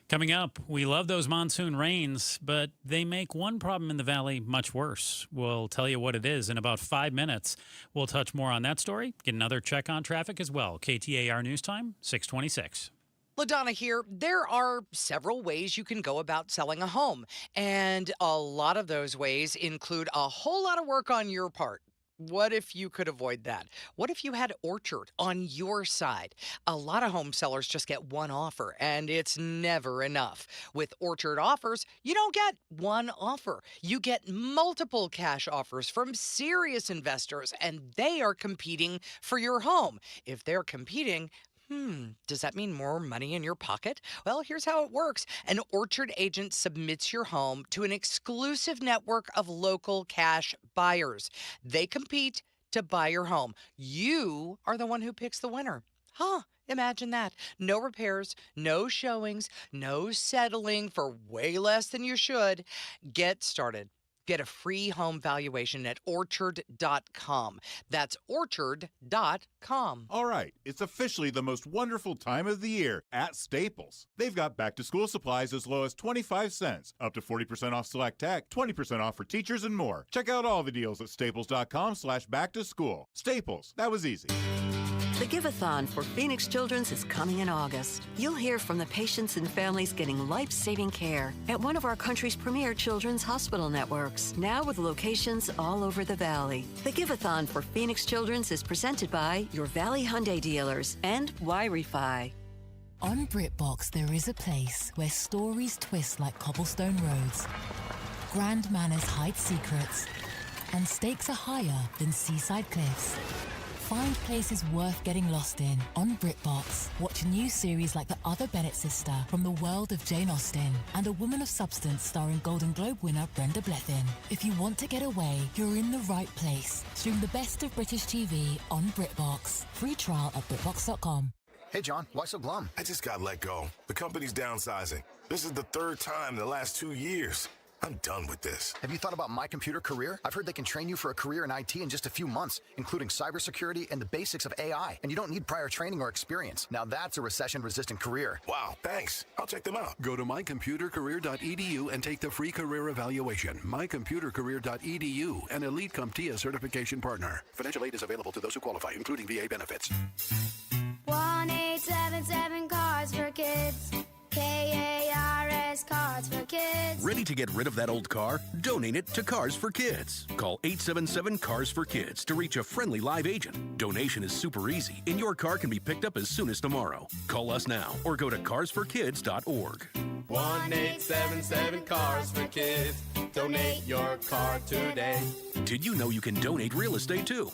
Coming up, we love those monsoon rains, but they make one problem in the valley much worse. We'll tell you what it is in about 5 minutes. We'll touch more on that story, get another check on traffic as well. KTAR News Time, 626. LaDonna here. There are several ways you can go about selling a home, and a lot of those ways include a whole lot of work on your part. What if you could avoid that? What if you had Orchard on your side? A lot of home sellers just get one offer, and it's never enough. With Orchard offers, you don't get one offer. You get multiple cash offers from serious investors, and they are competing for your home. If they're competing, does that mean more money in your pocket? Well, here's how it works. An Orchard agent submits your home to an exclusive network of local cash buyers. They compete to buy your home. You are the one who picks the winner. Imagine that. No repairs, no showings, no settling for way less than you should. Get started. Get a free home valuation at orchard.com. That's orchard.com. All right, it's officially the most wonderful time of the year at Staples. They've got back-to-school supplies as low as 25 cents, up to 40% off select tech, 20% off for teachers, and more. Check out all the deals at staples.com/back-to-school. Staples, that was easy. The Give-a-thon for Phoenix Children's is coming in August. You'll hear from the patients and families getting life-saving care at one of our country's premier children's hospital networks, now with locations all over the Valley. The Give-a-thon for Phoenix Children's is presented by your Valley Hyundai dealers and Y-Refi. On BritBox, there is a place where stories twist like cobblestone roads, grand manners hide secrets, and stakes are higher than seaside cliffs. Find places worth getting lost in on BritBox. Watch new series like The Other Bennett Sister from the world of Jane Austen and A Woman of Substance starring Golden Globe winner Brenda Blethyn. If you want to get away, you're in the right place. Stream the best of British TV on BritBox. Free trial at BritBox.com. Hey, John, why so glum? I just got let go. The company's downsizing. This is the third time in the last 2 years. I'm done with this. Have you thought about My Computer Career? I've heard they can train you for a career in IT in just a few months, including cybersecurity and the basics of AI. And you don't need prior training or experience. Now that's a recession-resistant career. Wow, thanks. I'll check them out. Go to mycomputercareer.edu and take the free career evaluation. mycomputercareer.edu, an elite CompTIA certification partner. Financial aid is available to those who qualify, including VA benefits. 1-877 Cards for Kids. KARS Cards for Kids. Kids. Ready to get rid of that old car? Donate it to Cars for Kids. Call 877-CARS-FOR-KIDS to reach a friendly live agent. Donation is super easy, and your car can be picked up as soon as tomorrow. Call us now or go to carsforkids.org. 1-877-CARS-FOR-KIDS. Donate your car today. Did you know you can donate real estate too?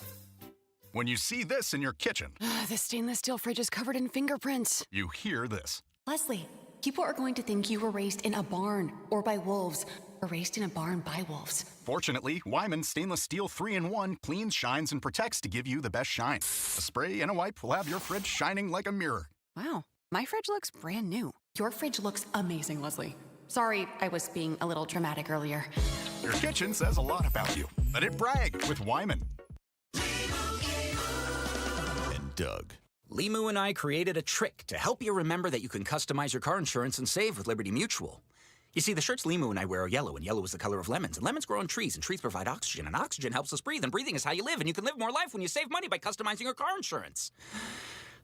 When you see this in your kitchen, The stainless steel fridge is covered in fingerprints. you hear this. Leslie, people are going to think you were raised in a barn or by wolves, or raised in a barn by wolves. Fortunately, Wyman's stainless steel 3-in-1 cleans, shines, and protects to give you the best shine. A spray and a wipe will have your fridge shining like a mirror. Wow, my fridge looks brand new. Your fridge looks amazing, Leslie. Sorry, I was being a little dramatic earlier. Your kitchen says a lot about you. Let it brag with Wyman. And Doug. Limu and I created a trick to help you remember that you can customize your car insurance and save with Liberty Mutual. You see, the shirts Limu and I wear are yellow, and yellow is the color of lemons. And lemons grow on trees, and trees provide oxygen. And oxygen helps us breathe, and breathing is how you live. And you can live more life when you save money by customizing your car insurance.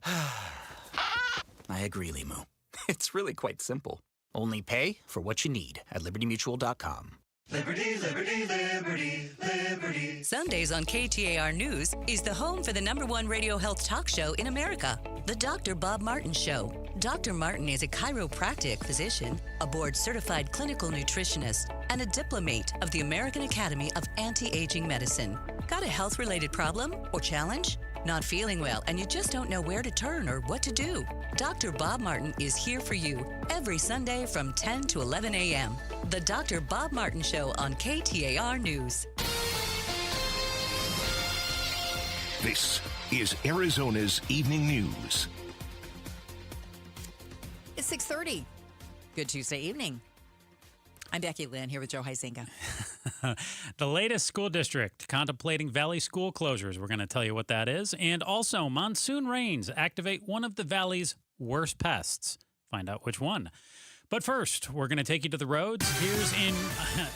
I agree, Limu. It's really quite simple. Only pay for what you need at libertymutual.com. Liberty, liberty, liberty, liberty. Sundays on KTAR News is the home for the #1 radio health talk show in America, The Dr. Bob Martin Show. Dr. Martin is a chiropractic physician, a board-certified clinical nutritionist, and a diplomate of the American Academy of Anti-Aging Medicine. Got a health-related problem or challenge? Not feeling well and you just don't know where to turn or what to do? Dr. Bob Martin is here for you every Sunday from 10 to 11 a.m. The Dr. Bob Martin Show on KTAR News. This is Arizona's Evening News. It's 6:30. Good Tuesday evening. I'm Becky Lynn here with Joe Huizenga. The latest school district contemplating Valley school closures. We're going to tell you what that is. And also, monsoon rains activate one of the Valley's worst pests. Find out which one. But first, we're going to take you to the roads. Here's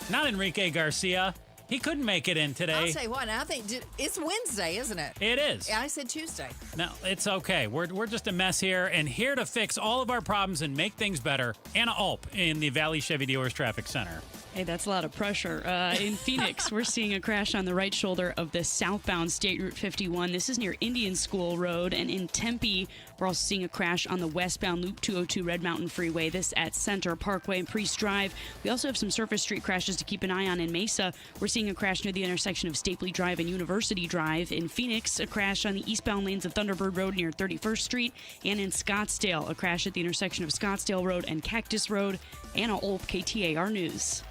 not Enrique Garcia. He couldn't make it in today. I'll tell you what, I think it's Wednesday, isn't it? It is. Yeah, I said Tuesday. No, it's okay. We're just a mess here, and here to fix all of our problems and make things better, Anna Ulp in the Valley Chevy Dealers Traffic Center. Hey, that's a lot of pressure. In Phoenix, we're seeing a crash on the right shoulder of the southbound State Route 51. This is near Indian School Road. And in Tempe, we're also seeing a crash on the westbound Loop 202 Red Mountain Freeway. This at Center Parkway and Priest Drive. We also have some surface street crashes to keep an eye on in Mesa. We're seeing a crash near the intersection of Stapley Drive and University Drive. In Phoenix, a crash on the eastbound lanes of Thunderbird Road near 31st Street. And in Scottsdale, a crash at the intersection of Scottsdale Road and Cactus Road. Anna Ulp, KTAR News.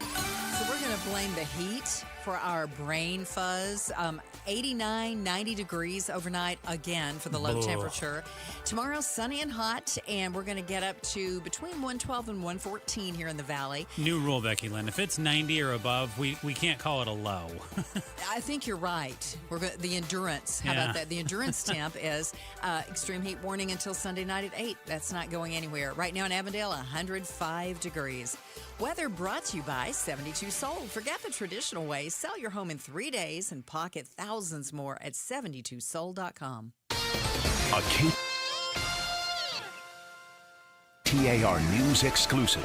So we're going to blame the heat for our brain fuzz. 89, 90 degrees overnight again for the low temperature. Tomorrow, sunny and hot, and we're going to get up to between 112 and 114 here in the valley. New rule, Becky Lynn. If it's 90 or above, we can't call it a low. I think you're right. The endurance. How about that? The endurance temp is extreme heat warning until Sunday night at 8. That's not going anywhere. Right now in Avondale, 105 degrees. Weather brought to you by 72 Sold. Forget the traditional way. Sell your home in 3 days and pocket thousands more at 72sold.com. A KTAR News exclusive.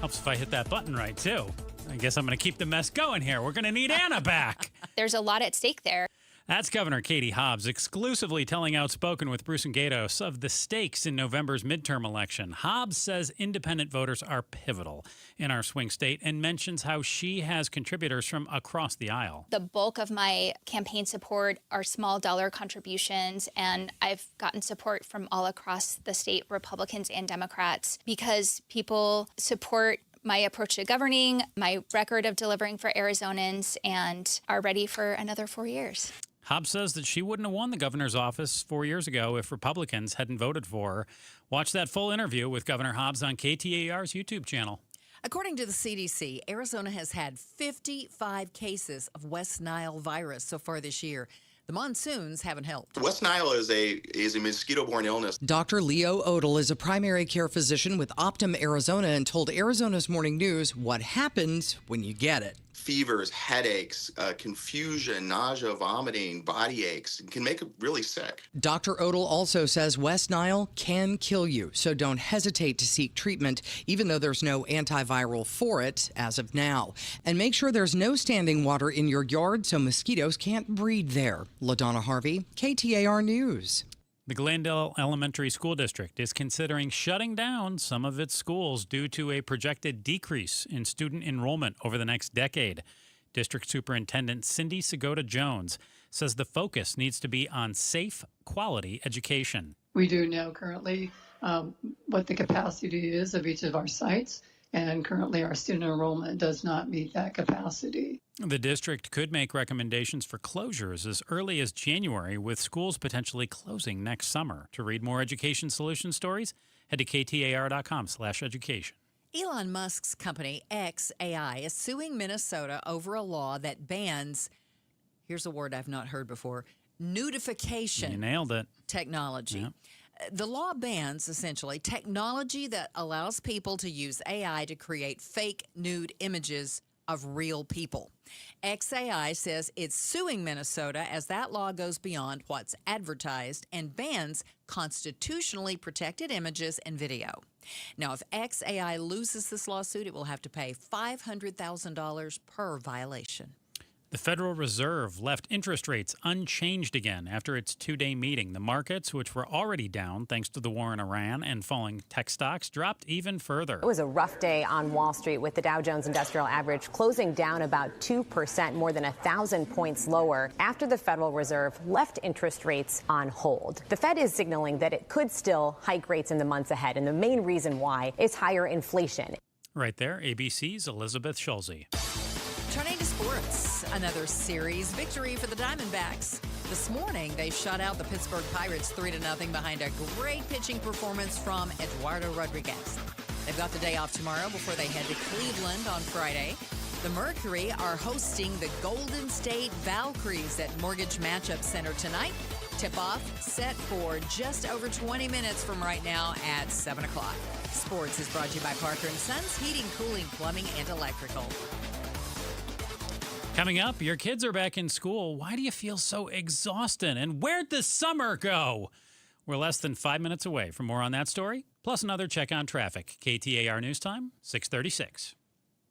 Helps if I hit that button right, too. I guess I'm going to keep the mess going here. We're going to need Anna back. There's a lot at stake there. That's Governor Katie Hobbs exclusively telling Outspoken with Bruce and Gatos of the stakes in November's midterm election. Hobbs says independent voters are pivotal in our swing state and mentions how she has contributors from across the aisle. The bulk of my campaign support are small dollar contributions, and I've gotten support from all across the state, Republicans and Democrats, because people support my approach to governing, my record of delivering for Arizonans, and are ready for another 4 years. Hobbs says that she wouldn't have won the governor's office 4 years ago if Republicans hadn't voted for her. Watch that full interview with Governor Hobbs on KTAR's YouTube channel. According to the CDC, Arizona has had 55 cases of West Nile virus so far this year. The monsoons haven't helped. West Nile is a mosquito-borne illness. Dr. Leo Odell is a primary care physician with Optum Arizona and told Arizona's Morning News what happens when you get it. fevers, headaches, confusion, nausea, vomiting, body aches. It can make it really sick. Dr. Odell also says West Nile can kill you, so don't hesitate to seek treatment, even though there's no antiviral for it as of now. And make sure there's no standing water in your yard so mosquitoes can't breed there. LaDonna Harvey, KTAR News. The Glendale Elementary School District is considering shutting down some of its schools due to a projected decrease in student enrollment over the next decade. District Superintendent Cindy Segota Jones says the focus needs to be on safe, quality education. We do know currently what the capacity is of each of our sites, and currently our student enrollment does not meet that capacity. The district could make recommendations for closures as early as January, with schools potentially closing next summer. To read more education solution stories, head to ktar.com/education. Elon Musk's company, xAI, is suing Minnesota over a law that bans, here's a word I've not heard before, nudification. You nailed it. Technology. Yep. The law bans, essentially, technology that allows people to use AI to create fake nude images of real people. xAI says it's suing Minnesota as that law goes beyond what's advertised and bans constitutionally protected images and video. Now, if xAI loses this lawsuit, it will have to pay $500,000 per violation. The Federal Reserve left interest rates unchanged again after its two-day meeting. The markets, which were already down thanks to the war in Iran and falling tech stocks, dropped even further. It was a rough day on Wall Street, with the Dow Jones Industrial Average closing down about 2%, more than 1,000 points lower, after the Federal Reserve left interest rates on hold. The Fed is signaling that it could still hike rates in the months ahead, and the main reason why is higher inflation. Right there, ABC's Elizabeth Schulze. Turning to sports, another series victory for the Diamondbacks. This morning, they shut out the Pittsburgh Pirates 3-0 behind a great pitching performance from Eduardo Rodriguez. They've got the day off tomorrow before they head to Cleveland on Friday. The Mercury are hosting the Golden State Valkyries at Mortgage Matchup Center tonight. Tip-off set for just over 20 minutes from right now at 7 o'clock. Sports is brought to you by Parker & Sons, heating, cooling, plumbing, and electrical. Coming up, your kids are back in school. Why do you feel so exhausted? And where'd the summer go? We're less than 5 minutes away from more on that story, plus another check on traffic. KTAR News Time, 6:36.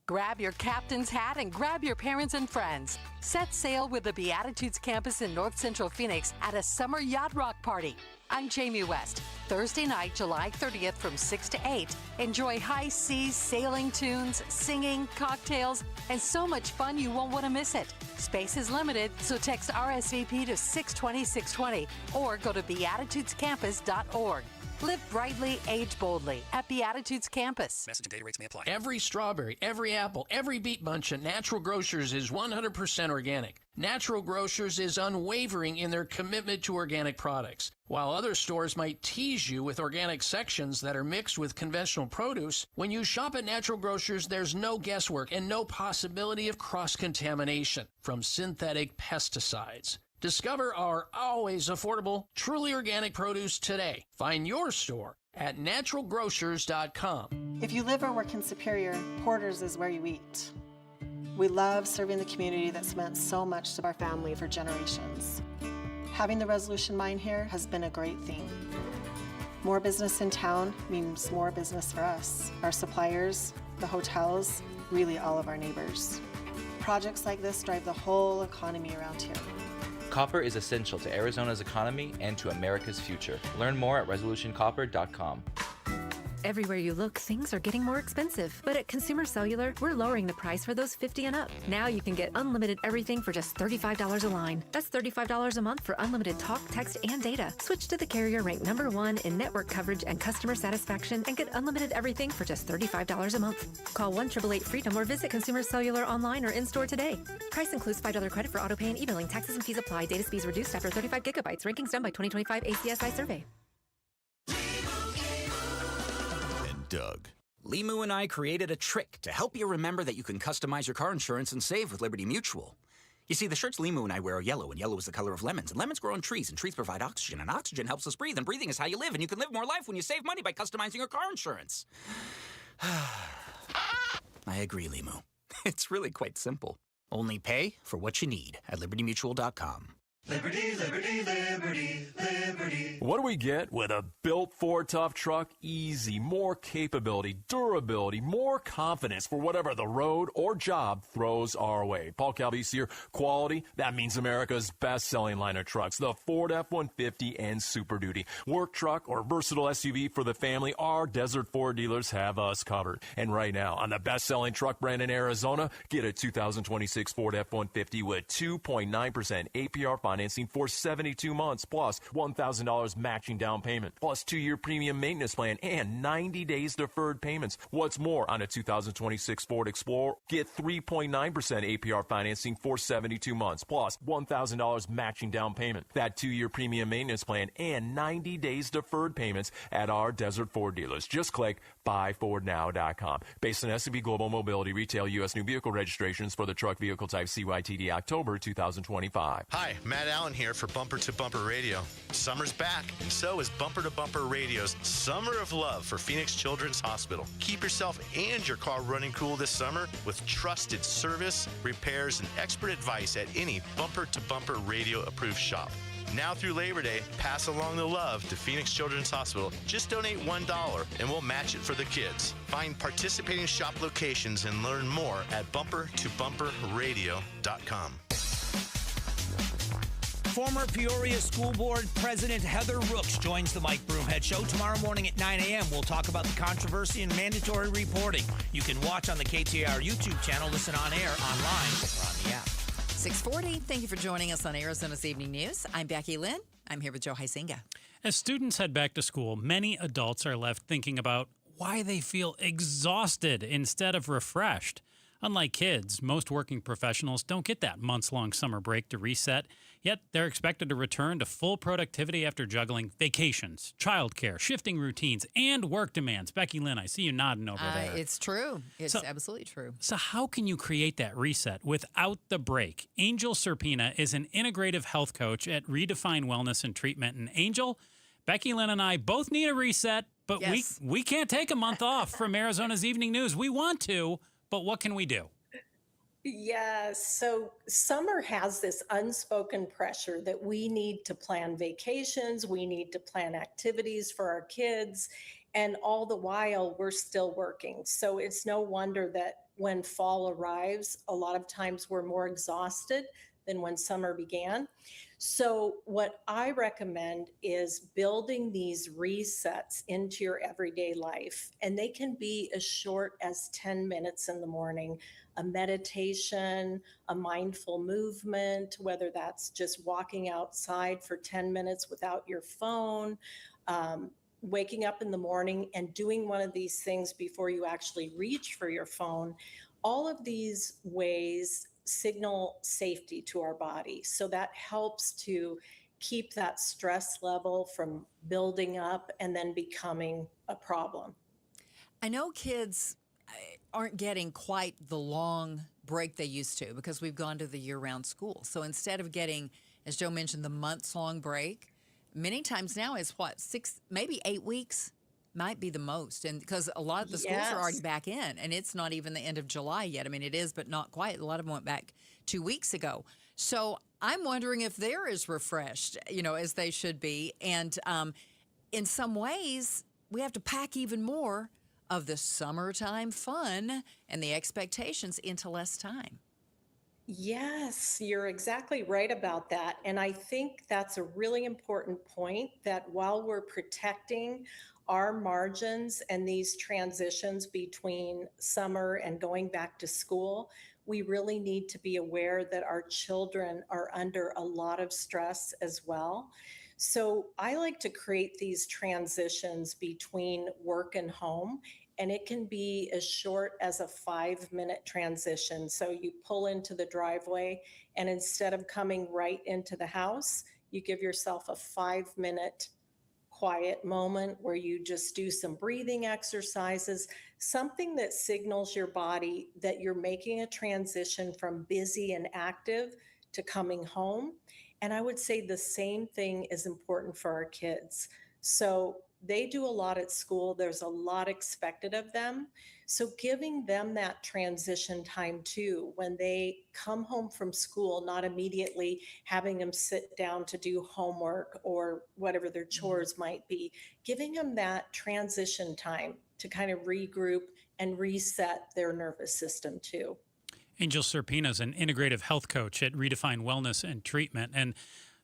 Grab your captain's hat and grab your parents and friends. Set sail with the Beatitudes campus in North Central Phoenix at a summer yacht rock party. I'm Jamie West. Thursday night, July 30th from 6 to 8. Enjoy high seas, sailing tunes, singing, cocktails, and so much fun you won't want to miss it. Space is limited, so text RSVP to 620-620 or go to beatitudescampus.org. Live brightly, age boldly at Beatitudes Campus. Message and data rates may apply. Every strawberry, every apple, every beet bunch at Natural Grocers is 100% organic. Natural Grocers is unwavering in their commitment to organic products. While other stores might tease you with organic sections that are mixed with conventional produce, when you shop at Natural Grocers, there's no guesswork and no possibility of cross-contamination from synthetic pesticides. Discover our always affordable, truly organic produce today. Find your store at naturalgrocers.com. If you live or work in Superior, Porter's is where you eat. We love serving the community that's meant so much to our family for generations. Having the Resolution Mine here has been a great thing. More business in town means more business for us, our suppliers, the hotels, really all of our neighbors. Projects like this drive the whole economy around here. Copper is essential to Arizona's economy and to America's future. Learn more at resolutioncopper.com. Everywhere you look, things are getting more expensive. But at Consumer Cellular, we're lowering the price for those 50 and up. Now you can get unlimited everything for just $35 a line. That's $35 a month for unlimited talk, text, and data. Switch to the carrier ranked #1 in network coverage and customer satisfaction and get unlimited everything for just $35 a month. Call 1-888-FREEDOM or visit Consumer Cellular online or in-store today. Price includes $5 credit for auto pay and e-billing. Taxes and fees apply. Data speeds reduced after 35 gigabytes. Rankings done by 2025 ACSI survey. Doug. Limu and I created a trick to help you remember that you can customize your car insurance and save with Liberty Mutual. You see, the shirts Limu and I wear are yellow, and yellow is the color of lemons. And lemons grow on trees, and trees provide oxygen, and oxygen helps us breathe, and breathing is how you live, and you can live more life when you save money by customizing your car insurance. I agree, Limu. It's really quite simple. Only pay for what you need at libertymutual.com. Liberty, liberty, liberty, liberty. What do we get with a built Ford Tough truck? Easy, more capability, durability, more confidence for whatever the road or job throws our way. Paul Calvese here. Quality, that means America's best-selling line of trucks. The Ford F-150 and Super Duty. Work truck or versatile SUV for the family, our Desert Ford dealers have us covered. And right now, on the best-selling truck brand in Arizona, get a 2026 Ford F-150 with 2.9% APR financing for 72 months, plus $1,000 matching down payment, plus 2-year premium maintenance plan, and 90 days deferred payments. What's more, on a 2026 Ford Explorer, get 3.9% APR financing for 72 months, plus $1,000 matching down payment, that 2-year premium maintenance plan, and 90 days deferred payments at our Desert Ford dealers. Just click buyfordnow.com. Based on S&P Global Mobility Retail U.S. new vehicle registrations for the truck vehicle type CYTD October 2025. Hi, Matt Allen here for Bumper to Bumper Radio. Summer's back, and so is Bumper to Bumper Radio's Summer of Love for Phoenix Children's Hospital. Keep yourself and your car running cool this summer with trusted service, repairs, and expert advice at any Bumper to Bumper Radio approved shop. Now through Labor Day, pass along the love to Phoenix Children's Hospital. Just donate $1 and we'll match it for the kids. Find participating shop locations and learn more at bumpertobumperradio.com. Former Peoria School Board President Heather Rooks joins the Mike Broomhead Show tomorrow morning at 9 a.m. We'll talk about the controversy and mandatory reporting. You can watch on the KTAR YouTube channel, listen on air, online, or on the app. 640. Thank you for joining us on Arizona's Evening News. I'm Becky Lynn. I'm here with Joe Heisinga. As students head back to school, many adults are left thinking about why they feel exhausted instead of refreshed. Unlike kids, most working professionals don't get that months-long summer break to reset, yet they're expected to return to full productivity after juggling vacations, childcare, shifting routines, and work demands. Becky Lynn, I see you nodding over there. It's true. It's absolutely true. So how can you create that reset without the break? Angel Serpina is an integrative health coach at Redefine Wellness and Treatment. And Angel, Becky Lynn and I both need a reset, but yes, we can't take a month off from Arizona's Evening News. We want to, but what can we do? Yes. So summer has this unspoken pressure that we need to plan vacations, we need to plan activities for our kids, and all the while we're still working. So it's no wonder that when fall arrives, a lot of times we're more exhausted than when summer began. So what I recommend is building these resets into your everyday life. And they can be as short as 10 minutes in the morning, a meditation, a mindful movement, whether that's just walking outside for 10 minutes without your phone, waking up in the morning and doing one of these things before you actually reach for your phone. All of these ways signal safety to our body. So that helps to keep that stress level from building up and then becoming a problem. I know kids aren't getting quite the long break they used to because we've gone to the year-round school. So instead of getting, as Joe mentioned, the months-long break, many times now it's 6, maybe 8 weeks might be the most. And because a lot of the schools are already back in, and it's not even the end of July yet. I mean, it is, but not quite. A lot of them went back 2 weeks ago. So I'm wondering if they're as refreshed, as they should be. And in some ways, we have to pack even more of the summertime fun and the expectations into less time. Yes, you're exactly right about that. And I think that's a really important point, that while we're protecting our margins and these transitions between summer and going back to school, we really need to be aware that our children are under a lot of stress as well. So I like to create these transitions between work and home, and it can be as short as a 5-minute transition. So you pull into the driveway, and instead of coming right into the house, you give yourself a 5-minute quiet moment where you just do some breathing exercises, something that signals your body that you're making a transition from busy and active to coming home. And I would say the same thing is important for our kids. So they do a lot at school. There's a lot expected of them. So giving them that transition time too, when they come home from school, not immediately having them sit down to do homework or whatever their chores might be, giving them that transition time to kind of regroup and reset their nervous system too. Angel Serpina is an integrative health coach at Redefine Wellness and Treatment. And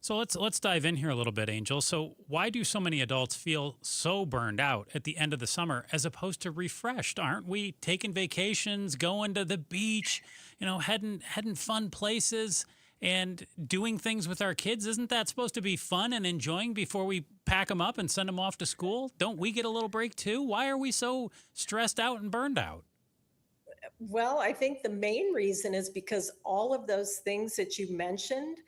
so let's dive in here a little bit, Angel. So why do so many adults feel so burned out at the end of the summer as opposed to refreshed? Aren't we taking vacations, going to the beach, heading fun places and doing things with our kids? Isn't that supposed to be fun and enjoying before we pack them up and send them off to school? Don't we get a little break too? Why are we so stressed out and burned out? Well, I think the main reason is because all of those things that you mentioned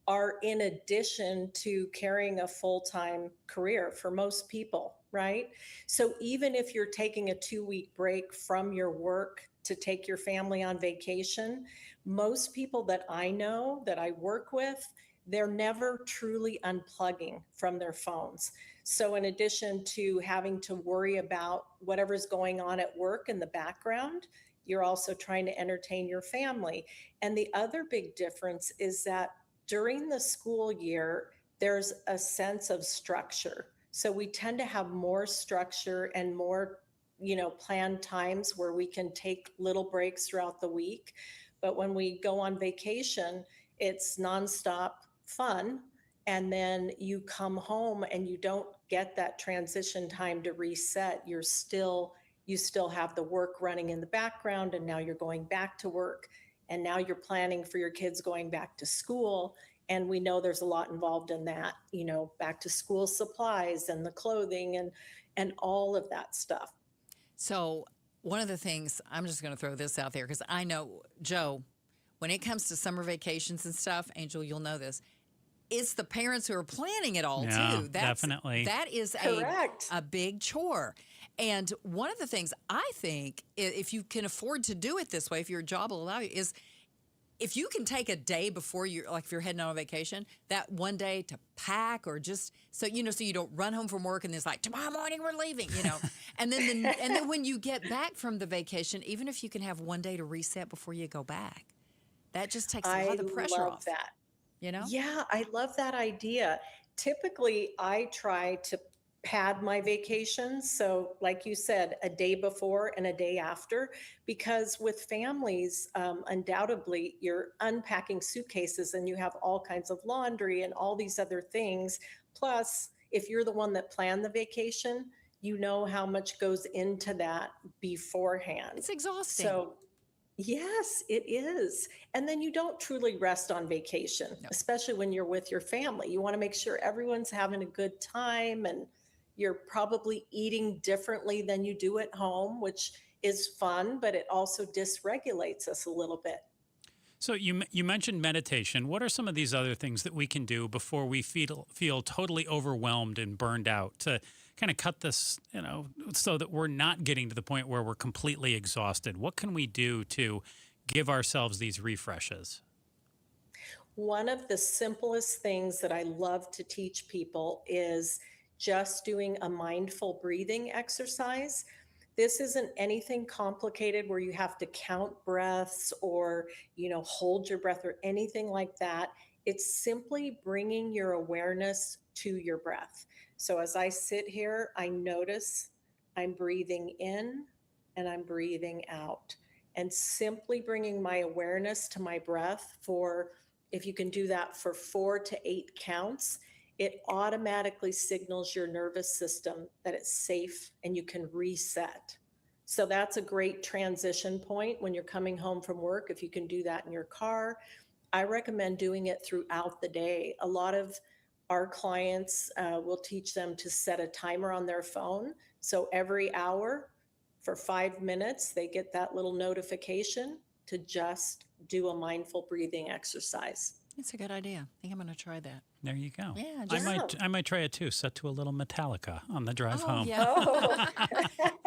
are in addition to carrying a full-time career for most people, right? So even if you're taking a 2-week break from your work to take your family on vacation, most people that I know, that I work with, they're never truly unplugging from their phones. So in addition to having to worry about whatever's going on at work in the background, you're also trying to entertain your family. And the other big difference is that during the school year, there's a sense of structure. So we tend to have more structure and more, planned times where we can take little breaks throughout the week. But when we go on vacation, it's nonstop fun. And then you come home and you don't get that transition time to reset. You still have the work running in the background, and now you're going back to work, and now you're planning for your kids going back to school. And we know there's a lot involved in that, back to school supplies and the clothing and all of that stuff. So one of the things, I'm just going to throw this out there because I know, Joe, when it comes to summer vacations and stuff, Angel, you'll know this, it's the parents who are planning it all too. Definitely. That is a big chore. And one of the things I think, if you can afford to do it this way, if your job will allow you, is if you can take a day before if you're heading on a vacation, that one day to pack or just so you don't run home from work and it's like tomorrow morning we're leaving, and then when you get back from the vacation, even if you can have one day to reset before you go back, that just takes a lot of the pressure off. That. Yeah, I love that idea. Typically, I try to pad my vacations. So like you said, a day before and a day after, because with families, undoubtedly you're unpacking suitcases and you have all kinds of laundry and all these other things. Plus, if you're the one that planned the vacation, you know how much goes into that beforehand. It's exhausting. So yes, it is. And then you don't truly rest on vacation, especially when you're with your family. You want to make sure everyone's having a good time, and you're probably eating differently than you do at home, which is fun, but it also dysregulates us a little bit. So you mentioned meditation. What are some of these other things that we can do before we feel totally overwhelmed and burned out to kind of cut this, so that we're not getting to the point where we're completely exhausted? What can we do to give ourselves these refreshes? One of the simplest things that I love to teach people is just doing a mindful breathing exercise. This isn't anything complicated where you have to count breaths or, hold your breath or anything like that. It's simply bringing your awareness to your breath. So as I sit here, I notice I'm breathing in and I'm breathing out, and simply bringing my awareness to my breath if you can do that for 4 to 8 counts, it automatically signals your nervous system that it's safe and you can reset. So that's a great transition point when you're coming home from work. If you can do that in your car, I recommend doing it throughout the day. A lot of our clients will teach them to set a timer on their phone. So every hour for 5 minutes, they get that little notification to just do a mindful breathing exercise. It's a good idea. I think I'm going to try that. There you go. Yeah, I might try it too. Set to a little Metallica on the drive home. Yeah.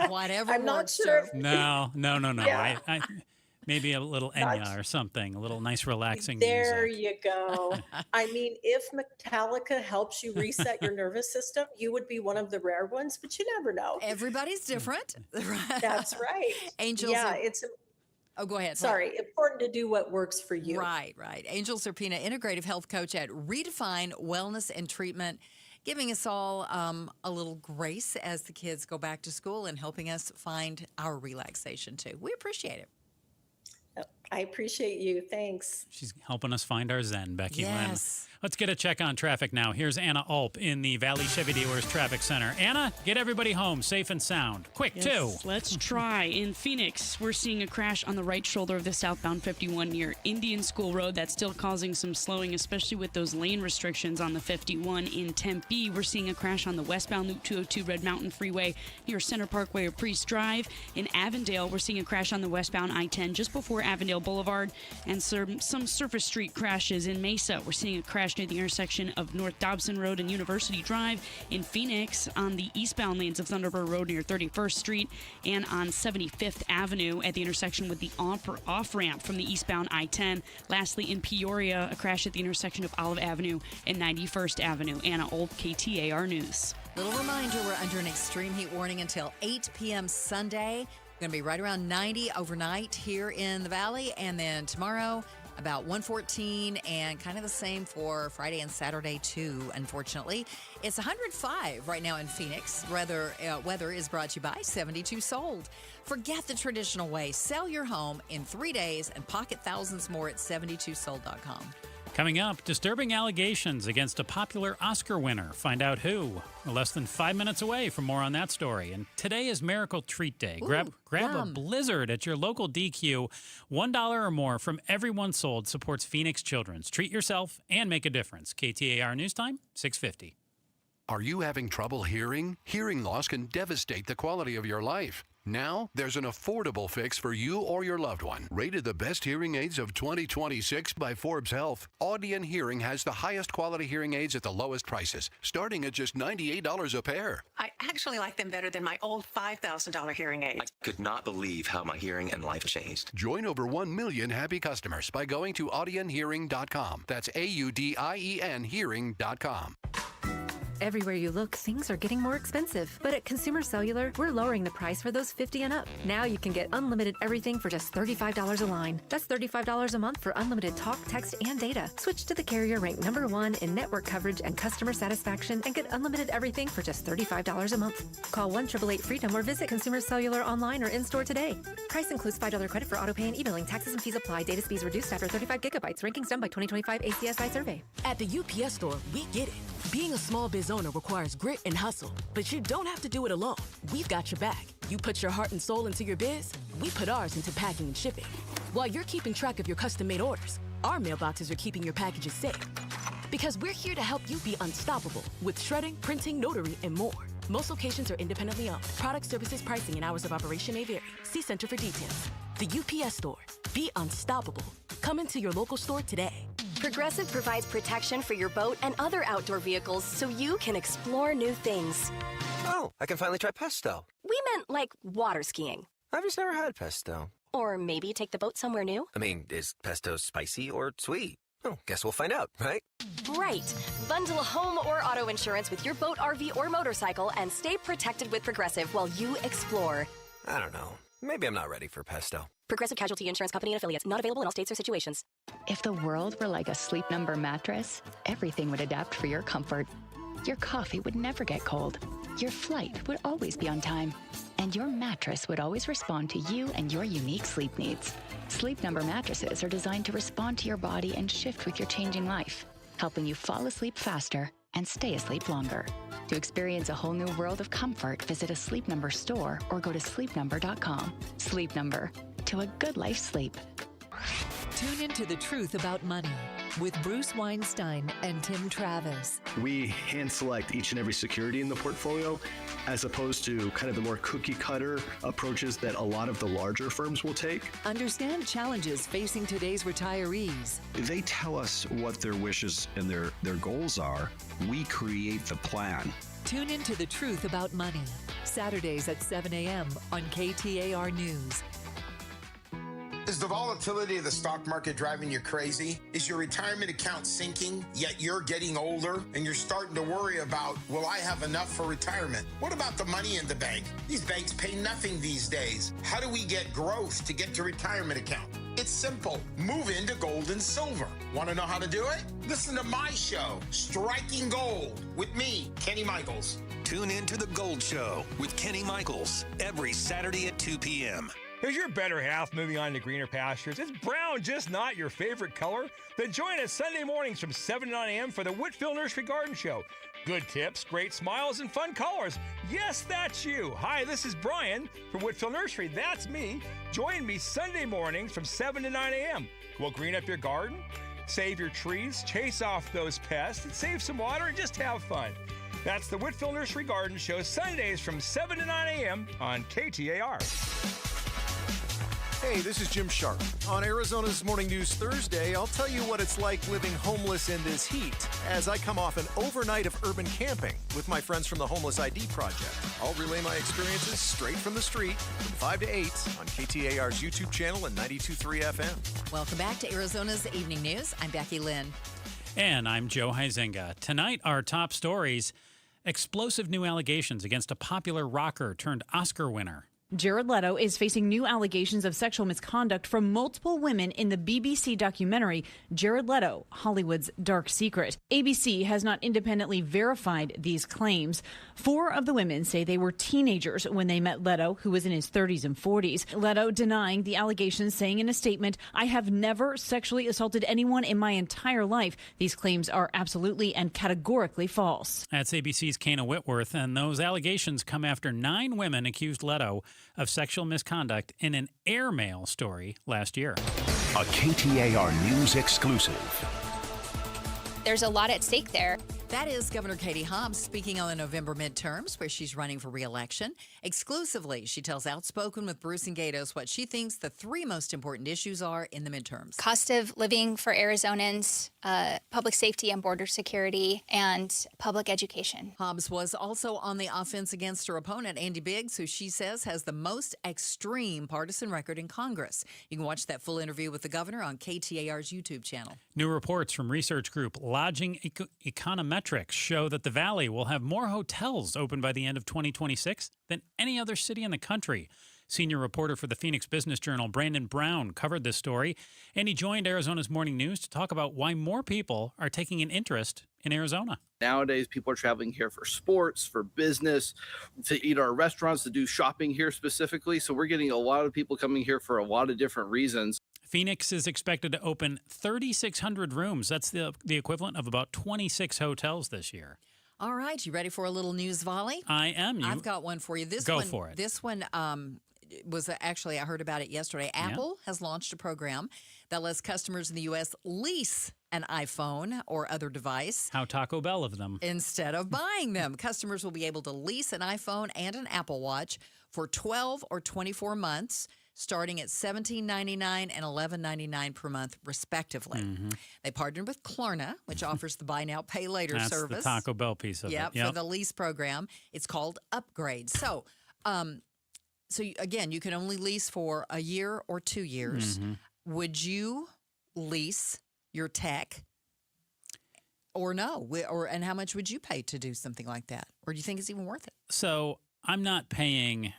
Whatever. I'm not sure. No. Yeah. Maybe a little Enya or something, a little nice relaxing There music. you go. I mean, if Metallica helps you reset your nervous system, you would be one of the rare ones, but you never know. Everybody's different. That's right. Angels. Yeah, it's Oh, go ahead. sorry, important to do what works for you. Right. Angel Serpina, integrative health coach at Redefine Wellness and Treatment, giving us all a little grace as the kids go back to school and helping us find our relaxation too. We appreciate it. I appreciate you. Thanks. She's helping us find our zen, Becky Lynn. Yes. Let's get a check on traffic now. Here's Anna Ulp in the Valley Chevy Dealers Traffic Center. Anna, get everybody home safe and sound. Quick, too. Let's try. In Phoenix, we're seeing a crash on the right shoulder of the southbound 51 near Indian School Road. That's still causing some slowing, especially with those lane restrictions on the 51. In Tempe, we're seeing a crash on the westbound Loop 202 Red Mountain Freeway near Center Parkway or Priest Drive. In Avondale, we're seeing a crash on the westbound I-10 just before Avondale Boulevard, and some surface street crashes in Mesa. We're seeing a crash near the intersection of North Dobson Road and University Drive. In Phoenix, on the eastbound lanes of Thunderbird Road near 31st Street, and on 75th Avenue at the intersection with the off-ramp from the eastbound I-10. Lastly, in Peoria, a crash at the intersection of Olive Avenue and 91st Avenue. Anna Ulp, KTAR News. Little reminder, we're under an extreme heat warning until 8 p.m. Sunday. Going to be right around 90 overnight here in the Valley. And then tomorrow, about 114, and kind of the same for Friday and Saturday, too, unfortunately. It's 105 right now in Phoenix. Weather is brought to you by 72 Sold. Forget the traditional way. Sell your home in 3 days and pocket thousands more at 72sold.com. Coming up, disturbing allegations against a popular Oscar winner. Find out who. We're less than 5 minutes away from more on that story. And today is Miracle Treat Day. Grab a blizzard at your local DQ. $1 or more from everyone sold supports Phoenix Children's. Treat yourself and make a difference. KTAR News Time, 6:50. Are you having trouble hearing? Hearing loss can devastate the quality of your life. Now, there's an affordable fix for you or your loved one. Rated the best hearing aids of 2026 by Forbes Health, Audion Hearing has the highest quality hearing aids at the lowest prices, starting at just $98 a pair. I actually like them better than my old $5,000 hearing aid. I could not believe how my hearing and life changed. Join over 1 million happy customers by going to audionhearing.com. That's AUDIEN hearing.com. Everywhere you look, things are getting more expensive. But at Consumer Cellular, we're lowering the price for those 50 and up. Now you can get unlimited everything for just $35 a line. That's $35 a month for unlimited talk, text, and data. Switch to the carrier ranked #1 in network coverage and customer satisfaction and get unlimited everything for just $35 a month. Call 1-888-FREEDOM or visit Consumer Cellular online or in-store today. Price includes $5 credit for auto pay and e-billing. Taxes and fees apply. Data speeds reduced after 35 gigabytes. Rankings done by 2025 ACSI survey. At the UPS store, we get it. Being a small biz owner requires grit and hustle, but you don't have to do it alone. We've got your back. You put your heart and soul into your biz, we put ours into packing and shipping. While you're keeping track of your custom-made orders, our mailboxes are keeping your packages safe. Because we're here to help you be unstoppable with shredding, printing, notary, and more. Most locations are independently owned. Product, services, pricing, and hours of operation may vary. See Center for details. The UPS store. Be unstoppable. Come into your local store today. Progressive provides protection for your boat and other outdoor vehicles so you can explore new things. Oh, I can finally try pesto. We meant like water skiing. I've just never had pesto. Or maybe take the boat somewhere new. I mean, is pesto spicy or sweet? Oh, guess we'll find out, right? Right. Bundle home or auto insurance with your boat, RV, or motorcycle and stay protected with Progressive while you explore. I don't know. Maybe I'm not ready for pesto. Progressive Casualty Insurance Company and Affiliates. Not available in all states or situations. If the world were like a Sleep Number mattress, everything would adapt for your comfort. Your coffee would never get cold. Your flight would always be on time. And your mattress would always respond to you and your unique sleep needs. Sleep Number mattresses are designed to respond to your body and shift with your changing life, helping you fall asleep faster and stay asleep longer. To experience a whole new world of comfort, visit a Sleep Number store or go to sleepnumber.com. Sleep Number. To a good life sleep. Tune into The Truth About Money with Bruce Weinstein and Tim Travis. We hand select each and every security in the portfolio as opposed to kind of the more cookie cutter approaches that a lot of the larger firms will take. Understand challenges facing today's retirees. They tell us what their wishes and their goals are. We create the plan. Tune into The Truth About Money, Saturdays at 7 a.m. on KTAR News. Is the the volatility of the stock market driving you crazy? Is your retirement account sinking, yet you're getting older and you're starting to worry about, will I have enough for retirement? What about the money in the bank? These banks pay nothing these days. How do we get growth to get to retirement account? It's simple. Move into gold and silver. Want to know how to do it? Listen to my show, Striking Gold, with me, Kenny Michaels. Tune in to The Gold Show with Kenny Michaels every Saturday at 2 p.m. Is your better half moving on to greener pastures? Is brown just not your favorite color? Then join us Sunday mornings from 7 to 9 a.m. for the Whitfield Nursery Garden Show. Good tips, great smiles, and fun colors. Yes, that's you. Hi, this is Brian from Whitfield Nursery. That's me. Join me Sunday mornings from 7 to 9 a.m. We'll green up your garden, save your trees, chase off those pests, and save some water and just have fun. That's the Whitfield Nursery Garden Show, Sundays from 7 to 9 a.m. on KTAR. Hey, this is Jim Sharp. On Arizona's Morning News Thursday, I'll tell you what it's like living homeless in this heat as I come off an overnight of urban camping with my friends from the Homeless ID Project. I'll relay my experiences straight from the street from 5 to 8 on KTAR's YouTube channel and 92.3 FM. Welcome back to Arizona's Evening News. I'm Becky Lynn. And I'm Joe Huizenga. Tonight, our top stories: explosive new allegations against a popular rocker turned Oscar winner. Jared Leto is facing new allegations of sexual misconduct from multiple women in the BBC documentary Jared Leto, Hollywood's Dark Secret. ABC has not independently verified these claims. 4 of the women say they were teenagers when they met Leto, who was in his 30s and 40s. Leto denying the allegations, saying in a statement, "I have never sexually assaulted anyone in my entire life. These claims are absolutely and categorically false." That's ABC's Kana Whitworth, and those allegations come after 9 women accused Leto of sexual misconduct in an airmail story last year. A KTAR News exclusive. There's a lot at stake there. That is Governor Katie Hobbs speaking on the November midterms, where she's running for re-election. Exclusively, she tells Outspoken with Bruce and Gatos what she thinks the 3 most important issues are in the midterms. Cost of living for Arizonans, public safety and border security, and public education. Hobbs was also on the offense against her opponent, Andy Biggs, who she says has the most extreme partisan record in Congress. You can watch that full interview with the governor on KTAR's YouTube channel. New reports from research group Lodging Econometrics show that the Valley will have more hotels open by the end of 2026 than any other city in the country. Senior reporter for the Phoenix Business Journal, Brandon Brown, covered this story, and he joined Arizona's Morning News to talk about why more people are taking an interest in Arizona. Nowadays, people are traveling here for sports, for business, to eat at our restaurants, to do shopping here specifically. So we're getting a lot of people coming here for a lot of different reasons. Phoenix is expected to open 3,600 rooms. That's the equivalent of about 26 hotels this year. All right, you ready for a little news volley? I am. I've got one for you. Go for it. This one was actually, I heard about it yesterday. Apple has launched a program that lets customers in the U.S. lease an iPhone or other device. How Taco Bell of them. Instead of buying them. Customers will be able to lease an iPhone and an Apple Watch for 12 or 24 months, starting at $17.99 and $11.99 per month, respectively. Mm-hmm. They partnered with Klarna, which offers the buy now, pay later That's service. That's the Taco Bell piece of it. Yep, for the lease program. It's called Upgrade. So, again, you can only lease for a year or 2 years. Mm-hmm. Would you lease your tech or no? And how much would you pay to do something like that? Or do you think it's even worth it? So I'm not paying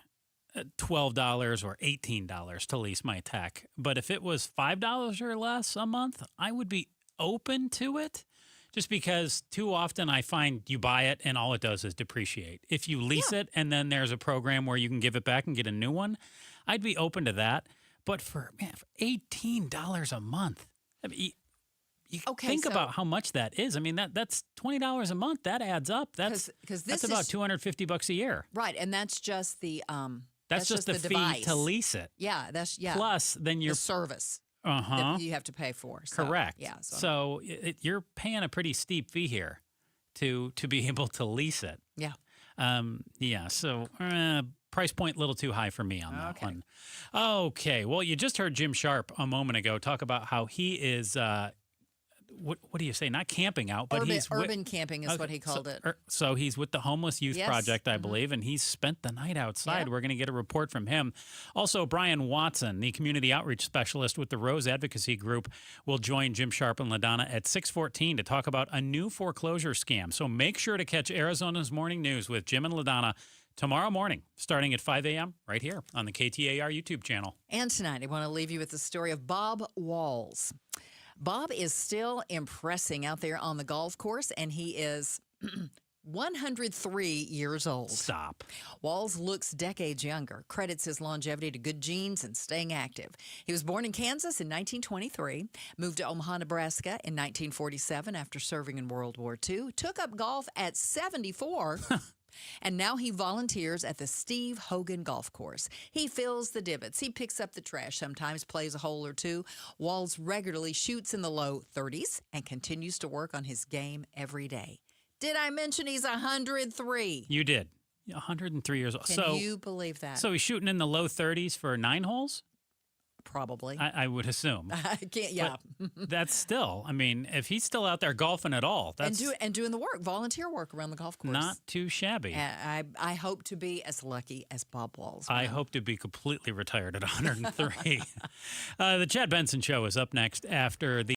$12 or $18 to lease my tech. But if it was $5 or less a month, I would be open to it. Just because too often I find you buy it and all it does is depreciate. If you lease it and then there's a program where you can give it back and get a new one, I'd be open to that. But for $18 a month, I mean, you think about how much that is. I mean, that's $20 a month. That adds up. That's about $250 a year. Right, and that's just the that's just the fee device to lease it. Yeah, Plus, then the service that you have to pay for. So, correct. Yeah. So you're paying a pretty steep fee here to be able to lease it. Yeah. So price point a little too high for me on that one. Okay. Well, you just heard Jim Sharp a moment ago talk about how he is what do you say? Not camping out, but urban camping is what he called it. So he's with the Homeless Youth Project, I believe, and he's spent the night outside. Yeah. We're going to get a report from him. Also, Brian Watson, the community outreach specialist with the Rose Advocacy Group, will join Jim Sharp and LaDonna at 6:14 to talk about a new foreclosure scam. So make sure to catch Arizona's Morning News with Jim and LaDonna tomorrow morning, starting at 5 a.m. right here on the KTAR YouTube channel. And tonight, I want to leave you with the story of Bob Walls. Bob is still impressing out there on the golf course, and he is 103 years old. Stop. Walls looks decades younger, credits his longevity to good genes and staying active. He was born in Kansas in 1923, moved to Omaha, Nebraska in 1947 after serving in World War II, took up golf at 74, and now he volunteers at the Steve Hogan Golf Course. He fills the divots. He picks up the trash, sometimes plays a hole or two. Walls regularly shoots in the low 30s and continues to work on his game every day. Did I mention he's 103? You did. 103 years old. Can you believe that? So he's shooting in the low 30s for 9 holes? Probably. I would assume. I can't, yeah. But that's still, I mean, if he's still out there golfing at all, that's... And doing the work, volunteer work around the golf course. Not too shabby. I hope to be as lucky as Bob Walls. I hope to be completely retired at 103. The Chad Benson Show is up next after the